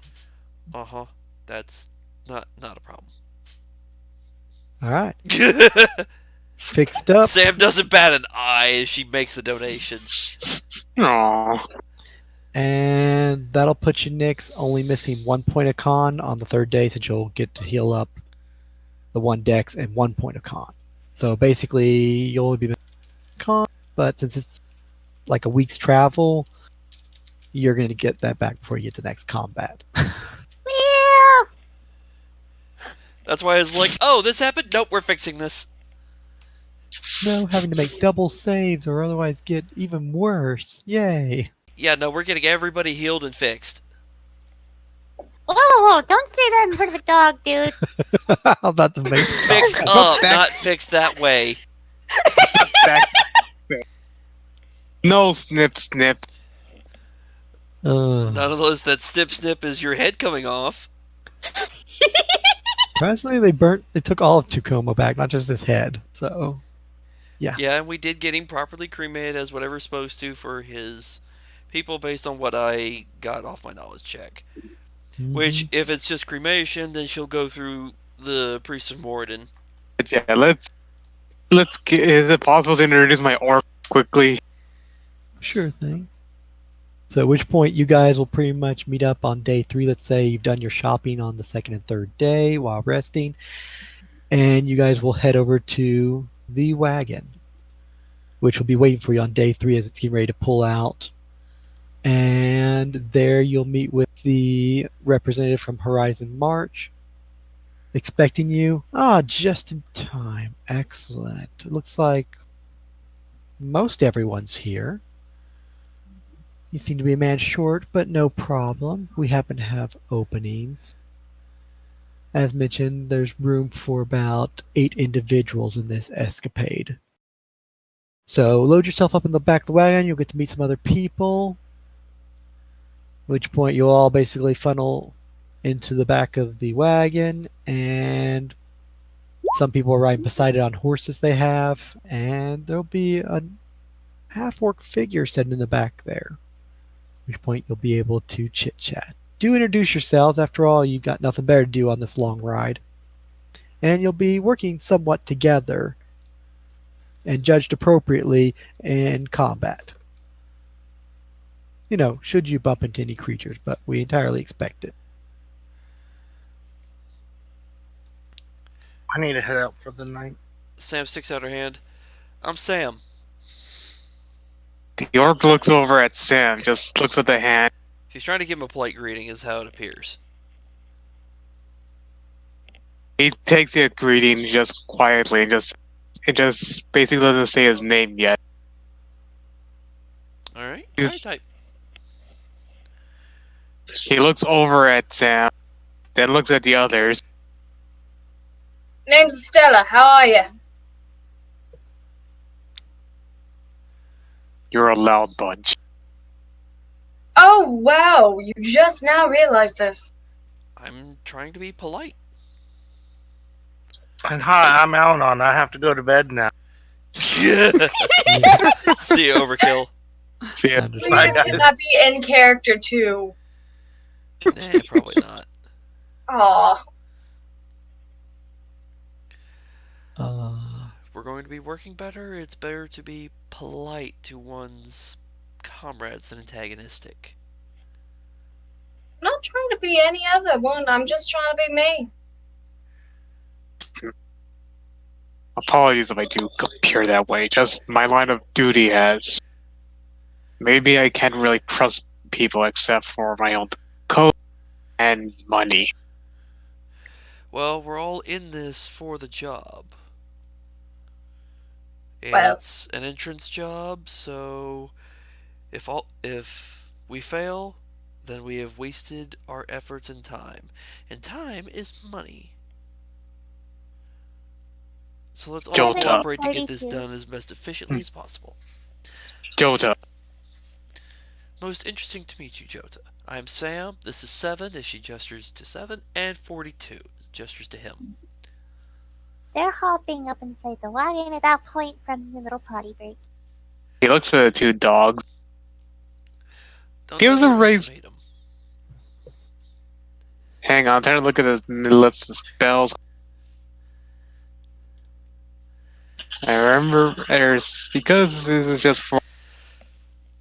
B: Uh-huh. That's not a problem.
C: All right. Fixed up.
B: Sam doesn't bat an eye as she makes the donation.
D: Aww.
C: And that'll put you, Nyx, only missing 1 point of con on the 3rd day, since you'll get to heal up the 1 dex and 1 point of con. So basically, you'll only be missing con, but since it's like a week's travel, you're going to get that back before you get to next combat.
E: Meow.
B: That's why it's like, oh, this happened? Nope, we're fixing this.
C: No having to make double saves or otherwise get even worse. Yay.
B: Yeah, no, we're getting everybody healed and fixed.
E: Whoa, don't say that in front of a dog, dude.
C: How about the make
B: Fixed up, not fixed that way.
D: No snip snip.
B: None of those that snip is your head coming off.
C: Surprisingly, they took all of Tucoma back, not just his head. So, yeah.
B: Yeah, and we did get him properly cremated as whatever's supposed to for his people based on what I got off my knowledge check. Which, if it's just cremation, then she'll go through the Priest of Moradin.
D: But yeah, let's get, is it possible to introduce my orc quickly?
C: Sure thing. So at which point you guys will pretty much meet up on day 3. Let's say you've done your shopping on the 2nd and 3rd day while resting. And you guys will head over to the wagon, which will be waiting for you on day 3 as it's getting ready to pull out. And there you'll meet with the representative from Horizon March, expecting you. Just in time. Excellent. It looks like most everyone's here. You seem to be a man short, but no problem. We happen to have openings. As mentioned, there's room for about 8 individuals in this escapade. So load yourself up in the back of the wagon. You'll get to meet some other people. At which point you'll all basically funnel into the back of the wagon, and some people are riding beside it on horses they have, and there'll be a half-orc figure sitting in the back there. At which point you'll be able to chit-chat. Do introduce yourselves. After all, you've got nothing better to do on this long ride. And you'll be working somewhat together and judged appropriately in combat. You know, should you bump into any creatures, but we entirely expect it.
G: I need to head out for the night.
B: Sam sticks out her hand. I'm Sam.
D: The orc looks over at Sam, just looks at the hand.
B: She's trying to give him a polite greeting, is how it appears.
D: He takes the greeting just quietly and just basically doesn't say his name yet.
B: Alright,
D: Yeah.
B: alright, type.
D: He looks over at Sam, then looks at the others.
F: Name's Stella. How are you?
D: You're a loud bunch.
F: Oh, wow. You just now realized this.
B: I'm trying to be polite.
G: And hi, I'm Alanon. I have to go to bed now.
B: Yeah. See you, Overkill.
D: See ya.
C: Understood.
F: Please,
G: guys.
F: can that be in character too?
B: Nah, probably not.
F: Aw.
B: If we're going to be working better, it's better to be polite to one's comrades than antagonistic.
F: I'm not trying to be any other one. I'm just trying to be me.
D: Apologies if I do appear that way. Just my line of duty has. Maybe I can't really trust people except for my own code and money.
B: Well, we're all in this for the job.
F: Well.
B: It's an entrance job, so if we fail, then we have wasted our efforts and time. And time is money. So let's all
D: Jota.
B: cooperate to get this
E: 32.
B: done as best efficiently as possible.
D: Jota.
B: Most interesting to meet you, Jota. I'm Sam, this is 7 as she gestures to 7, and 42 gestures to him.
E: They're hopping up inside the wagon at that point from the little potty break.
D: He looks at the two dogs.
B: Don't
D: Give us a raise.
B: underestimate 'em.
D: Hang on, I'm trying to look at his list of spells. I remember there's because this is just for.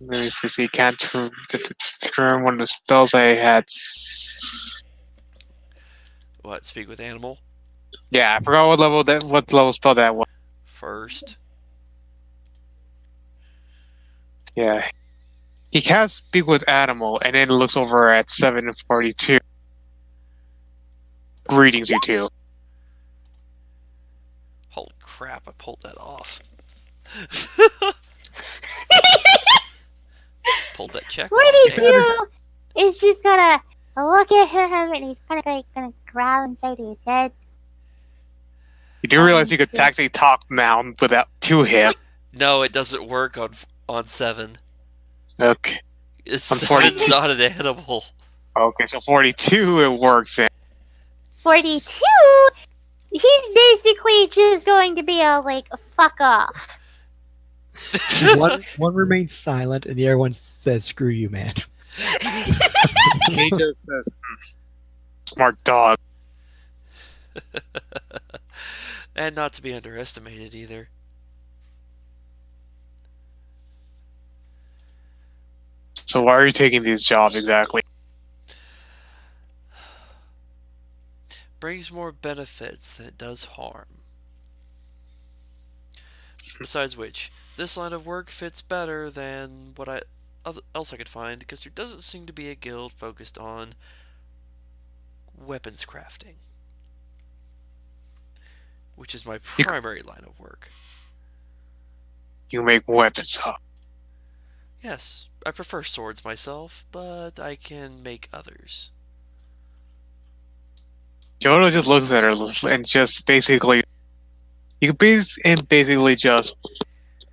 D: Let me see. Can't remember one of the spells I had.
B: What, speak with animal?
D: Yeah, I forgot what level spell that was.
B: First.
D: Yeah, he can't speak with animal, and then looks over at 742. Greetings, you two.
B: Holy crap, I pulled that off. Pulled that check
E: What
B: off.
E: he
B: damn.
E: do is just gonna look at him and he's kind of like gonna growl inside his head.
D: You do realize you could tactically talk now without to him.
B: No, it doesn't work on 7.
D: Okay.
B: It's
D: On 42.
B: Seven's not an animal.
D: Okay, so 42 it works.
E: 42? He's basically just going to be a fuck off.
C: one remains silent, and the other one says, "Screw you, man."
D: He just says, "Smart dog."
B: And not to be underestimated either.
D: So why are you taking these jobs exactly?
B: Brings more benefits than it does harm. Besides which, this line of work fits better than what else I could find, because there doesn't seem to be a guild focused on weapons crafting, which is my primary line of work.
D: You make weapons, huh?
B: Yes, I prefer swords myself, but I can make others.
D: Jodo just looks at her and just basically, you could basically just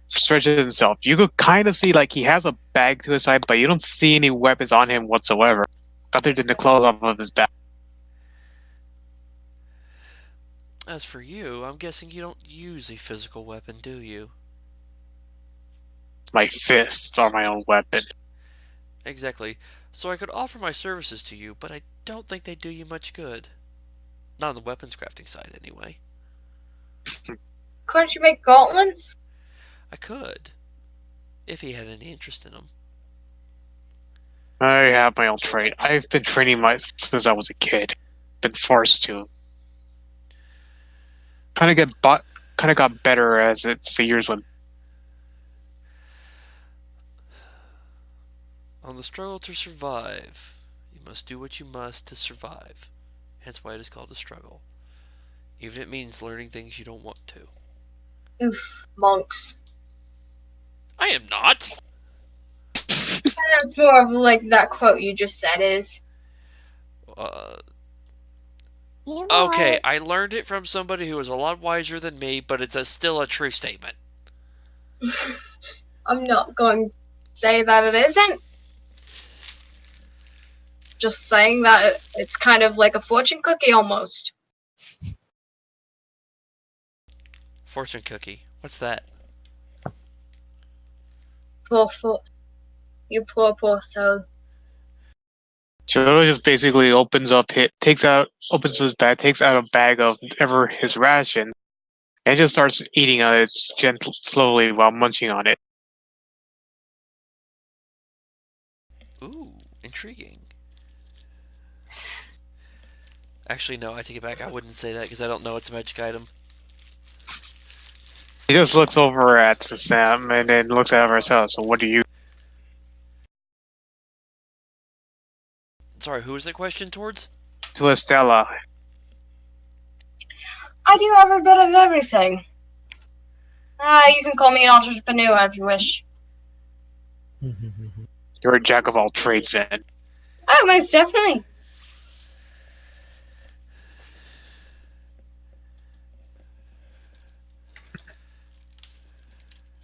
D: stretches himself. You could kind of see like he has a bag to his side, but you don't see any weapons on him whatsoever, other than the clothes off of his back.
B: As for you, I'm guessing you don't use a physical weapon, do you?
D: My fists are my own weapon.
B: Exactly. So I could offer my services to you, but I don't think they do you much good. Not on the weapons crafting side, anyway.
F: Couldn't you make gauntlets?
B: I could, if he had any interest in them.
D: I have my own trade. I've been training since I was a kid. Been forced to. Kind of got better as the years went.
B: On the struggle to survive, you must do what you must to survive. Hence why it is called a struggle. Even if it means learning things you don't want to.
F: Oof, monks.
B: I am not!
F: That's more of like that quote you just said is.
E: You know
B: Okay,
E: what?
B: I learned it from somebody who is a lot wiser than me, but it's still a true statement.
F: I'm not going to say that it isn't. just saying that it's kind of like a fortune cookie almost.
B: Fortune cookie. What's that?
F: You poor soul.
D: Jodo just basically opens his bag, takes out a bag of ever his ration, and just starts eating on it slowly while munching on it.
B: Ooh, intriguing. Actually, no, I take it back. I wouldn't say that because I don't know it's a magic item.
D: He just looks over at Sam and then looks at herself. So what do you?
B: Sorry, who was that question towards?
D: To Estella.
F: I do have a bit of everything. You can call me an entrepreneur if you wish.
D: You're a jack of all trades, then.
F: Oh, most definitely.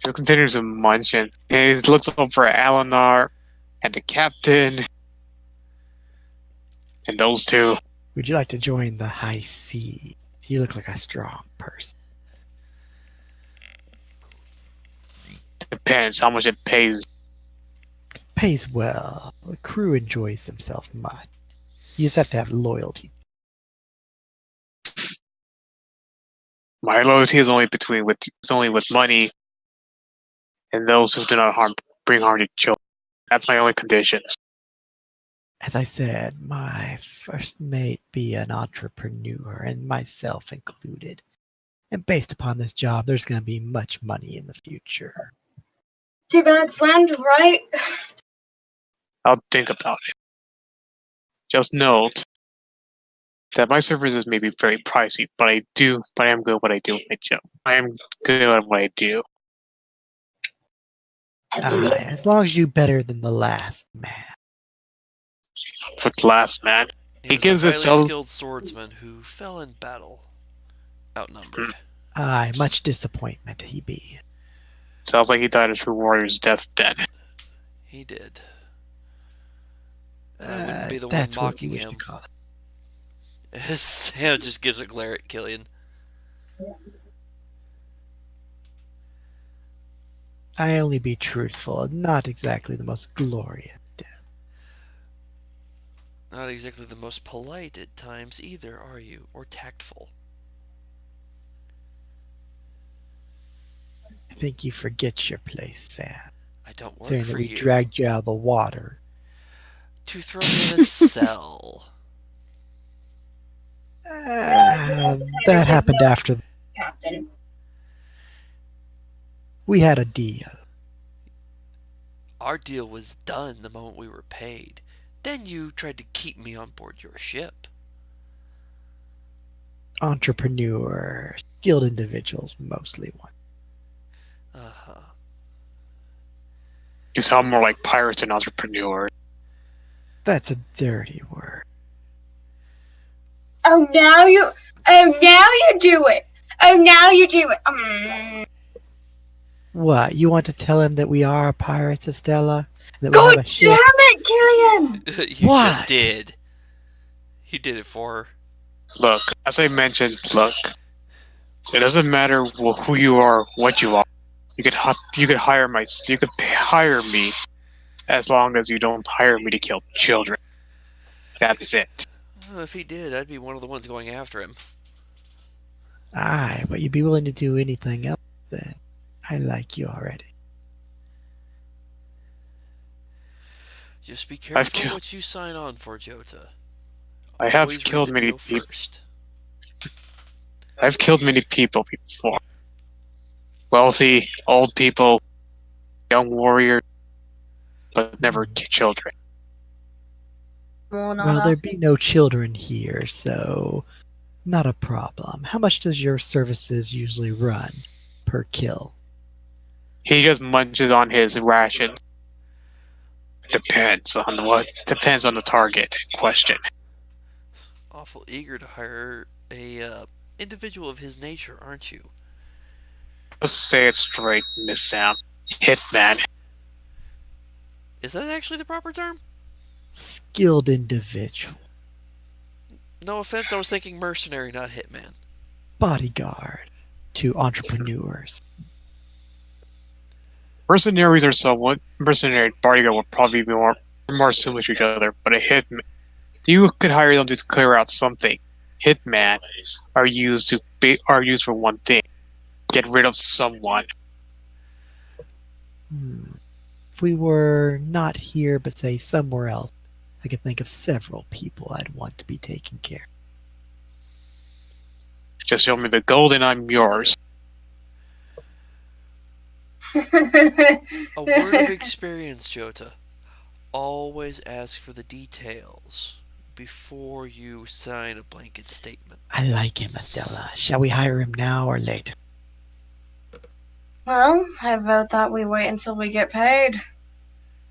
D: He continues to munch and he looks over at Eleanor and the captain and those two.
C: Would you like to join the high seas? You look like a strong person.
D: Depends how much it pays.
C: Pays well. The crew enjoys themselves much. You just have to have loyalty.
D: My loyalty is only with money and those who do not bring harm to children. That's my only condition.
C: As I said, my first mate be an entrepreneur, and myself included. And based upon this job, there's going to be much money in the future.
F: Too bad it's land, right?
D: I'll think about it. Just note that my services may be very pricey, but I am good at what I do, Mitchell. I am good at what I do.
C: As long as you better than the last man.
D: For the last man.
B: He
D: gives
B: was a
D: us
B: highly
D: all-
B: skilled swordsman who fell in battle. Outnumbered.
C: Much disappointment he be.
D: Sounds like he died a true warrior's death then.
B: He did. And I wouldn't be the one
C: That's what
B: mocking
C: you wish to
B: him.
C: call it.
B: Sam just gives a glare at Killian.
C: I only be truthful, not exactly the most glorious death.
B: Not exactly the most polite at times either, are you? Or tactful.
C: I think you forget your place, Sam.
B: I don't work
C: Considering
B: for
C: that we
B: you.
C: dragged you out of the water.
B: To throw me in a cell.
C: That happened after
F: Captain.
C: we had a deal.
B: Our deal was done the moment we were paid. Then you tried to keep me on board your ship.
C: Entrepreneur, skilled individuals mostly want.
B: Uh-huh.
D: You sound more like pirates than entrepreneurs.
C: That's a dirty word.
F: Oh, now you do it. Oh, now you do it.
C: What, you want to tell him that we are pirates, Estella? That we
F: God
C: have a
F: damn
C: ship?
F: it, Killian!
B: You
C: What?
B: just did. He did it for her.
D: Look, as I mentioned, it doesn't matter who you are, what you are. You could hire me as long as you don't hire me to kill children. That's it.
B: Well, if he did, I'd be one of the ones going after him.
C: Aye, but you'd be willing to do anything else then. I like you already.
B: Just be careful
D: killed-
B: what you sign on for, Jota.
D: I have
B: Always read
D: killed
B: the
D: many
B: deal
D: people.
B: first.
D: I've killed many people before. Wealthy, old people, young warriors, but never children.
C: Well, there be no children here, so not a problem. How much does your services usually run per kill?
D: He just munches on his ration. Depends on the target question.
B: Awful eager to hire a individual of his nature, aren't you?
D: Let's say it straight, Miss Sam. Hitman.
B: Is that actually the proper term?
C: skilled individual,
B: No offense, I was thinking mercenary, not hitman.
C: bodyguard to entrepreneurs.
D: Mercenaries are somewhat. Mercenary bodyguard would probably be more similar to each other, but a hitman, you could hire them to clear out something. Hitman are used for one thing: get rid of someone.
C: If we were not here, but say somewhere else, I could think of several people I'd want to be taken care of.
D: Just show me the gold and I'm yours.
B: A word of experience, Jota. Always ask for the details before you sign a blanket statement.
C: I like him, Estella. Shall we hire him now or later?
F: Well, I vote that we wait until we get paid.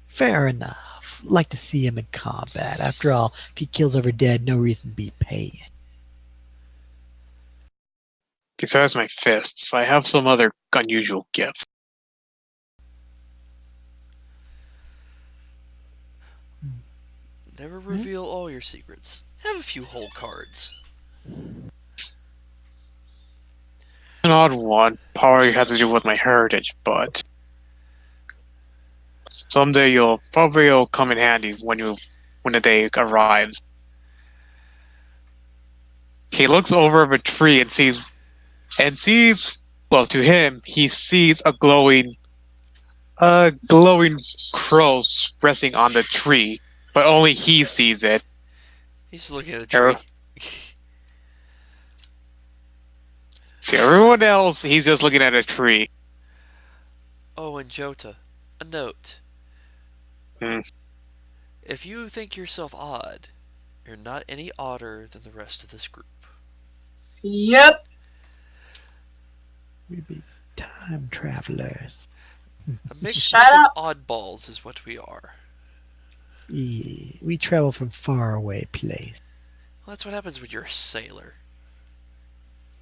C: Fair enough. Like to see him in combat. After all, if he kills over dead, no reason to be paying.
D: Besides my fists, I have some other unusual gifts.
B: Never reveal all your secrets. Have a few whole cards.
D: An odd one, probably has to do with my heritage, but someday you'll come in handy when the day arrives. He looks over a tree and sees, well, to him, he sees a glowing crow resting on the tree, but only he sees it.
B: He's looking at a tree.
D: To everyone else, he's just looking at a tree.
B: Oh, and Jota, a note. If you think yourself odd, you're not any odder than the rest of this group.
F: Yep.
C: We'd be time travelers.
B: A mixed
F: Shut
B: group
F: up.
B: of oddballs is what we are.
C: We travel from faraway place.
B: Well, that's what happens when you're a sailor.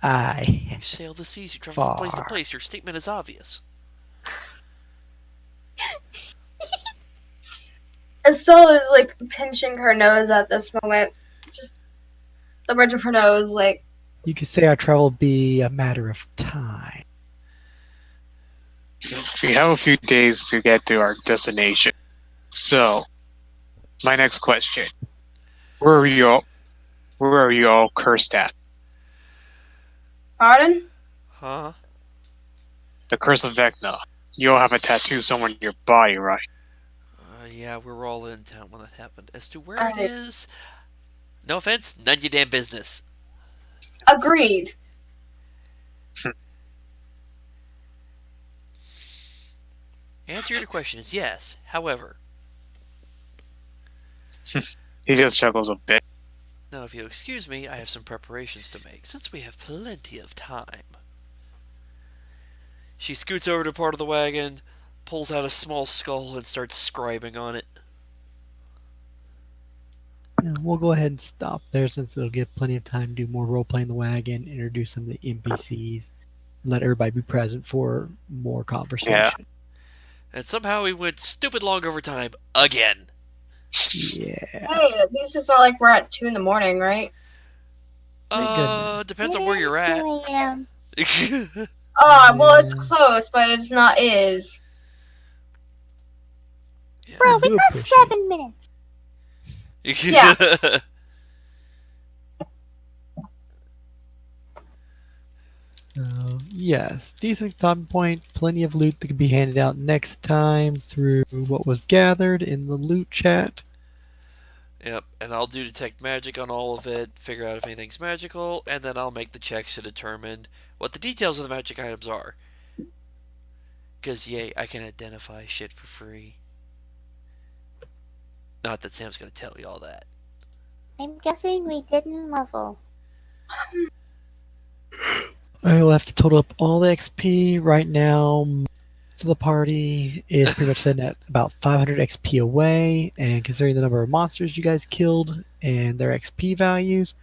C: Aye.
B: You sail the seas, you travel from place to
C: Far.
B: place. Your statement is obvious.
F: Estella is like pinching her nose at this moment. Just the bridge of her nose, like.
C: You could say our travel would be a matter of time.
D: We have a few days to get to our destination. So, my next question: Where are you all cursed at?
F: Pardon?
B: Huh?
D: The curse of Vecna. You all have a tattoo somewhere in your body, right?
B: Yeah, we were all in town when that happened. As to where it is, no offense, none of your damn business.
F: Agreed.
B: Answer to your question is yes. However,
D: He just chuckles a bit.
B: now if you'll excuse me, I have some preparations to make, since we have plenty of time. She scoots over to part of the wagon, pulls out a small skull, and starts scribing on it.
C: Yeah, we'll go ahead and stop there since it'll give plenty of time to do more role play in the wagon, introduce some of the NPCs, and let everybody be present for more conversation.
D: Yeah.
B: And somehow we went stupid long over time again.
C: Yeah.
F: Hey, at least it's not like we're at 2 a.m, right?
B: Depends on where you're at.
E: I am.
F: Well, it's close, but it's not is.
B: Yeah.
E: Bro, we
C: Who
E: got
C: pushed
E: 7 minutes.
F: Yeah.
C: Yes, decent stopping point, plenty of loot that can be handed out next time through what was gathered in the loot chat.
B: Yep, and I'll do detect magic on all of it, figure out if anything's magical, and then I'll make the checks to determine what the details of the magic items are. Because, yay, I can identify shit for free. Not that Sam's going to tell you all that.
E: I'm guessing we didn't level.
C: I will have to total up all the XP right now. So the party is pretty much sitting at about 500 XP away, and considering the number of monsters you guys killed and their XP values,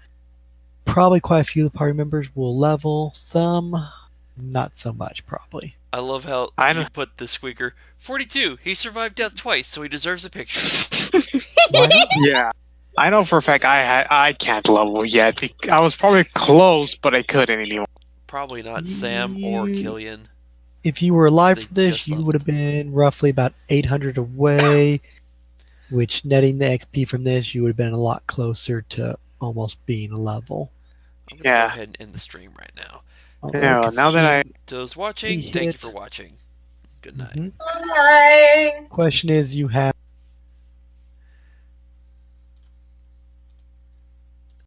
C: probably quite a few of the party members will level. Some, not so much, probably.
B: I love how
D: I
B: you
D: know.
B: put the squeaker. 42. He survived death twice, so he deserves a picture.
C: Why not?
D: Yeah. I know for a fact I can't level yet. I was probably close, but I couldn't anymore.
B: Probably not Sam or
C: You-
B: Killian.
C: If you were alive
B: They
C: for this,
B: just
C: you
B: leveled.
C: would have been roughly about 800 away, which netting the XP from this, you would have been a lot closer to almost being a level.
B: I'm going to
D: Yeah.
B: go ahead and end the stream right now.
C: Although
D: Yeah,
C: I
D: well,
C: can
D: now that
C: see
B: Those watching,
C: We
B: thank you
C: hit-
B: for watching. Good night.
C: Mhm.
F: Bye.
C: Question is, you have